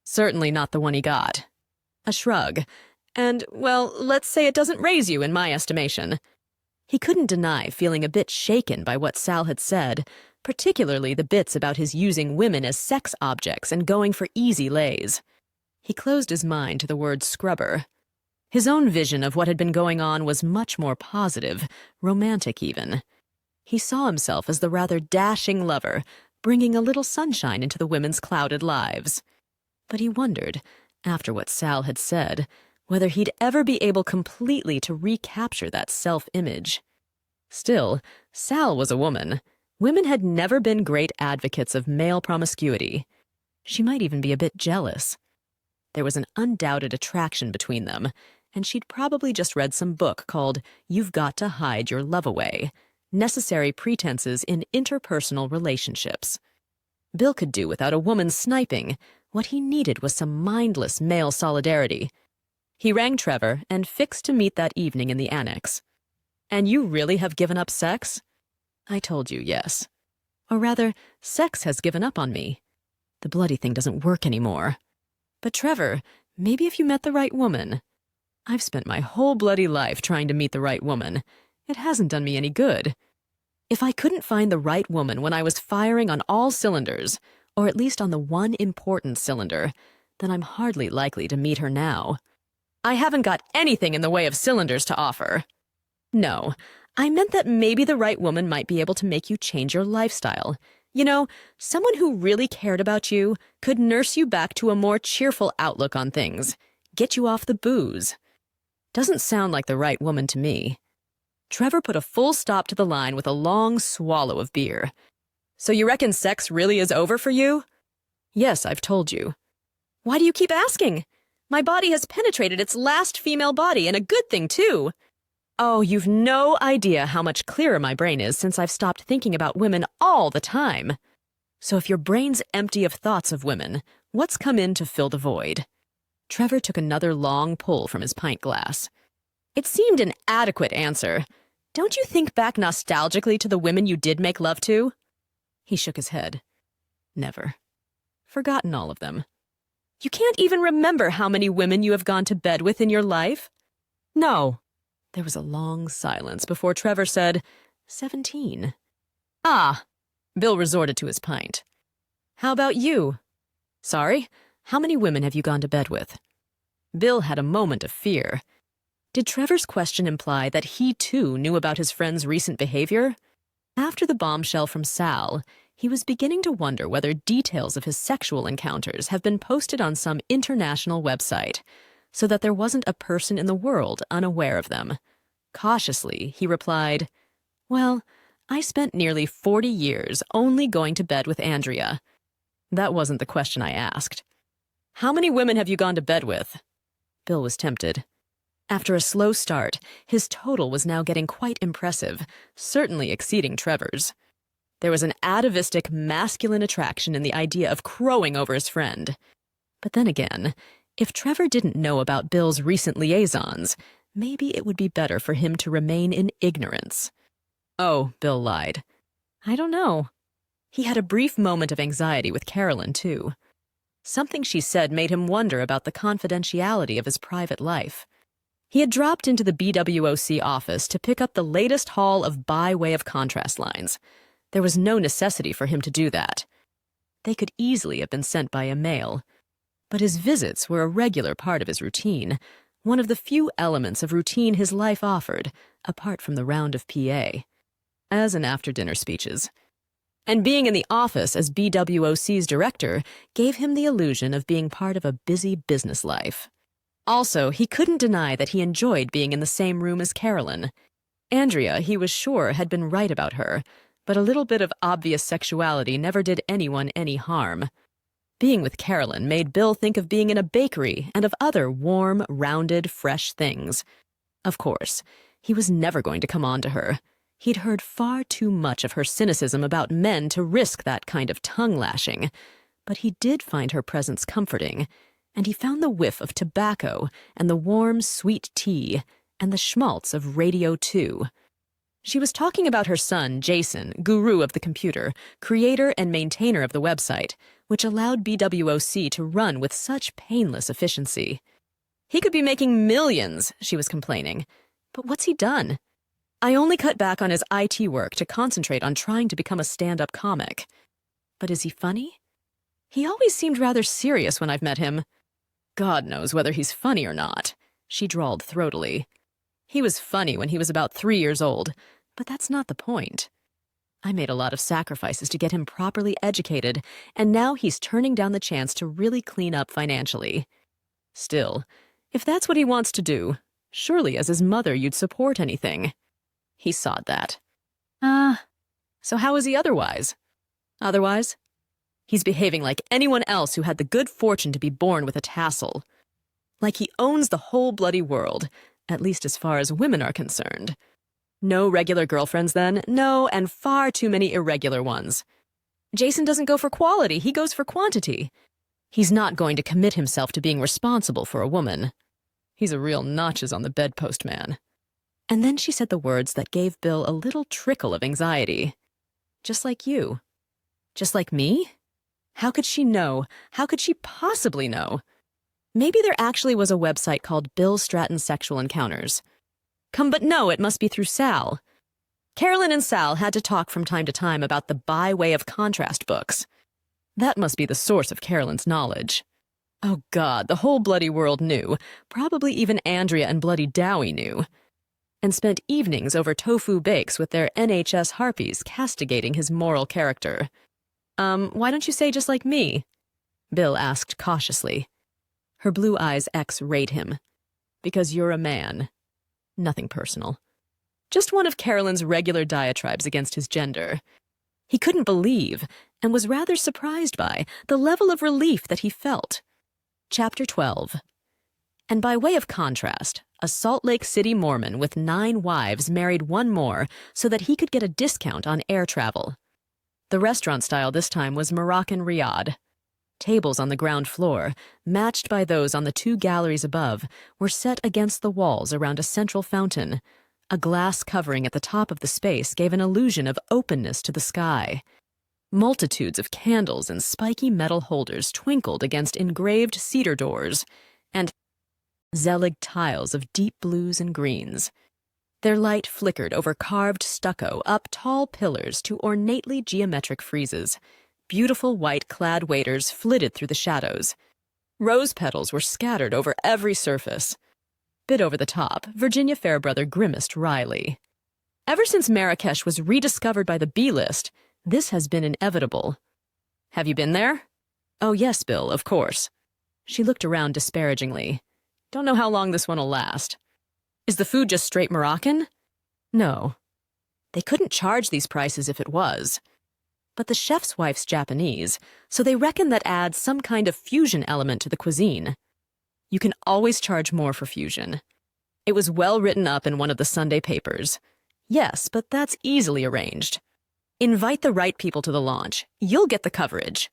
Certainly not the one he got. A shrug. And, well, let's say it doesn't raise you in my estimation. He couldn't deny feeling a bit shaken by what Sal had said, particularly the bits about his using women as sex objects and going for easy lays. He closed his mind to the word scrubber. His own vision of what had been going on was much more positive, romantic even. He saw himself as the rather dashing lover, bringing a little sunshine into the women's clouded lives. But he wondered, after what Sal had said, whether he'd ever be able completely to recapture that self-image. Still, Sal was a woman. Women had never been great advocates of male promiscuity. She might even be a bit jealous. There was an undoubted attraction between them, and she'd probably just read some book called You've Got to Hide Your Love Away, Necessary Pretenses in Interpersonal Relationships. Bill could do without a woman sniping. What he needed was some mindless male solidarity. He rang Trevor and fixed to meet that evening in the annex. And you really have given up sex? I told you, yes. Or rather, sex has given up on me. The bloody thing doesn't work anymore. But Trevor, maybe if you met the right woman. I've spent my whole bloody life trying to meet the right woman. It hasn't done me any good. If I couldn't find the right woman when I was firing on all cylinders, or at least on the one important cylinder, then I'm hardly likely to meet her now. I haven't got anything in the way of cylinders to offer. No, I meant that maybe the right woman might be able to make you change your lifestyle. You know, someone who really cared about you could nurse you back to a more cheerful outlook on things, get you off the booze. Doesn't sound like the right woman to me. Trevor put a full stop to the line with a long swallow of beer. So you reckon sex really is over for you? Yes, I've told you. Why do you keep asking? My body has penetrated its last female body, and a good thing, too. Oh, you've no idea how much clearer my brain is since I've stopped thinking about women all the time. So if your brain's empty of thoughts of women, what's come in to fill the void? Trevor took another long pull from his pint glass. It seemed an adequate answer. Don't you think back nostalgically to the women you did make love to? He shook his head. Never. Forgotten all of them. You can't even remember how many women you have gone to bed with in your life? No. There was a long silence before Trevor said, 17. Ah. Bill resorted to his pint. How about you? Sorry, how many women have you gone to bed with? Bill had a moment of fear. Did Trevor's question imply that he, too, knew about his friend's recent behavior? After the bombshell from Sal, he was beginning to wonder whether details of his sexual encounters have been posted on some international website, so that there wasn't a person in the world unaware of them. Cautiously, he replied, Well, I spent nearly 40 years only going to bed with Andrea. That wasn't the question I asked. How many women have you gone to bed with? Bill was tempted. After a slow start, his total was now getting quite impressive, certainly exceeding Trevor's. There was an atavistic masculine attraction in the idea of crowing over his friend. But then again, if Trevor didn't know about Bill's recent liaisons, maybe it would be better for him to remain in ignorance. Oh, Bill lied. I don't know. He had a brief moment of anxiety with Carolyn, too. Something she said made him wonder about the confidentiality of his private life. He had dropped into the BWOC office to pick up the latest haul of by way of contrast lines. There was no necessity for him to do that. They could easily have been sent by a mail. But his visits were a regular part of his routine, one of the few elements of routine his life offered, apart from the round of PA, as in after-dinner speeches. And being in the office as BWOC's director gave him the illusion of being part of a busy business life. Also, he couldn't deny that he enjoyed being in the same room as Carolyn. Andrea, he was sure, had been right about her, but a little bit of obvious sexuality never did anyone any harm. Being with Carolyn made Bill think of being in a bakery and of other warm, rounded, fresh things. Of course, he was never going to come on to her. He'd heard far too much of her cynicism about men to risk that kind of tongue-lashing. But he did find her presence comforting, and he found the whiff of tobacco and the warm, sweet tea and the schmaltz of Radio 2. She was talking about her son, Jason, guru of the computer, creator and maintainer of the website, which allowed BWOC to run with such painless efficiency. He could be making millions, she was complaining. But what's he done? I only cut back on his IT work to concentrate on trying to become a stand-up comic. But is he funny? He always seemed rather serious when I've met him. God knows whether he's funny or not, she drawled throatily. He was funny when he was about 3 years old, but that's not the point. I made a lot of sacrifices to get him properly educated, and now he's turning down the chance to really clean up financially. Still, if that's what he wants to do, surely as his mother you'd support anything. He sawed that. So how is he otherwise? Otherwise? He's behaving like anyone else who had the good fortune to be born with a tassel. Like he owns the whole bloody world, at least as far as women are concerned. No regular girlfriends, then? No, and far too many irregular ones. Jason doesn't go for quality, he goes for quantity. He's not going to commit himself to being responsible for a woman. He's a real notches-on-the-bedpost man. And then she said the words that gave Bill a little trickle of anxiety. Just like you. Just like me? How could she know? How could she possibly know? Maybe there actually was a website called Bill Stratton Sexual Encounters. But no, it must be through Sal. Carolyn and Sal had to talk from time to time about the By Way of Contrast books. That must be the source of Carolyn's knowledge. Oh God, the whole bloody world knew, probably even Andrea and Bloody Dowie knew, and spent evenings over tofu bakes with their NHS harpies castigating his moral character. Why don't you say just like me? Bill asked cautiously. Her blue eyes X-rayed him. Because you're a man. Nothing personal. Just one of Carolyn's regular diatribes against his gender. He couldn't believe, and was rather surprised by, the level of relief that he felt. Chapter 12. And by way of contrast, a Salt Lake City Mormon with 9 wives married one more so that he could get a discount on air travel. The restaurant style this time was Moroccan Riad. Tables on the ground floor, matched by those on the 2 galleries above, were set against the walls around a central fountain. A glass covering at the top of the space gave an illusion of openness to the sky. Multitudes of candles and spiky metal holders twinkled against engraved cedar doors, and Zelig tiles of deep blues and greens. Their light flickered over carved stucco up tall pillars to ornately geometric friezes. Beautiful white-clad waiters flitted through the shadows. Rose petals were scattered over every surface. Bit over the top, Virginia Fairbrother grimaced wryly. Ever since Marrakesh was rediscovered by the B-list, this has been inevitable. Have you been there? Oh, yes, Bill, of course. She looked around disparagingly. Don't know how long this one'll last. Is the food just straight Moroccan? No. They couldn't charge these prices if it was. But the chef's wife's Japanese, so they reckon that adds some kind of fusion element to the cuisine. You can always charge more for fusion. It was well written up in one of the Sunday papers. Yes, but that's easily arranged. Invite the right people to the launch. You'll get the coverage.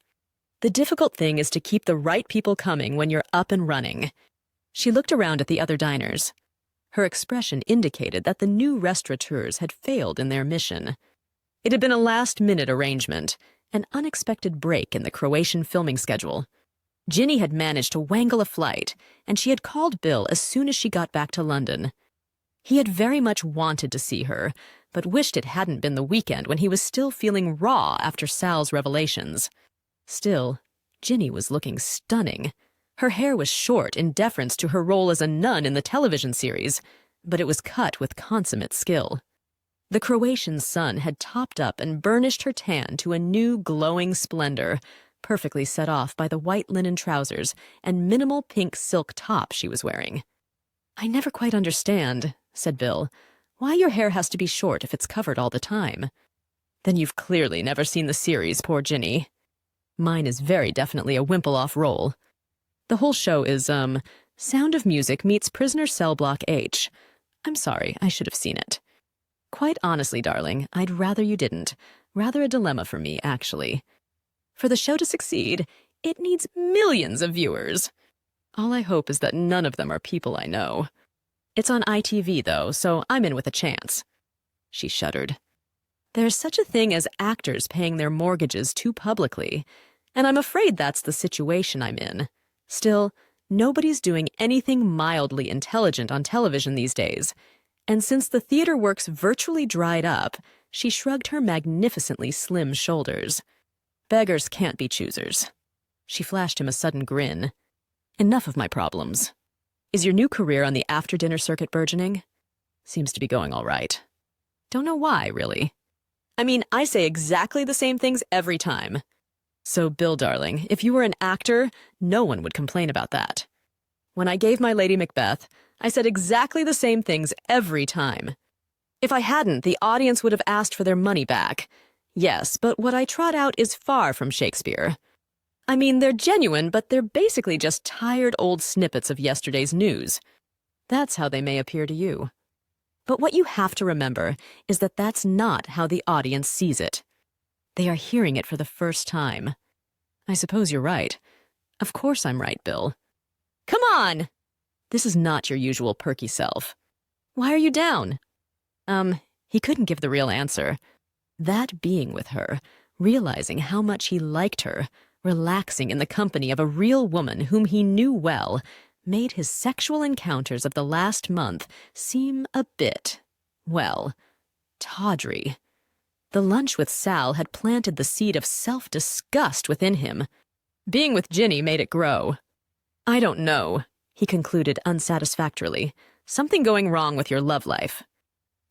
The difficult thing is to keep the right people coming when you're up and running. She looked around at the other diners. Her expression indicated that the new restaurateurs had failed in their mission. It had been a last-minute arrangement, an unexpected break in the Croatian filming schedule. Ginny had managed to wangle a flight, and she had called Bill as soon as she got back to London. He had very much wanted to see her, but wished it hadn't been the weekend when he was still feeling raw after Sal's revelations. Still, Ginny was looking stunning. Her hair was short in deference to her role as a nun in the television series, but it was cut with consummate skill. The Croatian sun had topped up and burnished her tan to a new glowing splendor, perfectly set off by the white linen trousers and minimal pink silk top she was wearing. I never quite understand, said Bill, why your hair has to be short if it's covered all the time. Then you've clearly never seen the series, poor Ginny. Mine is very definitely a wimple-off role. The whole show is, Sound of Music meets Prisoner Cell Block H. I'm sorry, I should have seen it. Quite honestly, darling, I'd rather you didn't. Rather a dilemma for me, actually. For the show to succeed, it needs millions of viewers. All I hope is that none of them are people I know. It's on ITV, though, so I'm in with a chance. She shuddered. There's such a thing as actors paying their mortgages too publicly, and I'm afraid that's the situation I'm in. Still, nobody's doing anything mildly intelligent on television these days, and since the theater works virtually dried up, she shrugged her magnificently slim shoulders. Beggars can't be choosers. She flashed him a sudden grin. Enough of my problems. Is your new career on the after-dinner circuit burgeoning? Seems to be going all right. Don't know why, really. I mean, I say exactly the same things every time. So, Bill, darling, if you were an actor, no one would complain about that. When I gave my Lady Macbeth, I said exactly the same things every time. If I hadn't, the audience would have asked for their money back. Yes, but what I trot out is far from Shakespeare. I mean, they're genuine, but they're basically just tired old snippets of yesterday's news. That's how they may appear to you. But what you have to remember is that that's not how the audience sees it. They are hearing it for the first time. I suppose you're right. Of course I'm right, Bill. Come on! This is not your usual perky self. Why are you down? He couldn't give the real answer. That being with her, realizing how much he liked her, relaxing in the company of a real woman whom he knew well, made his sexual encounters of the last month seem a bit, well, tawdry. The lunch with Sal had planted the seed of self-disgust within him. Being with Ginny made it grow. "I don't know," he concluded unsatisfactorily. "Something going wrong with your love life."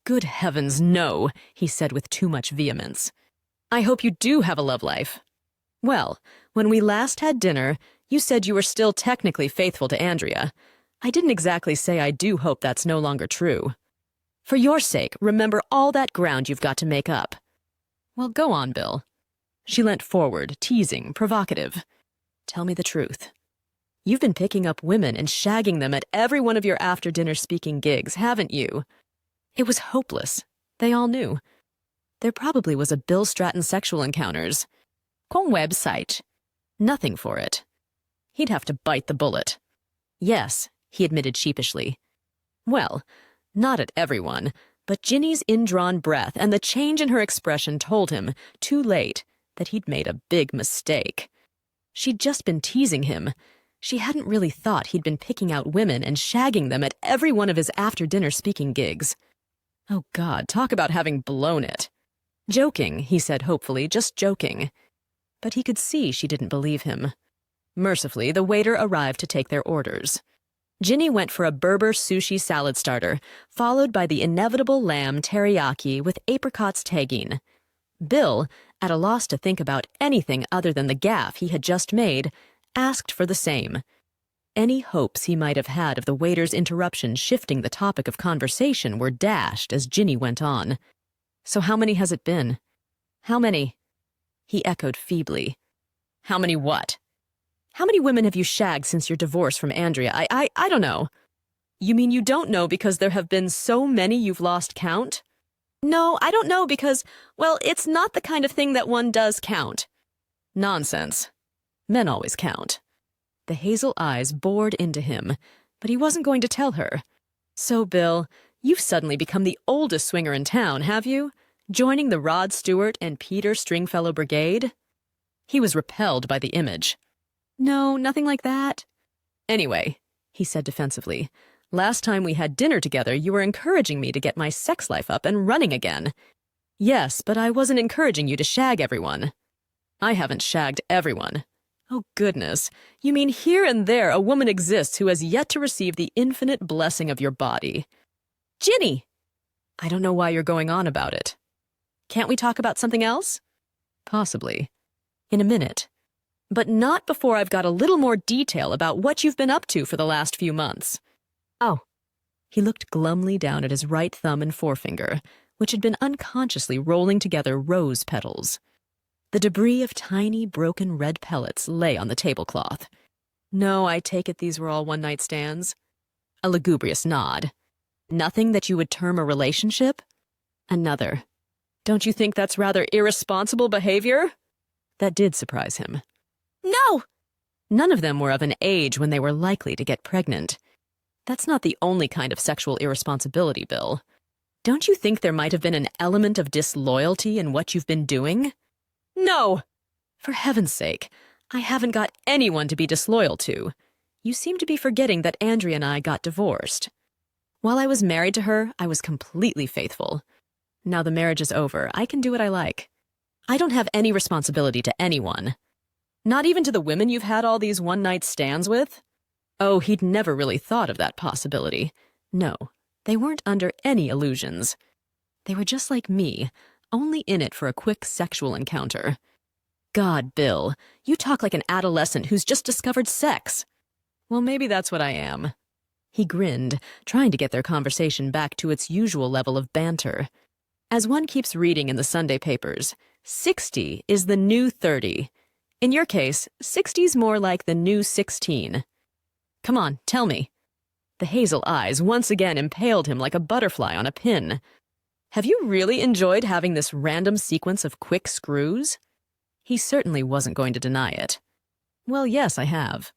"Good heavens, no," he said with too much vehemence. "I hope you do have a love life." "Well, when we last had dinner, you said you were still technically faithful to Andrea. I didn't exactly say I do hope that's no longer true. For your sake, remember all that ground you've got to make up." "Well, go on, Bill." She leant forward, teasing, provocative. "Tell me the truth. You've been picking up women and shagging them at every one of your after-dinner speaking gigs, haven't you?" It was hopeless. They all knew. There probably was a Bill Stratton sexual encounters. Con website. Nothing for it. He'd have to bite the bullet. "Yes," he admitted sheepishly. Well, not at everyone, but Ginny's indrawn breath and the change in her expression told him, too late, that he'd made a big mistake. She'd just been teasing him. She hadn't really thought he'd been picking out women and shagging them at every one of his after-dinner speaking gigs. Oh God, talk about having blown it. "Joking," he said hopefully, "just joking." But he could see she didn't believe him. Mercifully, the waiter arrived to take their orders. Ginny went for a Berber sushi salad starter, followed by the inevitable lamb teriyaki with apricots tagine. Bill, at a loss to think about anything other than the gaffe he had just made, asked for the same. Any hopes he might have had of the waiter's interruption shifting the topic of conversation were dashed as Ginny went on. "So how many has it been?" "How many?" He echoed feebly. "How many what?" "How many women have you shagged since your divorce from Andrea? I don't know." "You mean you don't know because there have been so many you've lost count?" "No, I don't know because, well, it's not the kind of thing that one does count." "Nonsense. Men always count." The hazel eyes bored into him, but he wasn't going to tell her. "So, Bill, you've suddenly become the oldest swinger in town, have you? Joining the Rod Stewart and Peter Stringfellow Brigade?" He was repelled by the image. "No, nothing like that." "Anyway," he said defensively, "last time we had dinner together, you were encouraging me to get my sex life up and running again." "Yes, but I wasn't encouraging you to shag everyone." "I haven't shagged everyone." "Oh, goodness. You mean here and there a woman exists who has yet to receive the infinite blessing of your body." "Ginny!" "I don't know why you're going on about it." "Can't we talk about something else?" "Possibly. In a minute. But not before I've got a little more detail about what you've been up to for the last few months." "Oh." He looked glumly down at his right thumb and forefinger, which had been unconsciously rolling together rose petals. The debris of tiny, broken red pellets lay on the tablecloth. "No, I take it these were all one-night stands?" A lugubrious nod. "Nothing that you would term a relationship?" Another. "Don't you think that's rather irresponsible behavior?" That did surprise him. "No!" None of them were of an age when they were likely to get pregnant. That's not the only kind of sexual irresponsibility, Bill. Don't you think there might have been an element of disloyalty in what you've been doing? "No!" "For heaven's sake, I haven't got anyone to be disloyal to. You seem to be forgetting that Andrea and I got divorced. While I was married to her, I was completely faithful. Now the marriage is over, I can do what I like. I don't have any responsibility to anyone. Not even to the women you've had all these one-night stands with?" Oh, he'd never really thought of that possibility. No, they weren't under any illusions. They were just like me, only in it for a quick sexual encounter. God, Bill, you talk like an adolescent who's just discovered sex. Well, maybe that's what I am. He grinned, trying to get their conversation back to its usual level of banter. As one keeps reading in the Sunday papers, 60 is the new 30. In your case, 60's more like the new 16. Come on, tell me. The hazel eyes once again impaled him like a butterfly on a pin. Have you really enjoyed having this random sequence of quick screws? He certainly wasn't going to deny it. Well, yes, I have.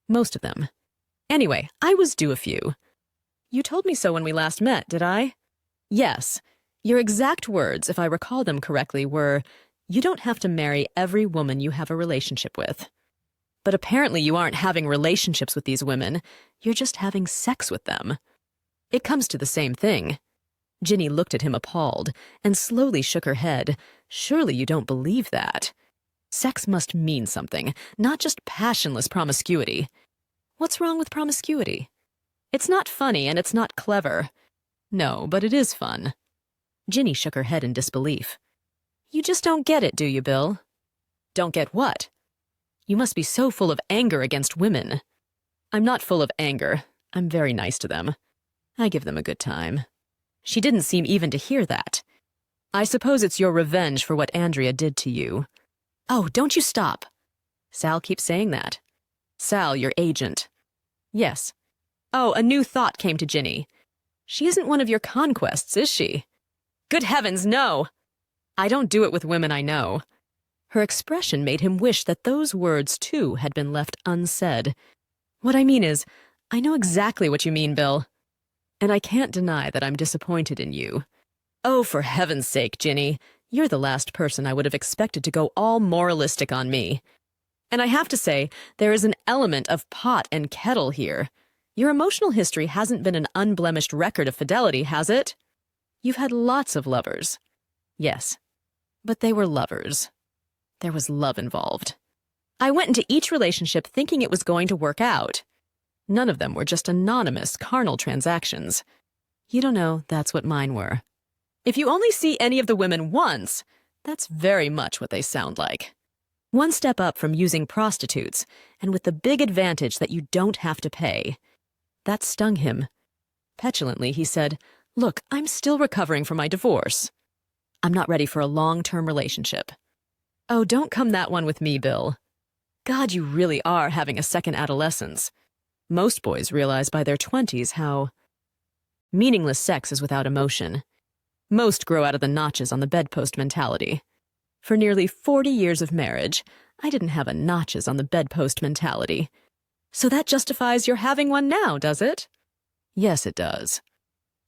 Most of them. Anyway, I was due a few. You told me so when we last met, did I? Yes. Your exact words, if I recall them correctly, were, "You don't have to marry every woman you have a relationship with." But apparently you aren't having relationships with these women. You're just having sex with them. It comes to the same thing. Ginny looked at him appalled and slowly shook her head. Surely you don't believe that. Sex must mean something, not just passionless promiscuity. What's wrong with promiscuity? It's not funny and it's not clever. No, but it is fun. Ginny shook her head in disbelief. You just don't get it, do you, Bill? Don't get what? You must be so full of anger against women. I'm not full of anger. I'm very nice to them. I give them a good time. She didn't seem even to hear that. I suppose it's your revenge for what Andrea did to you. Oh, don't you stop. Sal keeps saying that. Sal, your agent. Yes. Oh, a new thought came to Ginny. She isn't one of your conquests, is she? Good heavens, no! I don't do it with women I know. Her expression made him wish that those words, too, had been left unsaid. What I mean is, I know exactly what you mean, Bill. And I can't deny that I'm disappointed in you. Oh, for heaven's sake, Ginny, you're the last person I would have expected to go all moralistic on me. And I have to say, there is an element of pot and kettle here. Your emotional history hasn't been an unblemished record of fidelity, has it? You've had lots of lovers. Yes, but they were lovers. There was love involved. I went into each relationship thinking it was going to work out. None of them were just anonymous, carnal transactions. You don't know, that's what mine were. If you only see any of the women once, that's very much what they sound like. One step up from using prostitutes, and with the big advantage that you don't have to pay. That stung him. Petulantly, he said, Look, I'm still recovering from my divorce. I'm not ready for a long-term relationship. Oh, don't come that one with me, Bill. God, you really are having a second adolescence. Most boys realize by their 20s how meaningless sex is without emotion. Most grow out of the notches on the bedpost mentality. For nearly 40 years of marriage, I didn't have a notches on the bedpost mentality. So that justifies your having one now, does it? Yes, it does.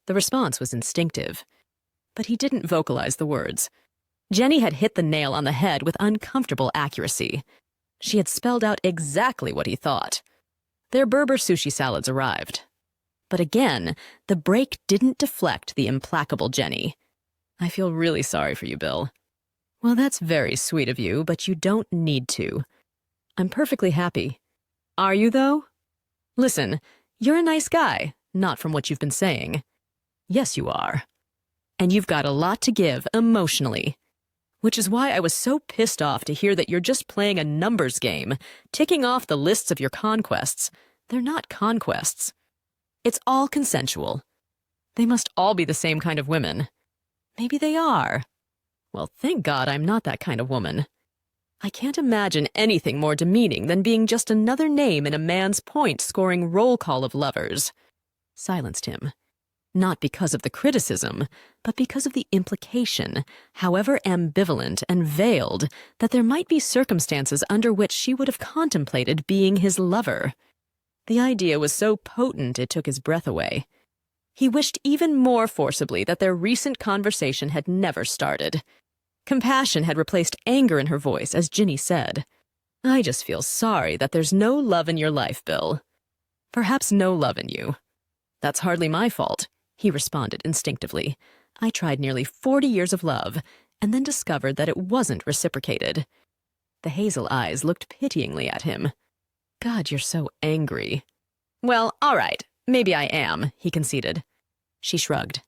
The response was instinctive, but he didn't vocalize the words. Jenny had hit the nail on the head with uncomfortable accuracy. She had spelled out exactly what he thought. Their Berber sushi salads arrived. But again, the break didn't deflect the implacable Jenny. I feel really sorry for you, Bill. Well, that's very sweet of you, but you don't need to. I'm perfectly happy. Are you, though? Listen, you're a nice guy, not from what you've been saying. Yes, you are. And you've got a lot to give emotionally. Which is why I was so pissed off to hear that you're just playing a numbers game, ticking off the lists of your conquests. They're not conquests. It's all consensual. They must all be the same kind of women. Maybe they are. Well, thank God I'm not that kind of woman. I can't imagine anything more demeaning than being just another name in a man's point-scoring roll call of lovers. Silenced him. Not because of the criticism, but because of the implication, however ambivalent and veiled, that there might be circumstances under which she would have contemplated being his lover. The idea was so potent it took his breath away. He wished even more forcibly that their recent conversation had never started. Compassion had replaced anger in her voice as Ginny said, I just feel sorry that there's no love in your life, Bill. Perhaps no love in you. That's hardly my fault, he responded instinctively. I tried nearly 40 years of love, and then discovered that it wasn't reciprocated. The hazel eyes looked pityingly at him. God, you're so angry. Well, all right, maybe I am, he conceded. She shrugged.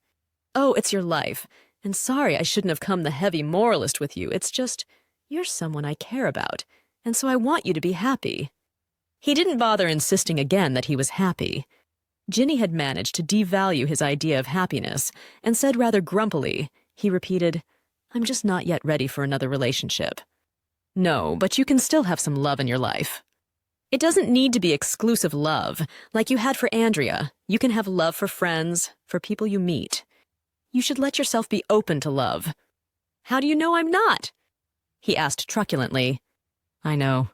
Oh, it's your life, and sorry I shouldn't have come the heavy moralist with you. It's just, you're someone I care about, and so I want you to be happy. He didn't bother insisting again that he was happy. Ginny had managed to devalue his idea of happiness, and said rather grumpily, he repeated, I'm just not yet ready for another relationship. No, but you can still have some love in your life. It doesn't need to be exclusive love, like you had for Andrea. You can have love for friends, for people you meet. You should let yourself be open to love. How do you know I'm not? He asked truculently. I know.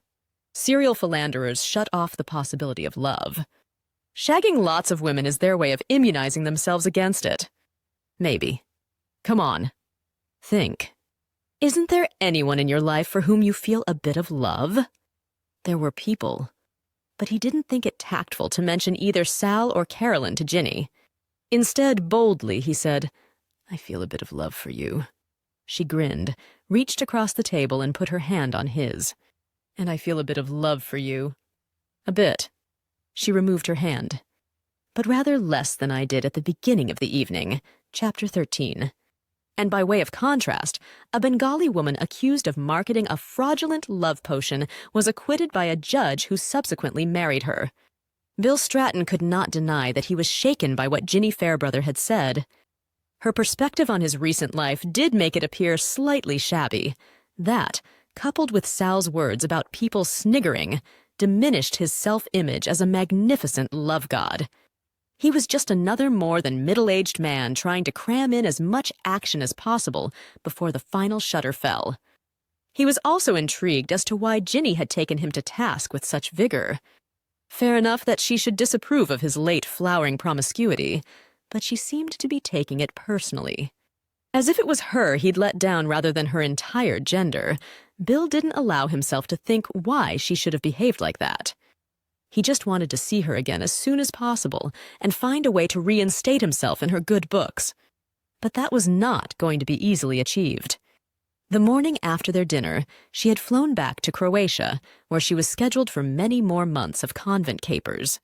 Serial philanderers shut off the possibility of love. Shagging lots of women is their way of immunizing themselves against it. Maybe. Come on. Think. Isn't there anyone in your life for whom you feel a bit of love? There were people, but he didn't think it tactful to mention either Sal or Carolyn to Ginny. Instead, boldly, he said, I feel a bit of love for you. She grinned, reached across the table and put her hand on his. And I feel a bit of love for you. A bit. She removed her hand. But rather less than I did at the beginning of the evening. Chapter 13. And by way of contrast, a Bengali woman accused of marketing a fraudulent love potion was acquitted by a judge who subsequently married her. Bill Stratton could not deny that he was shaken by what Ginny Fairbrother had said. Her perspective on his recent life did make it appear slightly shabby. That, coupled with Sal's words about people sniggering, diminished his self-image as a magnificent love god. He was just another more than middle-aged man trying to cram in as much action as possible before the final shutter fell. He was also intrigued as to why Ginny had taken him to task with such vigor. Fair enough that she should disapprove of his late flowering promiscuity, but she seemed to be taking it personally. As if it was her he'd let down rather than her entire gender, Bill didn't allow himself to think why she should have behaved like that. He just wanted to see her again as soon as possible and find a way to reinstate himself in her good books. But that was not going to be easily achieved. The morning after their dinner, she had flown back to Croatia, where she was scheduled for many more months of convent capers.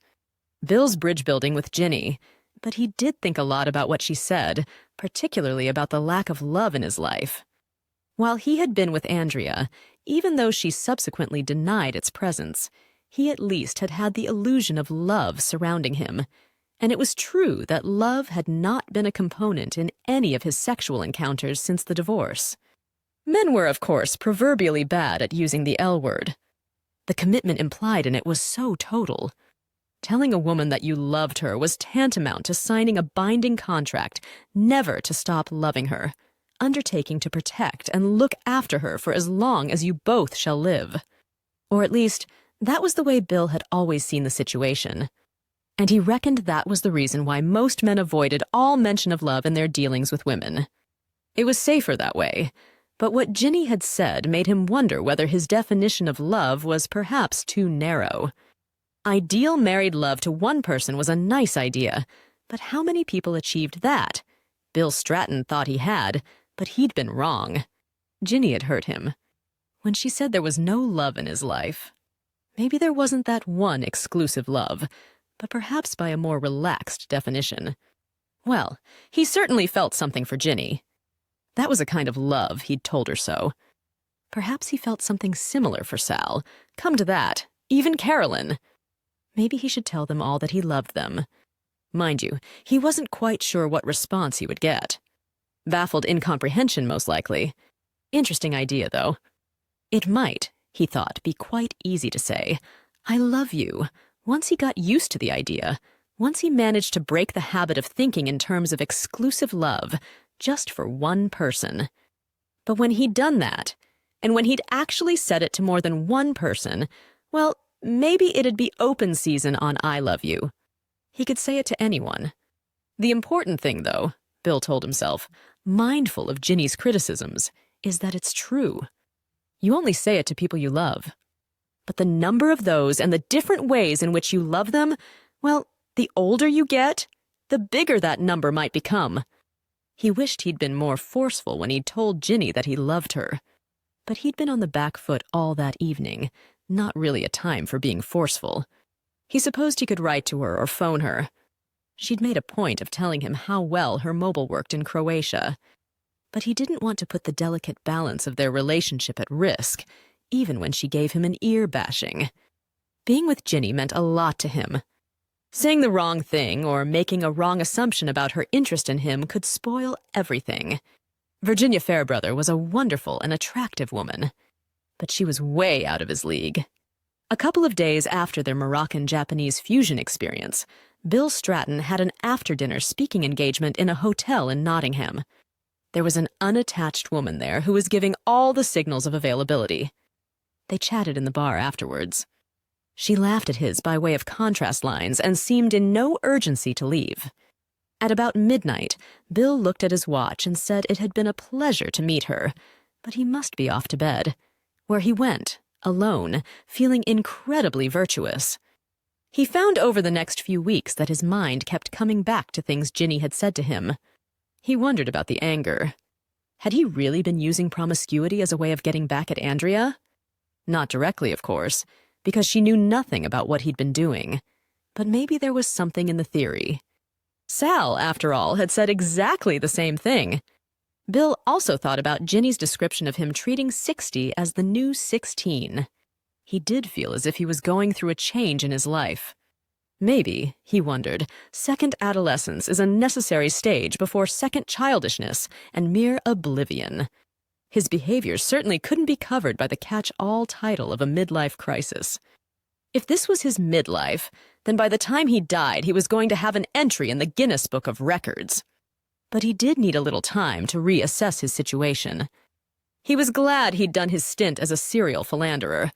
Bill's bridge building with Ginny, but he did think a lot about what she said, particularly about the lack of love in his life. While he had been with Andrea, even though she subsequently denied its presence, he at least had had the illusion of love surrounding him, and it was true that love had not been a component in any of his sexual encounters since the divorce. Men were, of course, proverbially bad at using the L word. The commitment implied in it was so total. Telling a woman that you loved her was tantamount to signing a binding contract never to stop loving her, undertaking to protect and look after her for as long as you both shall live. Or at least, that was the way Bill had always seen the situation. And he reckoned that was the reason why most men avoided all mention of love in their dealings with women. It was safer that way, but what Ginny had said made him wonder whether his definition of love was perhaps too narrow. Ideal married love to one person was a nice idea, but how many people achieved that? Bill Stratton thought he had, but he'd been wrong. Ginny had hurt him. When she said there was no love in his life, maybe there wasn't that one exclusive love, but perhaps by a more relaxed definition. Well, he certainly felt something for Ginny. That was a kind of love, he'd told her so. Perhaps he felt something similar for Sal. Come to that, even Carolyn. Maybe he should tell them all that he loved them. Mind you, he wasn't quite sure what response he would get. Baffled incomprehension, most likely. Interesting idea, though. It might, he thought, be quite easy to say, "I love you," once he got used to the idea, once he managed to break the habit of thinking in terms of exclusive love, just for one person. But when he'd done that, and when he'd actually said it to more than one person, well, maybe it'd be open season on "I love you." He could say it to anyone. The important thing, though, Bill told himself, mindful of Ginny's criticisms, is that it's true. You only say it to people you love. But the number of those and the different ways in which you love them, well, the older you get, the bigger that number might become. He wished he'd been more forceful when he'd told Ginny that he loved her. But he'd been on the back foot all that evening, not really a time for being forceful. He supposed he could write to her or phone her. She'd made a point of telling him how well her mobile worked in Croatia. But he didn't want to put the delicate balance of their relationship at risk, even when she gave him an ear bashing. Being with Ginny meant a lot to him. Saying the wrong thing or making a wrong assumption about her interest in him could spoil everything. Virginia Fairbrother was a wonderful and attractive woman, but she was way out of his league. A couple of days after their Moroccan-Japanese fusion experience, Bill Stratton had an after-dinner speaking engagement in a hotel in Nottingham. There was an unattached woman there who was giving all the signals of availability. They chatted in the bar afterwards. She laughed at his by way of contrast lines and seemed in no urgency to leave. At about midnight, Bill looked at his watch and said it had been a pleasure to meet her, but he must be off to bed, where he went, alone, feeling incredibly virtuous. He found over the next few weeks that his mind kept coming back to things Ginny had said to him. He wondered about the anger. Had he really been using promiscuity as a way of getting back at Andrea? Not directly, of course, because she knew nothing about what he'd been doing. But maybe there was something in the theory. Sal, after all, had said exactly the same thing. Bill also thought about Ginny's description of him treating 60 as the new 16. He did feel as if he was going through a change in his life. Maybe, he wondered, second adolescence is a necessary stage before second childishness and mere oblivion. His behaviors certainly couldn't be covered by the catch-all title of a midlife crisis. If this was his midlife, then by the time he died, he was going to have an entry in the Guinness Book of Records. But he did need a little time to reassess his situation. He was glad he'd done his stint as a serial philanderer,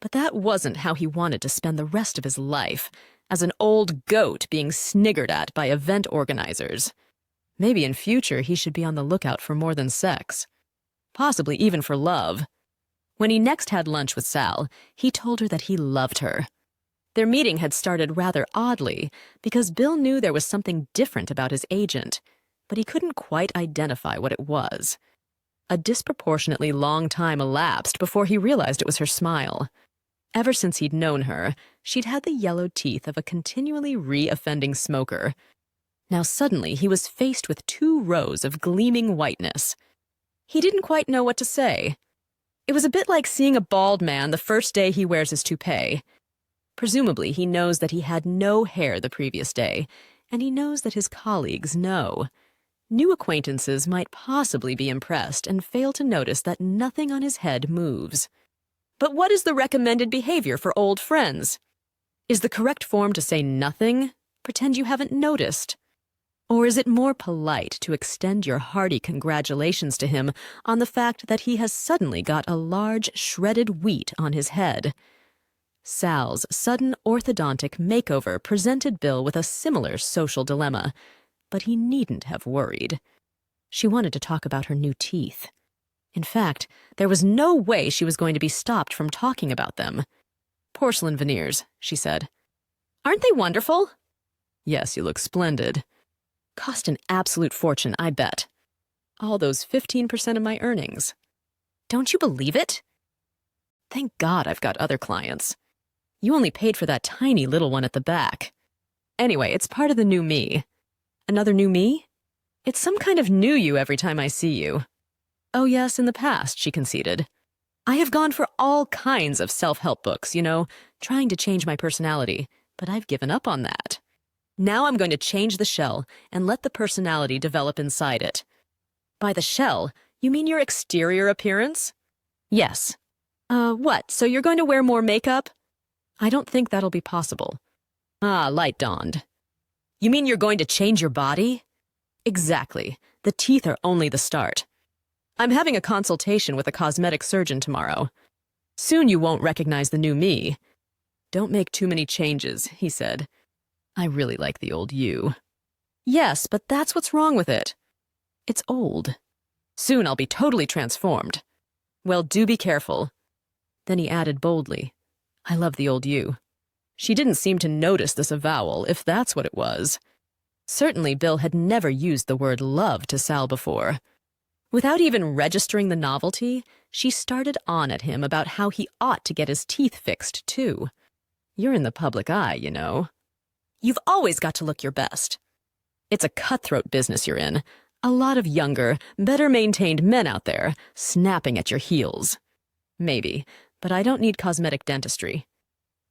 but that wasn't how he wanted to spend the rest of his life, as an old goat being sniggered at by event organizers. Maybe in future he should be on the lookout for more than sex. Possibly even for love. When he next had lunch with Sal, he told her that he loved her. Their meeting had started rather oddly, because Bill knew there was something different about his agent, but he couldn't quite identify what it was. A disproportionately long time elapsed before he realized it was her smile. Ever since he'd known her, she'd had the yellow teeth of a continually re-offending smoker. Now suddenly he was faced with 2 rows of gleaming whiteness. He didn't quite know what to say. It was a bit like seeing a bald man the first day he wears his toupee. Presumably he knows that he had no hair the previous day, and he knows that his colleagues know. New acquaintances might possibly be impressed and fail to notice that nothing on his head moves. But what is the recommended behavior for old friends? Is the correct form to say nothing? Pretend you haven't noticed? Or is it more polite to extend your hearty congratulations to him on the fact that he has suddenly got a large shredded wheat on his head? Sal's sudden orthodontic makeover presented Bill with a similar social dilemma, but he needn't have worried. She wanted to talk about her new teeth. In fact, there was no way she was going to be stopped from talking about them. "Porcelain veneers," she said. "Aren't they wonderful?" "Yes, you look splendid." "Cost an absolute fortune, I bet." "All those 15% of my earnings." "Don't you believe it?" "Thank God I've got other clients. You only paid for that tiny little one at the back. Anyway, it's part of the new me." "Another new me?" "It's some kind of new you every time I see you." "Oh yes, in the past," she conceded. "I have gone for all kinds of self-help books, trying to change my personality, but I've given up on that. Now I'm going to change the shell and let the personality develop inside it." "By the shell, you mean your exterior appearance?" "Yes." What, so you're going to wear more makeup?" "I don't think that'll be possible." Ah, light dawned. "You mean you're going to change your body?" "Exactly. The teeth are only the start. I'm having a consultation with a cosmetic surgeon tomorrow. Soon you won't recognize the new me." "Don't make too many changes," he said. "I really like the old you." "Yes, but that's what's wrong with it." "It's old. Soon I'll be totally transformed." "Well, do be careful." Then he added boldly, "I love the old you." She didn't seem to notice this avowal, if that's what it was. Certainly Bill had never used the word love to Sal before. Without even registering the novelty, she started on at him about how he ought to get his teeth fixed, too. "You're in the public eye, you know. You've always got to look your best. It's a cutthroat business you're in. A lot of younger, better-maintained men out there, snapping at your heels. Maybe, but I don't need cosmetic dentistry.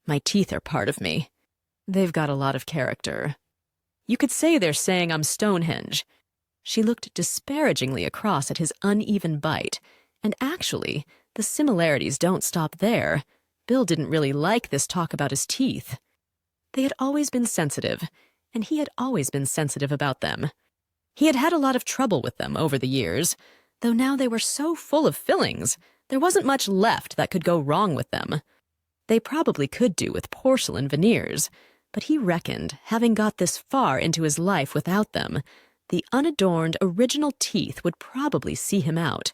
My teeth are part of me. They've got a lot of character. You could say they're saying I'm Stonehenge." She looked disparagingly across at his uneven bite, and actually, the similarities don't stop there. Bill didn't really like this talk about his teeth. They had always been sensitive, and he had always been sensitive about them. He had had a lot of trouble with them over the years, though now they were so full of fillings, there wasn't much left that could go wrong with them. They probably could do with porcelain veneers, but he reckoned, having got this far into his life without them, the unadorned original teeth would probably see him out.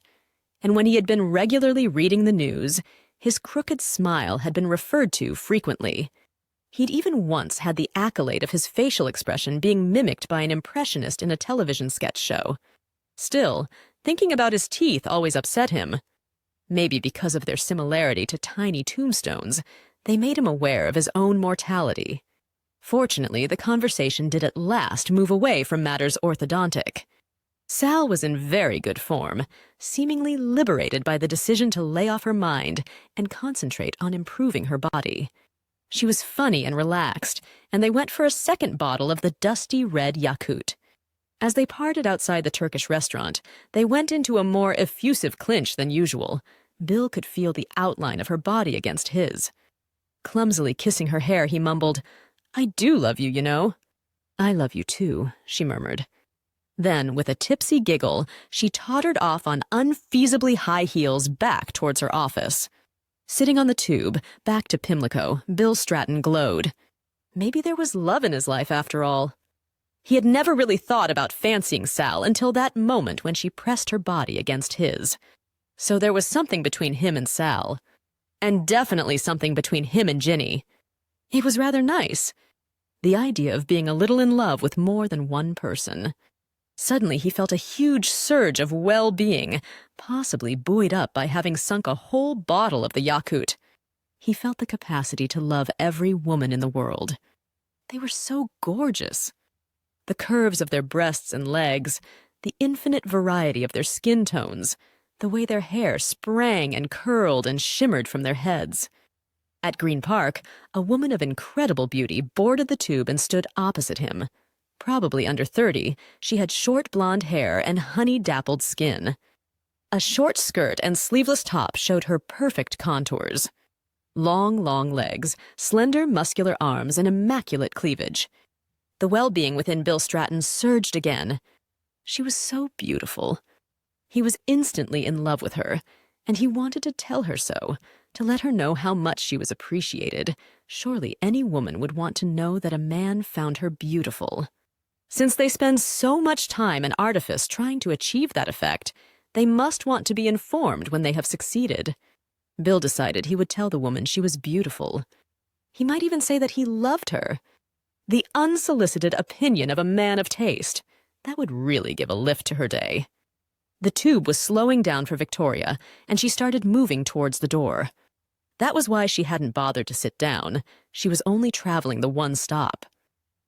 And when he had been regularly reading the news, his crooked smile had been referred to frequently. He'd even once had the accolade of his facial expression being mimicked by an impressionist in a television sketch show. Still, thinking about his teeth always upset him. Maybe because of their similarity to tiny tombstones, they made him aware of his own mortality. Fortunately, the conversation did at last move away from matters orthodontic. Sal was in very good form, seemingly liberated by the decision to lay off her mind and concentrate on improving her body. She was funny and relaxed, and they went for a second bottle of the dusty red Yakut. As they parted outside the Turkish restaurant, they went into a more effusive clinch than usual. Bill could feel the outline of her body against his. Clumsily kissing her hair, he mumbled, "I do love you, you know." "I love you too," she murmured. Then, with a tipsy giggle, she tottered off on unfeasibly high heels back towards her office. Sitting on the tube, back to Pimlico, Bill Stratton glowed. Maybe there was love in his life after all. He had never really thought about fancying Sal until that moment when she pressed her body against his. So there was something between him and Sal. And definitely something between him and Ginny. It was rather nice. The idea of being a little in love with more than one person. Suddenly he felt a huge surge of well-being, possibly buoyed up by having sunk a whole bottle of the Yakut. He felt the capacity to love every woman in the world. They were so gorgeous. The curves of their breasts and legs, the infinite variety of their skin tones, the way their hair sprang and curled and shimmered from their heads. At Green Park, a woman of incredible beauty boarded the tube and stood opposite him. Probably under 30, she had short blonde hair and honey-dappled skin. A short skirt and sleeveless top showed her perfect contours. Long legs, slender muscular arms, and immaculate cleavage. The well-being within Bill Stratton surged again. She was so beautiful. He was instantly in love with her, and he wanted to tell her so, to let her know how much she was appreciated. Surely any woman would want to know that a man found her beautiful. Since they spend so much time and artifice trying to achieve that effect, they must want to be informed when they have succeeded. Bill decided he would tell the woman she was beautiful. He might even say that he loved her. The unsolicited opinion of a man of taste. That would really give a lift to her day. The tube was slowing down for Victoria, and she started moving towards the door. That was why she hadn't bothered to sit down. She was only traveling the one stop.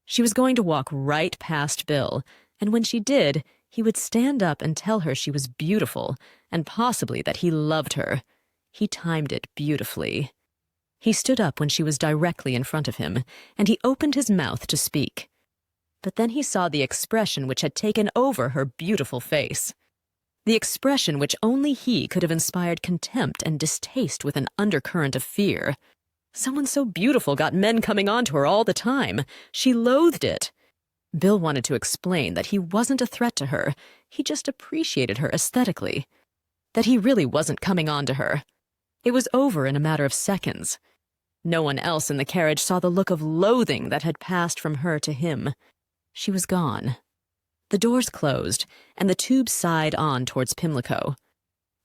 She was going to walk right past Bill, and when she did, he would stand up and tell her she was beautiful, and possibly that he loved her. He timed it beautifully. He stood up when she was directly in front of him, and he opened his mouth to speak. But then he saw the expression which had taken over her beautiful face. The expression which only he could have inspired contempt and distaste with an undercurrent of fear. Someone so beautiful got men coming on to her all the time. She loathed it. Bill wanted to explain that he wasn't a threat to her. He just appreciated her aesthetically. That he really wasn't coming on to her. It was over in a matter of seconds. No one else in the carriage saw the look of loathing that had passed from her to him. She was gone. The doors closed, and the tube sighed on towards Pimlico.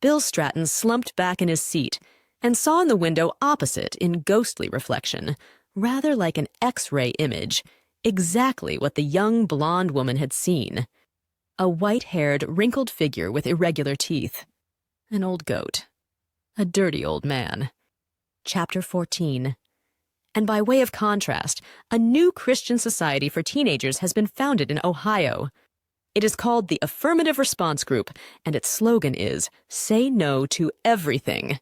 Bill Stratton slumped back in his seat and saw in the window opposite, in ghostly reflection, rather like an X-ray image, exactly what the young blonde woman had seen. A white-haired, wrinkled figure with irregular teeth. An old goat. A dirty old man. Chapter 14. And by way of contrast, a new Christian society for teenagers has been founded in Ohio. It is called the Affirmative Response Group, and its slogan is, "Say no to everything."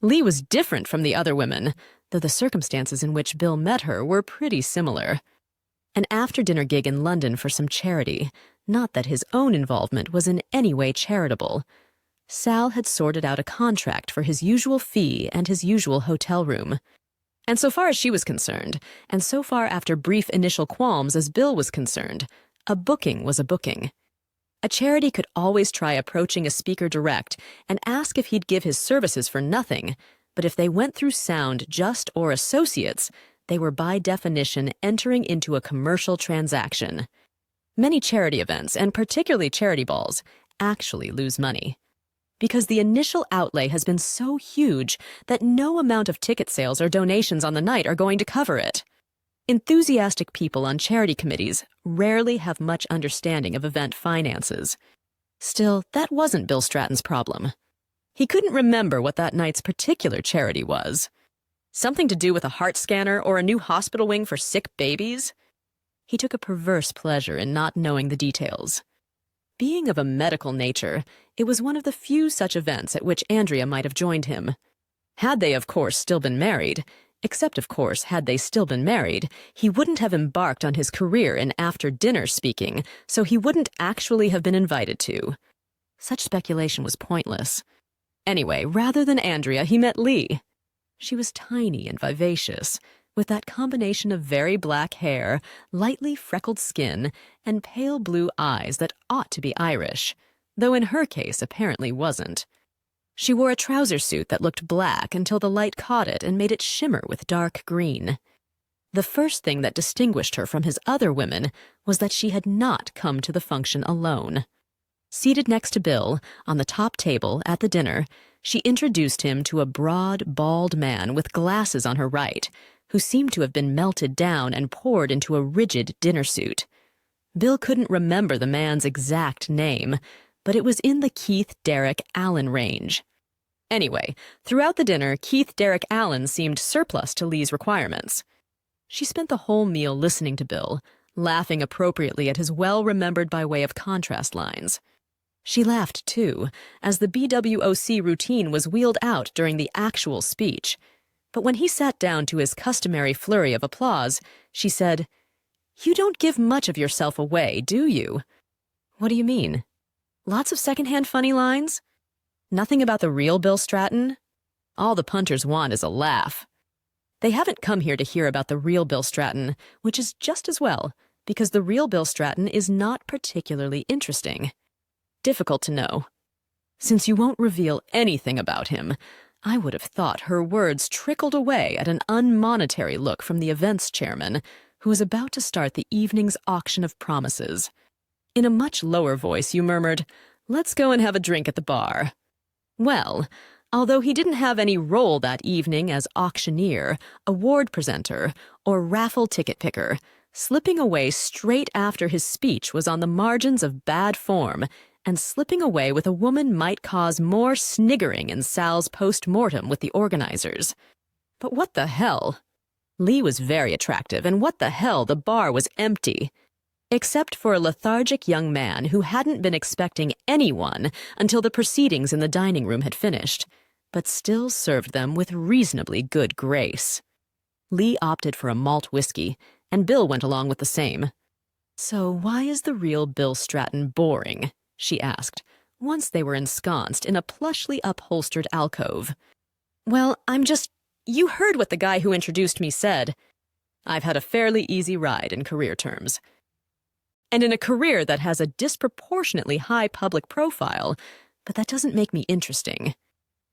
Lee was different from the other women, though the circumstances in which Bill met her were pretty similar. An after-dinner gig in London for some charity, not that his own involvement was in any way charitable. Sal had sorted out a contract for his usual fee and his usual hotel room. And so far as she was concerned, and so far after brief initial qualms as Bill was concerned, a booking was a booking. A charity could always try approaching a speaker direct and ask if he'd give his services for nothing, but if they went through Sound, Just, or Associates, they were by definition entering into a commercial transaction. Many charity events, and particularly charity balls, actually lose money. Because the initial outlay has been so huge that no amount of ticket sales or donations on the night are going to cover it. Enthusiastic people on charity committees rarely have much understanding of event finances. Still, that wasn't Bill Stratton's problem. He couldn't remember what that night's particular charity was. Something to do with a heart scanner or a new hospital wing for sick babies? He took a perverse pleasure in not knowing the details. Being of a medical nature, it was one of the few such events at which Andrea might have joined him. Had they, of course, still been married, except, of course, had they still been married, he wouldn't have embarked on his career in after-dinner speaking, so he wouldn't actually have been invited to. Such speculation was pointless. Anyway, rather than Andrea, he met Lee. She was tiny and vivacious, with that combination of very black hair, lightly freckled skin, and pale blue eyes that ought to be Irish, though in her case apparently wasn't. She wore a trouser suit that looked black until the light caught it and made it shimmer with dark green. The first thing that distinguished her from his other women was that she had not come to the function alone. Seated next to Bill, on the top table at the dinner, she introduced him to a broad, bald man with glasses on her right, who seemed to have been melted down and poured into a rigid dinner suit. Bill couldn't remember the man's exact name, but it was in the Keith Derrick Allen range. Anyway, throughout the dinner, Keith Derrick Allen seemed surplus to Lee's requirements. She spent the whole meal listening to Bill, laughing appropriately at his well-remembered by way of contrast lines. She laughed, too, as the BWOC routine was wheeled out during the actual speech. But when he sat down to his customary flurry of applause, she said, "You don't give much of yourself away, do you?" "What do you mean? Lots of secondhand funny lines? Nothing about the real Bill Stratton? All the punters want is a laugh." They haven't come here to hear about the real Bill Stratton, which is just as well, because the real Bill Stratton is not particularly interesting. Difficult to know. Since you won't reveal anything about him, I would have thought her words trickled away at an unmonetary look from the events chairman, who was about to start the evening's auction of promises. In a much lower voice, you murmured, "Let's go and have a drink at the bar." Well, although he didn't have any role that evening as auctioneer, award presenter, or raffle ticket picker, slipping away straight after his speech was on the margins of bad form, and slipping away with a woman might cause more sniggering in Sal's post-mortem with the organizers. But what the hell? Lee was very attractive, and what the hell, the bar was empty. Except for a lethargic young man who hadn't been expecting anyone until the proceedings in the dining room had finished, but still served them with reasonably good grace. Lee opted for a malt whiskey, and Bill went along with the same. "So why is the real Bill Stratton boring?" she asked, once they were ensconced in a plushly upholstered alcove. "Well, you heard what the guy who introduced me said. I've had a fairly easy ride in career terms. And in a career that has a disproportionately high public profile, but that doesn't make me interesting.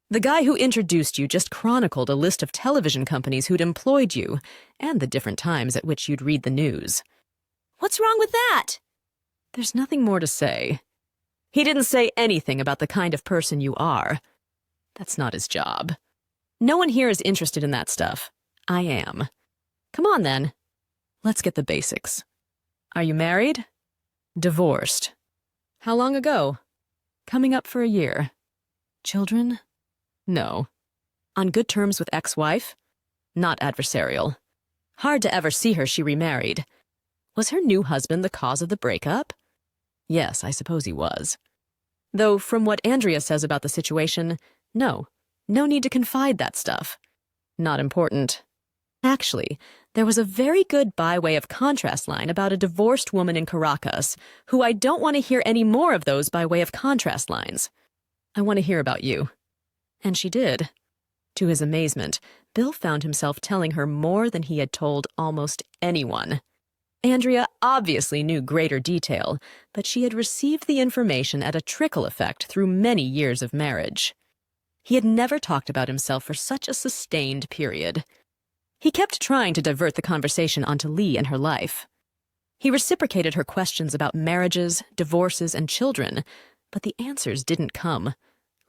The guy who introduced you just chronicled a list of television companies who'd employed you, and the different times at which you'd read the news." "What's wrong with that?" "There's nothing more to say. He didn't say anything about the kind of person you are. That's not his job. No one here is interested in that stuff. I am. Come on, then. Let's get the basics. Are you married?" "Divorced." "How long ago?" "Coming up for a year." "Children?" "No." "On good terms with ex-wife?" "Not adversarial. Hard to ever see her she remarried." "Was her new husband the cause of the breakup?" "Yes, I suppose he was. Though from what Andrea says about the situation, no need to confide that stuff. Not important. Actually, there was a very good by way of contrast line about a divorced woman in Caracas, who I don't want to hear any more of those by way of contrast lines. I want to hear about you." And she did. To his amazement, Bill found himself telling her more than he had told almost anyone. Andrea obviously knew greater detail, but she had received the information at a trickle effect through many years of marriage. He had never talked about himself for such a sustained period. He kept trying to divert the conversation onto Lee and her life. He reciprocated her questions about marriages, divorces, and children, but the answers didn't come.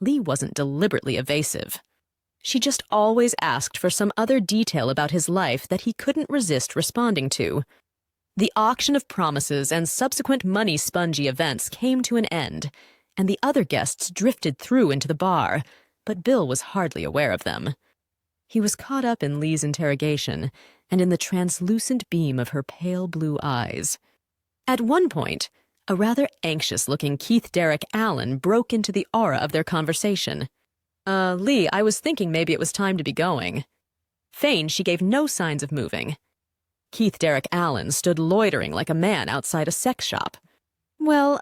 Lee wasn't deliberately evasive. She just always asked for some other detail about his life that he couldn't resist responding to. The auction of promises and subsequent money-spongy events came to an end, and the other guests drifted through into the bar, but Bill was hardly aware of them. He was caught up in Lee's interrogation and in the translucent beam of her pale blue eyes. At one point, a rather anxious-looking Keith Derrick Allen broke into the aura of their conversation. Lee, I was thinking maybe it was time to be going." Fain, she gave no signs of moving. Keith Derrick Allen stood loitering like a man outside a sex shop. "Well,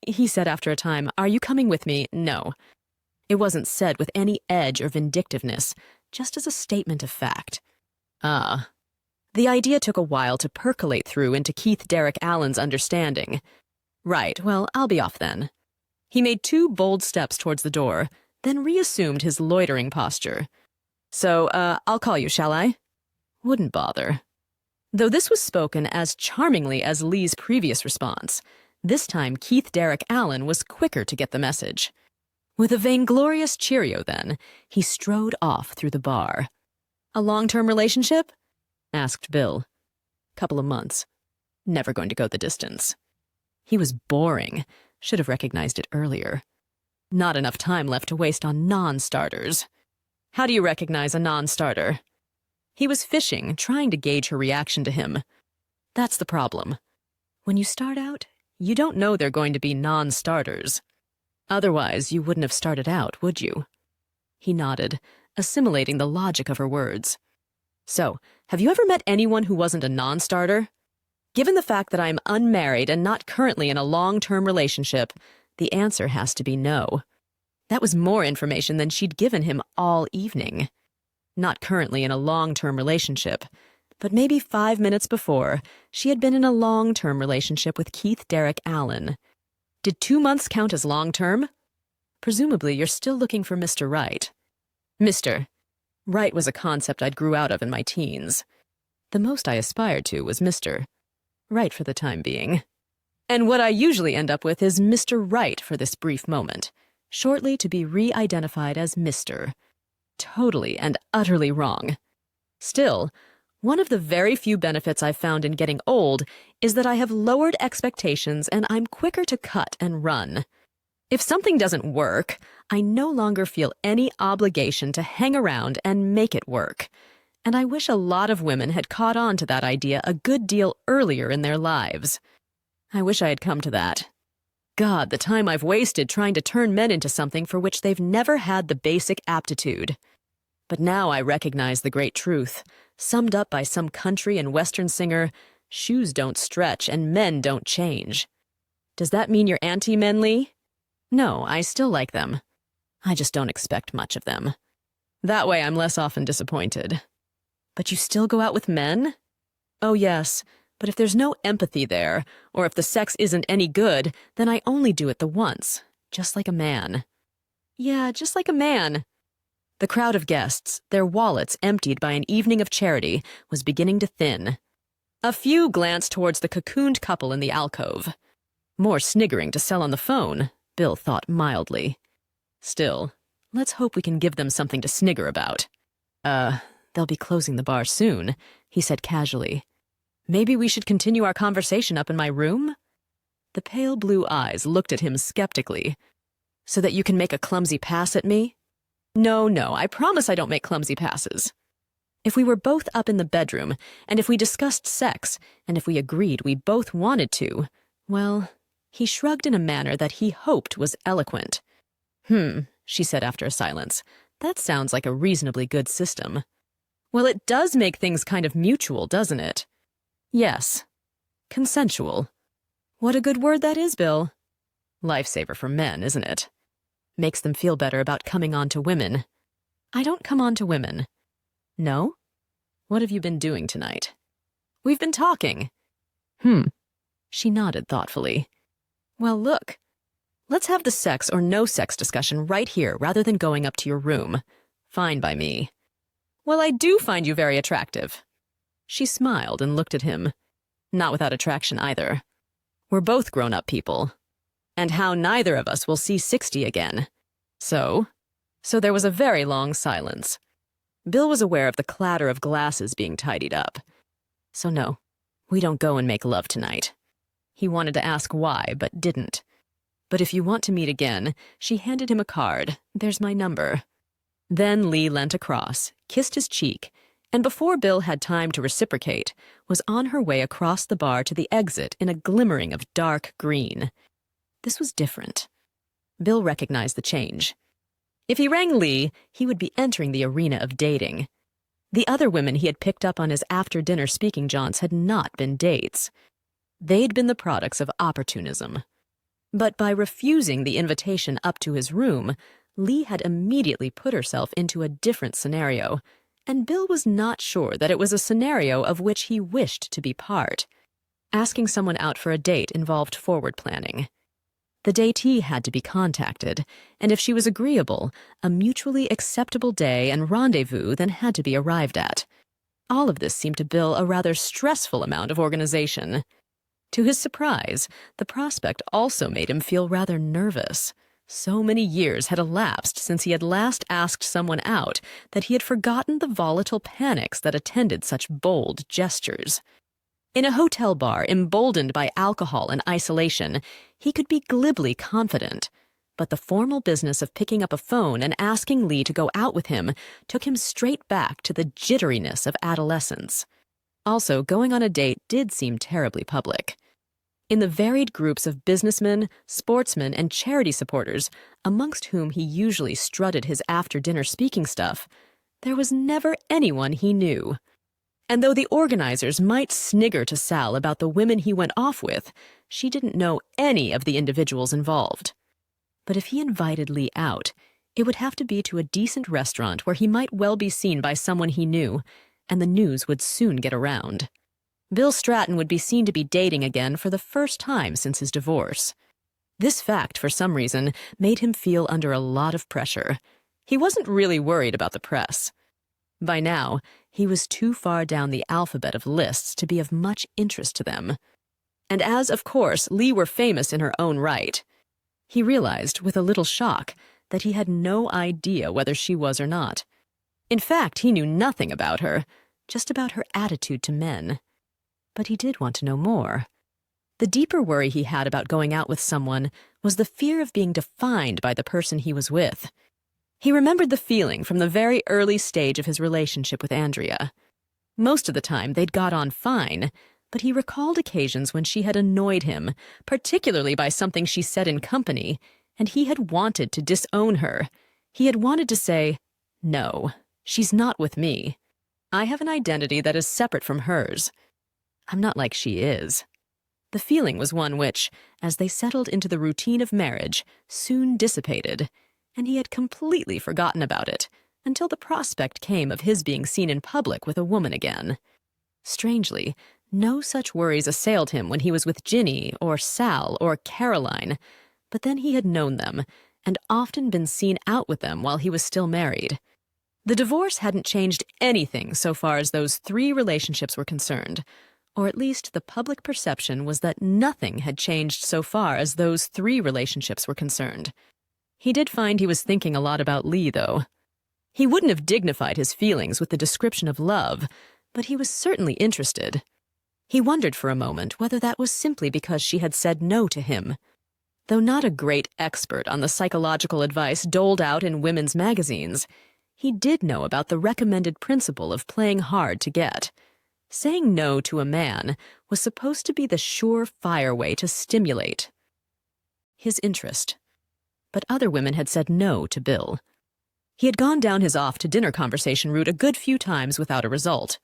he said after a time, are you coming with me?" "No." It wasn't said with any edge or vindictiveness, just as a statement of fact. Ah. The idea took a while to percolate through into Keith Derrick Allen's understanding. "Right, well, I'll be off then." He made 2 bold steps towards the door, then reassumed his loitering posture. "So, I'll call you, shall I?" "Wouldn't bother." Though this was spoken as charmingly as Lee's previous response, this time Keith Derrick Allen was quicker to get the message. With a vainglorious cheerio, then, he strode off through the bar. "A long-term relationship?" asked Bill. "Couple of months. Never going to go the distance." He was boring. Should have recognized it earlier. Not enough time left to waste on non-starters. How do you recognize a non-starter? He was fishing, trying to gauge her reaction to him. That's the problem. When you start out, you don't know they're going to be non-starters. Otherwise, you wouldn't have started out, would you? He nodded, assimilating the logic of her words. "So, have you ever met anyone who wasn't a non-starter? Given the fact that I'm unmarried and not currently in a long-term relationship, the answer has to be no." That was more information than she'd given him all evening. Not currently in a long-term relationship, but maybe 5 minutes before, she had been in a long-term relationship with Keith Derrick Allen. Did 2 months count as long-term? Presumably, you're still looking for Mr. Right. Mr. Right was a concept I'd grew out of in my teens. The most I aspired to was Mr. Right for the time being. And what I usually end up with is Mr. Right for this brief moment, shortly to be re-identified as Mr. Totally and utterly wrong. Still, one of the very few benefits I've found in getting old is that I have lowered expectations and I'm quicker to cut and run. If something doesn't work, I no longer feel any obligation to hang around and make it work. And I wish a lot of women had caught on to that idea a good deal earlier in their lives. I wish I had come to that. God, the time I've wasted trying to turn men into something for which they've never had the basic aptitude. But now I recognize the great truth, summed up by some country and western singer, shoes don't stretch and men don't change. Does that mean you're anti-men, Lee? No, I still like them. I just don't expect much of them. That way I'm less often disappointed. But you still go out with men? Oh yes, but if there's no empathy there, or if the sex isn't any good, then I only do it the once, just like a man. Yeah, just like a man. The crowd of guests, their wallets emptied by an evening of charity, was beginning to thin. A few glanced towards the cocooned couple in the alcove. More sniggering to sell on the phone, Bill thought mildly. Still, let's hope we can give them something to snigger about. They'll be closing the bar soon, he said casually. Maybe we should continue our conversation up in my room? The pale blue eyes looked at him skeptically. So that you can make a clumsy pass at me? No, I promise I don't make clumsy passes. If we were both up in the bedroom, and if we discussed sex, and if we agreed we both wanted to, well, he shrugged in a manner that he hoped was eloquent. She said after a silence. That sounds like a reasonably good system. Well, it does make things kind of mutual, doesn't it? Yes. Consensual. What a good word that is, Bill. Lifesaver for men, isn't it? Makes them feel better about coming on to women. I don't come on to women. No? What have you been doing tonight? We've been talking. She nodded thoughtfully. Well, look. Let's have the sex or no sex discussion right here rather than going up to your room. Fine by me. Well, I do find you very attractive. She smiled and looked at him. Not without attraction either. We're both grown-up people. And how neither of us will see 60 again. So, So there was a very long silence. Bill was aware of the clatter of glasses being tidied up. So no, we don't go and make love tonight. He wanted to ask why, but didn't. But if you want to meet again, she handed him a card. There's my number. Then Lee leant across, kissed his cheek, and before Bill had time to reciprocate, was on her way across the bar to the exit in a glimmering of dark green. This was different. Bill recognized the change. If he rang Lee, he would be entering the arena of dating. The other women he had picked up on his after-dinner speaking jaunts had not been dates. They'd been the products of opportunism. But by refusing the invitation up to his room, Lee had immediately put herself into a different scenario, and Bill was not sure that it was a scenario of which he wished to be part. Asking someone out for a date involved forward planning. The datee had to be contacted, and if she was agreeable, a mutually acceptable day and rendezvous then had to be arrived at. All of this seemed to Bill a rather stressful amount of organization. To his surprise, the prospect also made him feel rather nervous. So many years had elapsed since he had last asked someone out that he had forgotten the volatile panics that attended such bold gestures. In a hotel bar, emboldened by alcohol and isolation, he could be glibly confident. But the formal business of picking up a phone and asking Lee to go out with him took him straight back to the jitteriness of adolescence. Also, going on a date did seem terribly public. In the varied groups of businessmen, sportsmen, and charity supporters, amongst whom he usually strutted his after-dinner speaking stuff, there was never anyone he knew. And though the organizers might snigger to Sal about the women he went off with, she didn't know any of the individuals involved. But if he invited Lee out, it would have to be to a decent restaurant where he might well be seen by someone he knew, and the news would soon get around. Bill Stratton would be seen to be dating again for the first time since his divorce. This fact, for some reason, made him feel under a lot of pressure. He wasn't really worried about the press. By now, he was too far down the alphabet of lists to be of much interest to them. And as, of course, Lee were famous in her own right, he realized, with a little shock, that he had no idea whether she was or not. In fact, he knew nothing about her, just about her attitude to men. But he did want to know more. The deeper worry he had about going out with someone was the fear of being defined by the person he was with. He remembered the feeling from the very early stage of his relationship with Andrea. Most of the time, they'd got on fine, but he recalled occasions when she had annoyed him, particularly by something she said in company, and he had wanted to disown her. He had wanted to say, "No, she's not with me. I have an identity that is separate from hers. I'm not like she is." The feeling was one which, as they settled into the routine of marriage, soon dissipated, and he had completely forgotten about it until the prospect came of his being seen in public with a woman again. Strangely, no such worries assailed him when he was with Ginny or Sal or Caroline, but then he had known them and often been seen out with them while he was still married. The divorce hadn't changed anything so far as those 3 relationships were concerned, or at least the public perception was that nothing had changed so far as those 3 relationships were concerned. He did find he was thinking a lot about Lee, though. He wouldn't have dignified his feelings with the description of love, but he was certainly interested. He wondered for a moment whether that was simply because she had said no to him. Though not a great expert on the psychological advice doled out in women's magazines, he did know about the recommended principle of playing hard to get. Saying no to a man was supposed to be the sure-fire way to stimulate his interest. But other women had said no to Bill. He had gone down his off-to-dinner conversation route a good few times without a result.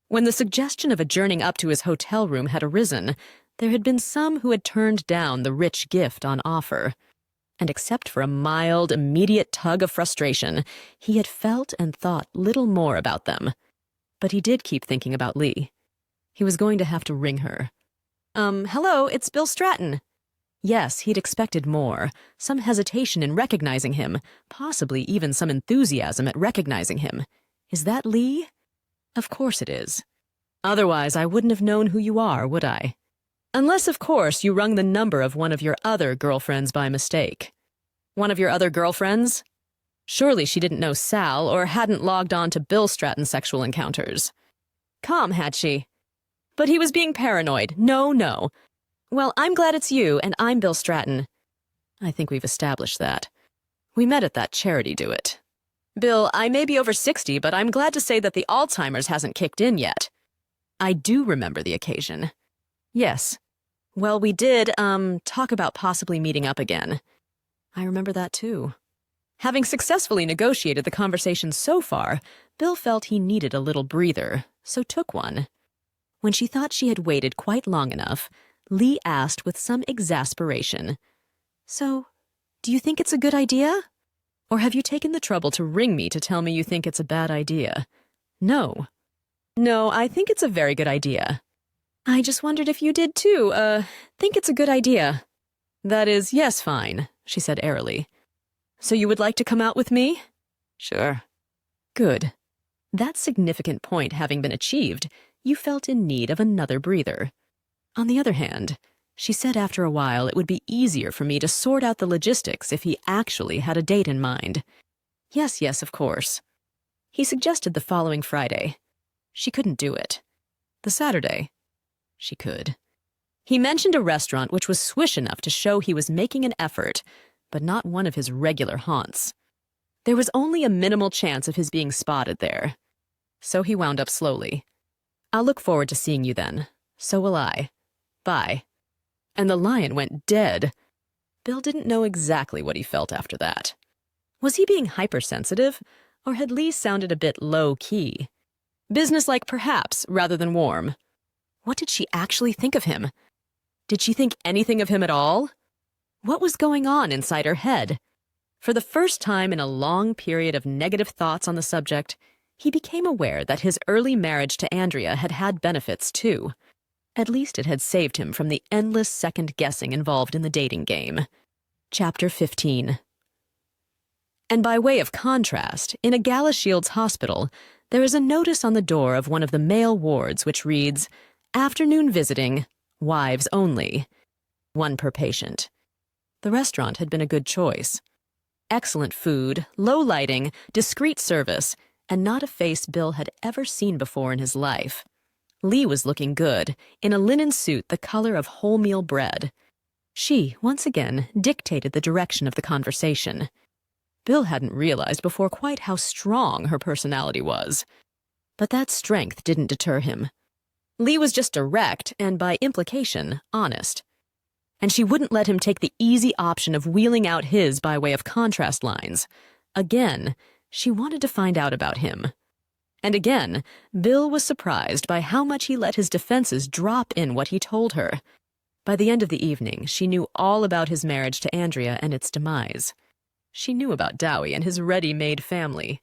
When the suggestion of adjourning up to his hotel room had arisen, there had been some who had turned down the rich gift on offer. And except for a mild, immediate tug of frustration, he had felt and thought little more about them. But he did keep thinking about Lee. He was going to have to ring her. Hello, it's Bill Stratton." Yes, he'd expected more, some hesitation in recognizing him, possibly even some enthusiasm at recognizing him. "Is that Lee?" "Of course it is. Otherwise, I wouldn't have known who you are, would I? Unless, of course, you rung the number of one of your other girlfriends by mistake." "One of your other girlfriends?" Surely she didn't know Sal or hadn't logged on to Bill Stratton's sexual encounters. Calm, had she? But he was being paranoid. No, no. Well, I'm glad it's you, and I'm Bill Stratton. I think we've established that. We met at that charity do-it. Bill, I may be over 60, but I'm glad to say that the Alzheimer's hasn't kicked in yet. I do remember the occasion. Yes. Well, we did, talk about possibly meeting up again. I remember that too. Having successfully negotiated the conversation so far, Bill felt he needed a little breather, so took one. When she thought she had waited quite long enough, Lee asked with some exasperation, "So, do you think it's a good idea? Or have you taken the trouble to ring me to tell me you think it's a bad idea?" "No. No, I think it's a very good idea." "I just wondered if you did too, think it's a good idea." "That is, yes, fine," she said airily. "So you would like to come out with me?" "Sure." Good. That significant point having been achieved, you felt in need of another breather. On the other hand, she said after a while it would be easier for me to sort out the logistics if he actually had a date in mind. Yes, yes, of course. He suggested the following Friday. She couldn't do it. The Saturday. She could. He mentioned a restaurant which was swish enough to show he was making an effort, but not one of his regular haunts. There was only a minimal chance of his being spotted there. So he wound up slowly. "I'll look forward to seeing you then. So will I. Bye." And the lion went dead. Bill didn't know exactly what he felt after that. Was he being hypersensitive, or had Lee sounded a bit low-key? Businesslike perhaps, rather than warm. What did she actually think of him? Did she think anything of him at all? What was going on inside her head? For the first time in a long period of negative thoughts on the subject, he became aware that his early marriage to Andrea had had benefits too. At least it had saved him from the endless second-guessing involved in the dating game. Chapter 15. And by way of contrast, in a Gala Shields hospital, there is a notice on the door of one of the male wards which reads, "Afternoon visiting, wives only. One per patient." The restaurant had been a good choice. Excellent food, low lighting, discreet service, and not a face Bill had ever seen before in his life. Lee was looking good, in a linen suit the color of wholemeal bread. She, once again, dictated the direction of the conversation. Bill hadn't realized before quite how strong her personality was. But that strength didn't deter him. Lee was just direct and, by implication, honest. And she wouldn't let him take the easy option of wheeling out his by way of contrast lines. Again, she wanted to find out about him. And again, Bill was surprised by how much he let his defenses drop in what he told her. By the end of the evening, she knew all about his marriage to Andrea and its demise. She knew about Dowie and his ready-made family.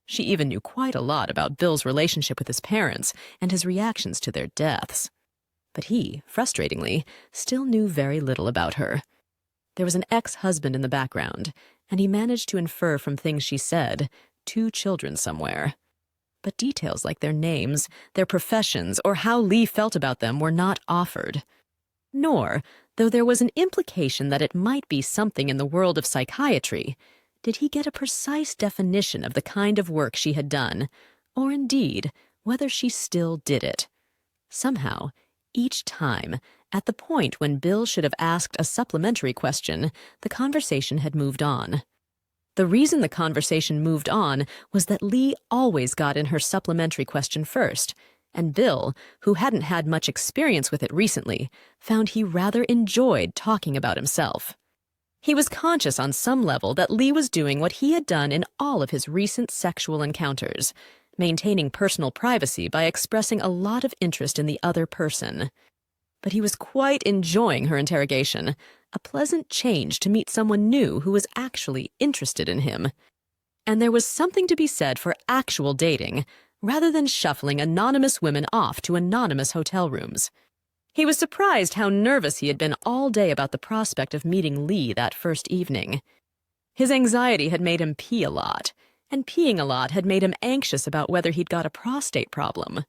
She even knew quite a lot about Bill's relationship with his parents and his reactions to their deaths. But he, frustratingly, still knew very little about her. There was an ex-husband in the background, and he managed to infer from things she said, 2 children somewhere. But details like their names, their professions, or how Lee felt about them were not offered. Nor, though there was an implication that it might be something in the world of psychiatry, did he get a precise definition of the kind of work she had done, or indeed, whether she still did it. Somehow, each time, at the point when Bill should have asked a supplementary question, the conversation had moved on. The reason the conversation moved on was that Lee always got in her supplementary question first, and Bill, who hadn't had much experience with it recently, found he rather enjoyed talking about himself. He was conscious on some level that Lee was doing what he had done in all of his recent sexual encounters, maintaining personal privacy by expressing a lot of interest in the other person. But he was quite enjoying her interrogation, a pleasant change to meet someone new who was actually interested in him. And there was something to be said for actual dating, rather than shuffling anonymous women off to anonymous hotel rooms. He was surprised how nervous he had been all day about the prospect of meeting Lee that first evening. His anxiety had made him pee a lot, and peeing a lot had made him anxious about whether he'd got a prostate problem.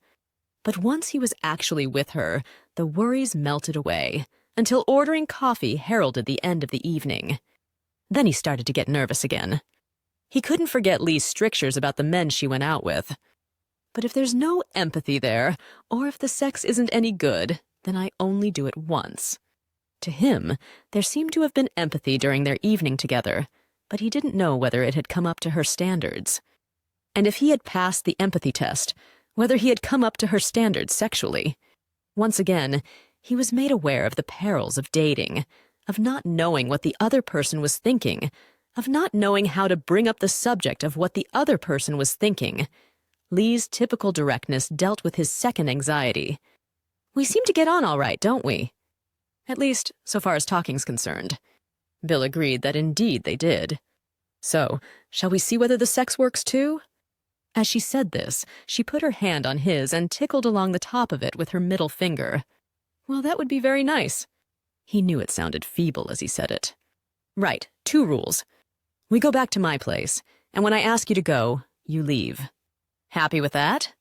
But once he was actually with her, the worries melted away, until ordering coffee heralded the end of the evening. Then he started to get nervous again. He couldn't forget Lee's strictures about the men she went out with. But if there's no empathy there, or if the sex isn't any good, then I only do it once. To him, there seemed to have been empathy during their evening together, but he didn't know whether it had come up to her standards. And if he had passed the empathy test, whether he had come up to her standards sexually. Once again, he was made aware of the perils of dating, of not knowing what the other person was thinking, of not knowing how to bring up the subject of what the other person was thinking. Lee's typical directness dealt with his second anxiety. We seem to get on all right, don't we? At least, so far as talking's concerned. Bill agreed that indeed they did. So, shall we see whether the sex works too? As she said this, she put her hand on his and tickled along the top of it with her middle finger. Well, that would be very nice. He knew it sounded feeble as he said it. Right, 2 rules. We go back to my place, and when I ask you to go, you leave. Happy with that?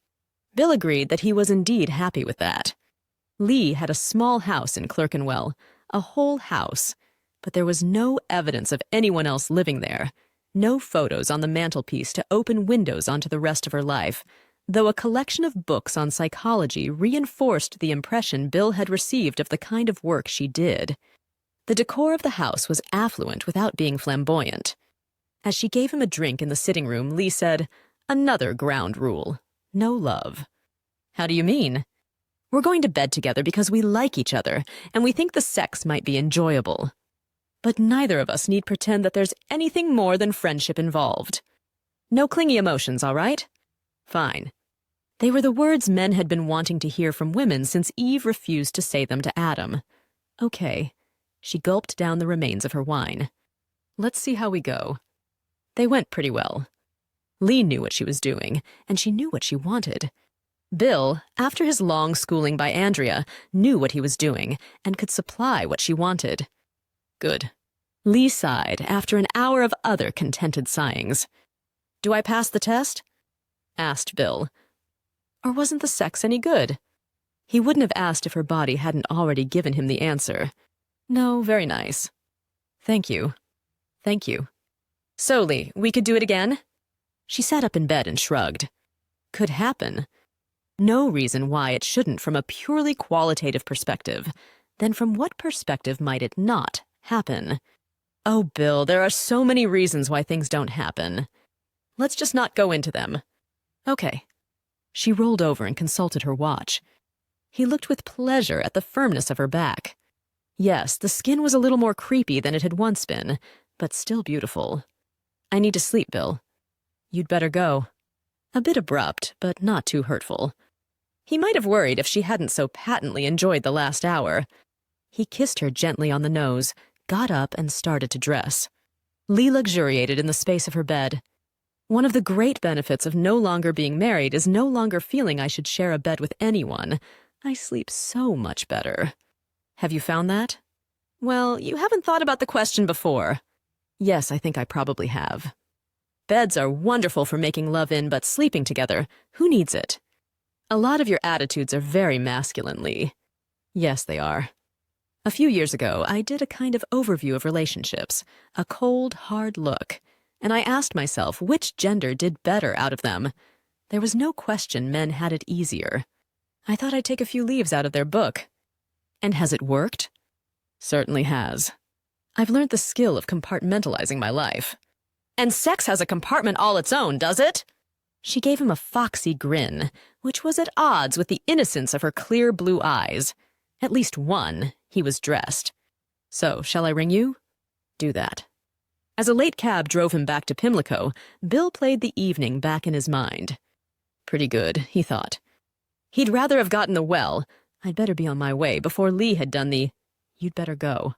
Bill agreed that he was indeed happy with that. Lee had a small house in Clerkenwell, a whole house, but there was no evidence of anyone else living there, no photos on the mantelpiece to open windows onto the rest of her life, though a collection of books on psychology reinforced the impression Bill had received of the kind of work she did. The decor of the house was affluent without being flamboyant. As she gave him a drink in the sitting room, Lee said, "Another ground rule. No love." "How do you mean?" "We're going to bed together because we like each other, and we think the sex might be enjoyable. But neither of us need pretend that there's anything more than friendship involved. No clingy emotions, all right?" Fine. They were the words men had been wanting to hear from women since Eve refused to say them to Adam. Okay. She gulped down the remains of her wine. Let's see how we go. They went pretty well. Lee knew what she was doing, and she knew what she wanted. Bill, after his long schooling by Andrea, knew what he was doing and could supply what she wanted. Good. Lee sighed after an hour of other contented sighings. "Do I pass the test?" asked Bill. Or wasn't the sex any good? He wouldn't have asked if her body hadn't already given him the answer. No, very nice. Thank you. Thank you. So, Lee, we could do it again? She sat up in bed and shrugged. Could happen. No reason why it shouldn't from a purely qualitative perspective. Then from what perspective might it not happen? Oh, Bill, there are so many reasons why things don't happen. Let's just not go into them. Okay. She rolled over and consulted her watch. He looked with pleasure at the firmness of her back. Yes, the skin was a little more creepy than it had once been, but still beautiful. I need to sleep, Bill. You'd better go. A bit abrupt, but not too hurtful. He might have worried if she hadn't so patently enjoyed the last hour. He kissed her gently on the nose, got up, and started to dress. Lee luxuriated in the space of her bed. One of the great benefits of no longer being married is no longer feeling I should share a bed with anyone. I sleep so much better. Have you found that? Well, you haven't thought about the question before. Yes, I think I probably have. Beds are wonderful for making love in, but sleeping together, who needs it? A lot of your attitudes are very masculine, Lee. Yes, they are. A few years ago, I did a kind of overview of relationships, a cold, hard look, and I asked myself which gender did better out of them. There was no question men had it easier. I thought I'd take a few leaves out of their book. And has it worked? Certainly has. I've learned the skill of compartmentalizing my life. And sex has a compartment all its own, does it? She gave him a foxy grin, which was at odds with the innocence of her clear blue eyes. At least one, he was dressed. So, shall I ring you? Do that. As a late cab drove him back to Pimlico, Bill played the evening back in his mind. Pretty good, he thought. He'd rather have gotten the well. I'd better be on my way before Lee had done the "you'd better go."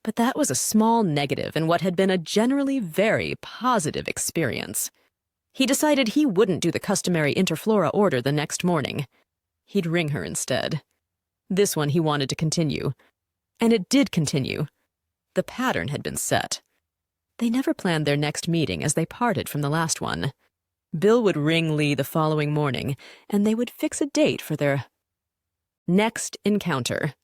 But that was a small negative in what had been a generally very positive experience. He decided he wouldn't do the customary interflora order the next morning. He'd ring her instead. This one he wanted to continue. And it did continue. The pattern had been set. They never planned their next meeting as they parted from the last one. Bill would ring Lee the following morning, and they would fix a date for their next encounter.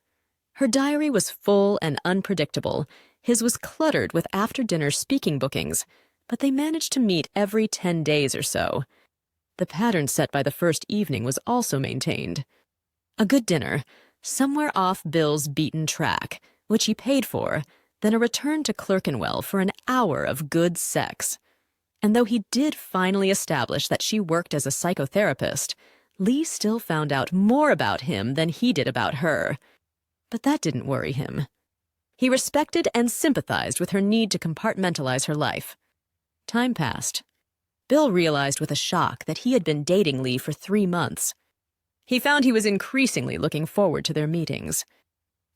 Her diary was full and unpredictable. His was cluttered with after-dinner speaking bookings, but they managed to meet every 10 days or so. The pattern set by the first evening was also maintained. A good dinner, somewhere off Bill's beaten track, which he paid for, then a return to Clerkenwell for an hour of good sex. And though he did finally establish that she worked as a psychotherapist, Lee still found out more about him than he did about her. But that didn't worry him. He respected and sympathized with her need to compartmentalize her life. Time passed. Bill realized with a shock that he had been dating Lee for 3 months. He found he was increasingly looking forward to their meetings.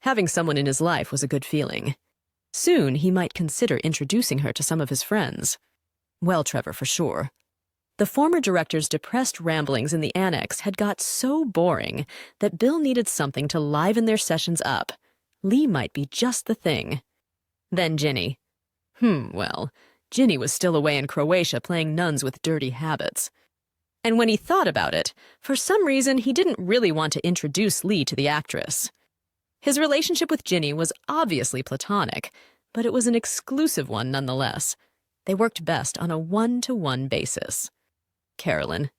Having someone in his life was a good feeling. Soon he might consider introducing her to some of his friends. Well, Trevor, for sure. The former director's depressed ramblings in the annex had got so boring that Bill needed something to liven their sessions up. Lee might be just the thing. Then Ginny. Well, Ginny was still away in Croatia playing nuns with dirty habits. And when he thought about it, for some reason he didn't really want to introduce Lee to the actress. His relationship with Ginny was obviously platonic, but it was an exclusive one nonetheless. They worked best on a one-to-one basis. Carolyn.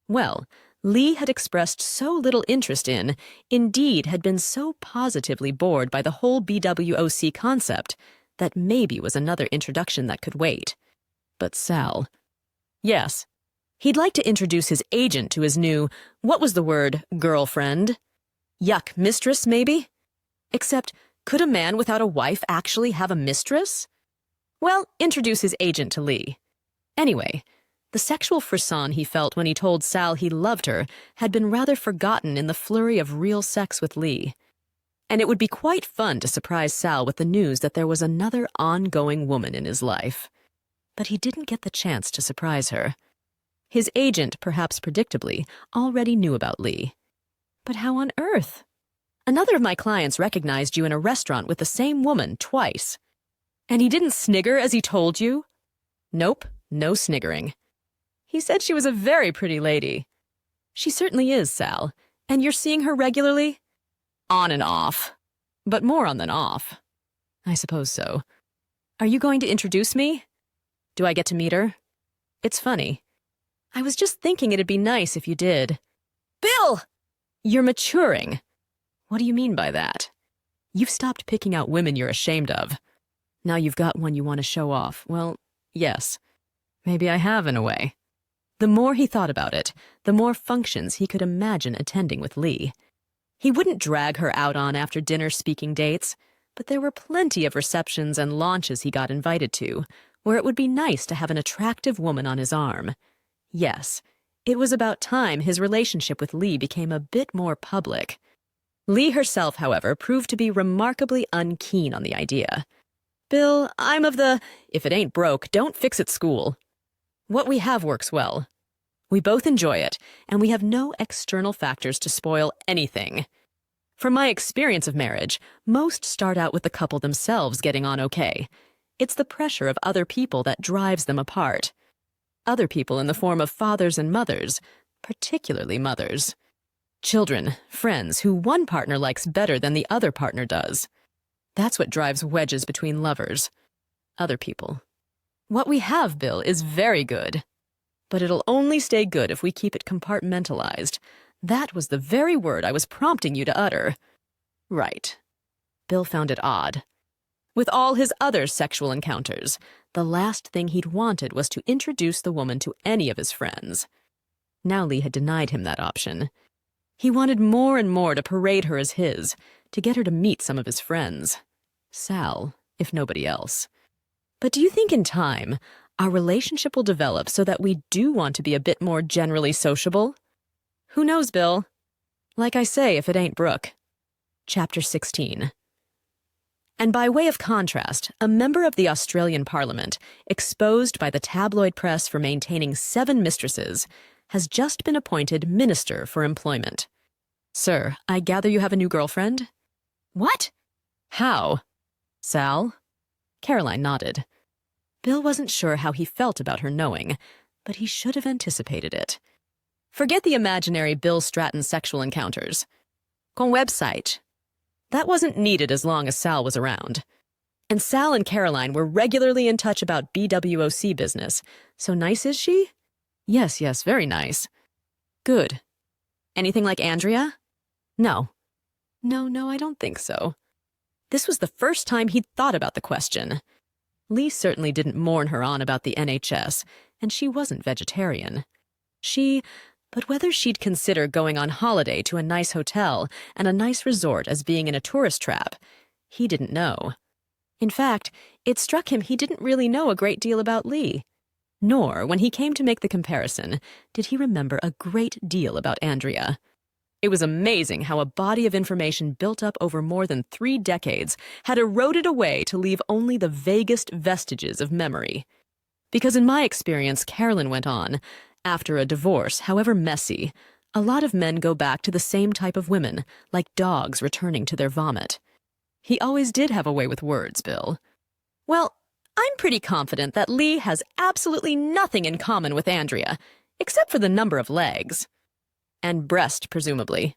Well, Lee had expressed so little interest in, indeed had been so positively bored by the whole BWOC concept, that maybe was another introduction that could wait. But Sal. Yes. He'd like to introduce his agent to his new, what was the word, girlfriend? Yuck, mistress, maybe? Except, could a man without a wife actually have a mistress? Well, introduce his agent to Lee. Anyway, the sexual frisson he felt when he told Sal he loved her had been rather forgotten in the flurry of real sex with Lee. And it would be quite fun to surprise Sal with the news that there was another ongoing woman in his life. But he didn't get the chance to surprise her. His agent, perhaps predictably, already knew about Lee. But how on earth? Another of my clients recognized you in a restaurant with the same woman twice. And he didn't snigger as he told you? Nope, no sniggering. He said she was a very pretty lady. She certainly is, Sal. And you're seeing her regularly? On and off. But more on than off. I suppose so. Are you going to introduce me? Do I get to meet her? It's funny. I was just thinking it'd be nice if you did. Bill! You're maturing. What do you mean by that? You've stopped picking out women you're ashamed of. Now you've got one you want to show off. Well, yes. Maybe I have in a way. The more he thought about it, the more functions he could imagine attending with Lee. He wouldn't drag her out on after-dinner speaking dates, but there were plenty of receptions and launches he got invited to, where it would be nice to have an attractive woman on his arm. Yes, it was about time his relationship with Lee became a bit more public. Lee herself, however, proved to be remarkably unkeen on the idea. Bill, I'm of the, if it ain't broke, don't fix it school. What we have works well. We both enjoy it, and we have no external factors to spoil anything. From my experience of marriage, most start out with the couple themselves getting on okay. It's the pressure of other people that drives them apart. Other people in the form of fathers and mothers, particularly mothers. Children, friends who one partner likes better than the other partner does. That's what drives wedges between lovers. Other people. What we have, Bill, is very good. But it'll only stay good if we keep it compartmentalized. That was the very word I was prompting you to utter. Right. Bill found it odd. With all his other sexual encounters, the last thing he'd wanted was to introduce the woman to any of his friends. Now Lee had denied him that option. He wanted more and more to parade her as his, to get her to meet some of his friends. Sal, if nobody else. But do you think in time, our relationship will develop so that we do want to be a bit more generally sociable? Who knows, Bill? Like I say, if it ain't Brooke. Chapter 16. And by way of contrast, a member of the Australian Parliament, exposed by the tabloid press for maintaining 7 mistresses, has just been appointed Minister for Employment. Sir, I gather you have a new girlfriend? What? How? Sal? Caroline nodded. Bill wasn't sure how he felt about her knowing, but he should have anticipated it. Forget the imaginary Bill Stratton sexual encounters. Con website. That wasn't needed as long as Sal was around. And Sal and Caroline were regularly in touch about BWOC business. So nice is she? Yes, very nice. Good. Anything like Andrea? No. No, I don't think so. This was the first time he'd thought about the question. Lee certainly didn't mourn her on about the NHS, and she wasn't vegetarian. But whether she'd consider going on holiday to a nice hotel and a nice resort as being in a tourist trap, he didn't know. In fact, it struck him he didn't really know a great deal about Lee. Nor, when he came to make the comparison, did he remember a great deal about Andrea. It was amazing how a body of information built up over more than 3 decades had eroded away to leave only the vaguest vestiges of memory. Because in my experience, Carolyn went on, after a divorce, however messy, a lot of men go back to the same type of women, like dogs returning to their vomit. He always did have a way with words, Bill. Well, I'm pretty confident that Lee has absolutely nothing in common with Andrea, except for the number of legs. And breast, presumably.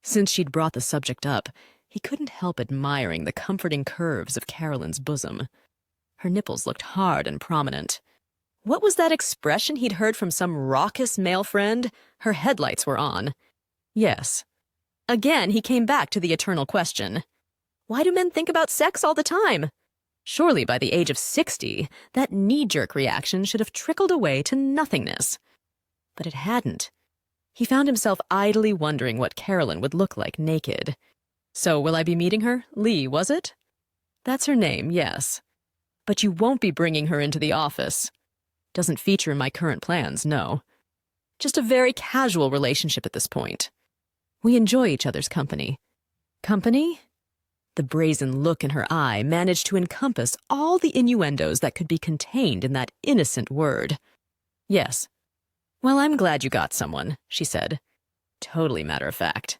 Since she'd brought the subject up, he couldn't help admiring the comforting curves of Carolyn's bosom. Her nipples looked hard and prominent. What was that expression he'd heard from some raucous male friend? Her headlights were on. Yes. Again, he came back to the eternal question. Why do men think about sex all the time? Surely by the age of 60, that knee-jerk reaction should have trickled away to nothingness. But it hadn't. He found himself idly wondering what Carolyn would look like naked. So will I be meeting her? Lee, was it? That's her name, yes. But you won't be bringing her into the office. Doesn't feature in my current plans, no. Just a very casual relationship at this point. We enjoy each other's company. Company? The brazen look in her eye managed to encompass all the innuendos that could be contained in that innocent word. Yes. Well, I'm glad you got someone, she said. Totally matter of fact.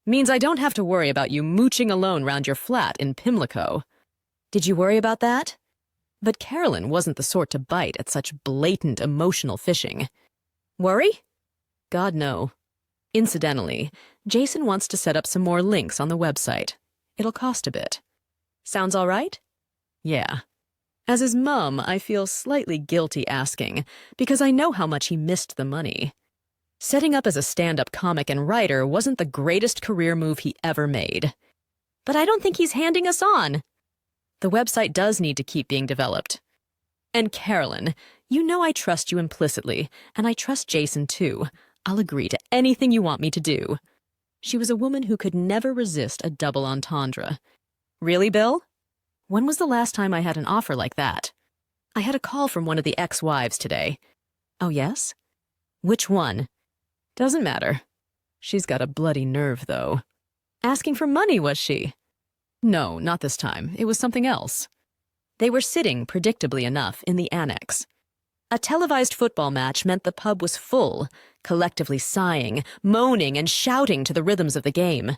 Means I don't have to worry about you mooching alone round your flat in Pimlico. Did you worry about that? But Carolyn wasn't the sort to bite at such blatant emotional fishing. Worry? God, no. Incidentally, Jason wants to set up some more links on the website. It'll cost a bit. Sounds all right? Yeah. As his mum, I feel slightly guilty asking, because I know how much he missed the money. Setting up as a stand-up comic and writer wasn't the greatest career move he ever made. But I don't think he's handing us on. The website does need to keep being developed. And Carolyn, you know I trust you implicitly, and I trust Jason too. I'll agree to anything you want me to do. She was a woman who could never resist a double entendre. Really, Bill? When was the last time I had an offer like that? I had a call from one of the ex-wives today. Oh, yes? Which one? Doesn't matter. She's got a bloody nerve, though. Asking for money, was she? No, not this time. It was something else. They were sitting, predictably enough, in the annex. A televised football match meant the pub was full, collectively sighing, moaning, and shouting to the rhythms of the game.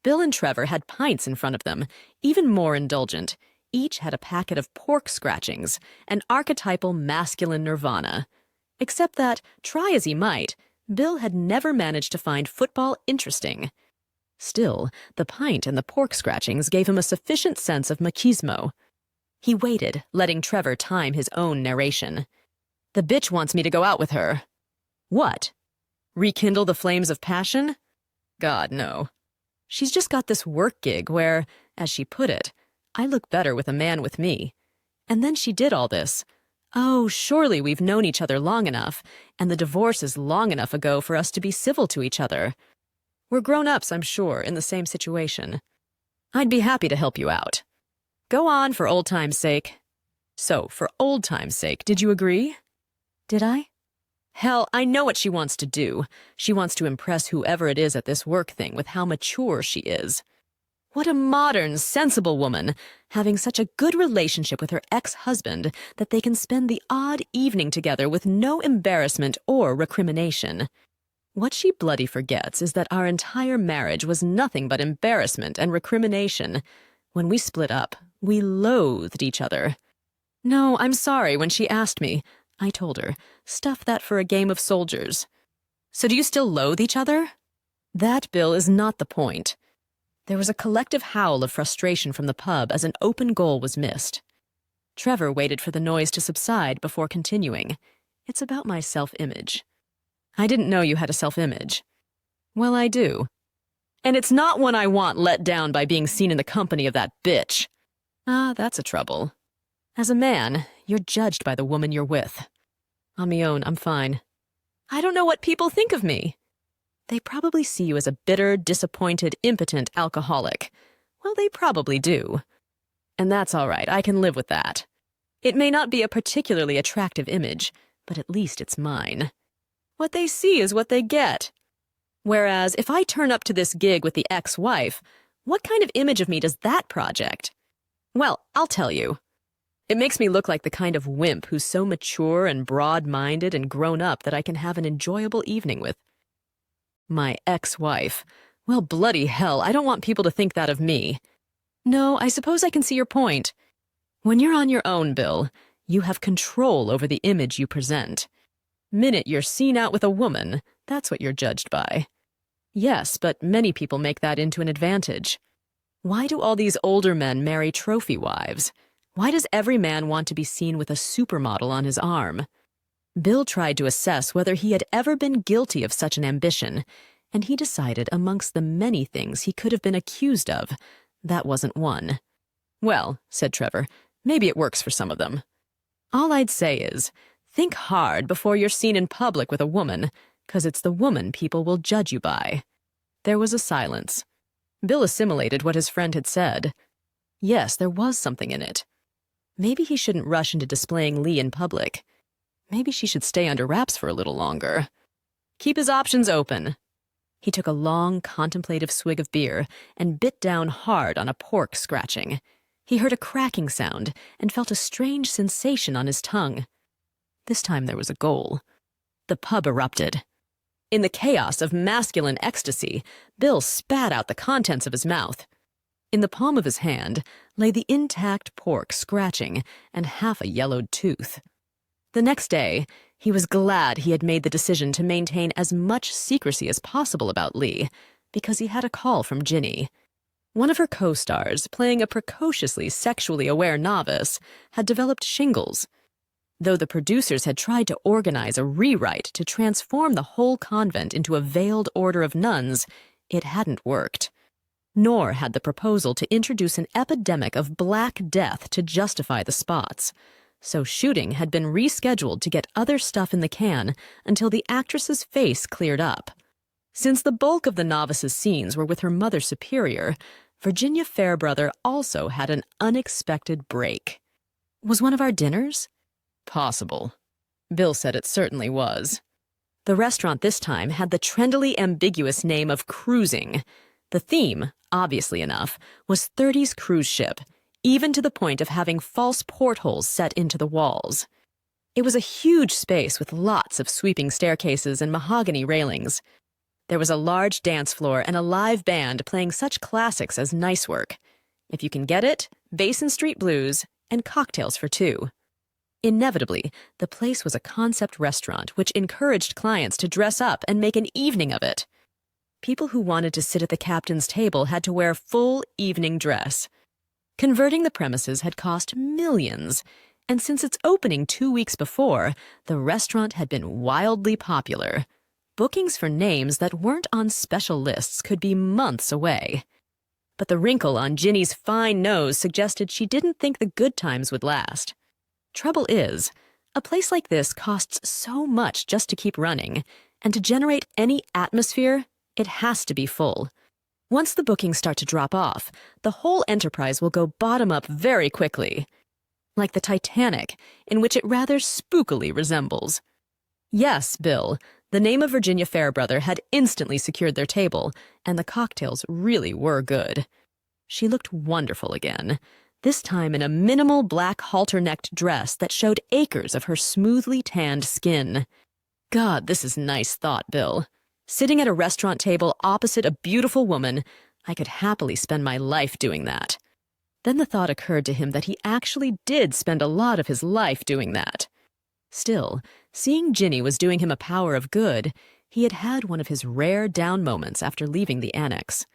Bill and Trevor had pints in front of them, even more indulgent. Each had a packet of pork scratchings, an archetypal masculine nirvana. Except that, try as he might, Bill had never managed to find football interesting. Still, the pint and the pork scratchings gave him a sufficient sense of machismo. He waited, letting Trevor time his own narration. The bitch wants me to go out with her. What? Rekindle the flames of passion? God, no. She's just got this work gig where, as she put it, I look better with a man with me. And then she did all this. Oh, surely we've known each other long enough, and the divorce is long enough ago for us to be civil to each other. We're grown-ups, I'm sure, in the same situation. I'd be happy to help you out. Go on for old time's sake. So, for old time's sake, did you agree? Did I? Hell, I know what she wants to do. She wants to impress whoever it is at this work thing with how mature she is. What a modern, sensible woman, having such a good relationship with her ex-husband that they can spend the odd evening together with no embarrassment or recrimination. What she bloody forgets is that our entire marriage was nothing but embarrassment and recrimination. When we split up, we loathed each other. No, I'm sorry, when she asked me, I told her, stuff that for a game of soldiers. So do you still loathe each other? That, Bill, is not the point. There was a collective howl of frustration from the pub as an open goal was missed. Trevor waited for the noise to subside before continuing. It's about my self-image. I didn't know you had a self-image. Well, I do. And it's not one I want let down by being seen in the company of that bitch. Ah, that's a trouble. As a man, you're judged by the woman you're with. On me own, I'm fine. I don't know what people think of me. They probably see you as a bitter, disappointed, impotent alcoholic. Well, they probably do. And that's all right, I can live with that. It may not be a particularly attractive image, but at least it's mine. What they see is what they get. Whereas, if I turn up to this gig with the ex-wife, what kind of image of me does that project? Well, I'll tell you. It makes me look like the kind of wimp who's so mature and broad-minded and grown up that I can have an enjoyable evening with. My ex-wife. Well, bloody hell, I don't want people to think that of me. No, I suppose I can see your point. When you're on your own, Bill, you have control over the image you present. Minute you're seen out with a woman, that's what you're judged by. Yes, but many people make that into an advantage. Why do all these older men marry trophy wives? Why does every man want to be seen with a supermodel on his arm? Bill tried to assess whether he had ever been guilty of such an ambition, and he decided amongst the many things he could have been accused of, that wasn't one. Well, said Trevor, maybe it works for some of them. All I'd say is, think hard before you're seen in public with a woman, 'cause it's the woman people will judge you by. There was a silence. Bill assimilated what his friend had said. Yes, there was something in it. Maybe he shouldn't rush into displaying Lee in public. Maybe she should stay under wraps for a little longer. Keep his options open. He took a long, contemplative swig of beer and bit down hard on a pork scratching. He heard a cracking sound and felt a strange sensation on his tongue. This time there was a goal. The pub erupted. In the chaos of masculine ecstasy, Bill spat out the contents of his mouth. In the palm of his hand lay the intact pork scratching and half a yellowed tooth. The next day, he was glad he had made the decision to maintain as much secrecy as possible about Lee, because he had a call from Ginny. One of her co-stars, playing a precociously sexually aware novice, had developed shingles. Though the producers had tried to organize a rewrite to transform the whole convent into a veiled order of nuns, it hadn't worked. Nor had the proposal to introduce an epidemic of Black Death to justify the spots. So shooting had been rescheduled to get other stuff in the can until the actress's face cleared up. Since the bulk of the novice's scenes were with her mother superior, Virginia Fairbrother also had an unexpected break. Was one of our dinners? Possible. Bill said it certainly was. The restaurant this time had the trendily ambiguous name of Cruising. The theme, obviously enough, was 30s cruise ship, even to the point of having false portholes set into the walls. It was a huge space with lots of sweeping staircases and mahogany railings. There was a large dance floor and a live band playing such classics as Nice Work, If You Can Get It, Basin Street Blues, and Cocktails for Two. Inevitably, the place was a concept restaurant which encouraged clients to dress up and make an evening of it. People who wanted to sit at the captain's table had to wear full evening dress. Converting the premises had cost millions, and since its opening 2 weeks before, the restaurant had been wildly popular. Bookings for names that weren't on special lists could be months away. But the wrinkle on Ginny's fine nose suggested she didn't think the good times would last. Trouble is, a place like this costs so much just to keep running, and to generate any atmosphere, it has to be full. Once the bookings start to drop off, the whole enterprise will go bottom up very quickly. Like the Titanic, in which it rather spookily resembles. Yes, Bill, the name of Virginia Fairbrother had instantly secured their table, and the cocktails really were good. She looked wonderful again, this time in a minimal black halter-necked dress that showed acres of her smoothly tanned skin. God, this is nice thought, Bill. Sitting at a restaurant table opposite a beautiful woman, I could happily spend my life doing that. Then the thought occurred to him that he actually did spend a lot of his life doing that. Still, seeing Ginny was doing him a power of good, he had had one of his rare down moments after leaving the annex.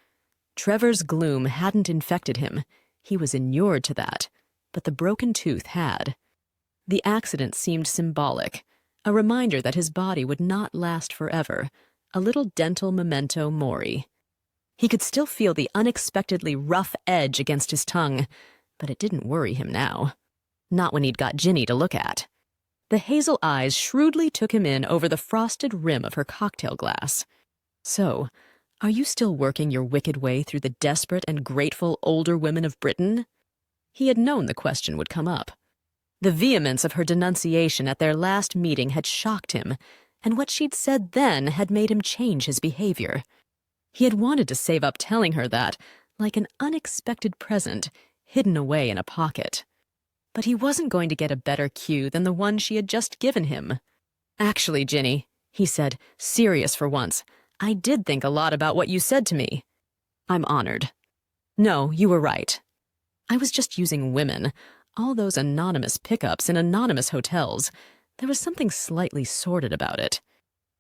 Trevor's gloom hadn't infected him. He was inured to that, but the broken tooth had. The accident seemed symbolic, a reminder that his body would not last forever, a little dental memento mori. He could still feel the unexpectedly rough edge against his tongue, but it didn't worry him now. Not when he'd got Ginny to look at. The hazel eyes shrewdly took him in over the frosted rim of her cocktail glass. So, are you still working your wicked way through the desperate and grateful older women of Britain? He had known the question would come up. The vehemence of her denunciation at their last meeting had shocked him, and what she'd said then had made him change his behavior. He had wanted to save up telling her that, like an unexpected present, hidden away in a pocket. But he wasn't going to get a better cue than the one she had just given him. "Actually, Ginny," he said, serious for once, "I did think a lot about what you said to me." "I'm honored." "No, you were right. I was just using women, all those anonymous pickups in anonymous hotels. There was something slightly sordid about it.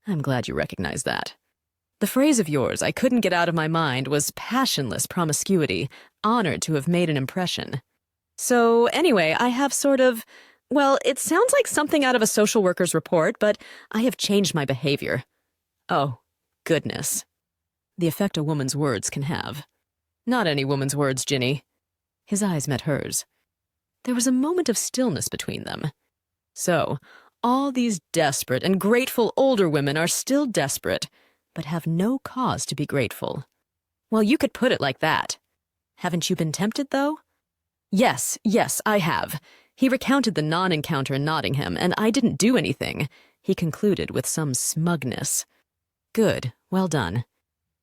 I'm glad you recognize that. The phrase of yours I couldn't get out of my mind was passionless promiscuity, honored to have made an impression. So anyway, I have well, it sounds like something out of a social worker's report, but I have changed my behavior." "Oh, goodness." The effect a woman's words can have. "Not any woman's words, Ginny." His eyes met hers. There was a moment of stillness between them. So, all these desperate and grateful older women are still desperate, but have no cause to be grateful. Well, you could put it like that. Haven't you been tempted, though? Yes, I have. He recounted the non-encounter in Nottingham, and I didn't do anything, he concluded with some smugness. Good, well done.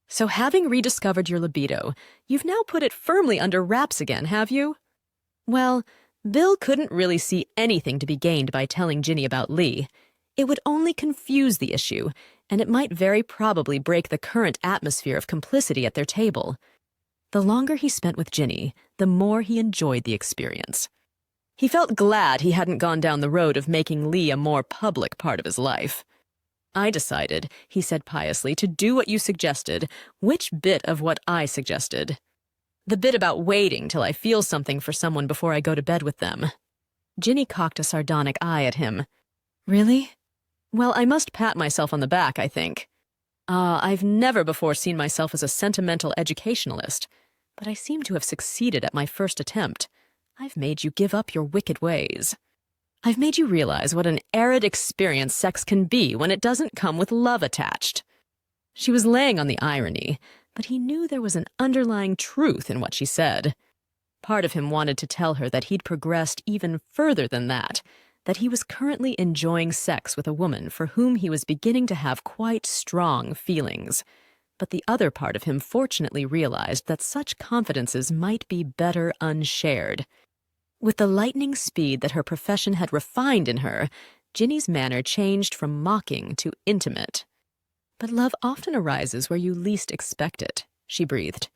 So having rediscovered your libido, you've now put it firmly under wraps again, have you? Well, Bill couldn't really see anything to be gained by telling Ginny about Lee. It would only confuse the issue, and it might very probably break the current atmosphere of complicity at their table. The longer he spent with Ginny, the more he enjoyed the experience. He felt glad he hadn't gone down the road of making Lee a more public part of his life. "I decided," he said piously, "to do what you suggested." "Which bit of what I suggested?" "The bit about waiting till I feel something for someone before I go to bed with them." Ginny cocked a sardonic eye at him. "Really? Well, I must pat myself on the back, I think. I've never before seen myself as a sentimental educationalist, but I seem to have succeeded at my first attempt. I've made you give up your wicked ways. I've made you realize what an arid experience sex can be when it doesn't come with love attached." She was laying on the irony, but he knew there was an underlying truth in what she said. Part of him wanted to tell her that he'd progressed even further than that he was currently enjoying sex with a woman for whom he was beginning to have quite strong feelings. But the other part of him fortunately realized that such confidences might be better unshared. With the lightning speed that her profession had refined in her, Ginny's manner changed from mocking to intimate. "But love often arises where you least expect it," she breathed.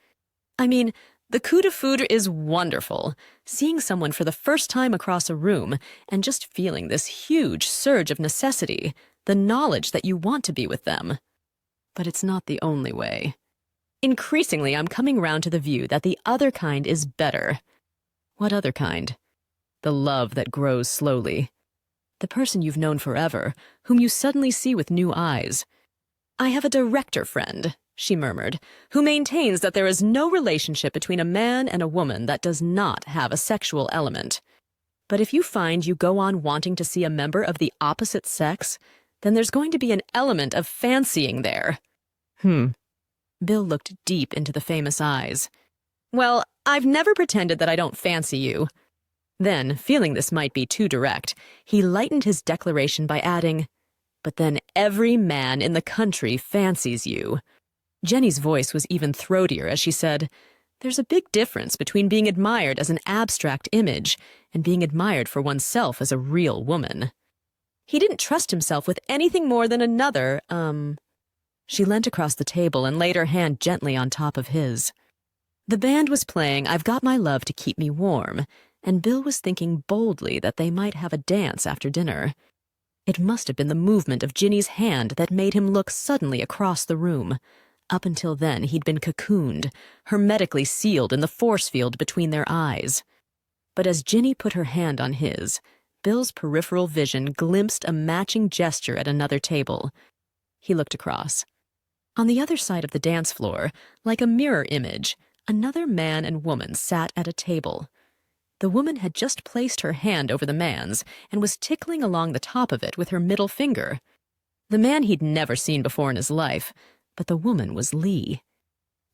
"I mean, the coup de foudre is wonderful. Seeing someone for the first time across a room and just feeling this huge surge of necessity, the knowledge that you want to be with them. But it's not the only way. Increasingly, I'm coming round to the view that the other kind is better." "What other kind?" "The love that grows slowly. The person you've known forever, whom you suddenly see with new eyes. I have a director friend," she murmured, "who maintains that there is no relationship between a man and a woman that does not have a sexual element. But if you find you go on wanting to see a member of the opposite sex, then there's going to be an element of fancying there." Bill looked deep into the famous eyes. "Well, I've never pretended that I don't fancy you." Then, feeling this might be too direct, he lightened his declaration by adding, "But then every man in the country fancies you." Jenny's voice was even throatier as she said, "There's a big difference between being admired as an abstract image and being admired for oneself as a real woman." He didn't trust himself with anything more than another, She leant across the table and laid her hand gently on top of his. The band was playing "I've Got My Love to Keep Me Warm," and Bill was thinking boldly that they might have a dance after dinner. It must have been the movement of Ginny's hand that made him look suddenly across the room. Up until then, he'd been cocooned, hermetically sealed in the force field between their eyes. But as Ginny put her hand on his, Bill's peripheral vision glimpsed a matching gesture at another table. He looked across. On the other side of the dance floor, like a mirror image, another man and woman sat at a table. The woman had just placed her hand over the man's and was tickling along the top of it with her middle finger. The man he'd never seen before in his life, but the woman was Lee.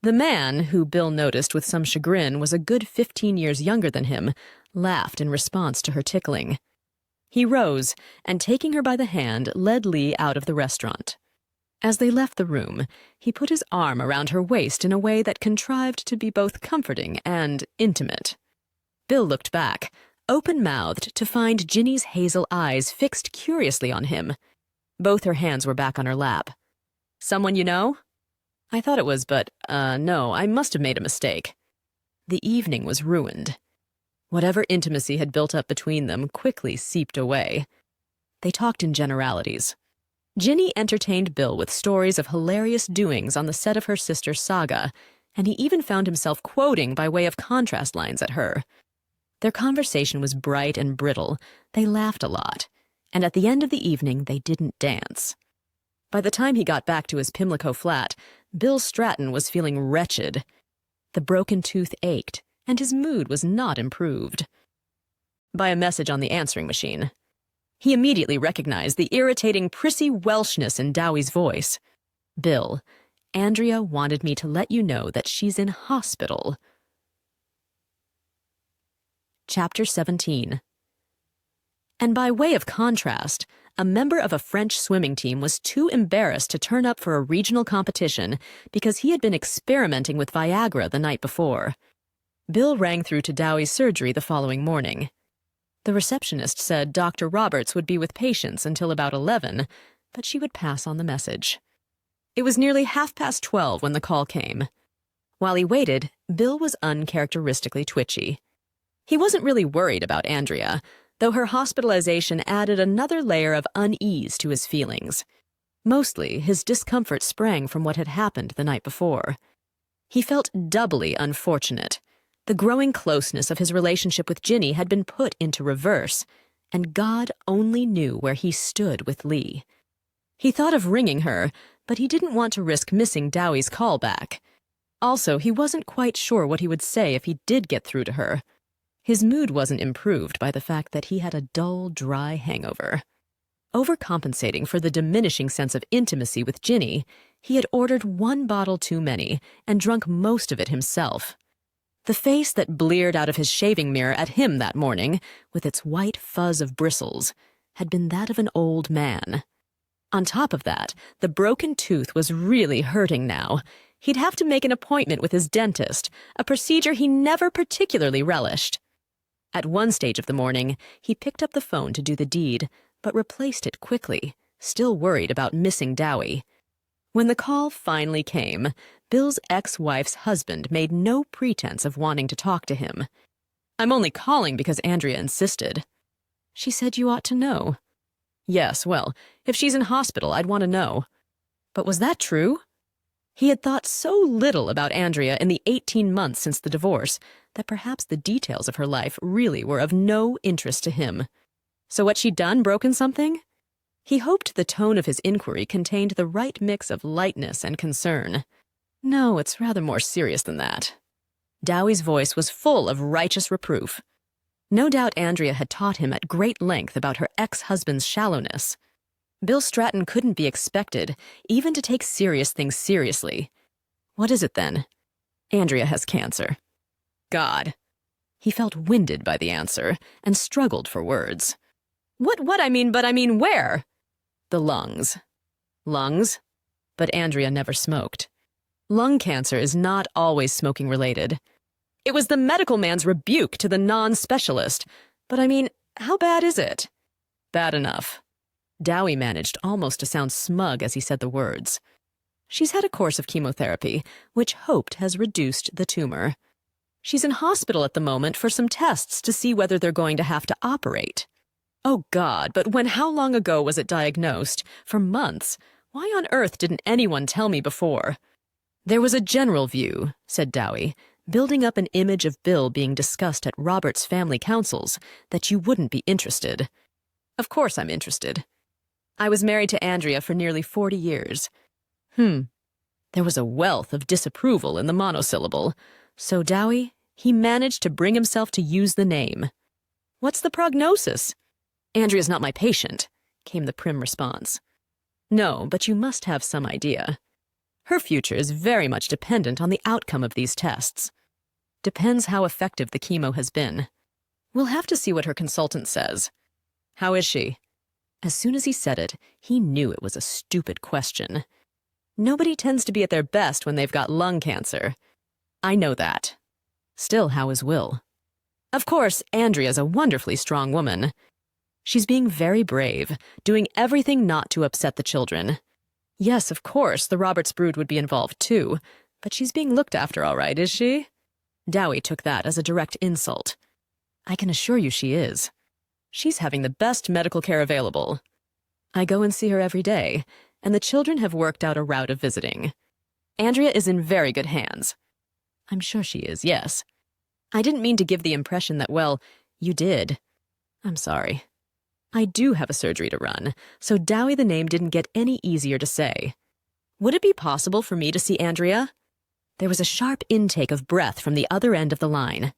The man, who Bill noticed with some chagrin was a good 15 years younger than him, laughed in response to her tickling. He rose and, taking her by the hand, led Lee out of the restaurant. As they left the room, he put his arm around her waist in a way that contrived to be both comforting and intimate. Bill looked back, open-mouthed, to find Ginny's hazel eyes fixed curiously on him. Both her hands were back on her lap. "Someone you know?" "I thought it was, but, no, I must have made a mistake." The evening was ruined. Whatever intimacy had built up between them quickly seeped away. They talked in generalities. Ginny entertained Bill with stories of hilarious doings on the set of her sister's saga, and he even found himself quoting by way of contrast lines at her. Their conversation was bright and brittle. They laughed a lot, and at the end of the evening they didn't dance. By the time he got back to his Pimlico flat, Bill Stratton was feeling wretched. The broken tooth ached, and his mood was not improved. By a message on the answering machine. He immediately recognized the irritating, prissy Welshness in Dowie's voice. "Bill, Andrea wanted me to let you know that she's in hospital." Chapter 17. And by way of contrast, a member of a French swimming team was too embarrassed to turn up for a regional competition because he had been experimenting with Viagra the night before. Bill rang through to Dowie's surgery the following morning. The receptionist said Dr. Roberts would be with patients until about 11, but she would pass on the message. It was nearly 12:30 when the call came. While he waited, Bill was uncharacteristically twitchy. He wasn't really worried about Andrea, though her hospitalization added another layer of unease to his feelings. Mostly, his discomfort sprang from what had happened the night before. He felt doubly unfortunate. The growing closeness of his relationship with Ginny had been put into reverse, and God only knew where he stood with Lee. He thought of ringing her, but he didn't want to risk missing Dowie's call back. Also, he wasn't quite sure what he would say if he did get through to her. His mood wasn't improved by the fact that he had a dull, dry hangover. Overcompensating for the diminishing sense of intimacy with Ginny, he had ordered 1 bottle too many and drunk most of it himself. The face that bleared out of his shaving mirror at him that morning, with its white fuzz of bristles, had been that of an old man. On top of that, the broken tooth was really hurting now. He'd have to make an appointment with his dentist, a procedure he never particularly relished. At one stage of the morning, he picked up the phone to do the deed, but replaced it quickly, still worried about missing Dowie. When the call finally came, Bill's ex-wife's husband made no pretense of wanting to talk to him. "I'm only calling because Andrea insisted." "She said you ought to know." "Yes, well, if she's in hospital, I'd want to know." But was that true? He had thought so little about Andrea in the 18 months since the divorce that perhaps the details of her life really were of no interest to him. So what she'd done, broken something? He hoped the tone of his inquiry contained the right mix of lightness and concern. "No, it's rather more serious than that." Dowie's voice was full of righteous reproof. No doubt Andrea had taught him at great length about her ex-husband's shallowness. Bill Stratton couldn't be expected even to take serious things seriously. "What is it then?" "Andrea has cancer." God. He felt winded by the answer and struggled for words. What I mean where?" "The lungs." "Lungs?" But Andrea never smoked. Lung cancer is not always smoking related. It was the medical man's rebuke to the non-specialist. But how bad is it? "Bad enough." Dowie managed almost to sound smug as he said the words. "She's had a course of chemotherapy, which hoped has reduced the tumor. She's in hospital at the moment for some tests to see whether they're going to have to operate." Oh God, but how long ago was it diagnosed? For months. Why on earth didn't anyone tell me before? "There was a general view," said Dowie, building up an image of Bill being discussed at Robert's family councils, "that you wouldn't be interested." "Of course I'm interested. I was married to Andrea for nearly 40 years. There was a wealth of disapproval in the monosyllable. So, Dowie, he managed to bring himself to use the name. "What's the prognosis?" "Andrea's not my patient," came the prim response. "No, but you must have some idea. Her future is very much dependent on the outcome of these tests. Depends how effective the chemo has been. We'll have to see what her consultant says." "How is she?" As soon as he said it, he knew it was a stupid question. Nobody tends to be at their best when they've got lung cancer. "I know that." "Still, how is Will?" "Of course, Andrea's a wonderfully strong woman. She's being very brave, doing everything not to upset the children. Yes, of course, the Roberts brood would be involved too, but she's being looked after all right, is she?" Dowie took that as a direct insult. "I can assure you she is. She's having the best medical care available. I go and see her every day, and the children have worked out a route of visiting. Andrea is in very good hands." "I'm sure she is, yes. I didn't mean to give the impression that, well, you did. I'm sorry. I do have a surgery to run, so Dowie the name didn't get any easier to say. Would it be possible for me to see Andrea?" There was a sharp intake of breath from the other end of the line.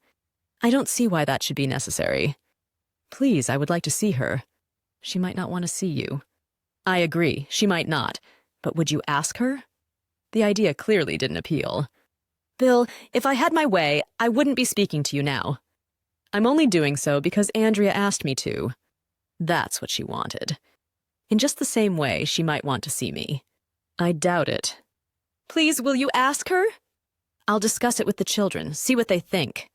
"I don't see why that should be necessary." "Please, I would like to see her." "She might not want to see you." "I agree, she might not. But would you ask her?" The idea clearly didn't appeal. "Bill, if I had my way, I wouldn't be speaking to you now. I'm only doing so because Andrea asked me to." That's what she wanted. In just the same way, she might want to see me. I doubt it. "Please, will you ask her?" "I'll discuss it with the children, see what they think."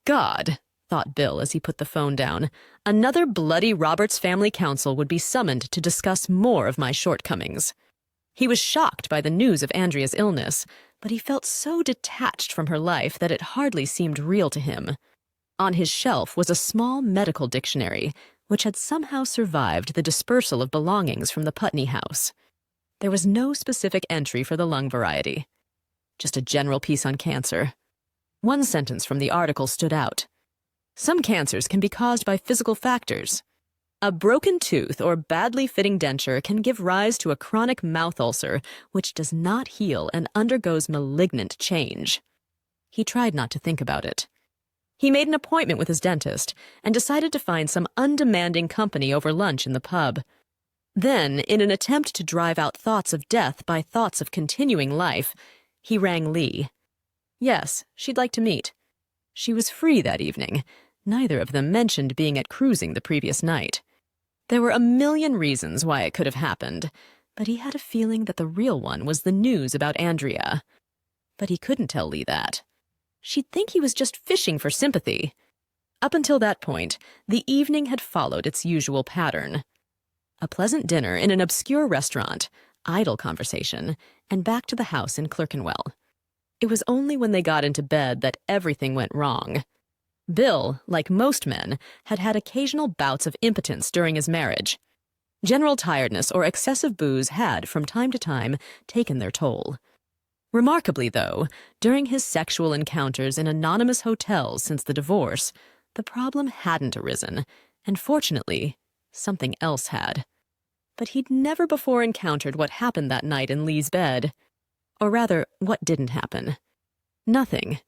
God, thought Bill as he put the phone down, another bloody Roberts family council would be summoned to discuss more of my shortcomings. He was shocked by the news of Andrea's illness, but he felt so detached from her life that it hardly seemed real to him. On his shelf was a small medical dictionary, which had somehow survived the dispersal of belongings from the Putney house. There was no specific entry for the lung variety, just a general piece on cancer. One sentence from the article stood out. "Some cancers can be caused by physical factors. A broken tooth or badly fitting denture can give rise to a chronic mouth ulcer which does not heal and undergoes malignant change." He tried not to think about it. He made an appointment with his dentist and decided to find some undemanding company over lunch in the pub. Then, in an attempt to drive out thoughts of death by thoughts of continuing life, he rang Lee. Yes, she'd like to meet. She was free that evening. Neither of them mentioned being at cruising the previous night. There were a million reasons why it could have happened, but he had a feeling that the real one was the news about Andrea. But he couldn't tell Lee that. She'd think he was just fishing for sympathy. Up until that point, the evening had followed its usual pattern. A pleasant dinner in an obscure restaurant, idle conversation, and back to the house in Clerkenwell. It was only when they got into bed that everything went wrong. Bill, like most men, had had occasional bouts of impotence during his marriage. General tiredness or excessive booze had, from time to time, taken their toll. Remarkably, though, during his sexual encounters in anonymous hotels since the divorce, the problem hadn't arisen, and fortunately, something else had. But he'd never before encountered what happened that night in Lee's bed. Or rather, what didn't happen. Nothing.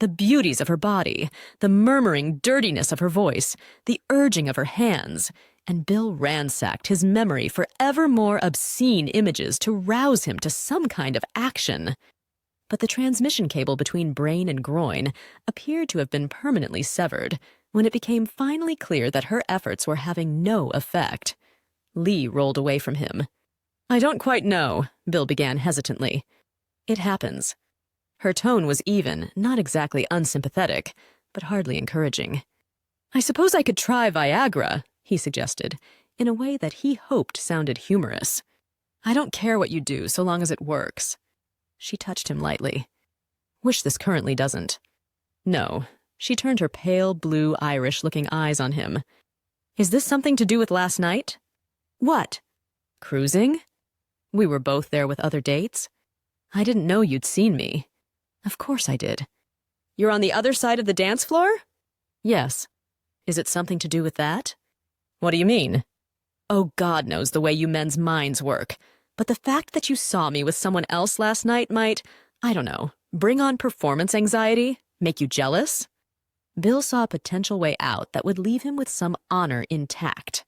The beauties of her body, the murmuring dirtiness of her voice, the urging of her hands, and Bill ransacked his memory for ever more obscene images to rouse him to some kind of action. But the transmission cable between brain and groin appeared to have been permanently severed when it became finally clear that her efforts were having no effect. Lee rolled away from him. "I don't quite know," Bill began hesitantly. "It happens." Her tone was even, not exactly unsympathetic, but hardly encouraging. "I suppose I could try Viagra," he suggested, in a way that he hoped sounded humorous. "I don't care what you do so long as it works." She touched him lightly. "Wish this currently doesn't." "No." She turned her pale, blue, Irish-looking eyes on him. "Is this something to do with last night?" "What?" "Cruising? We were both there with other dates." I didn't know you'd seen me. Of course I did. You're on the other side of the dance floor? Yes. Is it something to do with that? What do you mean? Oh, God knows the way you men's minds work. But the fact that you saw me with someone else last night might, I don't know, bring on performance anxiety, make you jealous? Bill saw a potential way out that would leave him with some honor intact.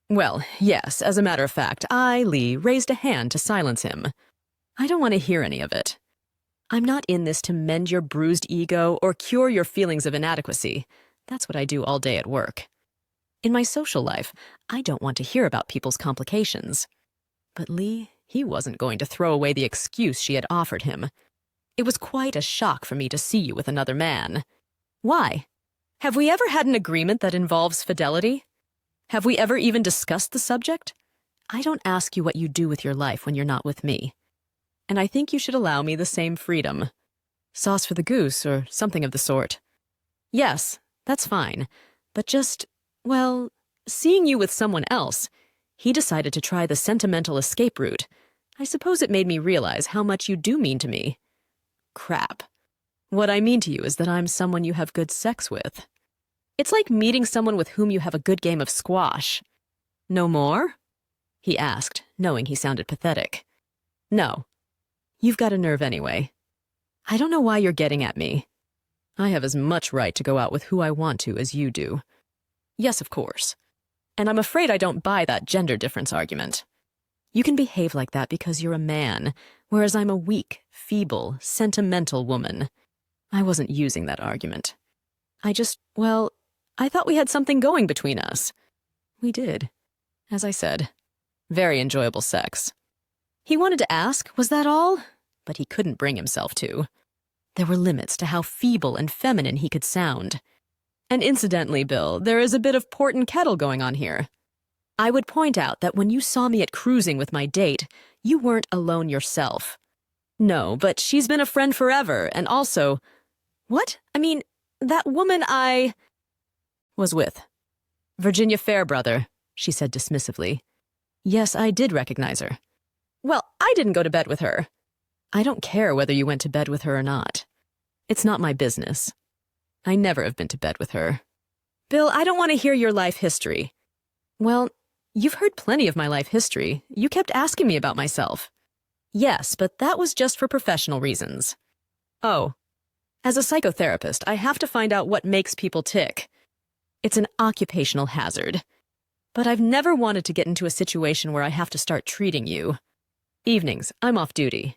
Well, yes, as a matter of fact, Lee, raised a hand to silence him. I don't want to hear any of it. I'm not in this to mend your bruised ego or cure your feelings of inadequacy. That's what I do all day at work. In my social life, I don't want to hear about people's complications. But Lee, he wasn't going to throw away the excuse she had offered him. It was quite a shock for me to see you with another man. Why? Have we ever had an agreement that involves fidelity? Have we ever even discussed the subject? I don't ask you what you do with your life when you're not with me. And I think you should allow me the same freedom. Sauce for the goose, or something of the sort. Yes, that's fine. But just, well, seeing you with someone else, he decided to try the sentimental escape route. I suppose it made me realize how much you do mean to me. Crap. What I mean to you is that I'm someone you have good sex with. It's like meeting someone with whom you have a good game of squash. No more? He asked, knowing he sounded pathetic. No. You've got a nerve anyway. I don't know why you're getting at me. I have as much right to go out with who I want to as you do. Yes, of course. And I'm afraid I don't buy that gender difference argument. You can behave like that because you're a man, whereas I'm a weak, feeble, sentimental woman. I wasn't using that argument. I thought we had something going between us. We did. As I said, very enjoyable sex. He wanted to ask, was that all? But he couldn't bring himself to. There were limits to how feeble and feminine he could sound. And incidentally, Bill, there is a bit of pot and kettle going on here. I would point out that when you saw me at cruising with my date, you weren't alone yourself. No, but she's been a friend forever, and also... What? I mean, that woman I... was with. Virginia Fairbrother, she said dismissively. Yes, I did recognize her. Well, I didn't go to bed with her. I don't care whether you went to bed with her or not. It's not my business. I never have been to bed with her. Bill, I don't want to hear your life history. Well, you've heard plenty of my life history. You kept asking me about myself. Yes, but that was just for professional reasons. Oh. As a psychotherapist, I have to find out what makes people tick. It's an occupational hazard. But I've never wanted to get into a situation where I have to start treating you. Evenings, I'm off duty.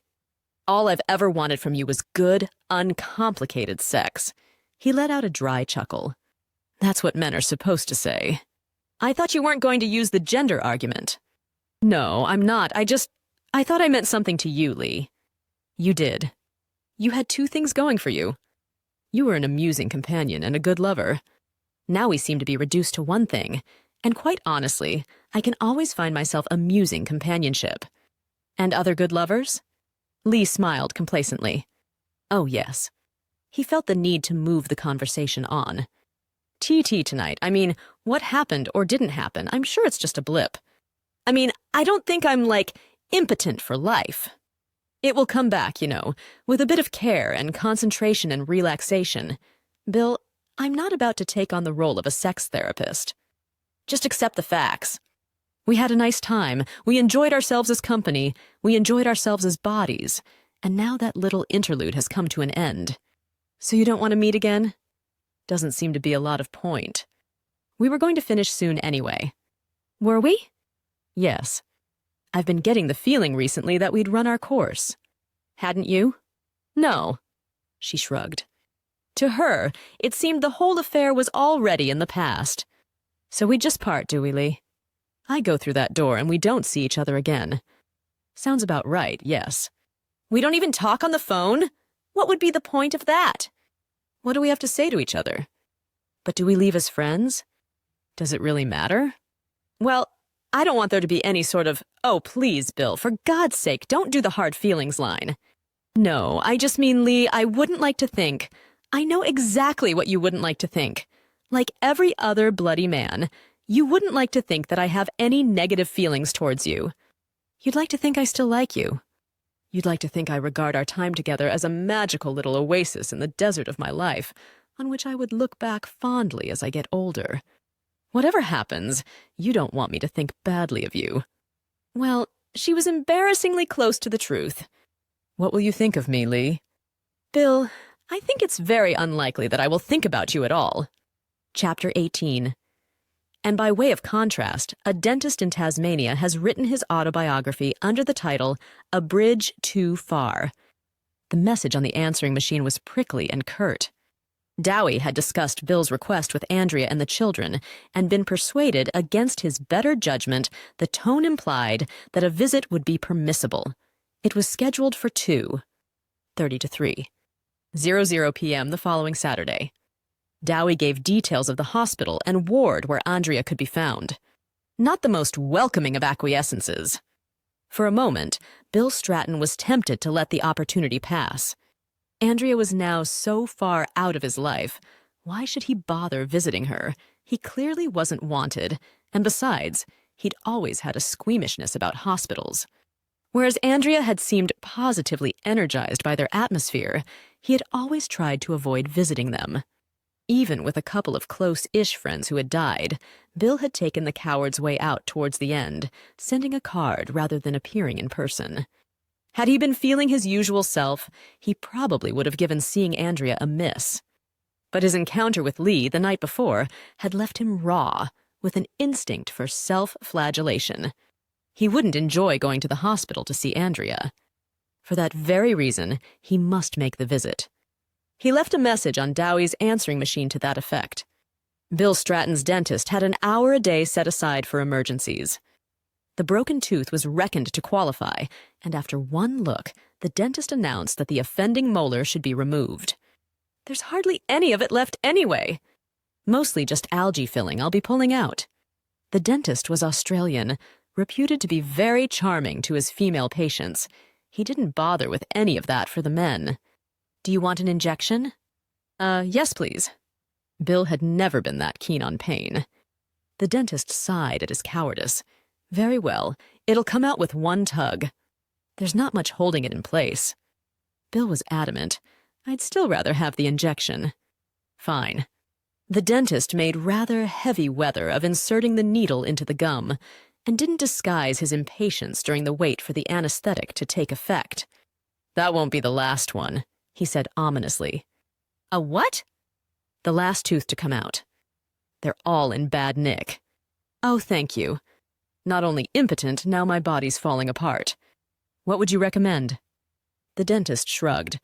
All I've ever wanted from you was good, uncomplicated sex. He let out a dry chuckle. That's what men are supposed to say. I thought you weren't going to use the gender argument. No, I'm not. I thought I meant something to you, Lee. You did. You had two things going for you. You were an amusing companion and a good lover. Now we seem to be reduced to one thing, and quite honestly, I can always find myself amusing companionship. And other good lovers? Lee smiled complacently. Oh, yes. He felt the need to move the conversation on. TT tonight, I mean, what happened or didn't happen, I'm sure it's just a blip. I mean, I don't think I'm, impotent for life. It will come back, with a bit of care and concentration and relaxation. Bill, I'm not about to take on the role of a sex therapist. Just accept the facts. We had a nice time. We enjoyed ourselves as company. We enjoyed ourselves as bodies. And now that little interlude has come to an end. So you don't want to meet again? Doesn't seem to be a lot of point. We were going to finish soon anyway. Were we? Yes. I've been getting the feeling recently that we'd run our course. Hadn't you? No. She shrugged. To her, it seemed the whole affair was already in the past. So we just part, do we, Lee? I go through that door and we don't see each other again. Sounds about right, yes. We don't even talk on the phone? What would be the point of that? What do we have to say to each other? But do we leave as friends? Does it really matter? Well, I don't want there to be any sort of, oh, please, Bill, for God's sake, don't do the hard feelings line. No, I just mean, Lee, I wouldn't like to think. I know exactly what you wouldn't like to think. Like every other bloody man, you wouldn't like to think that I have any negative feelings towards you. You'd like to think I still like you. You'd like to think I regard our time together as a magical little oasis in the desert of my life, on which I would look back fondly as I get older. Whatever happens, you don't want me to think badly of you." Well, she was embarrassingly close to the truth. "What will you think of me, Lee?" "Bill, I think it's very unlikely that I will think about you at all." Chapter 18. And by way of contrast, a dentist in Tasmania has written his autobiography under the title A Bridge Too Far. The message on the answering machine was prickly and curt. Dowie had discussed Bill's request with Andrea and the children and been persuaded against his better judgment. The tone implied that a visit would be permissible. It was scheduled for 2:30 to 3:00 p.m. the following Saturday. Dowie gave details of the hospital and ward where Andrea could be found. Not the most welcoming of acquiescences. For a moment, Bill Stratton was tempted to let the opportunity pass. Andrea was now so far out of his life. Why should he bother visiting her? He clearly wasn't wanted, and besides, he'd always had a squeamishness about hospitals. Whereas Andrea had seemed positively energized by their atmosphere, he had always tried to avoid visiting them. Even with a couple of close-ish friends who had died, Bill had taken the coward's way out towards the end, sending a card rather than appearing in person. Had he been feeling his usual self, he probably would have given seeing Andrea a miss. But his encounter with Lee the night before had left him raw, with an instinct for self-flagellation. He wouldn't enjoy going to the hospital to see Andrea. For that very reason, he must make the visit. He left a message on Dowie's answering machine to that effect. Bill Stratton's dentist had an hour a day set aside for emergencies. The broken tooth was reckoned to qualify, and after one look, the dentist announced that the offending molar should be removed. "There's hardly any of it left anyway." "Mostly just algae filling I'll be pulling out." The dentist was Australian, reputed to be very charming to his female patients. He didn't bother with any of that for the men. "Do you want an injection?" Yes, please." Bill had never been that keen on pain. The dentist sighed at his cowardice. "Very well, it'll come out with one tug. There's not much holding it in place." Bill was adamant. "I'd still rather have the injection." "Fine." The dentist made rather heavy weather of inserting the needle into the gum, and didn't disguise his impatience during the wait for the anesthetic to take effect. "That won't be the last one," he said ominously. "A what?" "The last tooth to come out. They're all in bad nick." "Oh, thank you. Not only impotent, now my body's falling apart. What would you recommend?" The dentist shrugged.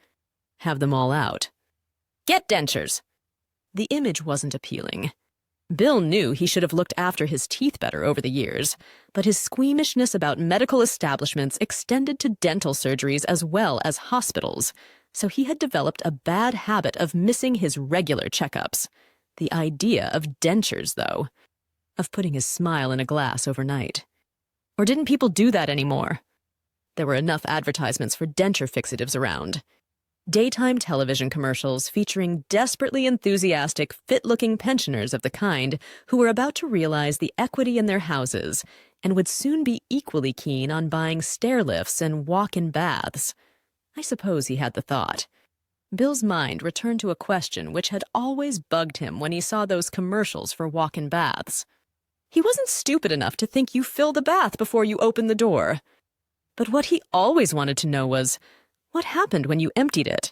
"Have them all out." "Get dentures." The image wasn't appealing. Bill knew he should have looked after his teeth better over the years, but his squeamishness about medical establishments extended to dental surgeries as well as hospitals, so he had developed a bad habit of missing his regular checkups. The idea of dentures, though. Of putting his smile in a glass overnight. Or didn't people do that anymore? There were enough advertisements for denture fixatives around. Daytime television commercials featuring desperately enthusiastic, fit-looking pensioners of the kind who were about to realize the equity in their houses and would soon be equally keen on buying stair lifts and walk-in baths. I suppose he had the thought. Bill's mind returned to a question which had always bugged him when he saw those commercials for walk-in baths. He wasn't stupid enough to think you fill the bath before you open the door. But what he always wanted to know was, what happened when you emptied it?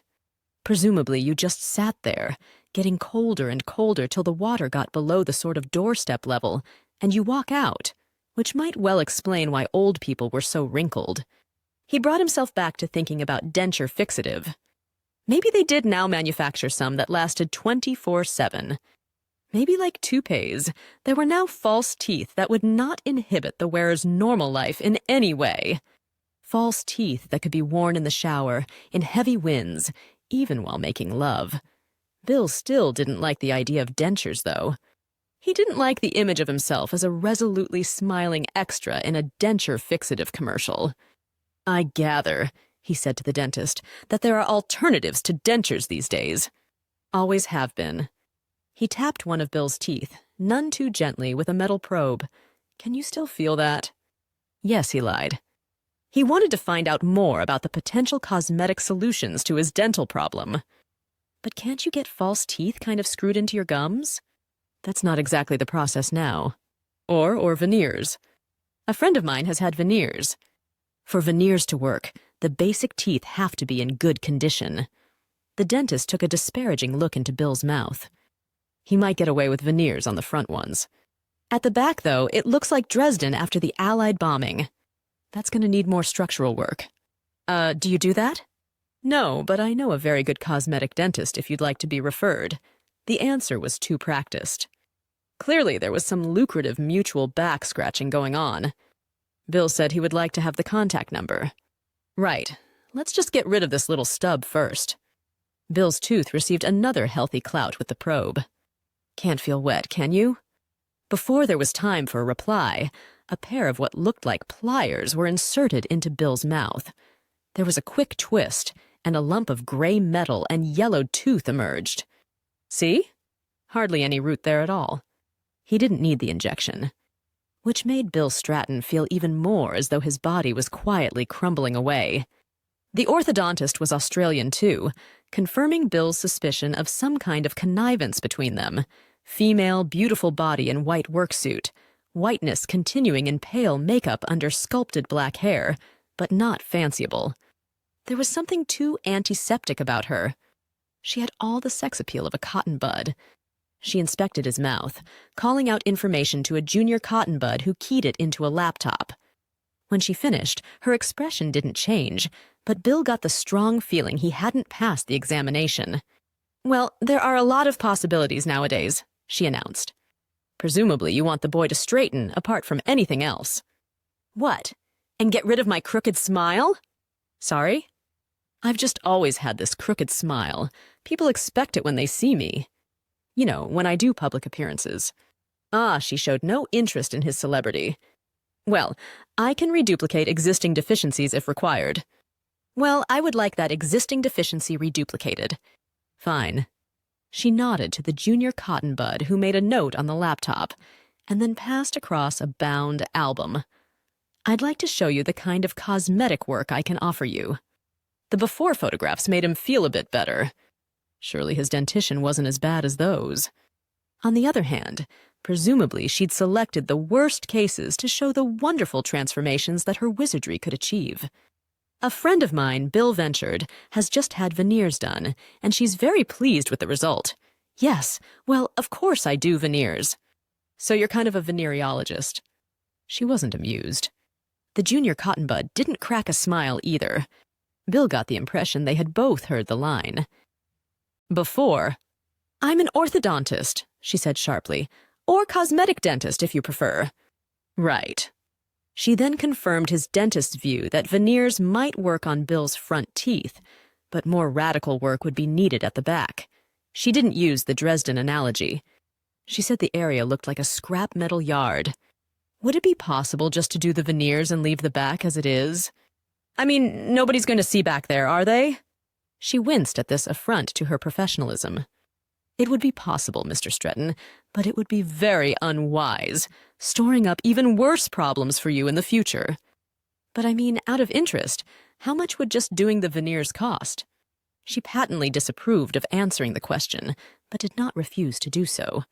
Presumably you just sat there, getting colder and colder till the water got below the sort of doorstep level, and you walk out, which might well explain why old people were so wrinkled. He brought himself back to thinking about denture fixative. Maybe they did now manufacture some that lasted 24/7. Maybe like toupees, there were now false teeth that would not inhibit the wearer's normal life in any way. False teeth that could be worn in the shower, in heavy winds, even while making love. Bill still didn't like the idea of dentures, though. He didn't like the image of himself as a resolutely smiling extra in a denture fixative commercial. "I gather," he said to the dentist, "that there are alternatives to dentures these days." "Always have been." He tapped one of Bill's teeth, none too gently, with a metal probe. "Can you still feel that?" "Yes," he lied. He wanted to find out more about the potential cosmetic solutions to his dental problem. But can't you get false teeth kind of screwed into your gums? That's not exactly the process now. Or veneers. A friend of mine has had veneers. For veneers to work, the basic teeth have to be in good condition. The dentist took a disparaging look into Bill's mouth. He might get away with veneers on the front ones. At the back, though, it looks like Dresden after the Allied bombing. That's going to need more structural work. Do you do that? No, but I know a very good cosmetic dentist if you'd like to be referred. The answer was too practiced. Clearly, there was some lucrative mutual back scratching going on. Bill said he would like to have the contact number. Right. Let's just get rid of this little stub first. Bill's tooth received another healthy clout with the probe. Can't feel wet, can you? Before there was time for a reply, a pair of what looked like pliers were inserted into Bill's mouth. There was a quick twist, and a lump of gray metal and yellowed tooth emerged. See? Hardly any root there at all. He didn't need the injection, which made Bill Stratton feel even more as though his body was quietly crumbling away. The orthodontist was Australian, too, confirming Bill's suspicion of some kind of connivance between them. Female, beautiful body in white worksuit, whiteness continuing in pale makeup under sculpted black hair, but not fanciable. There was something too antiseptic about her. She had all the sex appeal of a cotton bud. She inspected his mouth, calling out information to a junior cotton bud who keyed it into a laptop. When she finished, her expression didn't change, but Bill got the strong feeling he hadn't passed the examination. Well, there are a lot of possibilities nowadays, she announced. Presumably you want the boy to straighten apart from anything else. What? And get rid of my crooked smile? Sorry? I've just always had this crooked smile. People expect it when they see me. You know, when I do public appearances. She showed no interest in his celebrity. Well, I can reduplicate existing deficiencies if required. Well, I would like that existing deficiency reduplicated. Fine. She nodded to the junior cotton bud who made a note on the laptop and then passed across a bound album. I'd like to show you the kind of cosmetic work I can offer you. The before photographs made him feel a bit better. Surely his dentition wasn't as bad as those. On the other hand, presumably she'd selected the worst cases to show the wonderful transformations that her wizardry could achieve. A friend of mine, Bill ventured, has just had veneers done, and she's very pleased with the result. Yes, well, of course I do veneers. So you're kind of a venereologist. She wasn't amused. The junior cotton bud didn't crack a smile either. Bill got the impression they had both heard the line. Before. I'm an orthodontist, she said sharply, or cosmetic dentist if you prefer. Right. She then confirmed his dentist's view that veneers might work on Bill's front teeth, but more radical work would be needed at the back. She didn't use the Dresden analogy. She said the area looked like a scrap metal yard. Would it be possible just to do the veneers and leave the back as it is? I mean, nobody's going to see back there, are they? She winced at this affront to her professionalism. It would be possible, Mr. Stretton, but it would be very unwise, storing up even worse problems for you in the future. But I mean, out of interest, how much would just doing the veneers cost? She patently disapproved of answering the question, but did not refuse to do so.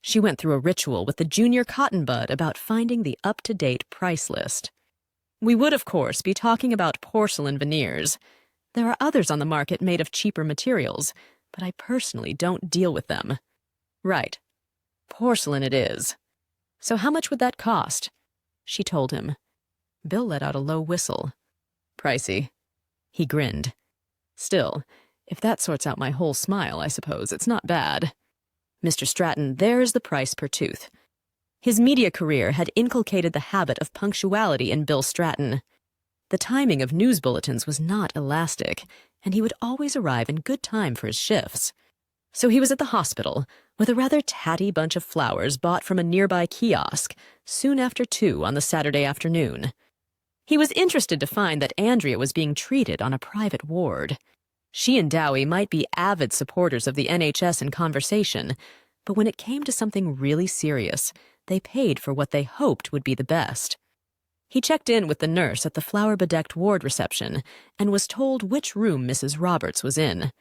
She went through a ritual with the junior cotton bud about finding the up-to-date price list. We would, of course, be talking about porcelain veneers. There are others on the market made of cheaper materials, but I personally don't deal with them. Right. Porcelain it is. So how much would that cost? She told him. Bill let out a low whistle. Pricey. He grinned. Still, if that sorts out my whole smile, I suppose it's not bad. Mr. Stratton, there's the price per tooth. His media career had inculcated the habit of punctuality in Bill Stratton. The timing of news bulletins was not elastic, and he would always arrive in good time for his shifts. So he was at the hospital, with a rather tatty bunch of flowers bought from a nearby kiosk, soon after 2 on the Saturday afternoon. He was interested to find that Andrea was being treated on a private ward. She and Dowie might be avid supporters of the NHS in conversation, but when it came to something really serious, they paid for what they hoped would be the best. He checked in with the nurse at the flower-bedecked ward reception and was told which room Mrs. Roberts was in.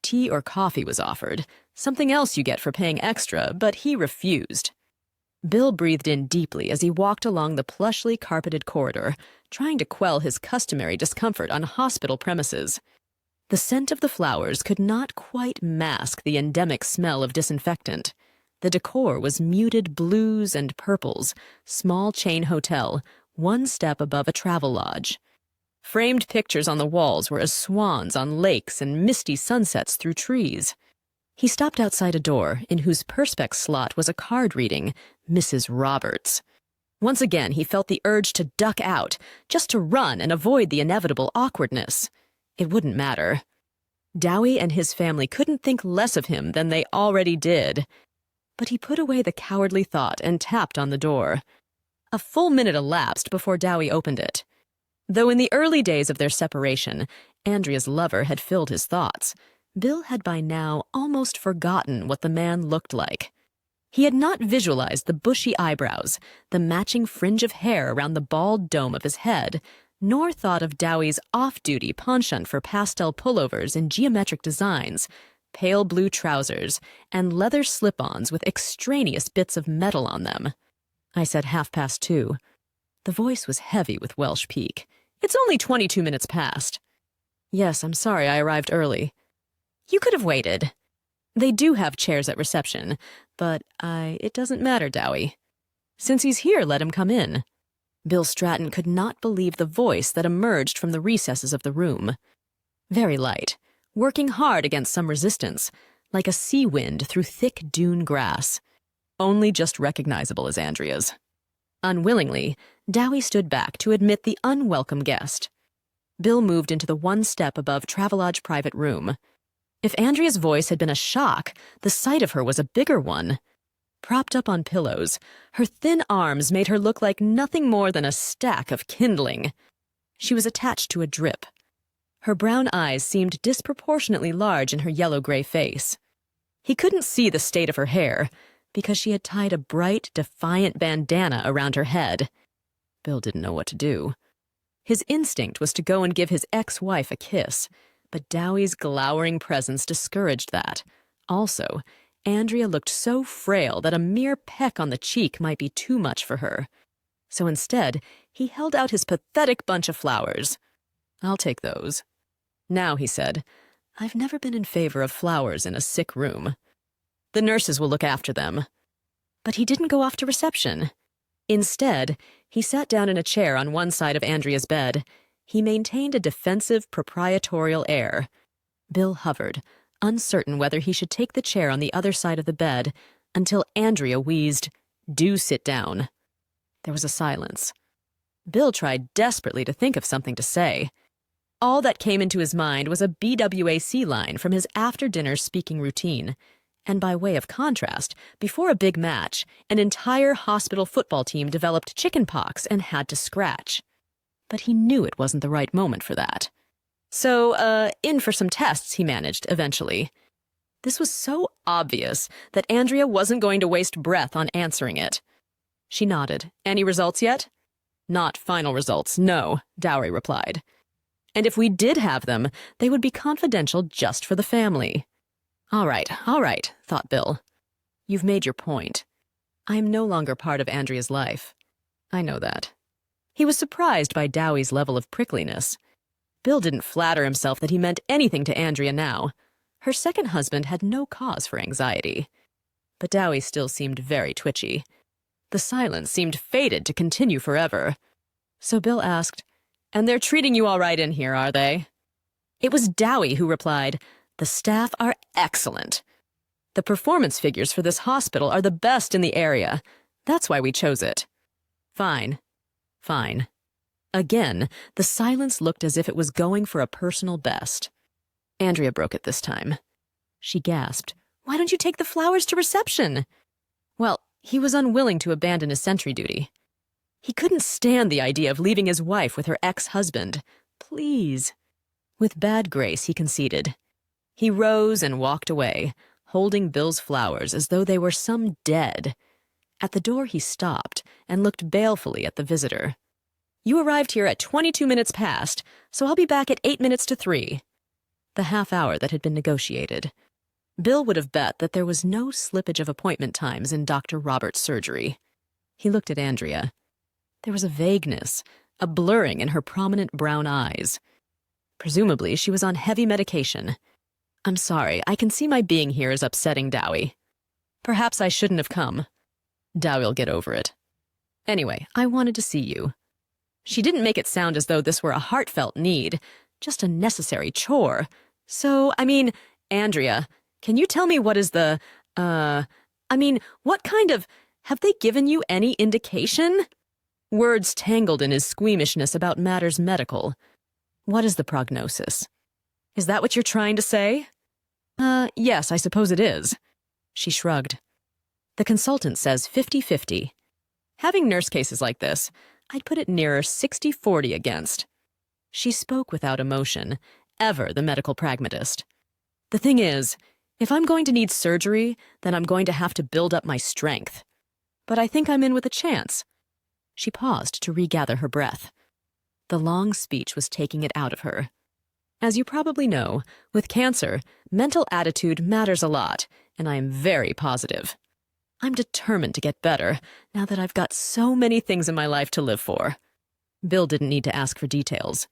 Tea or coffee was offered, something else you get for paying extra, but he refused. Bill breathed in deeply as he walked along the plushly carpeted corridor, trying to quell his customary discomfort on hospital premises. The scent of the flowers could not quite mask the endemic smell of disinfectant. The decor was muted blues and purples, small chain hotel, one step above a travel lodge. Framed pictures on the walls were as swans on lakes and misty sunsets through trees. He stopped outside a door in whose perspex slot was a card reading, Mrs. Roberts. Once again, he felt the urge to duck out, just to run and avoid the inevitable awkwardness. It wouldn't matter. Dowie and his family couldn't think less of him than they already did. But he put away the cowardly thought and tapped on the door. A full minute elapsed before Dowie opened it. Though in the early days of their separation, Andrea's lover had filled his thoughts, Bill had by now almost forgotten what the man looked like. He had not visualized the bushy eyebrows, the matching fringe of hair around the bald dome of his head, nor thought of Dowie's off-duty penchant for pastel pullovers in geometric designs, pale blue trousers, and leather slip-ons with extraneous bits of metal on them. I said 2:30. The voice was heavy with Welsh pique. It's only 22 minutes past. Yes, I'm sorry I arrived early. You could have waited. They do have chairs at reception, but it doesn't matter, Dowie. Since he's here, let him come in. Bill Stratton could not believe the voice that emerged from the recesses of the room. Very light, working hard against some resistance, like a sea wind through thick dune grass. Only just recognizable as Andrea's. Unwillingly, Dowie stood back to admit the unwelcome guest. Bill moved into the one step above Travelodge private room. If Andrea's voice had been a shock, the sight of her was a bigger one. Propped up on pillows, her thin arms made her look like nothing more than a stack of kindling. She was attached to a drip. Her brown eyes seemed disproportionately large in her yellow-gray face. He couldn't see the state of her hair, because she had tied a bright, defiant bandana around her head. Bill didn't know what to do. His instinct was to go and give his ex-wife a kiss, but Dowie's glowering presence discouraged that. Also, Andrea looked so frail that a mere peck on the cheek might be too much for her. So instead, he held out his pathetic bunch of flowers. I'll take those. Now, he said, I've never been in favor of flowers in a sick room. The nurses will look after them. But he didn't go off to reception. Instead, he sat down in a chair on one side of Andrea's bed. He maintained a defensive, proprietorial air. Bill hovered, uncertain whether he should take the chair on the other side of the bed, until Andrea wheezed, "Do sit down." There was a silence. Bill tried desperately to think of something to say. All that came into his mind was a BWAC line from his after-dinner speaking routine. And by way of contrast, before a big match, an entire hospital football team developed chicken pox and had to scratch. But he knew it wasn't the right moment for that. So, in for some tests, he managed, eventually. This was so obvious that Andrea wasn't going to waste breath on answering it. She nodded. Any results yet? Not final results, no, Dowie replied. And if we did have them, they would be confidential just for the family. All right, thought Bill. You've made your point. I am no longer part of Andrea's life. I know that. He was surprised by Dowie's level of prickliness. Bill didn't flatter himself that he meant anything to Andrea now. Her second husband had no cause for anxiety. But Dowie still seemed very twitchy. The silence seemed fated to continue forever. So Bill asked, And they're treating you all right in here, are they? It was Dowie who replied, The staff are excellent. The performance figures for this hospital are the best in the area. That's why we chose it. Fine. Again, the silence looked as if it was going for a personal best. Andrea broke it this time. She gasped, Why don't you take the flowers to reception? Well, he was unwilling to abandon his sentry duty. He couldn't stand the idea of leaving his wife with her ex-husband. Please. With bad grace, he conceded. He rose and walked away, holding Bill's flowers as though they were some dead. At the door he stopped and looked balefully at the visitor. You arrived here at 22 minutes past, so I'll be back at 8 minutes to 3. The half hour that had been negotiated. Bill would have bet that there was no slippage of appointment times in Dr. Roberts' surgery. He looked at Andrea. There was a vagueness, a blurring in her prominent brown eyes. Presumably, she was on heavy medication. I'm sorry, I can see my being here is upsetting Dowie. Perhaps I shouldn't have come. Dowie'll get over it. Anyway, I wanted to see you. She didn't make it sound as though this were a heartfelt need, just a necessary chore. So, Andrea, can you tell me what is what kind of, have they given you any indication? Words tangled in his squeamishness about matters medical. What is the prognosis? Is that what you're trying to say? Yes, I suppose it is. She shrugged. The consultant says 50-50. Having nurse cases like this, I'd put it nearer 60-40 against. She spoke without emotion, ever the medical pragmatist. The thing is, if I'm going to need surgery, then I'm going to have to build up my strength. But I think I'm in with a chance. She paused to regather her breath. The long speech was taking it out of her. As you probably know, with cancer, mental attitude matters a lot, and I am very positive. I'm determined to get better, now that I've got so many things in my life to live for. Bill didn't need to ask for details.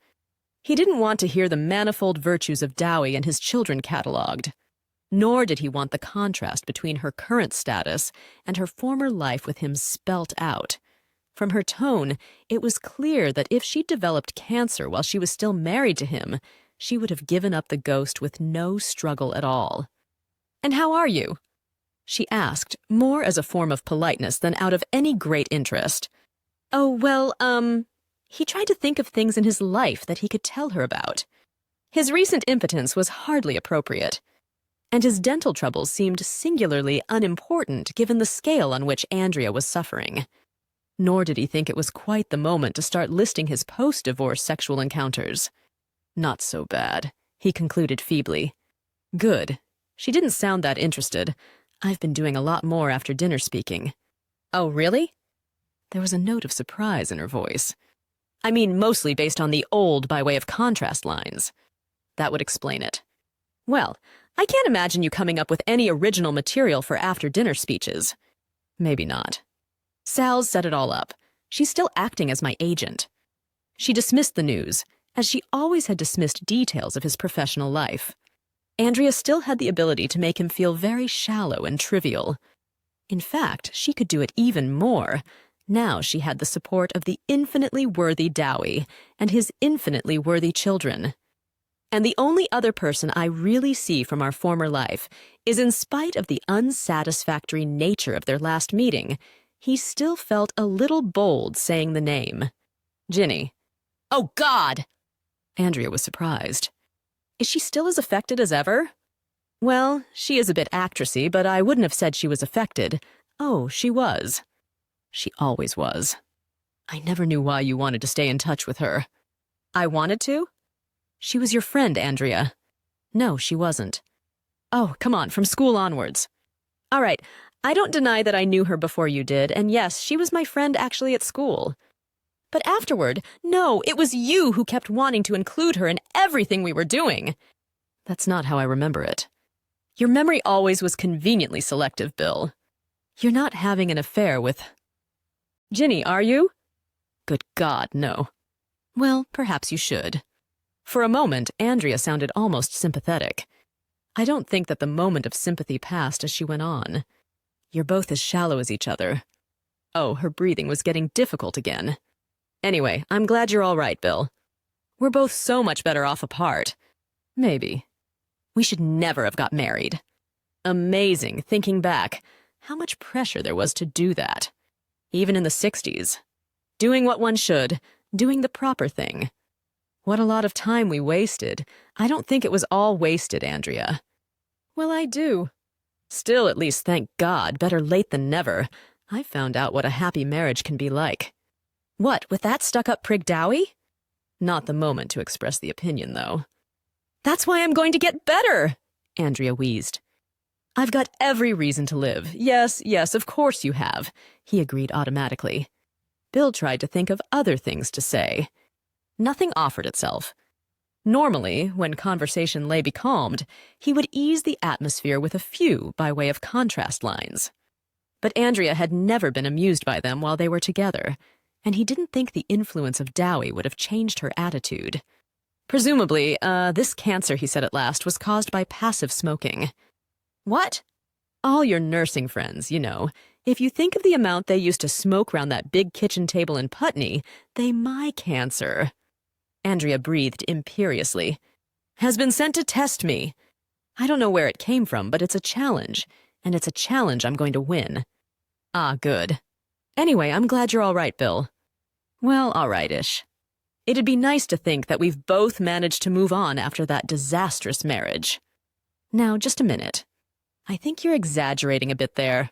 He didn't want to hear the manifold virtues of Dowie and his children catalogued. Nor did he want the contrast between her current status and her former life with him spelt out. From her tone, it was clear that if she'd developed cancer while she was still married to him, she would have given up the ghost with no struggle at all. "And how are you?" she asked, more as a form of politeness than out of any great interest. "Oh, well, he tried to think of things in his life that he could tell her about. His recent impotence was hardly appropriate, and his dental troubles seemed singularly unimportant given the scale on which Andrea was suffering. Nor did he think it was quite the moment to start listing his post-divorce sexual encounters. Not so bad," he concluded feebly. "Good. She didn't sound that interested. I've been doing a lot more after dinner speaking." "Oh, really?" There was a note of surprise in her voice. "I mean, mostly based on the old by way of contrast lines." That would explain it. "Well, I can't imagine you coming up with any original material for after-dinner speeches." "Maybe not. Sal's set it all up. She's still acting as my agent." She dismissed the news, as she always had dismissed details of his professional life. Andrea still had the ability to make him feel very shallow and trivial. In fact, she could do it even more. Now she had the support of the infinitely worthy Dowie and his infinitely worthy children. And the only other person I really see from our former life is, in spite of the unsatisfactory nature of their last meeting, he still felt a little bold saying the name. "Ginny." "Oh, God!" Andrea was surprised. "Is she still as affected as ever?" "Well, she is a bit actressy, but I wouldn't have said she was affected. Oh, she was. She always was. I never knew why you wanted to stay in touch with her." "I wanted to?" "She was your friend, Andrea." "No, she wasn't." "Oh, come on, from school onwards." "All right, I don't deny that I knew her before you did, and yes, she was my friend actually at school. But afterward, no, it was you who kept wanting to include her in everything we were doing." "That's not how I remember it." "Your memory always was conveniently selective, Bill. You're not having an affair with Ginny, are you?" "Good God, no." "Well, perhaps you should." For a moment, Andrea sounded almost sympathetic. I don't think that the moment of sympathy passed as she went on. "You're both as shallow as each other." Oh, her breathing was getting difficult again. "Anyway, I'm glad you're all right, Bill. We're both so much better off apart." "Maybe. We should never have got married." Amazing, thinking back, how much pressure there was to do that. Even in the 60s. Doing what one should, doing the proper thing. What a lot of time we wasted. I don't think it was all wasted, Andrea. "Well, I do. Still, at least, thank God, better late than never. I found out what a happy marriage can be like." "What, with that stuck-up prig Dowie?" Not the moment to express the opinion, though. "That's why I'm going to get better," Andrea wheezed. "I've got every reason to live. Yes, of course you have," he agreed automatically. Bill tried to think of other things to say. Nothing offered itself. Normally, when conversation lay becalmed, he would ease the atmosphere with a few by way of contrast lines. But Andrea had never been amused by them while they were together, and he didn't think the influence of Dowie would have changed her attitude. Presumably, this cancer, he said at last, was caused by passive smoking. What? All your nursing friends, you know. If you think of the amount they used to smoke round that big kitchen table in Putney, they my cancer. Andrea breathed imperiously. Has been sent to test me. I don't know where it came from, but it's a challenge, and it's a challenge I'm going to win. Ah, good. Anyway, I'm glad you're all right, Bill. Well, all right-ish. It'd be nice to think that we've both managed to move on after that disastrous marriage. Now, just a minute. I think you're exaggerating a bit there.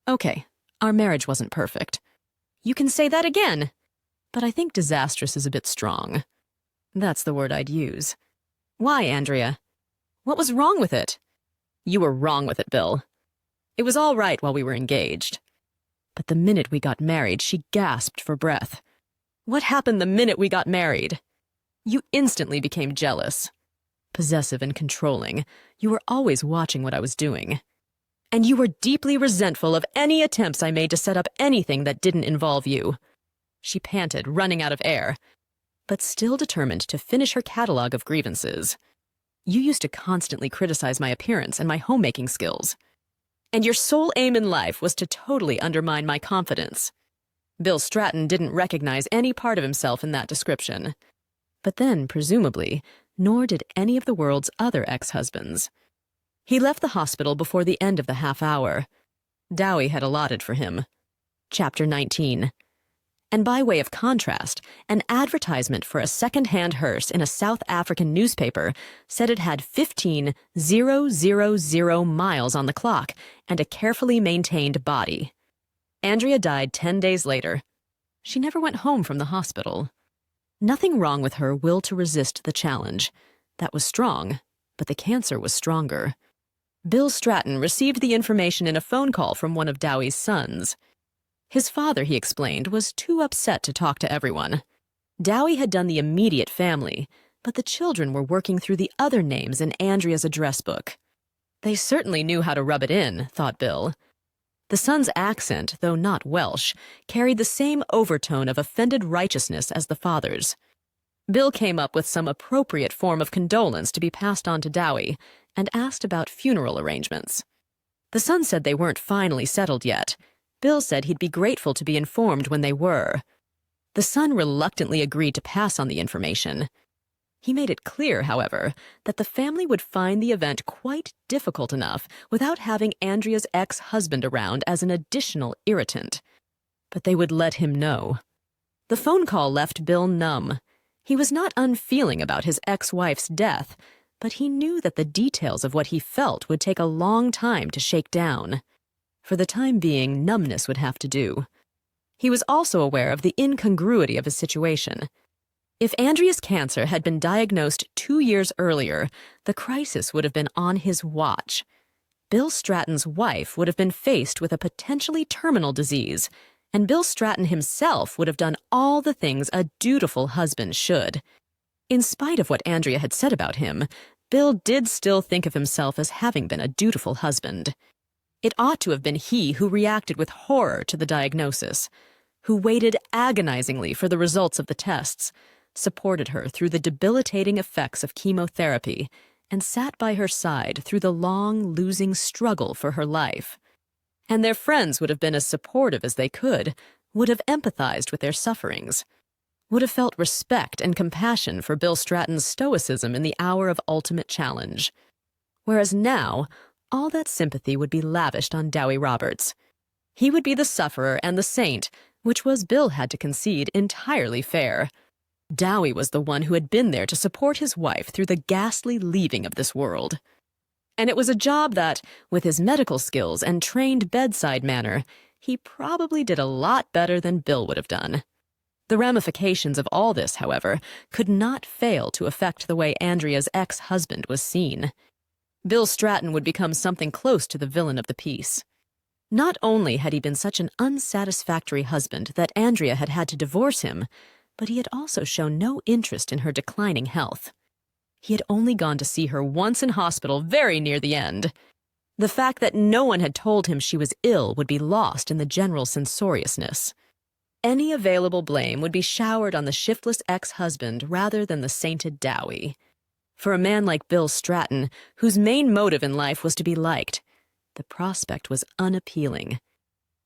Okay, our marriage wasn't perfect. You can say that again. But I think disastrous is a bit strong. That's the word I'd use. Why, Andrea? What was wrong with it? You were wrong with it, Bill. It was all right while we were engaged. But the minute we got married, she gasped for breath. What happened the minute we got married? You instantly became jealous. Possessive and controlling. You were always watching what I was doing. And you were deeply resentful of any attempts I made to set up anything that didn't involve you. She panted, running out of air, but still determined to finish her catalog of grievances. You used to constantly criticize my appearance and my homemaking skills. And your sole aim in life was to totally undermine my confidence. Bill Stratton didn't recognize any part of himself in that description. But then, presumably, nor did any of the world's other ex-husbands. He left the hospital before the end of the half hour. Dowie had allotted for him. Chapter 19. And by way of contrast, an advertisement for a second-hand hearse in a South African newspaper said it had 15,000 miles on the clock and a carefully maintained body. Andrea died 10 days later. She never went home from the hospital. Nothing wrong with her will to resist the challenge. That was strong, but the cancer was stronger. Bill Stratton received the information in a phone call from one of Dowie's sons. His father, he explained, was too upset to talk to everyone. Dowie had done the immediate family, but the children were working through the other names in Andrea's address book. They certainly knew how to rub it in, thought Bill. The son's accent, though not Welsh, carried the same overtone of offended righteousness as the father's. Bill came up with some appropriate form of condolence to be passed on to Dowie and asked about funeral arrangements. The son said they weren't finally settled yet. Bill said he'd be grateful to be informed when they were. The son reluctantly agreed to pass on the information. He made it clear, however, that the family would find the event quite difficult enough without having Andrea's ex-husband around as an additional irritant. But they would let him know. The phone call left Bill numb. He was not unfeeling about his ex-wife's death, but he knew that the details of what he felt would take a long time to shake down. For the time being, numbness would have to do. He was also aware of the incongruity of his situation. If Andrea's cancer had been diagnosed 2 years earlier, the crisis would have been on his watch. Bill Stratton's wife would have been faced with a potentially terminal disease, and Bill Stratton himself would have done all the things a dutiful husband should. In spite of what Andrea had said about him, Bill did still think of himself as having been a dutiful husband. It ought to have been he who reacted with horror to the diagnosis, who waited agonizingly for the results of the tests, supported her through the debilitating effects of chemotherapy, and sat by her side through the long, losing struggle for her life. And their friends would have been as supportive as they could, would have empathized with their sufferings, would have felt respect and compassion for Bill Stratton's stoicism in the hour of ultimate challenge. Whereas now, all that sympathy would be lavished on Dowie Roberts. He would be the sufferer and the saint, which was, Bill had to concede, entirely fair. Dowie was the one who had been there to support his wife through the ghastly leaving of this world. And it was a job that, with his medical skills and trained bedside manner, he probably did a lot better than Bill would have done. The ramifications of all this, however, could not fail to affect the way Andrea's ex-husband was seen. Bill Stratton would become something close to the villain of the piece. Not only had he been such an unsatisfactory husband that Andrea had had to divorce him, but he had also shown no interest in her declining health. He had only gone to see her once in hospital very near the end. The fact that no one had told him she was ill would be lost in the general censoriousness. Any available blame would be showered on the shiftless ex-husband rather than the sainted Dowie. For a man like Bill Stratton, whose main motive in life was to be liked, the prospect was unappealing.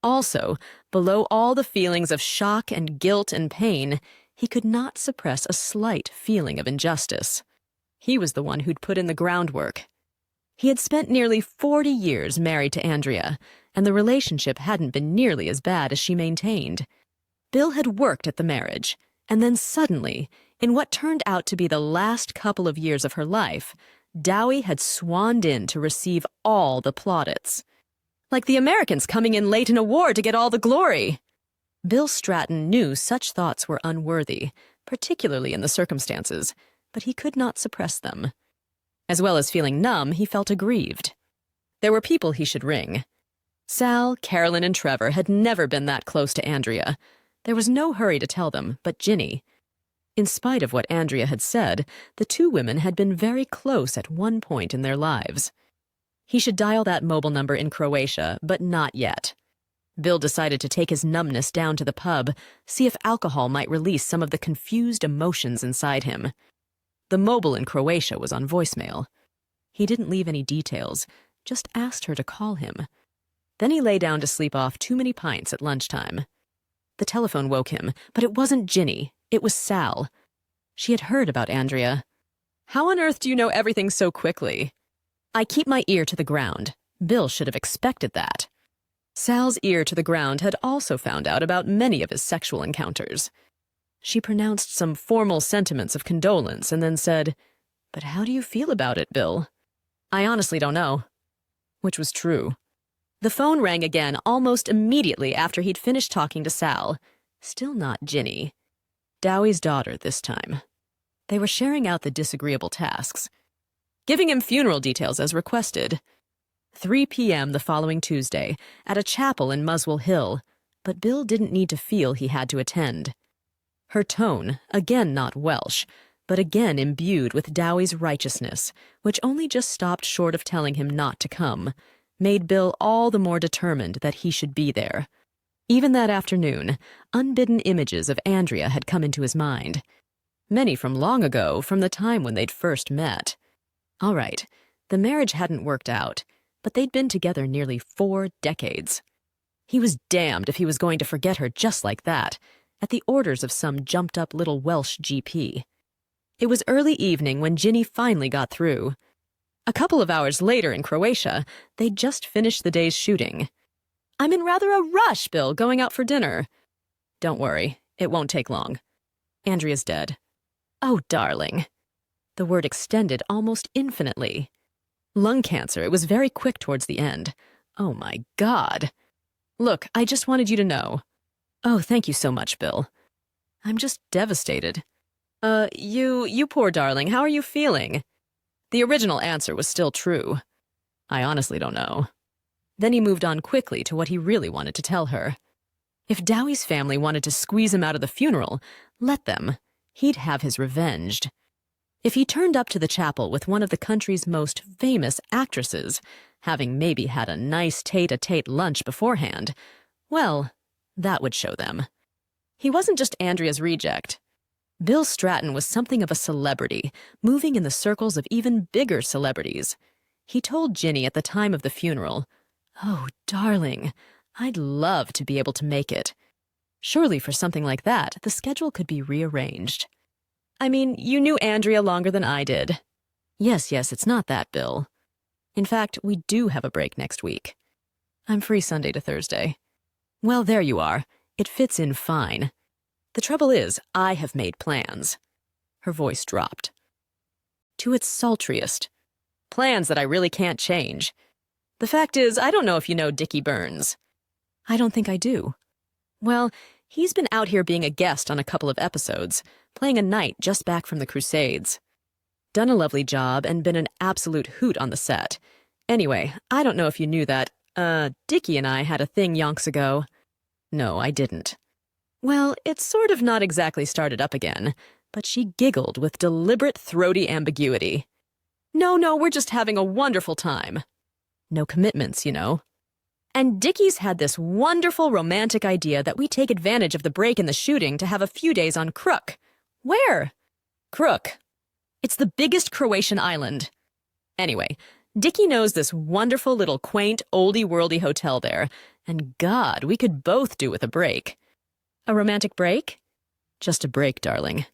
Also, below all the feelings of shock and guilt and pain, he could not suppress a slight feeling of injustice. He was the one who'd put in the groundwork. He had spent nearly 40 years married to Andrea, and the relationship hadn't been nearly as bad as she maintained. Bill had worked at the marriage, and then suddenly, in what turned out to be the last couple of years of her life, Dowie had swanned in to receive all the plaudits. Like the Americans coming in late in a war to get all the glory. Bill Stratton knew such thoughts were unworthy, particularly in the circumstances, but he could not suppress them. As well as feeling numb, he felt aggrieved. There were people he should ring. Sal, Carolyn, and Trevor had never been that close to Andrea. There was no hurry to tell them, but Ginny. In spite of what Andrea had said, the two women had been very close at one point in their lives. He should dial that mobile number in Croatia, but not yet. Bill decided to take his numbness down to the pub, see if alcohol might release some of the confused emotions inside him. The mobile in Croatia was on voicemail. He didn't leave any details, just asked her to call him. Then he lay down to sleep off too many pints at lunchtime. The telephone woke him, but it wasn't Ginny. It was Sal. She had heard about Andrea. "How on earth do you know everything so quickly?" "I keep my ear to the ground." Bill should have expected that. Sal's ear to the ground had also found out about many of his sexual encounters. She pronounced some formal sentiments of condolence and then said, "But how do you feel about it, Bill?" "I honestly don't know." Which was true. The phone rang again almost immediately after he'd finished talking to Sal. Still not Ginny. Dowie's daughter this time. They were sharing out the disagreeable tasks. Giving him funeral details as requested. 3 p.m. the following Tuesday, at a chapel in Muswell Hill, but Bill didn't need to feel he had to attend. Her tone, again not Welsh, but again imbued with Dowie's righteousness, which only just stopped short of telling him not to come, made Bill all the more determined that he should be there. Even that afternoon, unbidden images of Andrea had come into his mind. Many from long ago, from the time when they'd first met. All right, the marriage hadn't worked out, but they'd been together nearly 4 decades. He was damned if he was going to forget her just like that, at the orders of some jumped-up little Welsh GP. It was early evening when Ginny finally got through. A couple of hours later in Croatia, they'd just finished the day's shooting. "I'm in rather a rush, Bill, going out for dinner." "Don't worry, it won't take long. Andrea's dead." "Oh, darling." The word extended almost infinitely. Lung cancer, it was very quick towards the end. Oh my God. "Look, I just wanted you to know." "Oh, thank you so much, Bill." "I'm just devastated." You poor darling, how are you feeling?" The original answer was still true. "I honestly don't know." Then he moved on quickly to what he really wanted to tell her. If Dowie's family wanted to squeeze him out of the funeral, let them. He'd have his revenged. If he turned up to the chapel with one of the country's most famous actresses, having maybe had a nice tete-a-tete lunch beforehand, well, that would show them. He wasn't just Andrea's reject. Bill Stratton was something of a celebrity, moving in the circles of even bigger celebrities. He told Ginny at the time of the funeral, "Oh, darling, I'd love to be able to make it." Surely for something like that, the schedule could be rearranged. "I mean, you knew Andrea longer than I did." Yes, it's not that, Bill. In fact, we do have a break next week. I'm free Sunday to Thursday. Well, there you are. It fits in fine. The trouble is, I have made plans. Her voice dropped. To its sultriest. Plans that I really can't change. The fact is, I don't know if you know Dickie Burns. I don't think I do. Well, he's been out here being a guest on a couple of episodes, playing a knight just back from the Crusades. Done a lovely job and been an absolute hoot on the set. Anyway, I don't know if you knew that, Dickie and I had a thing yonks ago." "No, I didn't." "Well, it's sort of not exactly started up again," but she giggled with deliberate throaty ambiguity. No, we're just having a wonderful time." No commitments, you know. "And Dickie's had this wonderful romantic idea that we take advantage of the break in the shooting to have a few days on Crook." "Where?" "Crook. It's the biggest Croatian island. Anyway, Dickie knows this wonderful little quaint, oldie-worldy hotel there, and God, we could both do with a break." "A romantic break?" "Just a break, darling."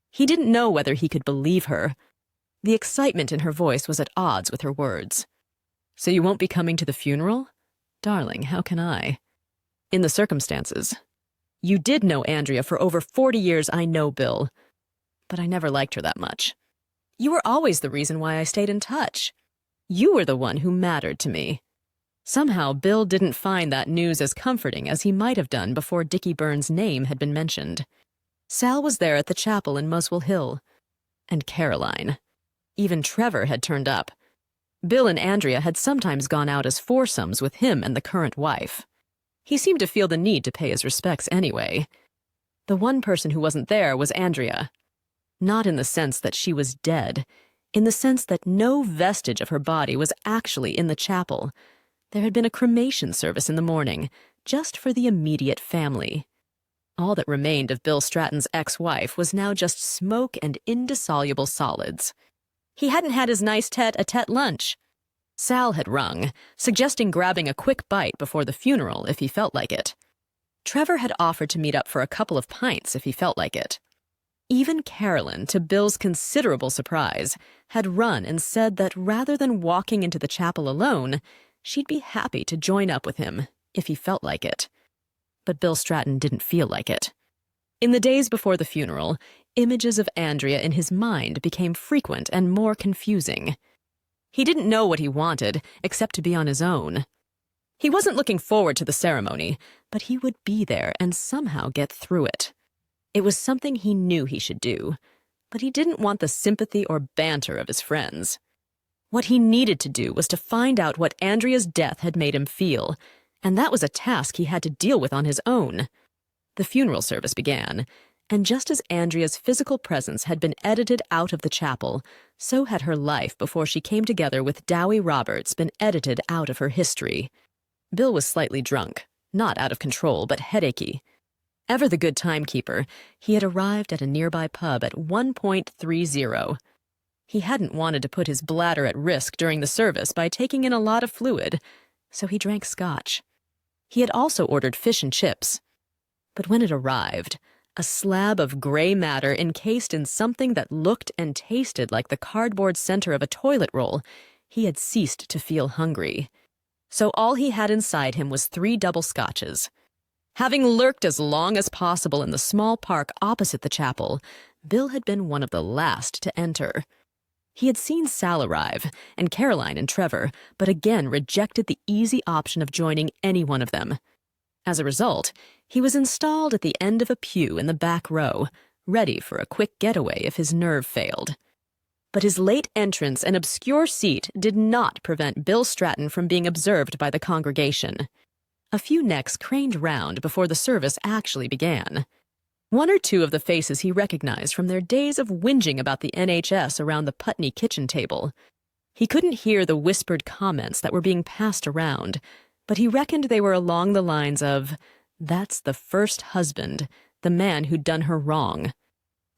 He didn't know whether he could believe her. The excitement in her voice was at odds with her words. "So you won't be coming to the funeral?" "Darling, how can I?" "In the circumstances. You did know Andrea for over 40 years, I know, Bill. But I never liked her that much. You were always the reason why I stayed in touch. You were the one who mattered to me." Somehow, Bill didn't find that news as comforting as he might have done before Dickie Burns' name had been mentioned. Sal was there at the chapel in Muswell Hill. And Caroline. Even Trevor had turned up. Bill and Andrea had sometimes gone out as foursomes with him and the current wife. He seemed to feel the need to pay his respects anyway. The one person who wasn't there was Andrea. Not in the sense that she was dead, in the sense that no vestige of her body was actually in the chapel. There had been a cremation service in the morning, just for the immediate family. All that remained of Bill Stratton's ex-wife was now just smoke and indissoluble solids. He hadn't had his nice tete-a-tete lunch. Sal had rung, suggesting grabbing a quick bite before the funeral if he felt like it. Trevor had offered to meet up for a couple of pints if he felt like it. Even Carolyn, to Bill's considerable surprise, had run and said that rather than walking into the chapel alone, she'd be happy to join up with him if he felt like it. But Bill Stratton didn't feel like it. In the days before the funeral, images of Andrea in his mind became frequent and more confusing. He didn't know what he wanted, except to be on his own. He wasn't looking forward to the ceremony, but he would be there and somehow get through it. It was something he knew he should do, but he didn't want the sympathy or banter of his friends. What he needed to do was to find out what Andrea's death had made him feel, and that was a task he had to deal with on his own. The funeral service began, and just as Andrea's physical presence had been edited out of the chapel, so had her life before she came together with Dowie Roberts been edited out of her history. Bill was slightly drunk, not out of control, but headachy. Ever the good timekeeper, he had arrived at a nearby pub at 1.30. He hadn't wanted to put his bladder at risk during the service by taking in a lot of fluid, so he drank scotch. He had also ordered fish and chips. But when it arrived, a slab of gray matter encased in something that looked and tasted like the cardboard center of a toilet roll, he had ceased to feel hungry. So all he had inside him was 3 double scotches. Having lurked as long as possible in the small park opposite the chapel, Bill had been one of the last to enter. He had seen Sal arrive, and Caroline and Trevor, but again rejected the easy option of joining any one of them. As a result, he was installed at the end of a pew in the back row, ready for a quick getaway if his nerve failed. But his late entrance and obscure seat did not prevent Bill Stratton from being observed by the congregation. A few necks craned round before the service actually began. 1 or 2 of the faces he recognized from their days of whinging about the NHS around the Putney kitchen table. He couldn't hear the whispered comments that were being passed around, but he reckoned they were along the lines of, "That's the first husband, the man who'd done her wrong."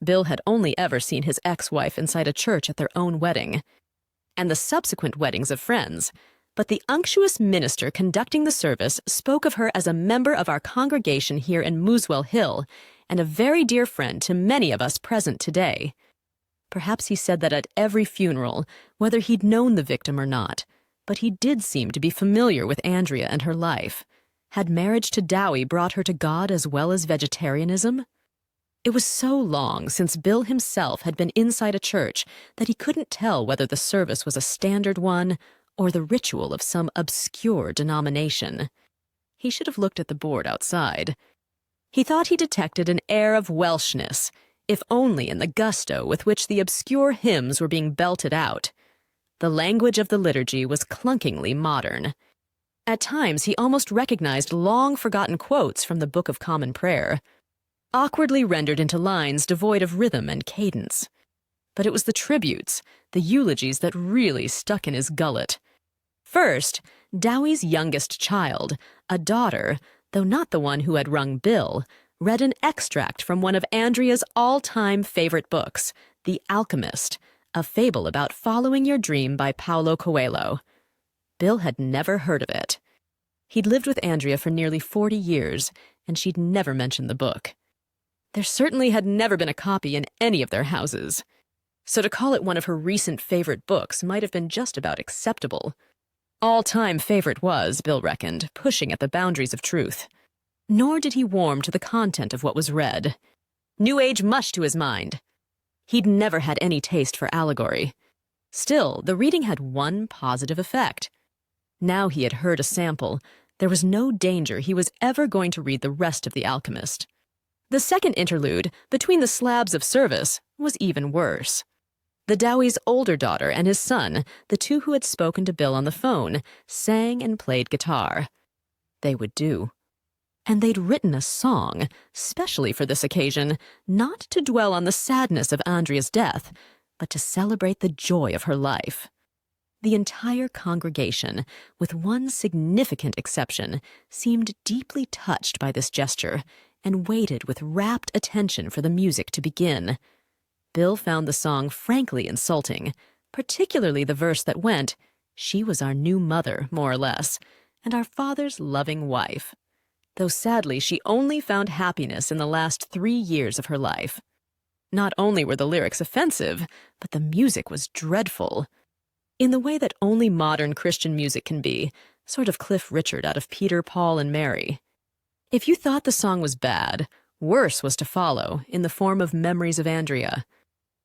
Bill had only ever seen his ex-wife inside a church at their own wedding, and the subsequent weddings of friends, but the unctuous minister conducting the service spoke of her as a member of our congregation here in Muswell Hill, and a very dear friend to many of us present today. Perhaps he said that at every funeral, whether he'd known the victim or not, but he did seem to be familiar with Andrea and her life. Had marriage to Dowie brought her to God as well as vegetarianism? It was so long since Bill himself had been inside a church that he couldn't tell whether the service was a standard one or the ritual of some obscure denomination. He should have looked at the board outside. He thought he detected an air of Welshness, if only in the gusto with which the obscure hymns were being belted out. The language of the liturgy was clunkingly modern. At times, he almost recognized long-forgotten quotes from the Book of Common Prayer, awkwardly rendered into lines devoid of rhythm and cadence. But it was the tributes, the eulogies that really stuck in his gullet. First, Dowie's youngest child, a daughter, though not the one who had rung Bill, read an extract from one of Andrea's all-time favorite books, The Alchemist, a fable about following your dream by Paulo Coelho. Bill had never heard of it. He'd lived with Andrea for nearly 40 years, and she'd never mentioned the book. There certainly had never been a copy in any of their houses. So to call it one of her recent favorite books might have been just about acceptable. All-time favorite was, Bill reckoned, pushing at the boundaries of truth. Nor did he warm to the content of what was read. New Age mush to his mind. He'd never had any taste for allegory. Still, the reading had one positive effect. Now he had heard a sample. There was no danger he was ever going to read the rest of The Alchemist. The second interlude, between the slabs of service, was even worse. The Dowie's older daughter and his son, the two who had spoken to Bill on the phone, sang and played guitar. They would do. And they'd written a song, specially for this occasion, not to dwell on the sadness of Andrea's death, but to celebrate the joy of her life. The entire congregation, with one significant exception, seemed deeply touched by this gesture and waited with rapt attention for the music to begin. Bill found the song frankly insulting, particularly the verse that went, "She was our new mother, more or less, and our father's loving wife," though sadly she only found happiness in the last 3 years of her life. Not only were the lyrics offensive, but the music was dreadful. In the way that only modern Christian music can be, sort of Cliff Richard out of Peter, Paul, and Mary. If you thought the song was bad, worse was to follow in the form of Memories of Andrea.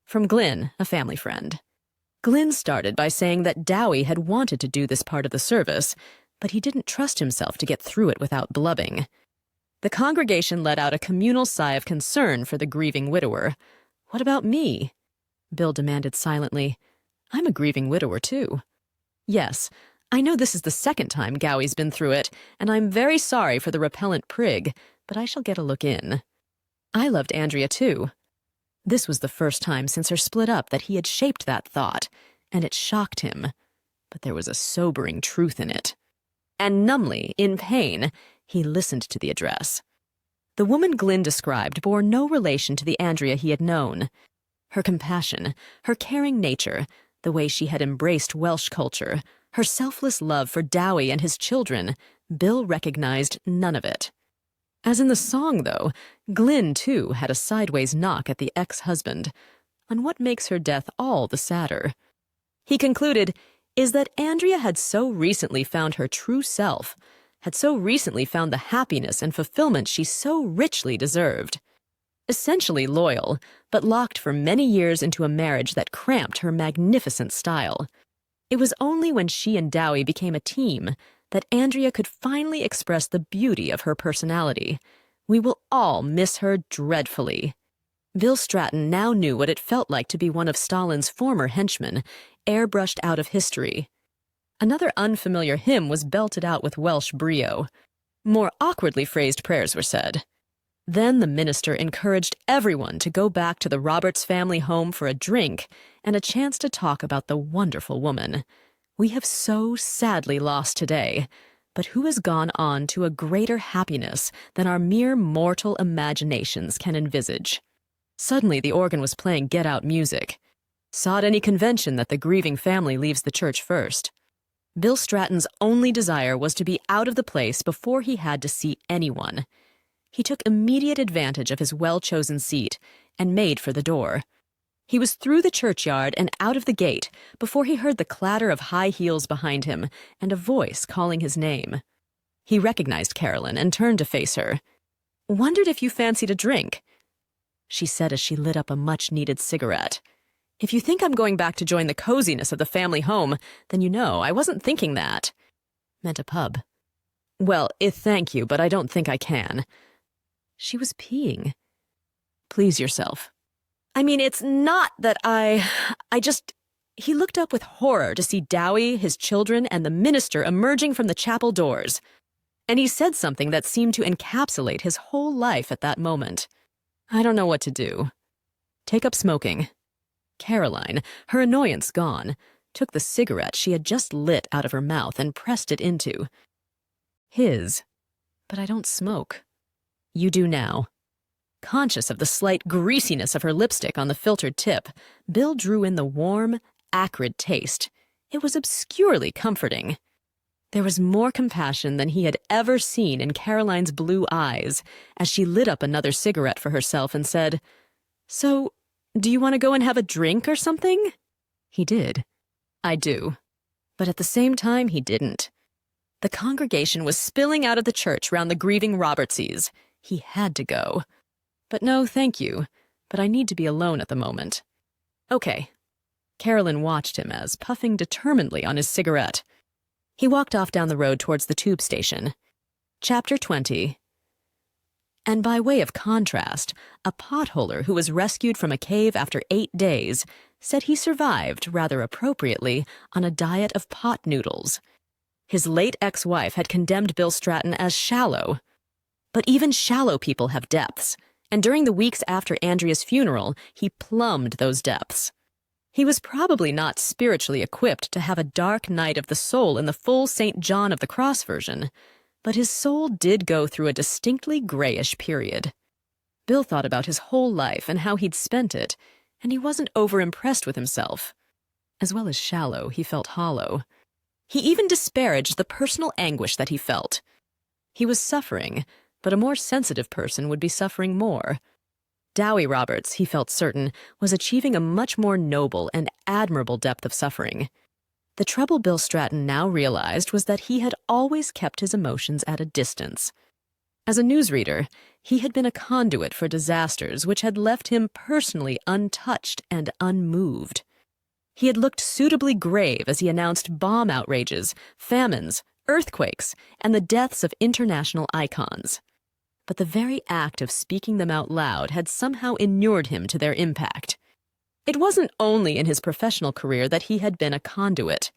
From Glyn, a family friend. Glyn started by saying that Dowie had wanted to do this part of the service, but he didn't trust himself to get through it without blubbing. The congregation let out a communal sigh of concern for the grieving widower. "What about me?" Bill demanded silently. "I'm a grieving widower, too." "Yes, I know this is the second time Gowie's been through it, and I'm very sorry for the repellent prig, but I shall get a look in. I loved Andrea, too." This was the first time since her split up that he had shaped that thought, and it shocked him. But there was a sobering truth in it. And numbly, in pain, he listened to the address. The woman Glyn described bore no relation to the Andrea he had known. Her compassion, her caring nature, the way she had embraced Welsh culture, her selfless love for Dowie and his children, Bill recognized none of it. As in the song, though, Glyn, too, had a sideways knock at the ex-husband, on what makes her death all the sadder. He concluded, is that Andrea had so recently found her true self, had so recently found the happiness and fulfillment she so richly deserved. Essentially loyal, but locked for many years into a marriage that cramped her magnificent style. It was only when she and Dowie became a team that Andrea could finally express the beauty of her personality. We will all miss her dreadfully. Bill Stratton now knew what it felt like to be one of Stalin's former henchmen, airbrushed out of history. Another unfamiliar hymn was belted out with Welsh brio. More awkwardly phrased prayers were said. Then the minister encouraged everyone to go back to the Roberts family home for a drink and a chance to talk about the wonderful woman we have so sadly lost today, but who has gone on to a greater happiness than our mere mortal imaginations can envisage. Suddenly the organ was playing get-out music. Sought any convention that the grieving family leaves the church first. Bill Stratton's only desire was to be out of the place before he had to see anyone. He took immediate advantage of his well-chosen seat and made for the door. He was through the churchyard and out of the gate before he heard the clatter of high heels behind him and a voice calling his name. He recognized Carolyn and turned to face her. "Wondered if you fancied a drink," she said as she lit up a much-needed cigarette. "If you think I'm going back to join the coziness of the family home, then you know I wasn't thinking that." Meant a pub. "Well, thank you, but I don't think I can." She was peeing. "Please yourself." "I mean, it's not that I just... He looked up with horror to see Dowie, his children, and the minister emerging from the chapel doors. And he said something that seemed to encapsulate his whole life at that moment. "I don't know what to do. Take up smoking." Caroline, her annoyance gone, took the cigarette she had just lit out of her mouth and pressed it into his. "But I don't smoke." "You do now." Conscious of the slight greasiness of her lipstick on the filtered tip, Bill drew in the warm, acrid taste. It was obscurely comforting. There was more compassion than he had ever seen in Caroline's blue eyes as she lit up another cigarette for herself and said, "So, do you want to go and have a drink or something?" He did. "I do." But at the same time, he didn't. The congregation was spilling out of the church round the grieving Robertses. He had to go. "But no, thank you. But I need to be alone at the moment." "Okay." Carolyn watched him as, puffing determinedly on his cigarette, he walked off down the road towards the tube station. Chapter 20. And by way of contrast, a potholer who was rescued from a cave after 8 days said he survived, rather appropriately, on a diet of pot noodles. His late ex-wife had condemned Bill Stratton as shallow. But even shallow people have depths, and during the weeks after Andrea's funeral, he plumbed those depths. He was probably not spiritually equipped to have a dark night of the soul in the full St. John of the Cross version, but his soul did go through a distinctly grayish period. Bill thought about his whole life and how he'd spent it, and he wasn't over-impressed with himself. As well as shallow, he felt hollow. He even disparaged the personal anguish that he felt. He was suffering, but a more sensitive person would be suffering more. Dowie Roberts, he felt certain, was achieving a much more noble and admirable depth of suffering. The trouble Bill Stratton now realized was that he had always kept his emotions at a distance. As a newsreader, he had been a conduit for disasters which had left him personally untouched and unmoved. He had looked suitably grave as he announced bomb outrages, famines, earthquakes, and the deaths of international icons. But the very act of speaking them out loud had somehow inured him to their impact. It wasn't only in his professional career that he had been a conduit.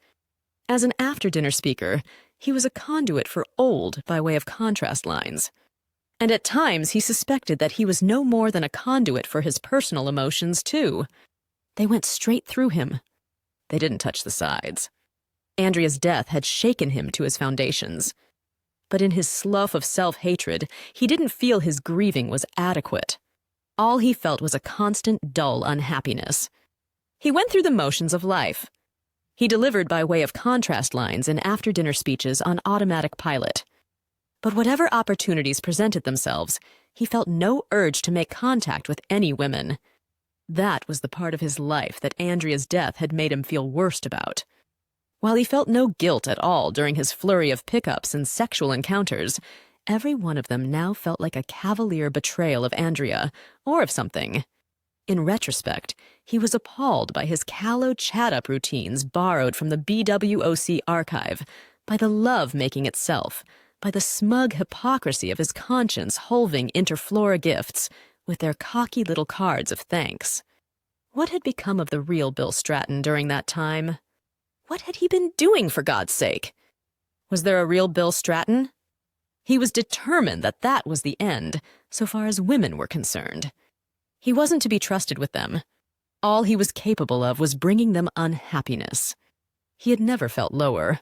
As an after-dinner speaker, he was a conduit for old by way of contrast lines. And at times he suspected that he was no more than a conduit for his personal emotions, too. They went straight through him. They didn't touch the sides. Andrea's death had shaken him to his foundations. But in his slough of self-hatred, he didn't feel his grieving was adequate. All he felt was a constant, dull unhappiness. He went through the motions of life. He delivered by way of contrast lines in after-dinner speeches on automatic pilot. But whatever opportunities presented themselves, he felt no urge to make contact with any women. That was the part of his life that Andrea's death had made him feel worst about. While he felt no guilt at all during his flurry of pickups and sexual encounters, every one of them now felt like a cavalier betrayal of Andrea, or of something. In retrospect, he was appalled by his callow chat-up routines borrowed from the BWOC archive, by the love-making itself, by the smug hypocrisy of his conscience holving interflora gifts, with their cocky little cards of thanks. What had become of the real Bill Stratton during that time? What had he been doing, for God's sake? Was there a real Bill Stratton? He was determined that that was the end, so far as women were concerned. He wasn't to be trusted with them. All he was capable of was bringing them unhappiness. He had never felt lower.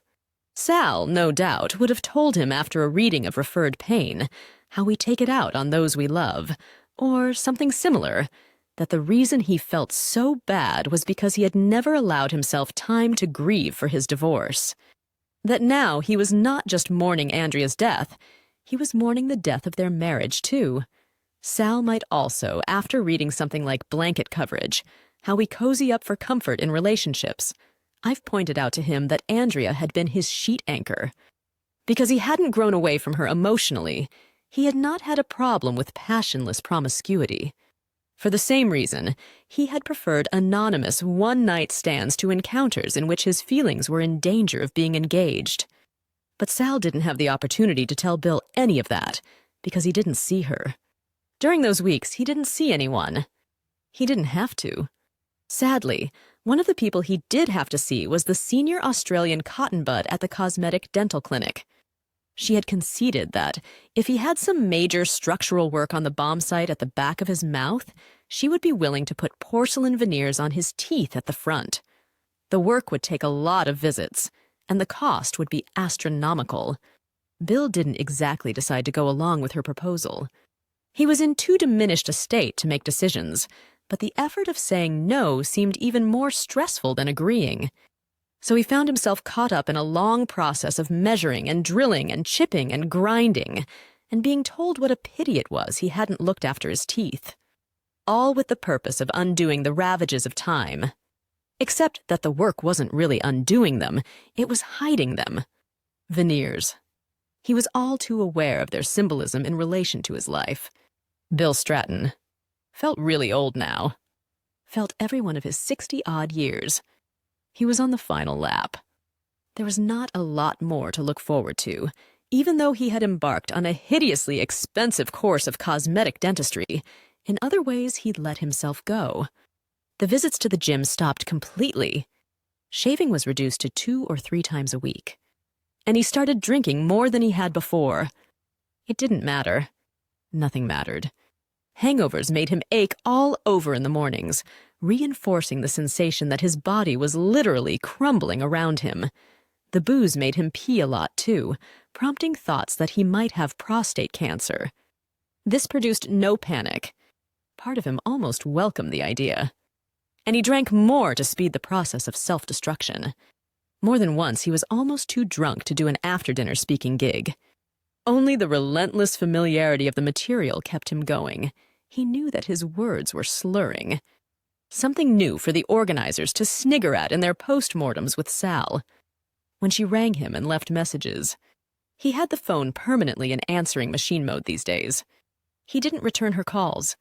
Sal, no doubt, would have told him after a reading of Referred Pain how we take it out on those we love, or something similar, that the reason he felt so bad was because he had never allowed himself time to grieve for his divorce. That now he was not just mourning Andrea's death, he was mourning the death of their marriage, too. Sal might also, after reading something like Blanket Coverage, How We Cozy Up for Comfort in Relationships, I've pointed out to him that Andrea had been his sheet anchor. Because he hadn't grown away from her emotionally, he had not had a problem with passionless promiscuity. For the same reason, he had preferred anonymous one-night stands to encounters in which his feelings were in danger of being engaged. But Sal didn't have the opportunity to tell Bill any of that, because he didn't see her. During those weeks, he didn't see anyone. He didn't have to. Sadly, One of the people he did have to see was the senior Australian cotton bud at the cosmetic dental clinic. She had conceded that if he had some major structural work on the bomb site at the back of his mouth, she would be willing to put porcelain veneers on his teeth at the front. The work would take a lot of visits, and the cost would be astronomical. Bill didn't exactly decide to go along with her proposal. He was in too diminished a state to make decisions, but the effort of saying no seemed even more stressful than agreeing. So he found himself caught up in a long process of measuring and drilling and chipping and grinding, and being told what a pity it was he hadn't looked after his teeth. All with the purpose of undoing the ravages of time. Except that the work wasn't really undoing them, it was hiding them. Veneers. He was all too aware of their symbolism in relation to his life. Bill Stratton felt really old now. Felt every one of his 60-odd years. He was on the final lap. There was not a lot more to look forward to, even though he had embarked on a hideously expensive course of cosmetic dentistry. In other ways, he'd let himself go. The visits to the gym stopped completely. Shaving was reduced to 2 or 3 times a week. And he started drinking more than he had before. It didn't matter. Nothing mattered. Hangovers made him ache all over in the mornings, reinforcing the sensation that his body was literally crumbling around him. The booze made him pee a lot, too, prompting thoughts that he might have prostate cancer. This produced no panic. Part of him almost welcomed the idea. And he drank more to speed the process of self-destruction. More than once, he was almost too drunk to do an after-dinner speaking gig. Only the relentless familiarity of the material kept him going. He knew that his words were slurring. Something new for the organizers to snigger at in their postmortems with Sal. When she rang him and left messages, he had the phone permanently in answering machine mode these days. He didn't return her calls.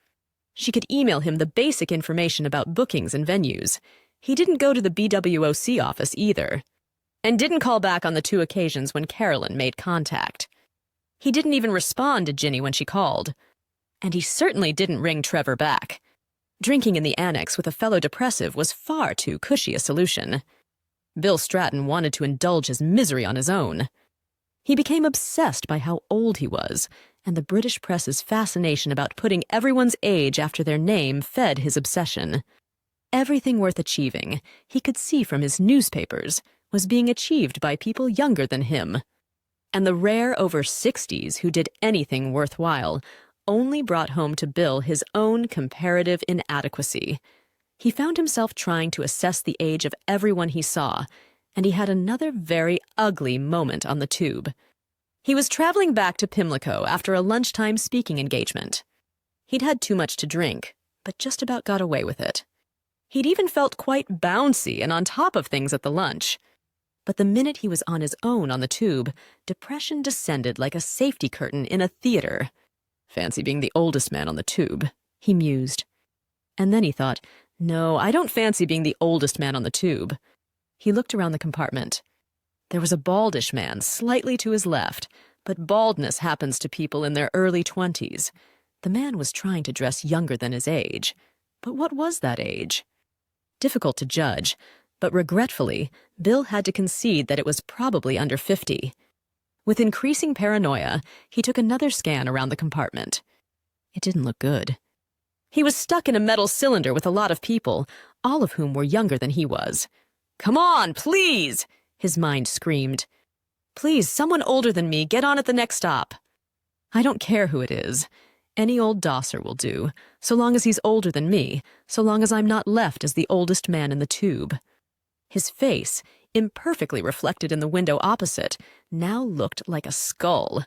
She could email him the basic information about bookings and venues. He didn't go to the BWOC office either, and didn't call back on the 2 occasions when Carolyn made contact. He didn't even respond to Ginny when she called. And he certainly didn't ring Trevor back. Drinking in the annex with a fellow depressive was far too cushy a solution. Bill Stratton wanted to indulge his misery on his own. He became obsessed by how old he was, and the British press's fascination about putting everyone's age after their name fed his obsession. Everything worth achieving, he could see from his newspapers, was being achieved by people younger than him. And the rare over 60s who did anything worthwhile only brought home to Bill his own comparative inadequacy. He found himself trying to assess the age of everyone he saw, and he had another very ugly moment on the tube. He was traveling back to Pimlico after a lunchtime speaking engagement. He'd had too much to drink, but just about got away with it. He'd even felt quite bouncy and on top of things at the lunch. But the minute he was on his own on the tube, depression descended like a safety curtain in a theater. Fancy being the oldest man on the tube, he mused. And then he thought, no, I don't fancy being the oldest man on the tube. He looked around the compartment. There was a baldish man slightly to his left, but baldness happens to people in their early 20s. The man was trying to dress younger than his age. But what was that age? Difficult to judge, but regretfully, Bill had to concede that it was probably under 50. With increasing paranoia, he took another scan around the compartment. It didn't look good. He was stuck in a metal cylinder with a lot of people, all of whom were younger than he was. "Come on, please!" his mind screamed. "Please, someone older than me, get on at the next stop." "I don't care who it is. Any old dosser will do, so long as he's older than me, so long as I'm not left as the oldest man in the tube." His face, imperfectly reflected in the window opposite, now looked like a skull.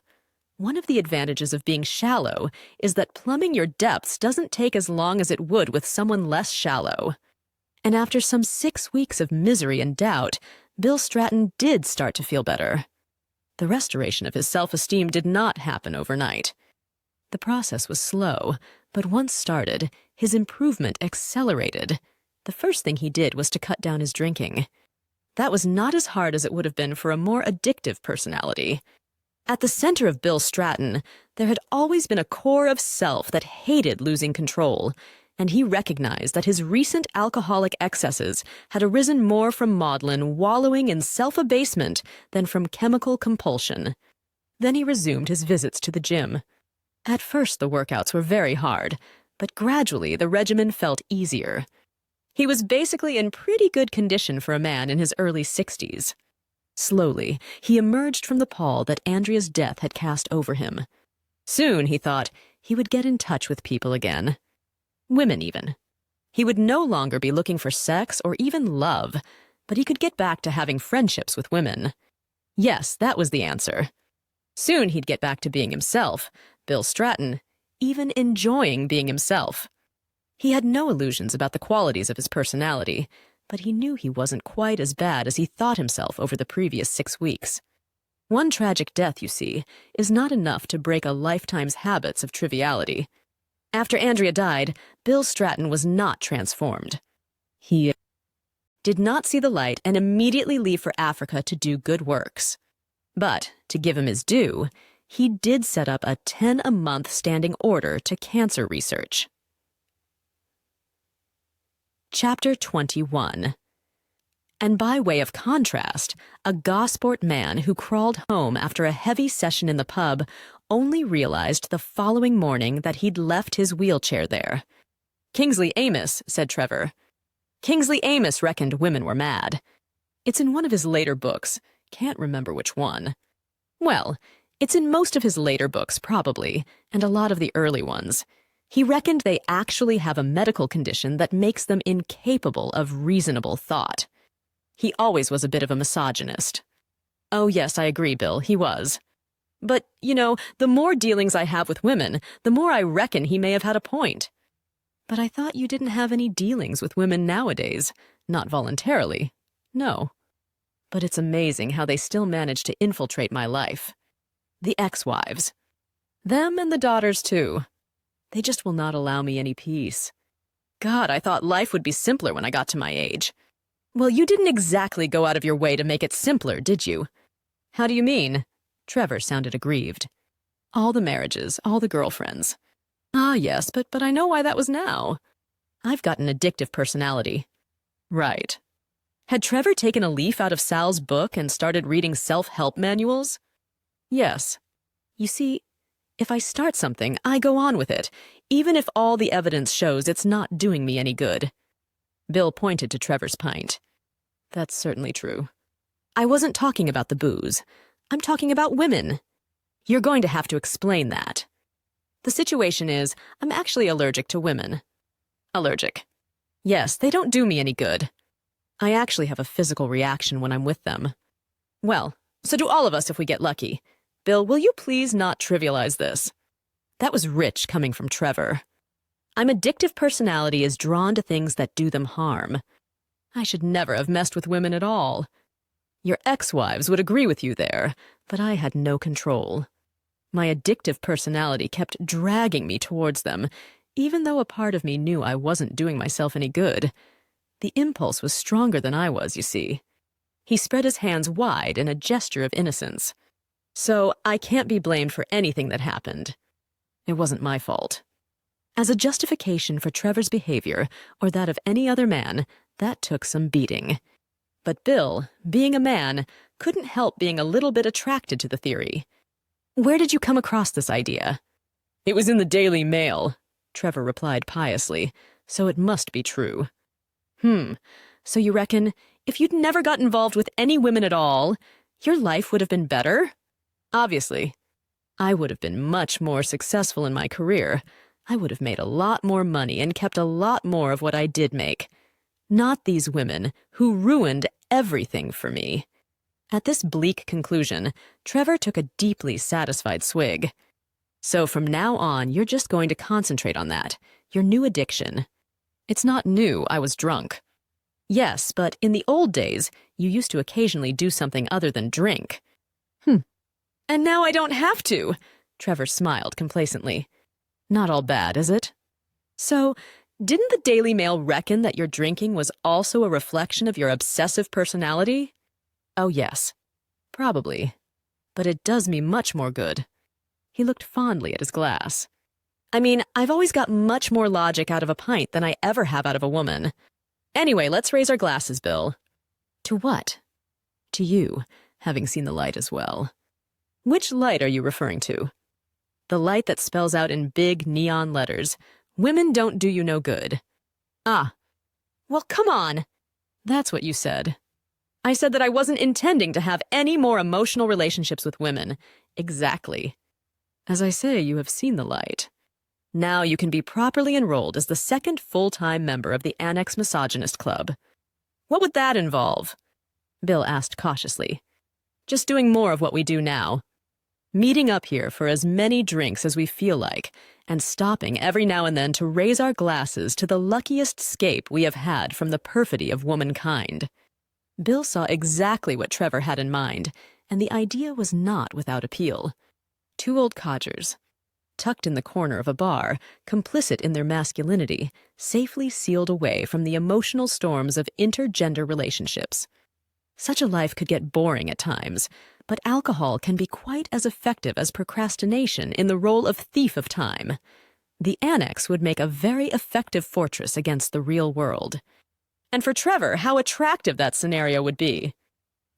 One of the advantages of being shallow is that plumbing your depths doesn't take as long as it would with someone less shallow. And after some 6 weeks of misery and doubt, Bill Stratton did start to feel better. The restoration of his self-esteem did not happen overnight. The process was slow, but once started, his improvement accelerated. The first thing he did was to cut down his drinking. That was not as hard as it would have been for a more addictive personality. At the center of Bill Stratton, there had always been a core of self that hated losing control, and he recognized that his recent alcoholic excesses had arisen more from Maudlin wallowing in self-abasement than from chemical compulsion. Then he resumed his visits to the gym. At first the workouts were very hard, but gradually the regimen felt easier. He was basically in pretty good condition for a man in his early 60s. Slowly, he emerged from the pall that Andrea's death had cast over him. Soon, he thought, he would get in touch with people again. Women, even. He would no longer be looking for sex or even love, but he could get back to having friendships with women. Yes, that was the answer. Soon he'd get back to being himself, Bill Stratton, even enjoying being himself. He had no illusions about the qualities of his personality, but he knew he wasn't quite as bad as he thought himself over the previous 6 weeks. One tragic death, you see, is not enough to break a lifetime's habits of triviality. After Andrea died, Bill Stratton was not transformed. He did not see the light and immediately leave for Africa to do good works. But, to give him his due, he did set up a 10-a-month standing order to cancer research. Chapter 21. And by way of contrast, a Gosport man who crawled home after a heavy session in the pub only realized the following morning that he'd left his wheelchair there. Kingsley Amis, said Trevor. Kingsley Amis reckoned women were mad. It's in one of his later books. Can't remember which one. Well, it's in most of his later books, probably, and a lot of the early ones. He reckoned they actually have a medical condition that makes them incapable of reasonable thought. He always was a bit of a misogynist. Oh, yes, I agree, Bill, he was. But, the more dealings I have with women, the more I reckon he may have had a point. But I thought you didn't have any dealings with women nowadays. Not voluntarily. No. But it's amazing how they still manage to infiltrate my life. The ex-wives. Them and the daughters, too. They just will not allow me any peace. God, I thought life would be simpler when I got to my age. Well, you didn't exactly go out of your way to make it simpler, did you? How do you mean? Trevor sounded aggrieved. All the marriages, all the girlfriends. Ah, yes, but I know why that was now. I've got an addictive personality. Right. Had Trevor taken a leaf out of Sal's book and started reading self-help manuals? Yes. You see, if I start something, I go on with it, even if all the evidence shows it's not doing me any good. Bill pointed to Trevor's pint. That's certainly true. I wasn't talking about the booze. I'm talking about women. You're going to have to explain that. The situation is, I'm actually allergic to women. Allergic. Yes, they don't do me any good. I actually have a physical reaction when I'm with them. Well, so do all of us if we get lucky. Bill, will you please not trivialize this? That was rich coming from Trevor. I'm addictive personality is drawn to things that do them harm. I should never have messed with women at all. Your ex-wives would agree with you there, but I had no control. My addictive personality kept dragging me towards them, even though a part of me knew I wasn't doing myself any good. The impulse was stronger than I was, you see. He spread his hands wide in a gesture of innocence. So I can't be blamed for anything that happened. It wasn't my fault. As a justification for Trevor's behavior, or that of any other man, that took some beating. But Bill, being a man, couldn't help being a little bit attracted to the theory. Where did you come across this idea? It was in the Daily Mail, Trevor replied piously, so it must be true. So you reckon, if you'd never got involved with any women at all, your life would have been better? Obviously. I would have been much more successful in my career. I would have made a lot more money and kept a lot more of what I did make. Not these women, who ruined everything for me. At this bleak conclusion, Trevor took a deeply satisfied swig. So from now on, you're just going to concentrate on that, your new addiction. It's not new, I was drunk. Yes, but in the old days, you used to occasionally do something other than drink. And now I don't have to, Trevor smiled complacently. Not all bad, is it? So, didn't the Daily Mail reckon that your drinking was also a reflection of your obsessive personality? Oh, yes. Probably. But it does me much more good. He looked fondly at his glass. I mean, I've always got much more logic out of a pint than I ever have out of a woman. Anyway, let's raise our glasses, Bill. To what? To you, having seen the light as well. Which light are you referring to? The light that spells out in big neon letters, "Women don't do you no good." Ah. Well, come on. That's what you said. I said that I wasn't intending to have any more emotional relationships with women. Exactly. As I say, you have seen the light. Now you can be properly enrolled as the second full-time member of the Annex Misogynist Club. What would that involve? Bill asked cautiously. Just doing more of what we do now. Meeting up here for as many drinks as we feel like, and stopping every now and then to raise our glasses to the luckiest scape we have had from the perfidy of womankind. Bill saw exactly what Trevor had in mind, and the idea was not without appeal. Two old codgers, tucked in the corner of a bar, complicit in their masculinity, safely sealed away from the emotional storms of intergender relationships. Such a life could get boring at times, but alcohol can be quite as effective as procrastination in the role of thief of time. The Annex would make a very effective fortress against the real world. And for Trevor, how attractive that scenario would be.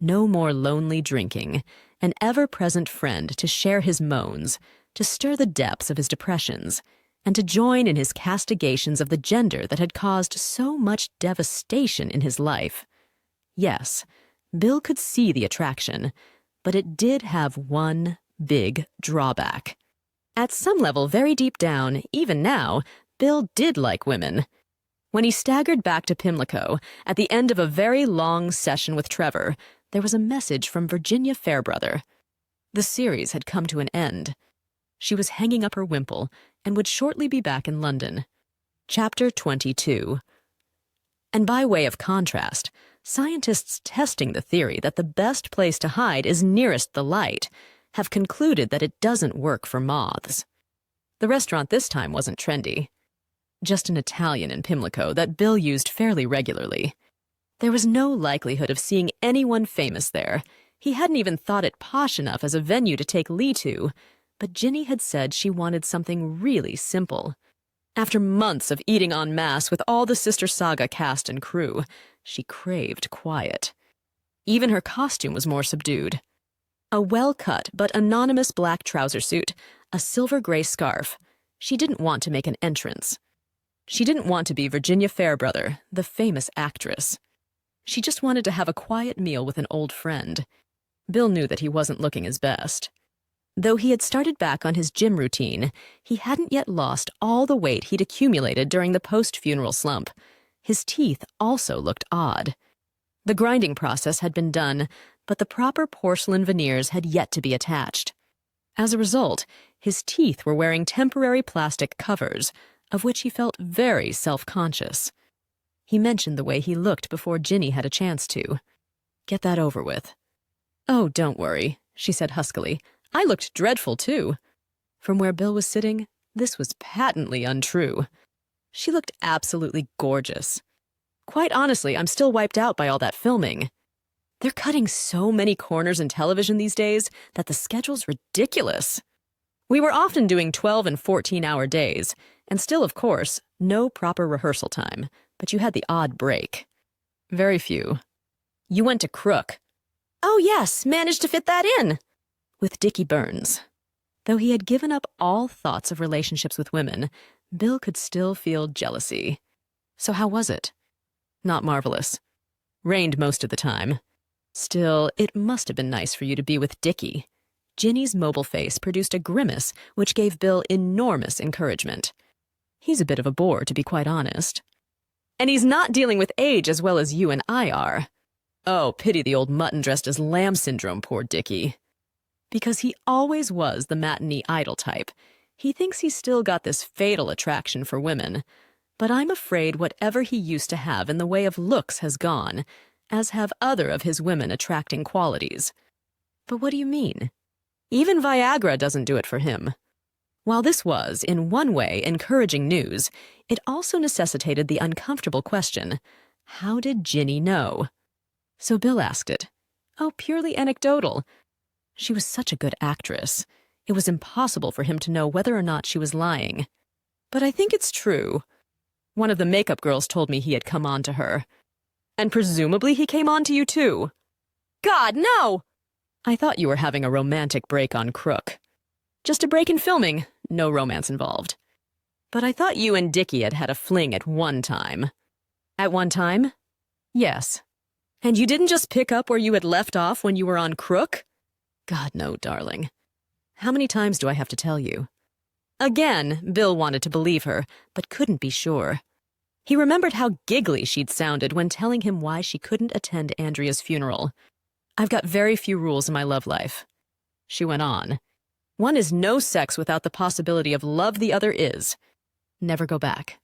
No more lonely drinking, an ever-present friend to share his moans, to stir the depths of his depressions, and to join in his castigations of the gender that had caused so much devastation in his life. Yes, Bill could see the attraction, but it did have one big drawback. At some level, very deep down, even now, Bill did like women. When he staggered back to Pimlico, at the end of a very long session with Trevor, there was a message from Virginia Fairbrother. The series had come to an end. She was hanging up her wimple and would shortly be back in London. Chapter 22. And by way of contrast, scientists testing the theory that the best place to hide is nearest the light have concluded that it doesn't work for moths. The restaurant this time wasn't trendy. Just an Italian in Pimlico that Bill used fairly regularly. There was no likelihood of seeing anyone famous there. He hadn't even thought it posh enough as a venue to take Lee to, but Ginny had said she wanted something really simple. After months of eating en masse with all the Sister Saga cast and crew, she craved quiet. Even her costume was more subdued. A well-cut but anonymous black trouser suit, a silver-gray scarf. She didn't want to make an entrance. She didn't want to be Virginia Fairbrother, the famous actress. She just wanted to have a quiet meal with an old friend. Bill knew that he wasn't looking his best. Though he had started back on his gym routine, he hadn't yet lost all the weight he'd accumulated during the post-funeral slump. His teeth also looked odd. The grinding process had been done, but the proper porcelain veneers had yet to be attached. As a result, his teeth were wearing temporary plastic covers, of which he felt very self-conscious. He mentioned the way he looked before Ginny had a chance to. Get that over with. "Oh, don't worry," she said huskily. "I looked dreadful, too." From where Bill was sitting, this was patently untrue. She looked absolutely gorgeous. Quite honestly, I'm still wiped out by all that filming. They're cutting so many corners in television these days that the schedule's ridiculous. We were often doing 12 and 14-hour days, and still, of course, no proper rehearsal time, but you had the odd break. Very few. You went to Crook. Oh yes, managed to fit that in. With Dickie Burns. Though he had given up all thoughts of relationships with women, Bill could still feel jealousy. So how was it? Not marvelous. Rained most of the time. Still, it must have been nice for you to be with Dickie. Ginny's mobile face produced a grimace which gave Bill enormous encouragement. He's a bit of a bore, to be quite honest. And he's not dealing with age as well as you and I are. Oh, pity the old mutton dressed as lamb syndrome, poor Dickie. Because he always was the matinee idol type, he thinks he's still got this fatal attraction for women. But I'm afraid whatever he used to have in the way of looks has gone, as have other of his women-attracting qualities. But what do you mean? Even Viagra doesn't do it for him. While this was, in one way, encouraging news, it also necessitated the uncomfortable question, how did Ginny know? So Bill asked it. Oh, purely anecdotal. She was such a good actress. It was impossible for him to know whether or not she was lying. But I think it's true. One of the makeup girls told me he had come on to her. And presumably he came on to you too. God, no! I thought you were having a romantic break on Crook. Just a break in filming, no romance involved. But I thought you and Dickie had had a fling at one time. At one time? Yes. And you didn't just pick up where you had left off when you were on Crook? God, no, darling. How many times do I have to tell you? Again, Bill wanted to believe her, but couldn't be sure. He remembered how giggly she'd sounded when telling him why she couldn't attend Andrea's funeral. I've got very few rules in my love life. She went on. One is no sex without the possibility of love, the other is. Never go back.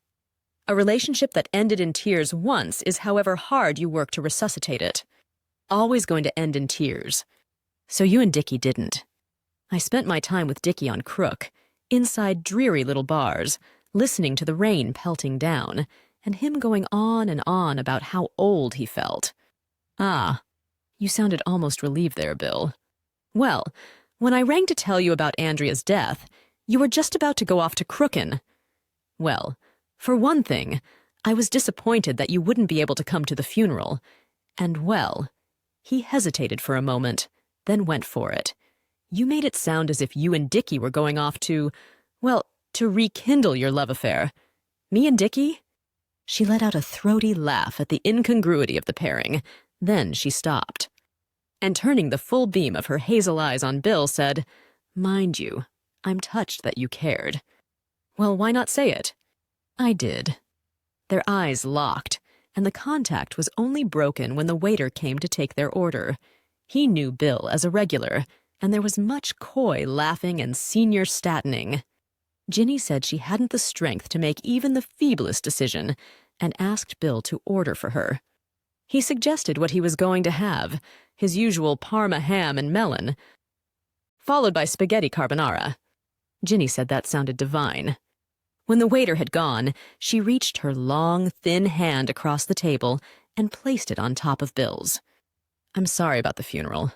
A relationship that ended in tears once is however hard you work to resuscitate it. Always going to end in tears. So you and Dickie didn't. I spent my time with Dickie on Crook, inside dreary little bars, listening to the rain pelting down, and him going on and on about how old he felt. Ah, you sounded almost relieved there, Bill. Well, when I rang to tell you about Andrea's death, you were just about to go off to Crookin. Well, for one thing, I was disappointed that you wouldn't be able to come to the funeral. And well, he hesitated for a moment, then went for it. You made it sound as if you and Dickie were going off to, well, to rekindle your love affair. Me and Dickie? She let out a throaty laugh at the incongruity of the pairing. Then she stopped. And turning the full beam of her hazel eyes on Bill, said, Mind you, I'm touched that you cared. Well, why not say it? I did. Their eyes locked, and the contact was only broken when the waiter came to take their order. He knew Bill as a regular, and there was much coy laughing and senior statining. Ginny said she hadn't the strength to make even the feeblest decision, and asked Bill to order for her. He suggested what he was going to have, his usual Parma ham and melon, followed by spaghetti carbonara. Ginny said that sounded divine. When the waiter had gone, she reached her long, thin hand across the table and placed it on top of Bill's. I'm sorry about the funeral.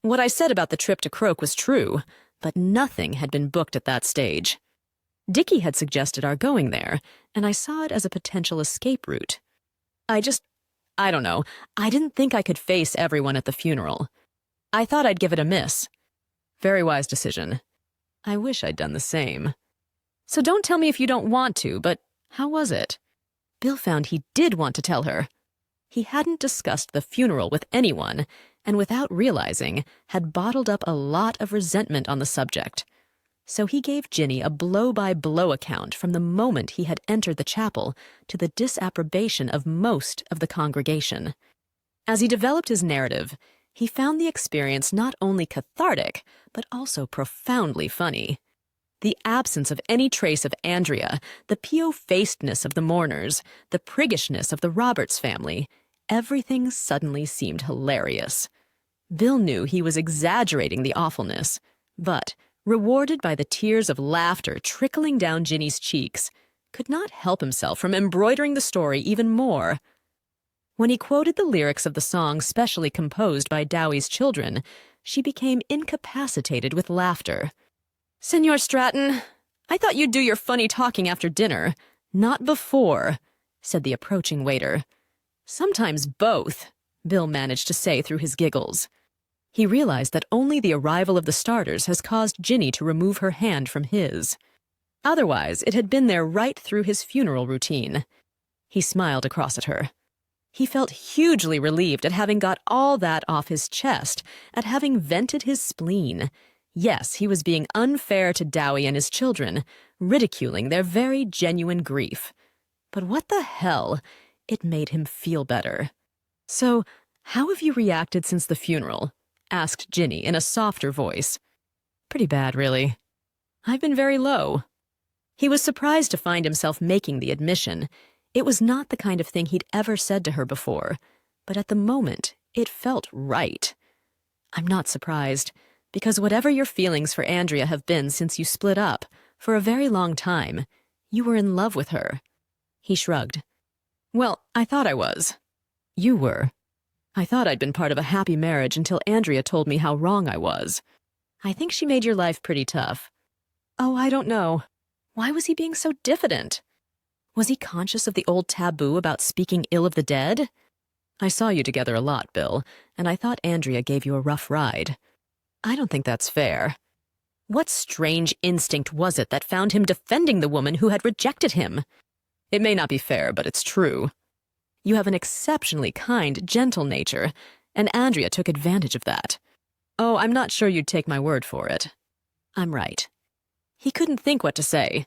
What I said about the trip to Croak was true, but nothing had been booked at that stage. Dickie had suggested our going there, and I saw it as a potential escape route. I don't know, I didn't think I could face everyone at the funeral. I thought I'd give it a miss. Very wise decision. I wish I'd done the same. So don't tell me if you don't want to, but how was it? Bill found he did want to tell her. He hadn't discussed the funeral with anyone, and without realizing, had bottled up a lot of resentment on the subject. So he gave Ginny a blow-by-blow account from the moment he had entered the chapel to the disapprobation of most of the congregation. As he developed his narrative, he found the experience not only cathartic, but also profoundly funny. The absence of any trace of Andrea, the peo-facedness of the mourners, the priggishness of the Roberts family, everything suddenly seemed hilarious. Bill knew he was exaggerating the awfulness, but, rewarded by the tears of laughter trickling down Ginny's cheeks, could not help himself from embroidering the story even more. When he quoted the lyrics of the song specially composed by Dowie's children, she became incapacitated with laughter. Senor Stratton, I thought you'd do your funny talking after dinner, not before, said the approaching waiter. Sometimes both, Bill managed to say through his giggles. He realized that only the arrival of the starters has caused Ginny to remove her hand from his. Otherwise, it had been there right through his funeral routine. He smiled across at her. He felt hugely relieved at having got all that off his chest, at having vented his spleen. Yes, he was being unfair to Dowie and his children, ridiculing their very genuine grief. But what the hell? It made him feel better. So, how have you reacted since the funeral? Asked Ginny in a softer voice. Pretty bad, really. I've been very low. He was surprised to find himself making the admission. It was not the kind of thing he'd ever said to her before, but at the moment, it felt right. I'm not surprised, because whatever your feelings for Andrea have been since you split up, for a very long time, you were in love with her. He shrugged. Well, I thought I was. You were. I thought I'd been part of a happy marriage until Andrea told me how wrong I was. I think she made your life pretty tough. Oh, I don't know. Why was he being so diffident? Was he conscious of the old taboo about speaking ill of the dead? I saw you together a lot, Bill, and I thought Andrea gave you a rough ride. I don't think that's fair. What strange instinct was it that found him defending the woman who had rejected him? It may not be fair, but it's true. You have an exceptionally kind, gentle nature, and Andrea took advantage of that. Oh, I'm not sure you'd take my word for it. I'm right. He couldn't think what to say.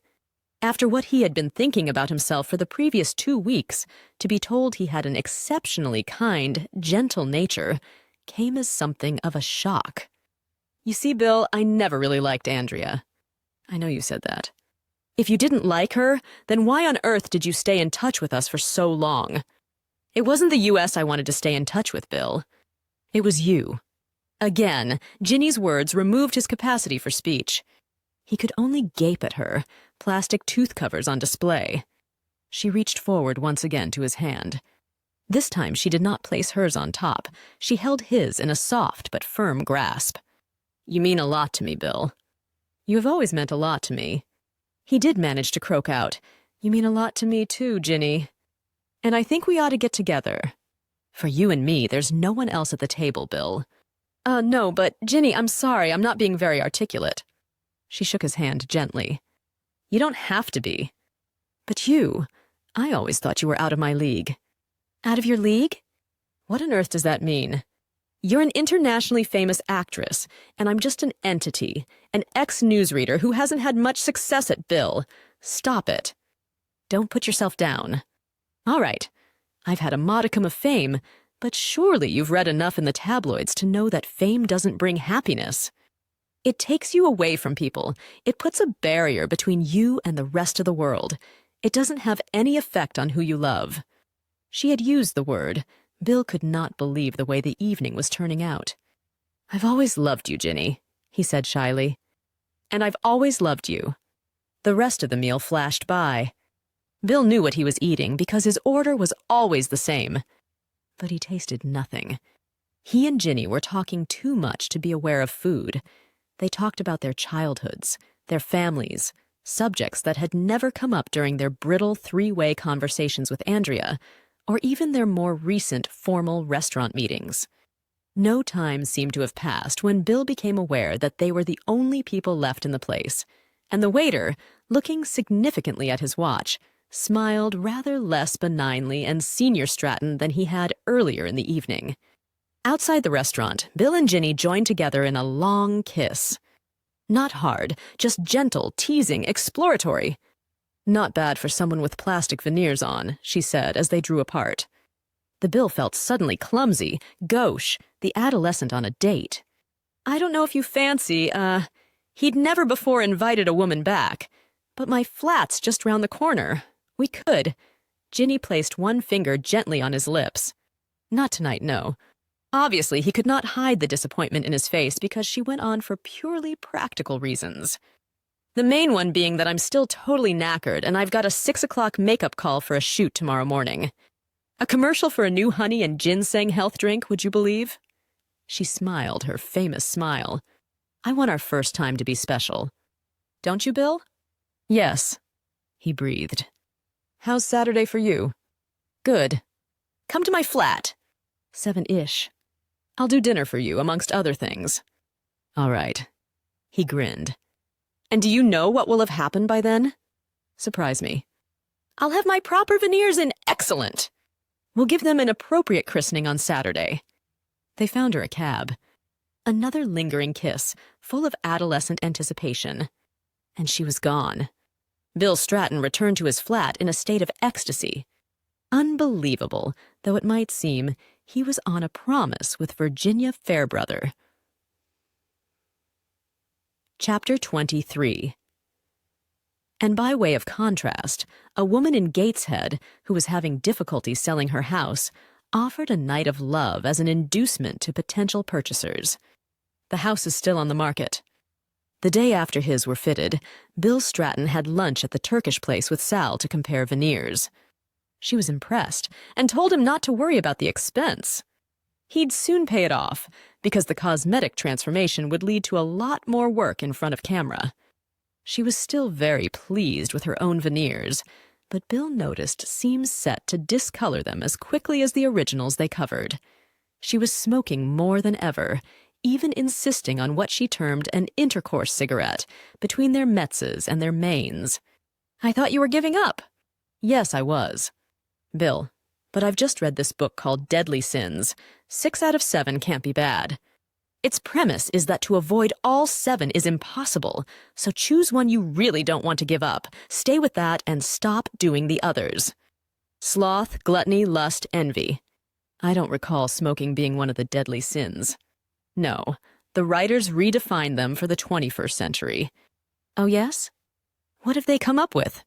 After what he had been thinking about himself for the previous 2 weeks, to be told he had an exceptionally kind, gentle nature came as something of a shock. You see, Bill, I never really liked Andrea. I know you said that. If you didn't like her, then why on earth did you stay in touch with us for so long? It wasn't the U.S. I wanted to stay in touch with, Bill. It was you. Again, Ginny's words removed his capacity for speech. He could only gape at her, plastic tooth covers on display. She reached forward once again to his hand. This time she did not place hers on top. She held his in a soft but firm grasp. You mean a lot to me, Bill. You have always meant a lot to me. He did manage to croak out, You mean a lot to me too, Ginny. And I think we ought to get together. For you and me, there's no one else at the table, Bill. No, but Ginny, I'm sorry, I'm not being very articulate. She shook his hand gently. You don't have to be. But I always thought you were out of my league. Out of your league? What on earth does that mean? You're an internationally famous actress, and I'm just an entity, an ex-newsreader who hasn't had much success at Bill. Stop it. Don't put yourself down. All right, I've had a modicum of fame, but surely you've read enough in the tabloids to know that fame doesn't bring happiness. It takes you away from people. It puts a barrier between you and the rest of the world. It doesn't have any effect on who you love. She had used the word. Bill could not believe the way the evening was turning out. I've always loved you, Ginny, he said shyly. And I've always loved you. The rest of the meal flashed by. Bill knew what he was eating because his order was always the same. But he tasted nothing. He and Ginny were talking too much to be aware of food. They talked about their childhoods, their families, subjects that had never come up during their brittle three-way conversations with Andrea, or even their more recent formal restaurant meetings. No time seemed to have passed when Bill became aware that they were the only people left in the place, and the waiter, looking significantly at his watch, smiled rather less benignly and Senior Stratton than he had earlier in the evening. Outside the restaurant, Bill and Ginny joined together in a long kiss. Not hard, just gentle, teasing, exploratory. Not bad for someone with plastic veneers on, she said as they drew apart. The Bill felt suddenly clumsy, gauche, the adolescent on a date. I don't know if you fancy, he'd never before invited a woman back, but my flat's just round the corner. We could. Ginny placed one finger gently on his lips. Not tonight, no. Obviously, he could not hide the disappointment in his face because she went on for purely practical reasons. The main one being that I'm still totally knackered and I've got a 6 o'clock makeup call for a shoot tomorrow morning. A commercial for a new honey and ginseng health drink, would you believe? She smiled, her famous smile. I want our first time to be special. Don't you, Bill? Yes, he breathed. How's Saturday for you? Good. Come to my flat. 7-ish. I'll do dinner for you, amongst other things. All right. He grinned. And do you know what will have happened by then? Surprise me. I'll have my proper veneers in excellent. We'll give them an appropriate christening on Saturday. They found her a cab. Another lingering kiss, full of adolescent anticipation. And she was gone. Bill Stratton returned to his flat in a state of ecstasy. Unbelievable, though it might seem, he was on a promise with Virginia Fairbrother. Chapter 23. And by way of contrast, a woman in Gateshead, who was having difficulty selling her house, offered a night of love as an inducement to potential purchasers. The house is still on the market. The day after his were fitted, Bill Stratton had lunch at the Turkish place with Sal to compare veneers. She was impressed and told him not to worry about the expense. He'd soon pay it off, because the cosmetic transformation would lead to a lot more work in front of camera. She was still very pleased with her own veneers, but Bill noticed seams set to discolor them as quickly as the originals they covered. She was smoking more than ever, even insisting on what she termed an intercourse cigarette between their metzes and their mains. "I thought you were giving up." "Yes, I was." "Bill, but I've just read this book called Deadly Sins. 6 out of 7 can't be bad. Its premise is that to avoid all 7 is impossible, so choose one you really don't want to give up, stay with that, and stop doing the others. Sloth, gluttony, lust, envy. I don't recall smoking being one of the deadly sins. No, the writers redefined them for the 21st century. Oh, yes? What have they come up with?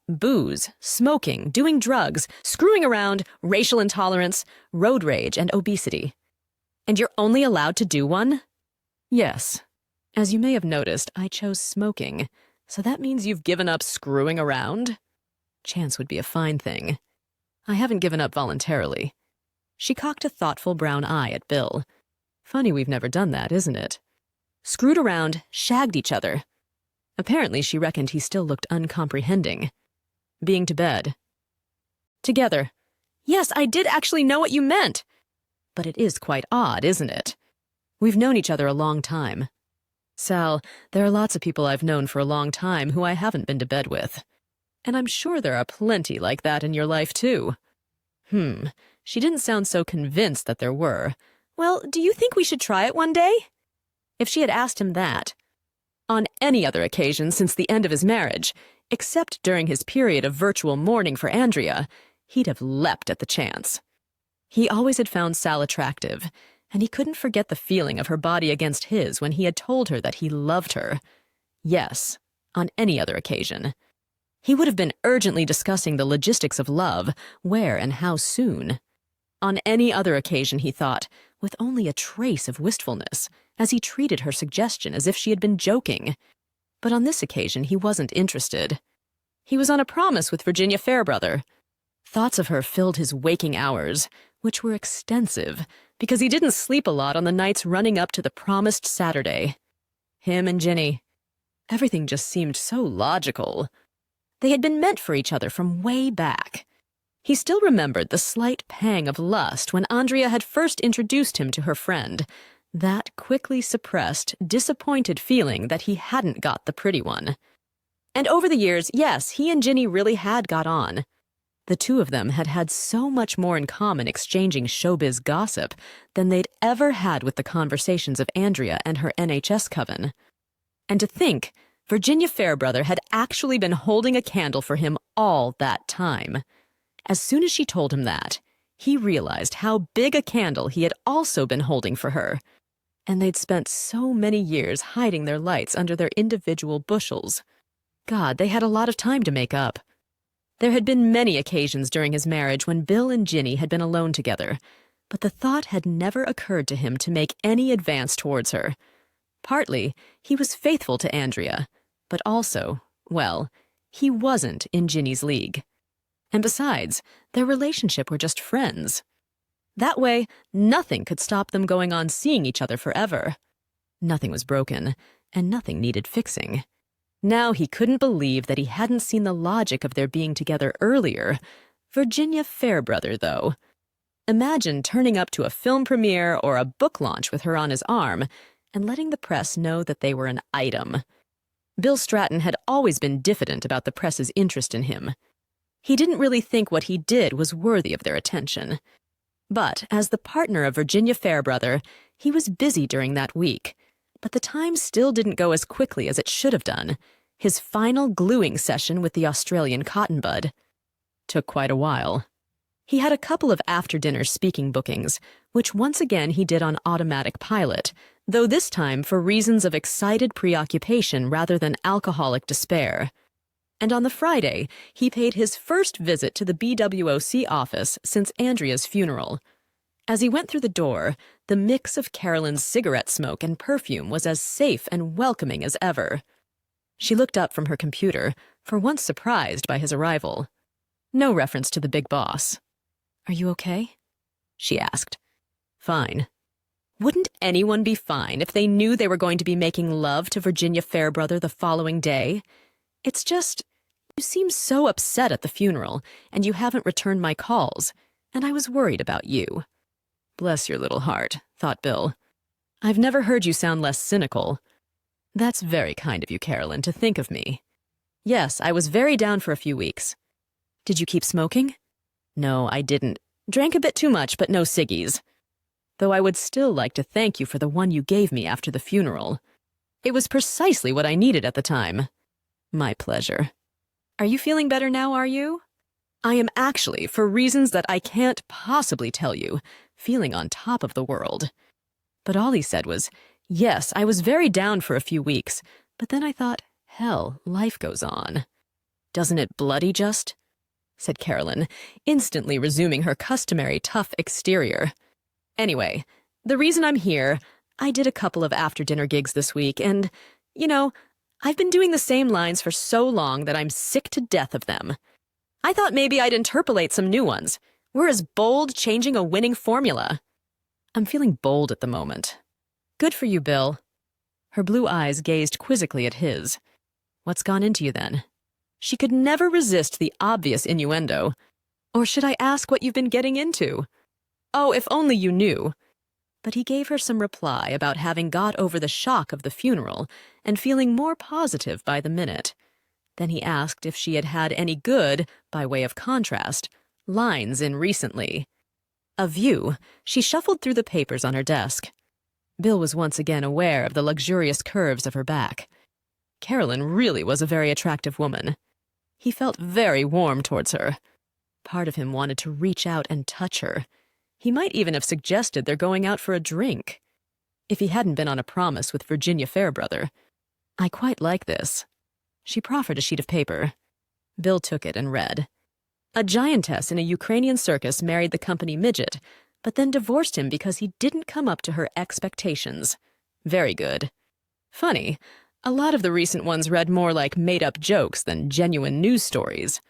Booze, smoking, doing drugs, screwing around, racial intolerance, road rage, and obesity. And you're only allowed to do one? Yes. As you may have noticed, I chose smoking, so that means you've given up screwing around? Chance would be a fine thing. I haven't given up voluntarily. She cocked a thoughtful brown eye at Bill. Funny we've never done that, isn't it? Screwed around, shagged each other. Apparently she reckoned he still looked uncomprehending. Being to bed. Together. Yes, I did actually know what you meant. But it is quite odd, isn't it? We've known each other a long time. Sal, there are lots of people I've known for a long time who I haven't been to bed with. And I'm sure there are plenty like that in your life, too. She didn't sound so convinced that there were. Well, do you think we should try it one day? If she had asked him that, on any other occasion since the end of his marriage, except during his period of virtual mourning for Andrea, he'd have leapt at the chance. He always had found Sal attractive, and he couldn't forget the feeling of her body against his when he had told her that he loved her. Yes, on any other occasion. He would have been urgently discussing the logistics of love, where and how soon. On any other occasion, he thought, with only a trace of wistfulness, as he treated her suggestion as if she had been joking. But on this occasion, he wasn't interested. He was on a promise with Virginia Fairbrother. Thoughts of her filled his waking hours, which were extensive, because he didn't sleep a lot on the nights running up to the promised Saturday. Him and Ginny. Everything just seemed so logical. They had been meant for each other from way back. He still remembered the slight pang of lust when Andrea had first introduced him to her friend, that quickly suppressed, disappointed feeling that he hadn't got the pretty one. And over the years, yes, he and Ginny really had got on. The two of them had had so much more in common exchanging showbiz gossip than they'd ever had with the conversations of Andrea and her NHS coven. And to think, Virginia Fairbrother had actually been holding a candle for him all that time. As soon as she told him that, he realized how big a candle he had also been holding for her. And they'd spent so many years hiding their lights under their individual bushels. God, they had a lot of time to make up. There had been many occasions during his marriage when Bill and Ginny had been alone together, but the thought had never occurred to him to make any advance towards her. Partly, he was faithful to Andrea, but also, well, he wasn't in Ginny's league. And besides, their relationship were just friends. That way, nothing could stop them going on seeing each other forever. Nothing was broken, and nothing needed fixing. Now he couldn't believe that he hadn't seen the logic of their being together earlier. Virginia Fairbrother, though. Imagine turning up to a film premiere or a book launch with her on his arm and letting the press know that they were an item. Bill Stratton had always been diffident about the press's interest in him. He didn't really think what he did was worthy of their attention. But as the partner of Virginia Fairbrother, he was busy during that week. But the time still didn't go as quickly as it should have done. His final gluing session with the Australian cotton bud took quite a while. He had a couple of after-dinner speaking bookings, which once again he did on automatic pilot, though this time for reasons of excited preoccupation rather than alcoholic despair. And on the Friday, he paid his first visit to the BWOC office since Andrea's funeral. As he went through the door, the mix of Carolyn's cigarette smoke and perfume was as safe and welcoming as ever. She looked up from her computer, for once surprised by his arrival. No reference to the big boss. "Are you okay?" she asked. "Fine. Wouldn't anyone be fine if they knew they were going to be making love to Virginia Fairbrother the following day? It's just, you seem so upset at the funeral, and you haven't returned my calls, and I was worried about you. Bless your little heart, thought Bill. I've never heard you sound less cynical. That's very kind of you, Carolyn, to think of me. Yes, I was very down for a few weeks. Did you keep smoking? No, I didn't. Drank a bit too much, but no ciggies. Though I would still like to thank you for the one you gave me after the funeral. It was precisely what I needed at the time. My pleasure. Are you feeling better now, are you? I am actually, for reasons that I can't possibly tell you, feeling on top of the world. But all he said was, yes, I was very down for a few weeks, but then I thought, hell, life goes on. Doesn't it bloody just? Said Carolyn, instantly resuming her customary tough exterior. Anyway, the reason I'm here, I did a couple of after-dinner gigs this week, and, I've been doing the same lines for so long that I'm sick to death of them. I thought maybe I'd interpolate some new ones. We're as bold changing a winning formula. I'm feeling bold at the moment. Good for you, Bill. Her blue eyes gazed quizzically at his. What's gone into you, then? She could never resist the obvious innuendo. Or should I ask what you've been getting into? Oh, if only you knew. But he gave her some reply about having got over the shock of the funeral and feeling more positive by the minute. Then he asked if she had had any good, by way of contrast, lines in recently. A view, she shuffled through the papers on her desk. Bill was once again aware of the luxurious curves of her back. Carolyn really was a very attractive woman. He felt very warm towards her. Part of him wanted to reach out and touch her. He might even have suggested their going out for a drink. If he hadn't been on a promise with Virginia Fairbrother. I quite like this. She proffered a sheet of paper. Bill took it and read. A giantess in a Ukrainian circus married the company midget, but then divorced him because he didn't come up to her expectations. Very good. Funny, a lot of the recent ones read more like made-up jokes than genuine news stories.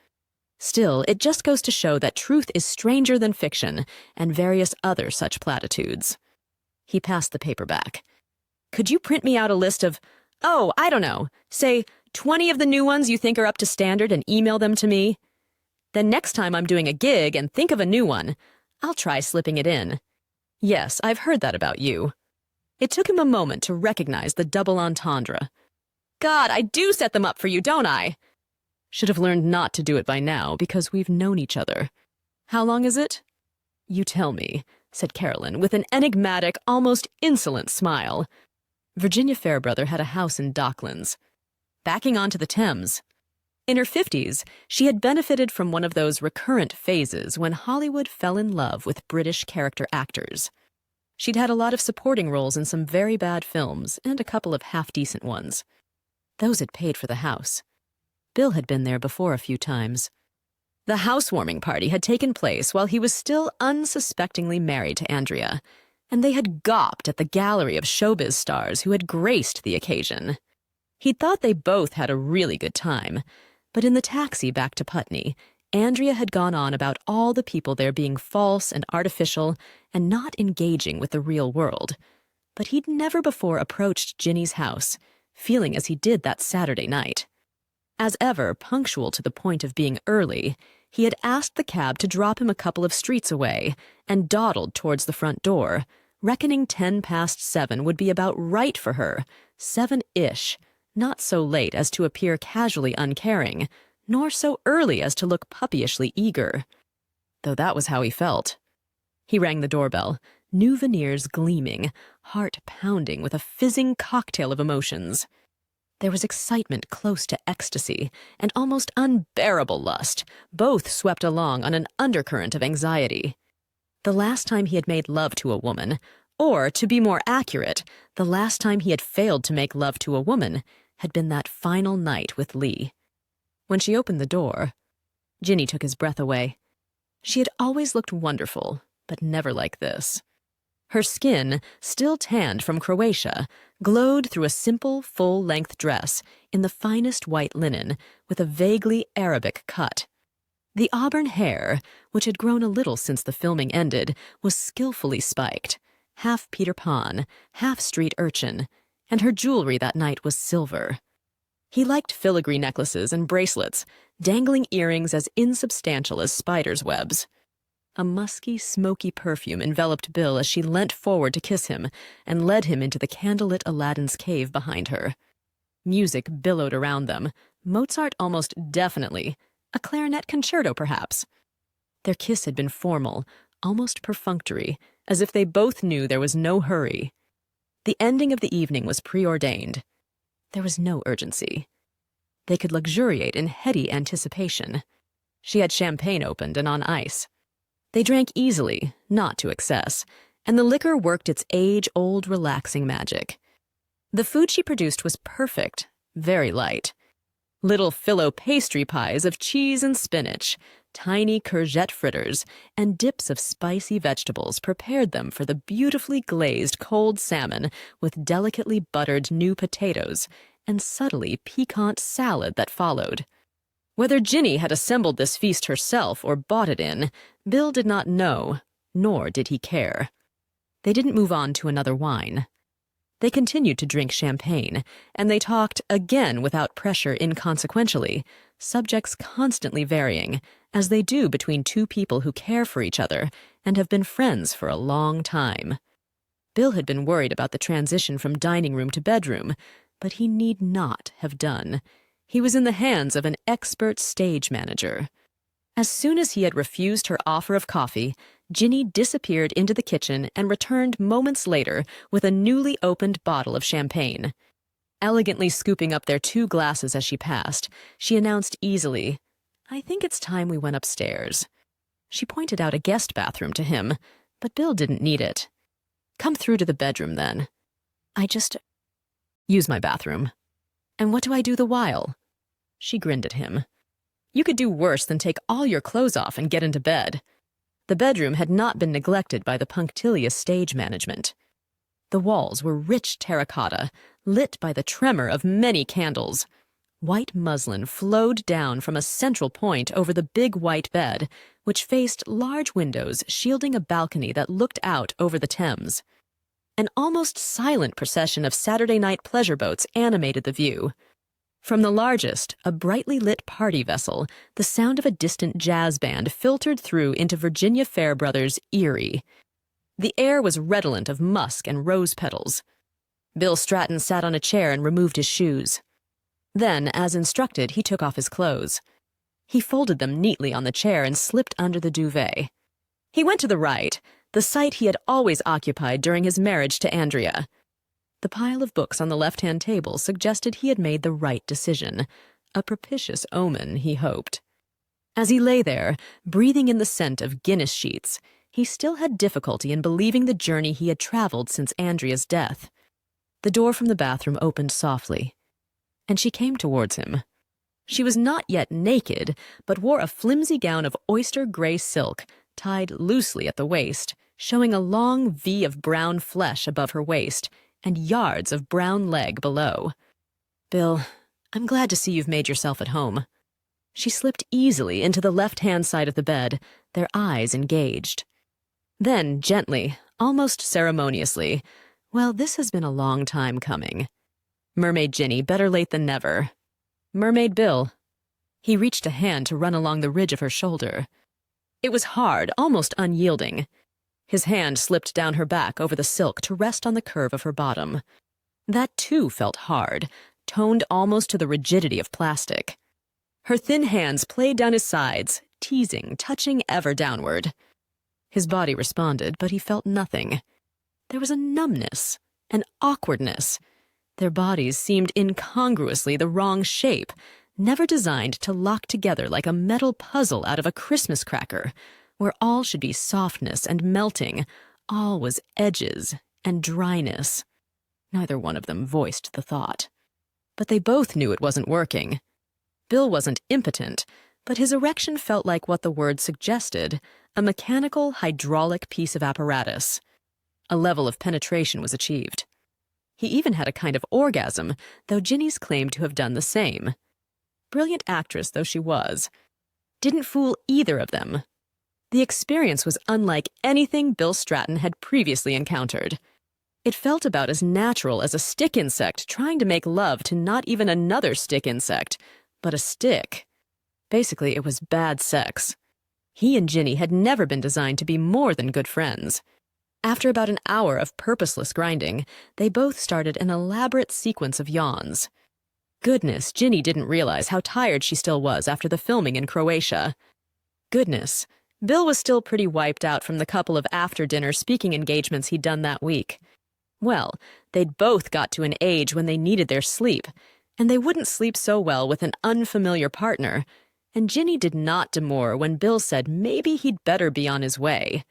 Still, it just goes to show that truth is stranger than fiction, and various other such platitudes. He passed the paper back. Could you print me out a list of, I don't know, say 20 of the new ones you think are up to standard and email them to me? Then next time I'm doing a gig and think of a new one, I'll try slipping it in. Yes, I've heard that about you. It took him a moment to recognize the double entendre. God, I do set them up for you, don't I? Should have learned not to do it by now, because we've known each other. How long is it? You tell me, said Carolyn, with an enigmatic, almost insolent smile. Virginia Fairbrother had a house in Docklands, backing onto the Thames. In her 50s, she had benefited from one of those recurrent phases when Hollywood fell in love with British character actors. She'd had a lot of supporting roles in some very bad films and a couple of half-decent ones. Those had paid for the house. Bill had been there before a few times. The housewarming party had taken place while he was still unsuspectingly married to Andrea, and they had gawped at the gallery of showbiz stars who had graced the occasion. He'd thought they both had a really good time, but in the taxi back to Putney, Andrea had gone on about all the people there being false and artificial and not engaging with the real world. But he'd never before approached Ginny's house, feeling as he did that Saturday night. As ever, punctual to the point of being early, he had asked the cab to drop him a couple of streets away and dawdled towards the front door, reckoning 7:10 would be about right for her, 7-ish, not so late as to appear casually uncaring, nor so early as to look puppyishly eager. Though that was how he felt. He rang the doorbell, new veneers gleaming, heart pounding with a fizzing cocktail of emotions. There was excitement close to ecstasy and almost unbearable lust, both swept along on an undercurrent of anxiety. The last time he had made love to a woman, or, to be more accurate, the last time he had failed to make love to a woman, had been that final night with Lee. When she opened the door, Ginny took his breath away. She had always looked wonderful, but never like this. Her skin, still tanned from Croatia, glowed through a simple, full-length dress in the finest white linen with a vaguely Arabic cut. The auburn hair, which had grown a little since the filming ended, was skillfully spiked, half Peter Pan, half street urchin, and her jewelry that night was silver. He liked filigree necklaces and bracelets, dangling earrings as insubstantial as spiders' webs. A musky, smoky perfume enveloped Bill as she leant forward to kiss him and led him into the candlelit Aladdin's cave behind her. Music billowed around them, Mozart almost definitely, a clarinet concerto perhaps. Their kiss had been formal, almost perfunctory, as if they both knew there was no hurry. The ending of the evening was preordained. There was no urgency. They could luxuriate in heady anticipation. She had champagne opened and on ice. They drank easily, not to excess, and the liquor worked its age-old relaxing magic. The food she produced was perfect, very light. Little filo pastry pies of cheese and spinach, tiny courgette fritters, and dips of spicy vegetables prepared them for the beautifully glazed cold salmon with delicately buttered new potatoes and subtly piquant salad that followed. Whether Ginny had assembled this feast herself or bought it in, Bill did not know, nor did he care. They didn't move on to another wine. They continued to drink champagne, and they talked again without pressure inconsequentially, subjects constantly varying, as they do between two people who care for each other and have been friends for a long time. Bill had been worried about the transition from dining room to bedroom, but he need not have done. He was in the hands of an expert stage manager. As soon as he had refused her offer of coffee, Ginny disappeared into the kitchen and returned moments later with a newly opened bottle of champagne. Elegantly scooping up their 2 glasses as she passed, she announced easily, "I think it's time we went upstairs." She pointed out a guest bathroom to him, but Bill didn't need it. "Come through to the bedroom, then." "Use my bathroom." "And what do I do the while?" She grinned at him. "You could do worse than take all your clothes off and get into bed." The bedroom had not been neglected by the punctilious stage management. The walls were rich terracotta, lit by the tremor of many candles. White muslin flowed down from a central point over the big white bed, which faced large windows shielding a balcony that looked out over the Thames. An almost silent procession of Saturday night pleasure boats animated the view. From the largest, a brightly lit party vessel, the sound of a distant jazz band filtered through into Virginia Fairbrother's Erie. The air was redolent of musk and rose petals. Bill Stratton sat on a chair and removed his shoes. Then, as instructed, he took off his clothes. He folded them neatly on the chair and slipped under the duvet. He went to the right, the site he had always occupied during his marriage to Andrea. The pile of books on the left-hand table suggested he had made the right decision, a propitious omen, he hoped. As he lay there, breathing in the scent of Guinness sheets, he still had difficulty in believing the journey he had traveled since Andrea's death. The door from the bathroom opened softly, and she came towards him. She was not yet naked, but wore a flimsy gown of oyster-gray silk, tied loosely at the waist, showing a long V of brown flesh above her waist, and yards of brown leg below. "Bill, I'm glad to see you've made yourself at home." She slipped easily into the left-hand side of the bed, their eyes engaged. Then, gently, almost ceremoniously, "Well, this has been a long time coming." Mermaid Ginny, better late than never. Mermaid Bill. He reached a hand to run along the ridge of her shoulder. It was hard, almost unyielding. His hand slipped down her back over the silk to rest on the curve of her bottom. That, too, felt hard, toned almost to the rigidity of plastic. Her thin hands played down his sides, teasing, touching ever downward. His body responded, but he felt nothing. There was a numbness, an awkwardness. Their bodies seemed incongruously the wrong shape, never designed to lock together like a metal puzzle out of a Christmas cracker, where all should be softness and melting, all was edges and dryness. Neither one of them voiced the thought. But they both knew it wasn't working. Bill wasn't impotent, but his erection felt like what the word suggested, a mechanical, hydraulic piece of apparatus. A level of penetration was achieved. He even had a kind of orgasm, though Ginny's claimed to have done the same. Brilliant actress though she was. Didn't fool either of them. The experience was unlike anything Bill Stratton had previously encountered. It felt about as natural as a stick insect trying to make love to not even another stick insect, but a stick. Basically, it was bad sex. He and Ginny had never been designed to be more than good friends. After about an hour of purposeless grinding, they both started an elaborate sequence of yawns. Goodness, Ginny didn't realize how tired she still was after the filming in Croatia. Goodness, Bill was still pretty wiped out from the couple of after-dinner speaking engagements he'd done that week. Well, they'd both got to an age when they needed their sleep, and they wouldn't sleep so well with an unfamiliar partner, and Ginny did not demur when Bill said maybe he'd better be on his way.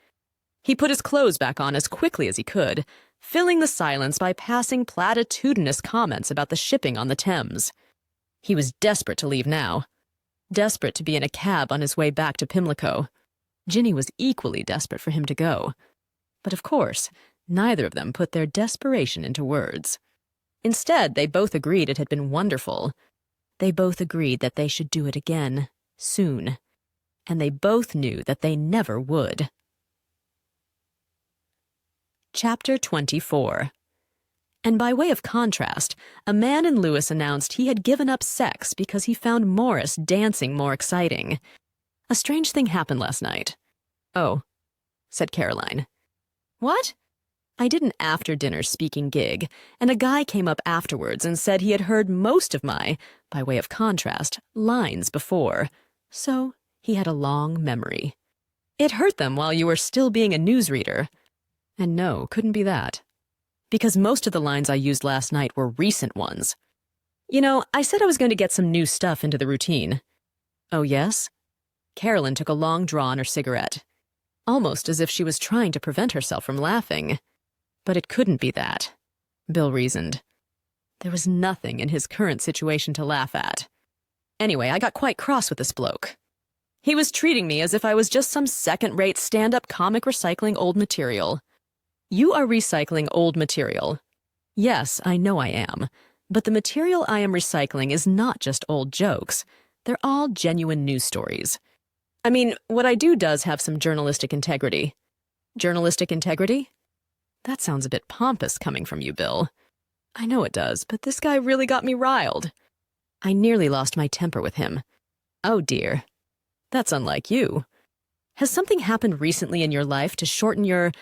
He put his clothes back on as quickly as he could, filling the silence by passing platitudinous comments about the shipping on the Thames. He was desperate to leave now. Desperate to be in a cab on his way back to Pimlico. Ginny was equally desperate for him to go. But of course, neither of them put their desperation into words. Instead, they both agreed it had been wonderful. They both agreed that they should do it again, soon. And they both knew that they never would. Chapter 24. And by way of contrast, a man in Lewis announced he had given up sex because he found Morris dancing more exciting. A strange thing happened last night. Oh, said Caroline. What? I did an after-dinner speaking gig, and a guy came up afterwards and said he had heard most of my, by way of contrast, lines before. So he had a long memory. It hurt them while you were still being a newsreader. And no, couldn't be that. Because most of the lines I used last night were recent ones. You know, I said I was going to get some new stuff into the routine. Oh, yes? Carolyn took a long draw on her cigarette, almost as if she was trying to prevent herself from laughing. But it couldn't be that, Bill reasoned. There was nothing in his current situation to laugh at. Anyway, I got quite cross with this bloke. He was treating me as if I was just some second-rate stand-up comic recycling old material. You are recycling old material. Yes, I know I am. But the material I am recycling is not just old jokes. They're all genuine news stories. I mean, what I do does have some journalistic integrity. Journalistic integrity? That sounds a bit pompous coming from you, Bill. I know it does, but this guy really got me riled. I nearly lost my temper with him. Oh, dear. That's unlike you. Has something happened recently in your life to shorten your,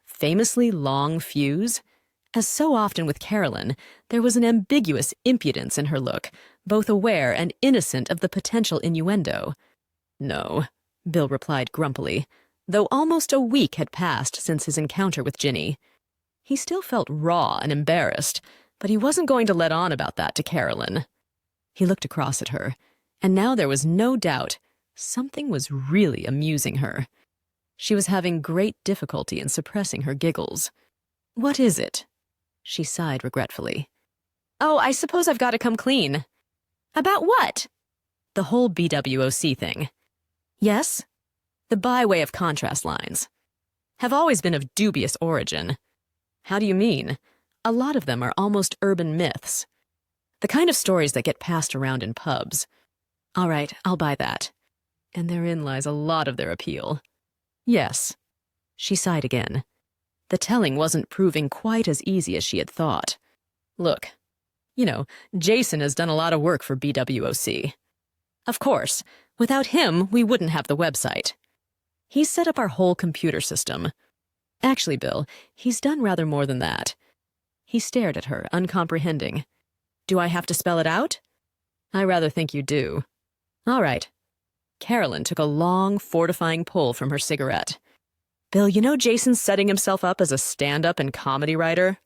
famously long fuse? As so often with Carolyn, there was an ambiguous impudence in her look, both aware and innocent of the potential innuendo. No, Bill replied grumpily, though almost a week had passed since his encounter with Ginny. He still felt raw and embarrassed, but he wasn't going to let on about that to Carolyn. He looked across at her, and now there was no doubt something was really amusing her. She was having great difficulty in suppressing her giggles. What is it? She sighed regretfully. Oh, I suppose I've got to come clean. About what? The whole BWOC thing. Yes? The by way of contrast lines have always been of dubious origin. How do you mean? A lot of them are almost urban myths. The kind of stories that get passed around in pubs. All right, I'll buy that. And therein lies a lot of their appeal. Yes. She sighed again. The telling wasn't proving quite as easy as she had thought. Look, you know, Jason has done a lot of work for BWOC. Of course, without him, we wouldn't have the website. He's set up our whole computer system. Actually, Bill, he's done rather more than that. He stared at her, uncomprehending. Do I have to spell it out? I rather think you do. All right. Carolyn took a long, fortifying pull from her cigarette. Bill, you know Jason's setting himself up as a stand-up and comedy writer?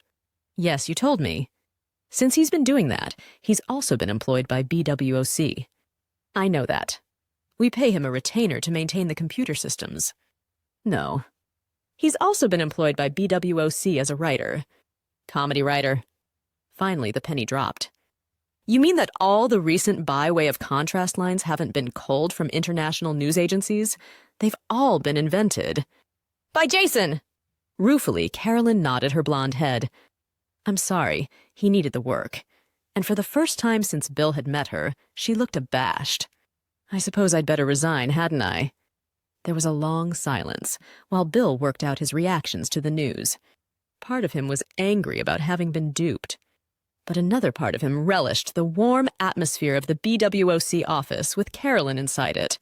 Yes, you told me. Since he's been doing that, he's also been employed by BWOC. I know that. We pay him a retainer to maintain the computer systems. No. He's also been employed by BWOC as a writer. Comedy writer. Finally, the penny dropped. You mean that all the recent by way of contrast lines haven't been culled from international news agencies? They've all been invented. By Jason! Ruefully, Carolyn nodded her blonde head. I'm sorry, he needed the work. And for the first time since Bill had met her, she looked abashed. I suppose I'd better resign, hadn't I? There was a long silence while Bill worked out his reactions to the news. Part of him was angry about having been duped, but another part of him relished the warm atmosphere of the BWOC office with Carolyn inside it.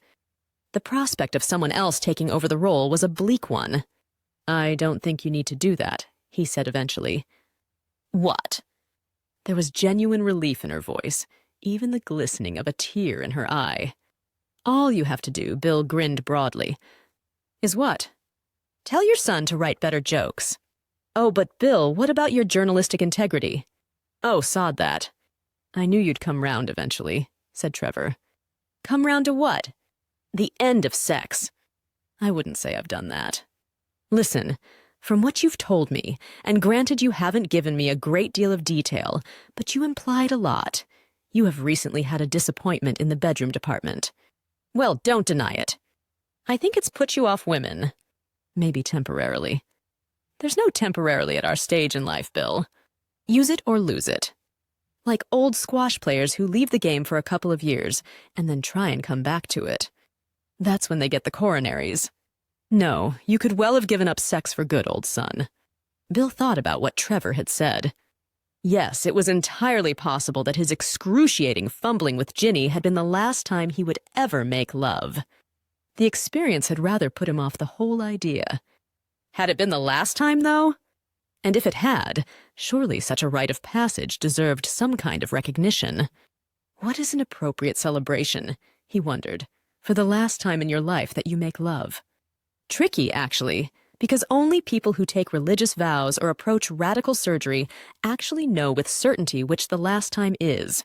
The prospect of someone else taking over the role was a bleak one. "I don't think you need to do that," he said eventually. "What?" There was genuine relief in her voice, even the glistening of a tear in her eye. "All you have to do," Bill grinned broadly, "is what? Tell your son to write better jokes." "Oh, but Bill, what about your journalistic integrity?" "Oh, sod that." "I knew you'd come round eventually," said Trevor. "Come round to what?" "The end of sex." "I wouldn't say I've done that." "Listen, from what you've told me, and granted you haven't given me a great deal of detail, but you implied a lot. You have recently had a disappointment in the bedroom department. Well, don't deny it. I think it's put you off women. Maybe temporarily. There's no temporarily at our stage in life, Bill. Use it or lose it. Like old squash players who leave the game for a couple of years and then try and come back to it. That's when they get the coronaries. No, you could well have given up sex for good, old son." Bill thought about what Trevor had said. Yes, it was entirely possible that his excruciating fumbling with Ginny had been the last time he would ever make love. The experience had rather put him off the whole idea. Had it been the last time, though? And if it had, surely such a rite of passage deserved some kind of recognition. What is an appropriate celebration, he wondered, for the last time in your life that you make love? Tricky, actually, because only people who take religious vows or approach radical surgery actually know with certainty which the last time is.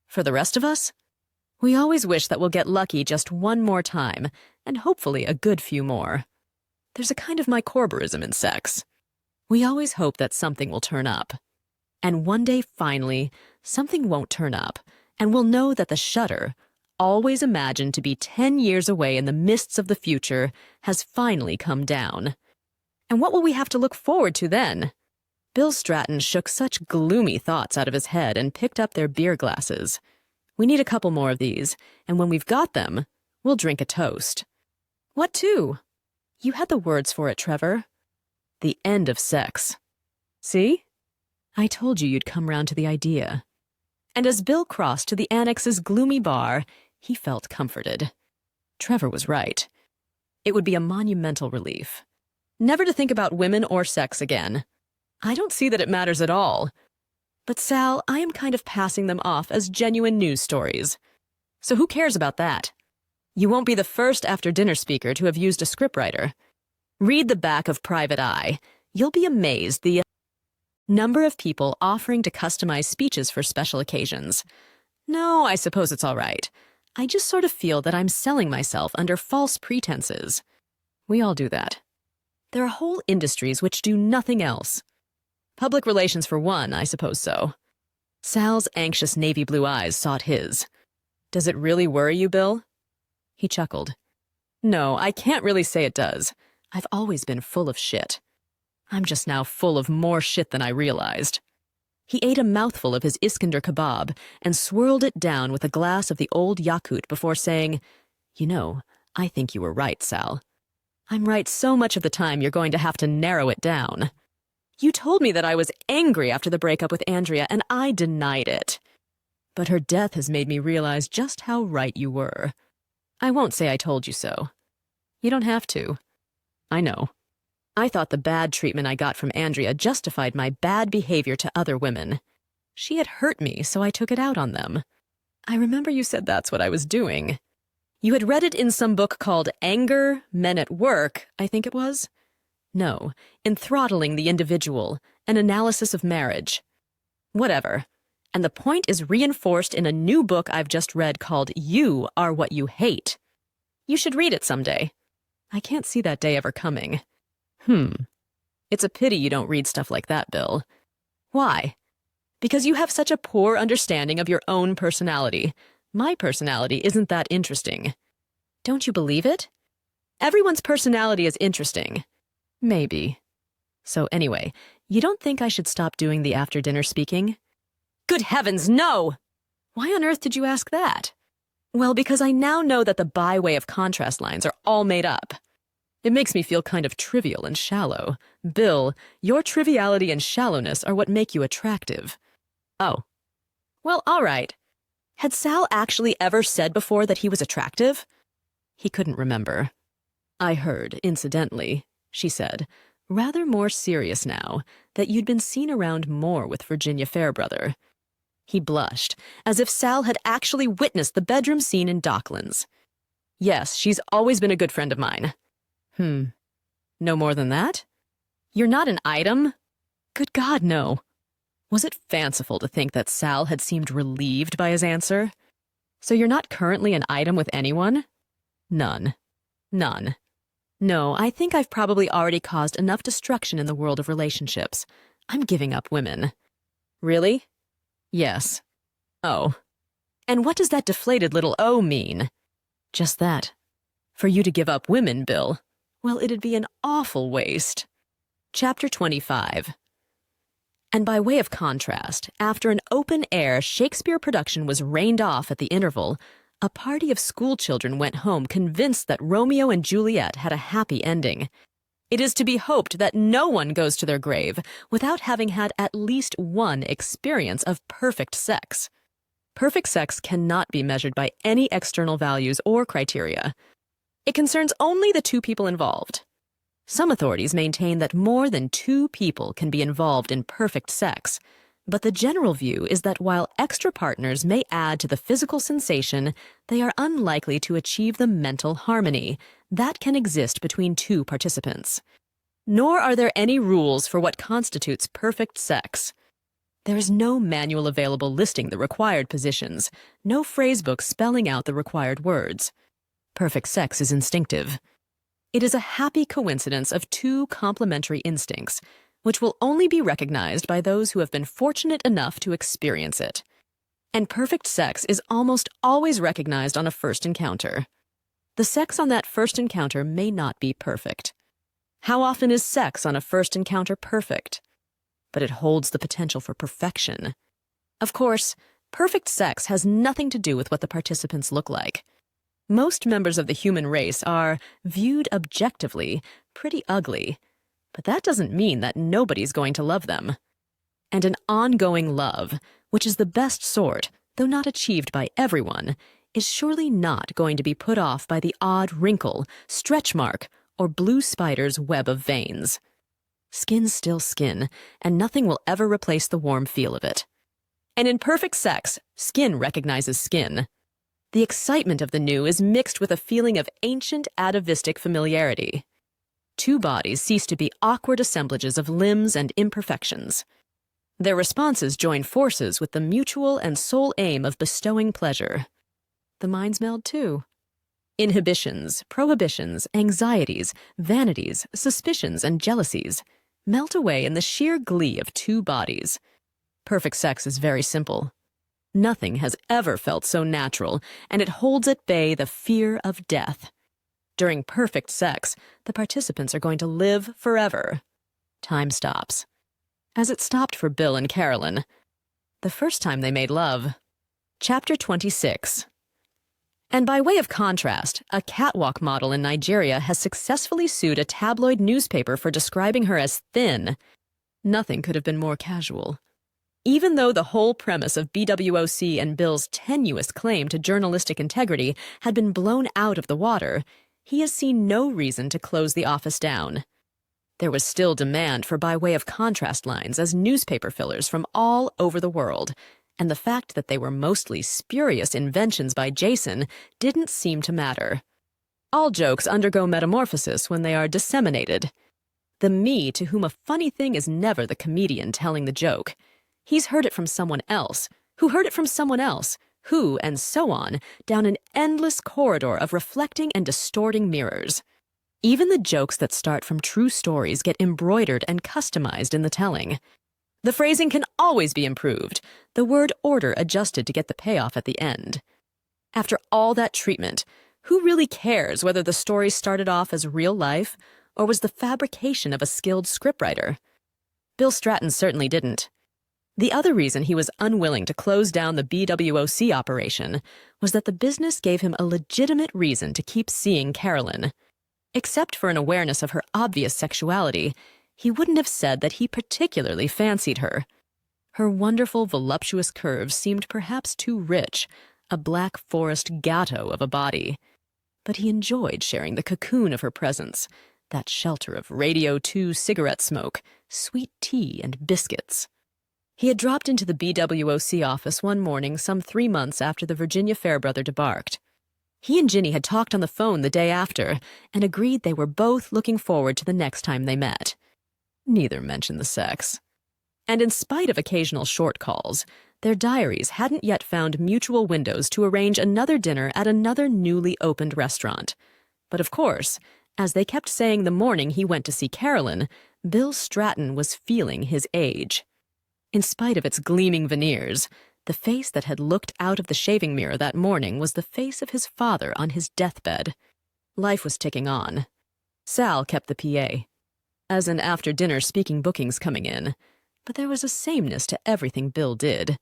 For the rest of us, we always wish that we'll get lucky just one more time, and hopefully a good few more. There's a kind of microberism in sex. We always hope that something will turn up. And one day, finally, something won't turn up, and we'll know that the shudder, always imagined to be 10 years away in the mists of the future, has finally come down. And what will we have to look forward to then? Bill Stratton shook such gloomy thoughts out of his head and picked up their beer glasses. "We need a couple more of these, and when we've got them, we'll drink a toast." "What to?" "You had the words for it, Trevor. The end of sex. See? I told you you'd come round to the idea." And as Bill crossed to the Annex's gloomy bar, he felt comforted. Trevor was right. It would be a monumental relief. Never to think about women or sex again. I don't see that it matters at all. But Sal, I am kind of passing them off as genuine news stories. So who cares about that? You won't be the first after-dinner speaker to have used a scriptwriter. Read the back of Private Eye. You'll be amazed the number of people offering to customize speeches for special occasions. No, I suppose it's all right. I just sort of feel that I'm selling myself under false pretenses. We all do that. There are whole industries which do nothing else. Public relations for one, I suppose so. Sal's anxious navy blue eyes sought his. "Does it really worry you, Bill?" He chuckled. "No, I can't really say it does. I've always been full of shit. I'm just now full of more shit than I realized." He ate a mouthful of his Iskander kebab and swirled it down with a glass of the old Yakut before saying, "You know, I think you were right, Sal. I'm right so much of the time you're going to have to narrow it down. You told me that I was angry after the breakup with Andrea, and I denied it. But her death has made me realize just how right you were. I won't say I told you so. You don't have to. I know. I thought the bad treatment I got from Andrea justified my bad behavior to other women. She had hurt me, so I took it out on them. I remember you said that's what I was doing. You had read it in some book called Anger, Men at Work, I think it was? No, in Throttling the Individual, an analysis of marriage. Whatever. And the point is reinforced in a new book I've just read called You Are What You Hate. You should read it someday. I can't see that day ever coming. It's a pity you don't read stuff like that, Bill. Why? Because you have such a poor understanding of your own personality. My personality isn't that interesting. Don't you believe it? Everyone's personality is interesting. Maybe. So anyway, you don't think I should stop doing the after-dinner speaking? Good heavens, no! Why on earth did you ask that? Well, because I now know that the by way of contrast lines are all made up. It makes me feel kind of trivial and shallow. Bill, your triviality and shallowness are what make you attractive. Oh. Well, all right. Had Sal actually ever said before that he was attractive? He couldn't remember. I heard, incidentally, she said, rather more serious now, that you'd been seen around more with Virginia Fairbrother. He blushed, as if Sal had actually witnessed the bedroom scene in Docklands. Yes, she's always been a good friend of mine. No more than that? You're not an item? Good God, no. Was it fanciful to think that Sal had seemed relieved by his answer? So you're not currently an item with anyone? None. None. No, I think I've probably already caused enough destruction in the world of relationships. I'm giving up women. Really? Yes. Oh. And what does that deflated little O mean? Just that. For you to give up women, Bill, well, it'd be an awful waste. Chapter 25. And by way of contrast, after an open-air Shakespeare production was rained off at the interval, a party of schoolchildren went home convinced that Romeo and Juliet had a happy ending. It is to be hoped that no one goes to their grave without having had at least one experience of perfect sex. Perfect sex cannot be measured by any external values or criteria. It concerns only the two people involved. Some authorities maintain that more than two people can be involved in perfect sex, but the general view is that while extra partners may add to the physical sensation, they are unlikely to achieve the mental harmony that can exist between two participants. Nor are there any rules for what constitutes perfect sex. There is no manual available listing the required positions, no phrasebook spelling out the required words. Perfect sex is instinctive. It is a happy coincidence of two complementary instincts, which will only be recognized by those who have been fortunate enough to experience it. And perfect sex is almost always recognized on a first encounter. The sex on that first encounter may not be perfect. How often is sex on a first encounter perfect? But it holds the potential for perfection. Of course, perfect sex has nothing to do with what the participants look like. Most members of the human race are, viewed objectively, pretty ugly, but that doesn't mean that nobody's going to love them. And an ongoing love, which is the best sort, though not achieved by everyone, is surely not going to be put off by the odd wrinkle, stretch mark, or blue spider's web of veins. Skin's still skin, and nothing will ever replace the warm feel of it. And in perfect sex, skin recognizes skin. The excitement of the new is mixed with a feeling of ancient atavistic familiarity. Two bodies cease to be awkward assemblages of limbs and imperfections. Their responses join forces with the mutual and sole aim of bestowing pleasure. The minds meld too. Inhibitions, prohibitions, anxieties, vanities, suspicions, and jealousies melt away in the sheer glee of two bodies. Perfect sex is very simple. Nothing has ever felt so natural, and it holds at bay the fear of death. During perfect sex, the participants are going to live forever. Time stops. As it stopped for Bill and Carolyn. The first time they made love. Chapter 26. And by way of contrast, a catwalk model in Nigeria has successfully sued a tabloid newspaper for describing her as thin. Nothing could have been more casual. Even though the whole premise of BWOC and Bill's tenuous claim to journalistic integrity had been blown out of the water, he has seen no reason to close the office down. There was still demand for by way of contrast lines as newspaper fillers from all over the world, and the fact that they were mostly spurious inventions by Jason didn't seem to matter. All jokes undergo metamorphosis when they are disseminated. The me to whom a funny thing is never the comedian telling the joke. He's heard it from someone else, who heard it from someone else, who, and so on, down an endless corridor of reflecting and distorting mirrors. Even the jokes that start from true stories get embroidered and customized in the telling. The phrasing can always be improved, the word order adjusted to get the payoff at the end. After all that treatment, who really cares whether the story started off as real life or was the fabrication of a skilled scriptwriter? Bill Stratton certainly didn't. The other reason he was unwilling to close down the BWOC operation was that the business gave him a legitimate reason to keep seeing Carolyn. Except for an awareness of her obvious sexuality, he wouldn't have said that he particularly fancied her. Her wonderful, voluptuous curves seemed perhaps too rich, a Black Forest gatto of a body. But he enjoyed sharing the cocoon of her presence, that shelter of Radio 2 cigarette smoke, sweet tea, and biscuits. He had dropped into the BWOC office one morning some 3 months after the Virginia Fairbrother debarked. He and Ginny had talked on the phone the day after and agreed they were both looking forward to the next time they met. Neither mentioned the sex. And in spite of occasional short calls, their diaries hadn't yet found mutual windows to arrange another dinner at another newly opened restaurant. But of course, as they kept saying the morning he went to see Carolyn, Bill Stratton was feeling his age. In spite of its gleaming veneers, the face that had looked out of the shaving mirror that morning was the face of his father on his deathbed. Life was ticking on. Sal kept the PA, as in after-dinner speaking bookings coming in, but there was a sameness to everything Bill did.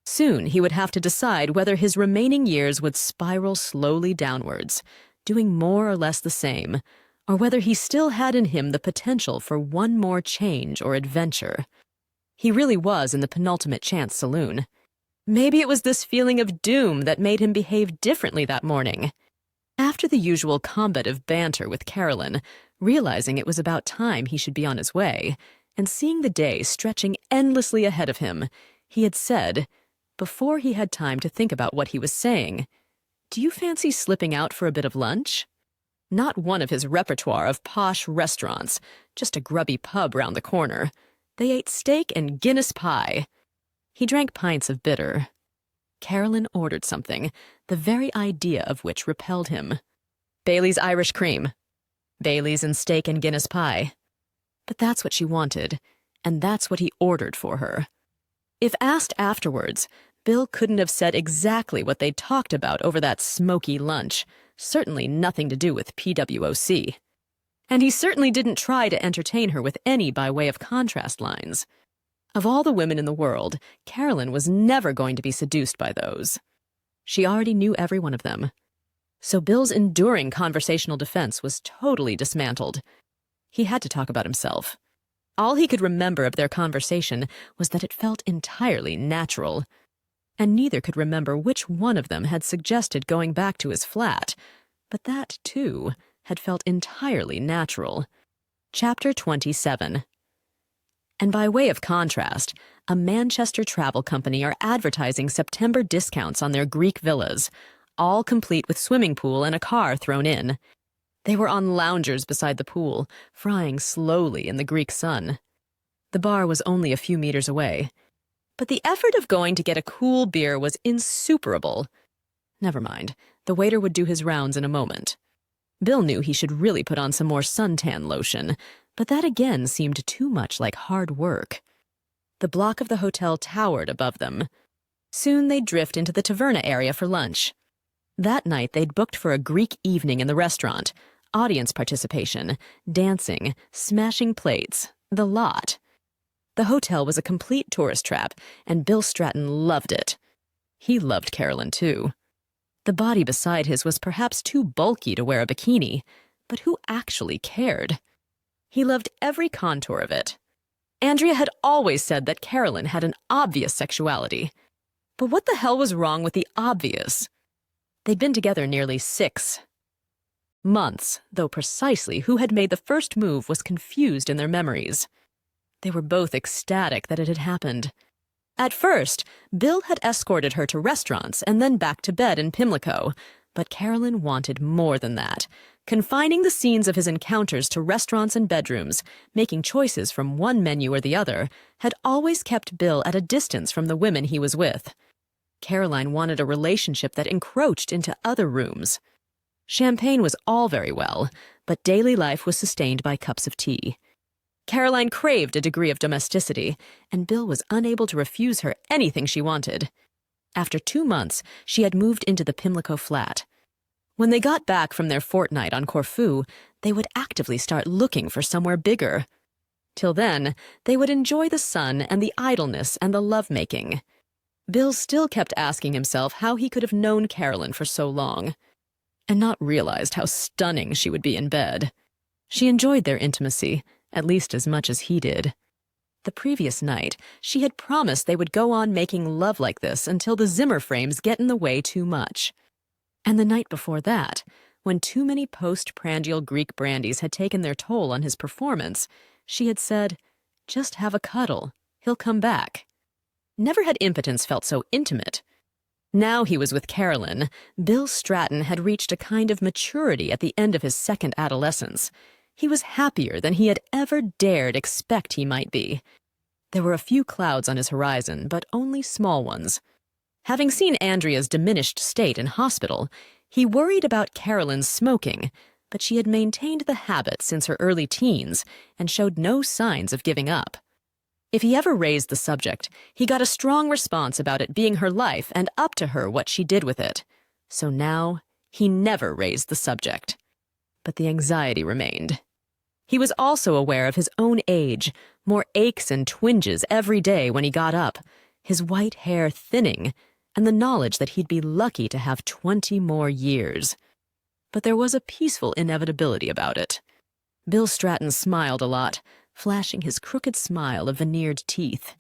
Soon he would have to decide whether his remaining years would spiral slowly downwards, doing more or less the same, or whether he still had in him the potential for one more change or adventure. He really was in the Penultimate Chance Saloon. Maybe it was this feeling of doom that made him behave differently that morning. After the usual combative banter with Carolyn, realizing it was about time he should be on his way, and seeing the day stretching endlessly ahead of him, he had said, before he had time to think about what he was saying, "Do you fancy slipping out for a bit of lunch?" Not one of his repertoire of posh restaurants, just a grubby pub round the corner. They ate steak and Guinness pie. He drank pints of bitter. Carolyn ordered something, the very idea of which repelled him. Bailey's Irish cream. Bailey's and steak and Guinness pie. But that's what she wanted, and that's what he ordered for her. If asked afterwards, Bill couldn't have said exactly what they'd talked about over that smoky lunch, certainly nothing to do with PWOC. And he certainly didn't try to entertain her with any by way of contrast lines. Of all the women in the world, Carolyn was never going to be seduced by those. She already knew every one of them. So Bill's enduring conversational defense was totally dismantled. He had to talk about himself. All he could remember of their conversation was that it felt entirely natural. And neither could remember which one of them had suggested going back to his flat. But that, too, had felt entirely natural. Chapter 27. And by way of contrast, a Manchester travel company are advertising September discounts on their Greek villas, all complete with swimming pool and a car thrown in. They were on loungers beside the pool, frying slowly in the Greek sun. The bar was only a few meters away. But the effort of going to get a cool beer was insuperable. Never mind, the waiter would do his rounds in a moment. Bill knew he should really put on some more suntan lotion, but that again seemed too much like hard work. The block of the hotel towered above them. Soon they'd drift into the taverna area for lunch. That night they'd booked for a Greek evening in the restaurant, audience participation, dancing, smashing plates, the lot. The hotel was a complete tourist trap, and Bill Stratton loved it. He loved Carolyn, too. The body beside his was perhaps too bulky to wear a bikini, but who actually cared? He loved every contour of it. Andrea had always said that Carolyn had an obvious sexuality. But what the hell was wrong with the obvious? They'd been together nearly 6 months, though precisely who had made the first move was confused in their memories. They were both ecstatic that it had happened. At first, Bill had escorted her to restaurants and then back to bed in Pimlico, but Carolyn wanted more than that, confining the scenes of his encounters to restaurants and bedrooms, making choices from one menu or the other, had always kept Bill at a distance from the women he was with. Caroline wanted a relationship that encroached into other rooms. Champagne was all very well, but daily life was sustained by cups of tea. Caroline craved a degree of domesticity, and Bill was unable to refuse her anything she wanted. After 2 months, she had moved into the Pimlico flat. When they got back from their fortnight on Corfu, they would actively start looking for somewhere bigger. Till then, they would enjoy the sun and the idleness and the lovemaking. Bill still kept asking himself how he could have known Carolyn for so long, and not realized how stunning she would be in bed. She enjoyed their intimacy, at least as much as he did. The previous night, she had promised they would go on making love like this until the Zimmer frames get in the way too much. And the night before that, when too many postprandial Greek brandies had taken their toll on his performance, she had said, "Just have a cuddle. He'll come back." Never had impotence felt so intimate. Now he was with Carolyn, Bill Stratton had reached a kind of maturity at the end of his second adolescence. He was happier than he had ever dared expect he might be. There were a few clouds on his horizon, but only small ones. Having seen Andrea's diminished state in hospital, he worried about Carolyn's smoking, but she had maintained the habit since her early teens and showed no signs of giving up. If he ever raised the subject, he got a strong response about it being her life and up to her what she did with it. So now, he never raised the subject. But the anxiety remained. He was also aware of his own age, more aches and twinges every day when he got up, his white hair thinning, and the knowledge that he'd be lucky to have 20 more years. But there was a peaceful inevitability about it. Bill Stratton smiled a lot, flashing his crooked smile of veneered teeth.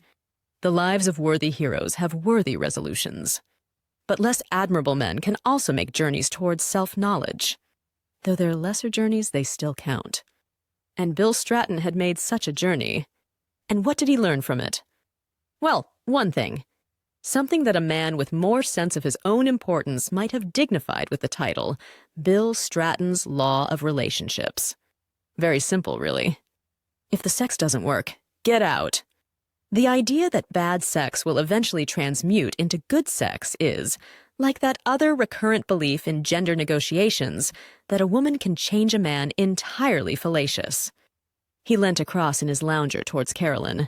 The lives of worthy heroes have worthy resolutions. But less admirable men can also make journeys towards self-knowledge. Though they're lesser journeys, they still count. And Bill Stratton had made such a journey. And what did he learn from it? Well, one thing. Something that a man with more sense of his own importance might have dignified with the title, Bill Stratton's Law of Relationships. Very simple, really. If the sex doesn't work, get out. The idea that bad sex will eventually transmute into good sex is, like that other recurrent belief in gender negotiations, that a woman can change a man entirely fallacious. He leant across in his lounger towards Carolyn.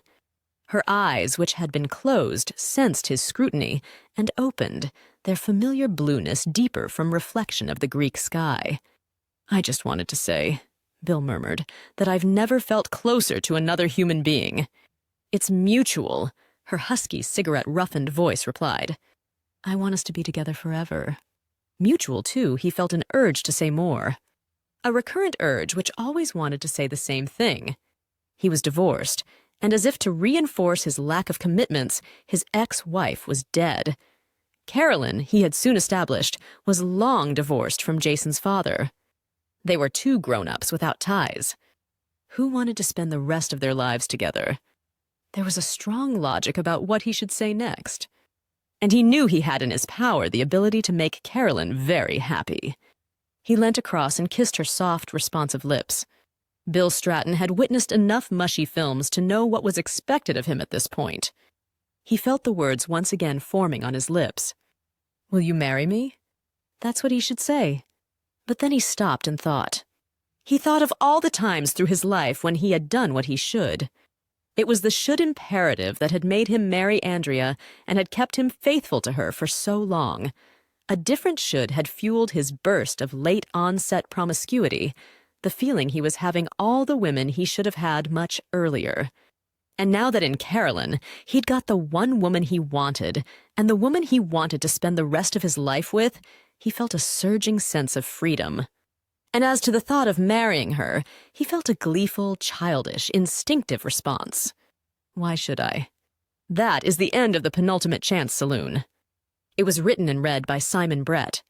Her eyes, which had been closed, sensed his scrutiny and opened, their familiar blueness deeper from reflection of the Greek sky. "I just wanted to say," Bill murmured, "that I've never felt closer to another human being." "It's mutual," her husky, cigarette-roughened voice replied. "I want us to be together forever." Mutual, too, he felt an urge to say more. A recurrent urge which always wanted to say the same thing. He was divorced, and as if to reinforce his lack of commitments, his ex-wife was dead. Carolyn, he had soon established, was long divorced from Jason's father. They were two grown-ups without ties. Who wanted to spend the rest of their lives together? There was a strong logic about what he should say next. And he knew he had in his power the ability to make Carolyn very happy. He leant across and kissed her soft, responsive lips. Bill Stratton had witnessed enough mushy films to know what was expected of him at this point. He felt the words once again forming on his lips. "Will you marry me?" That's what he should say. But then he stopped and thought. He thought of all the times through his life when he had done what he should. It was the should imperative that had made him marry Andrea and had kept him faithful to her for so long. A different should had fueled his burst of late-onset promiscuity, the feeling he was having all the women he should have had much earlier. And now that in Carolyn, he'd got the one woman he wanted, and the woman he wanted to spend the rest of his life with, he felt a surging sense of freedom. And as to the thought of marrying her, he felt a gleeful, childish, instinctive response. Why should I? That is the end of the Penultimate Chance Saloon. It was written and read by Simon Brett.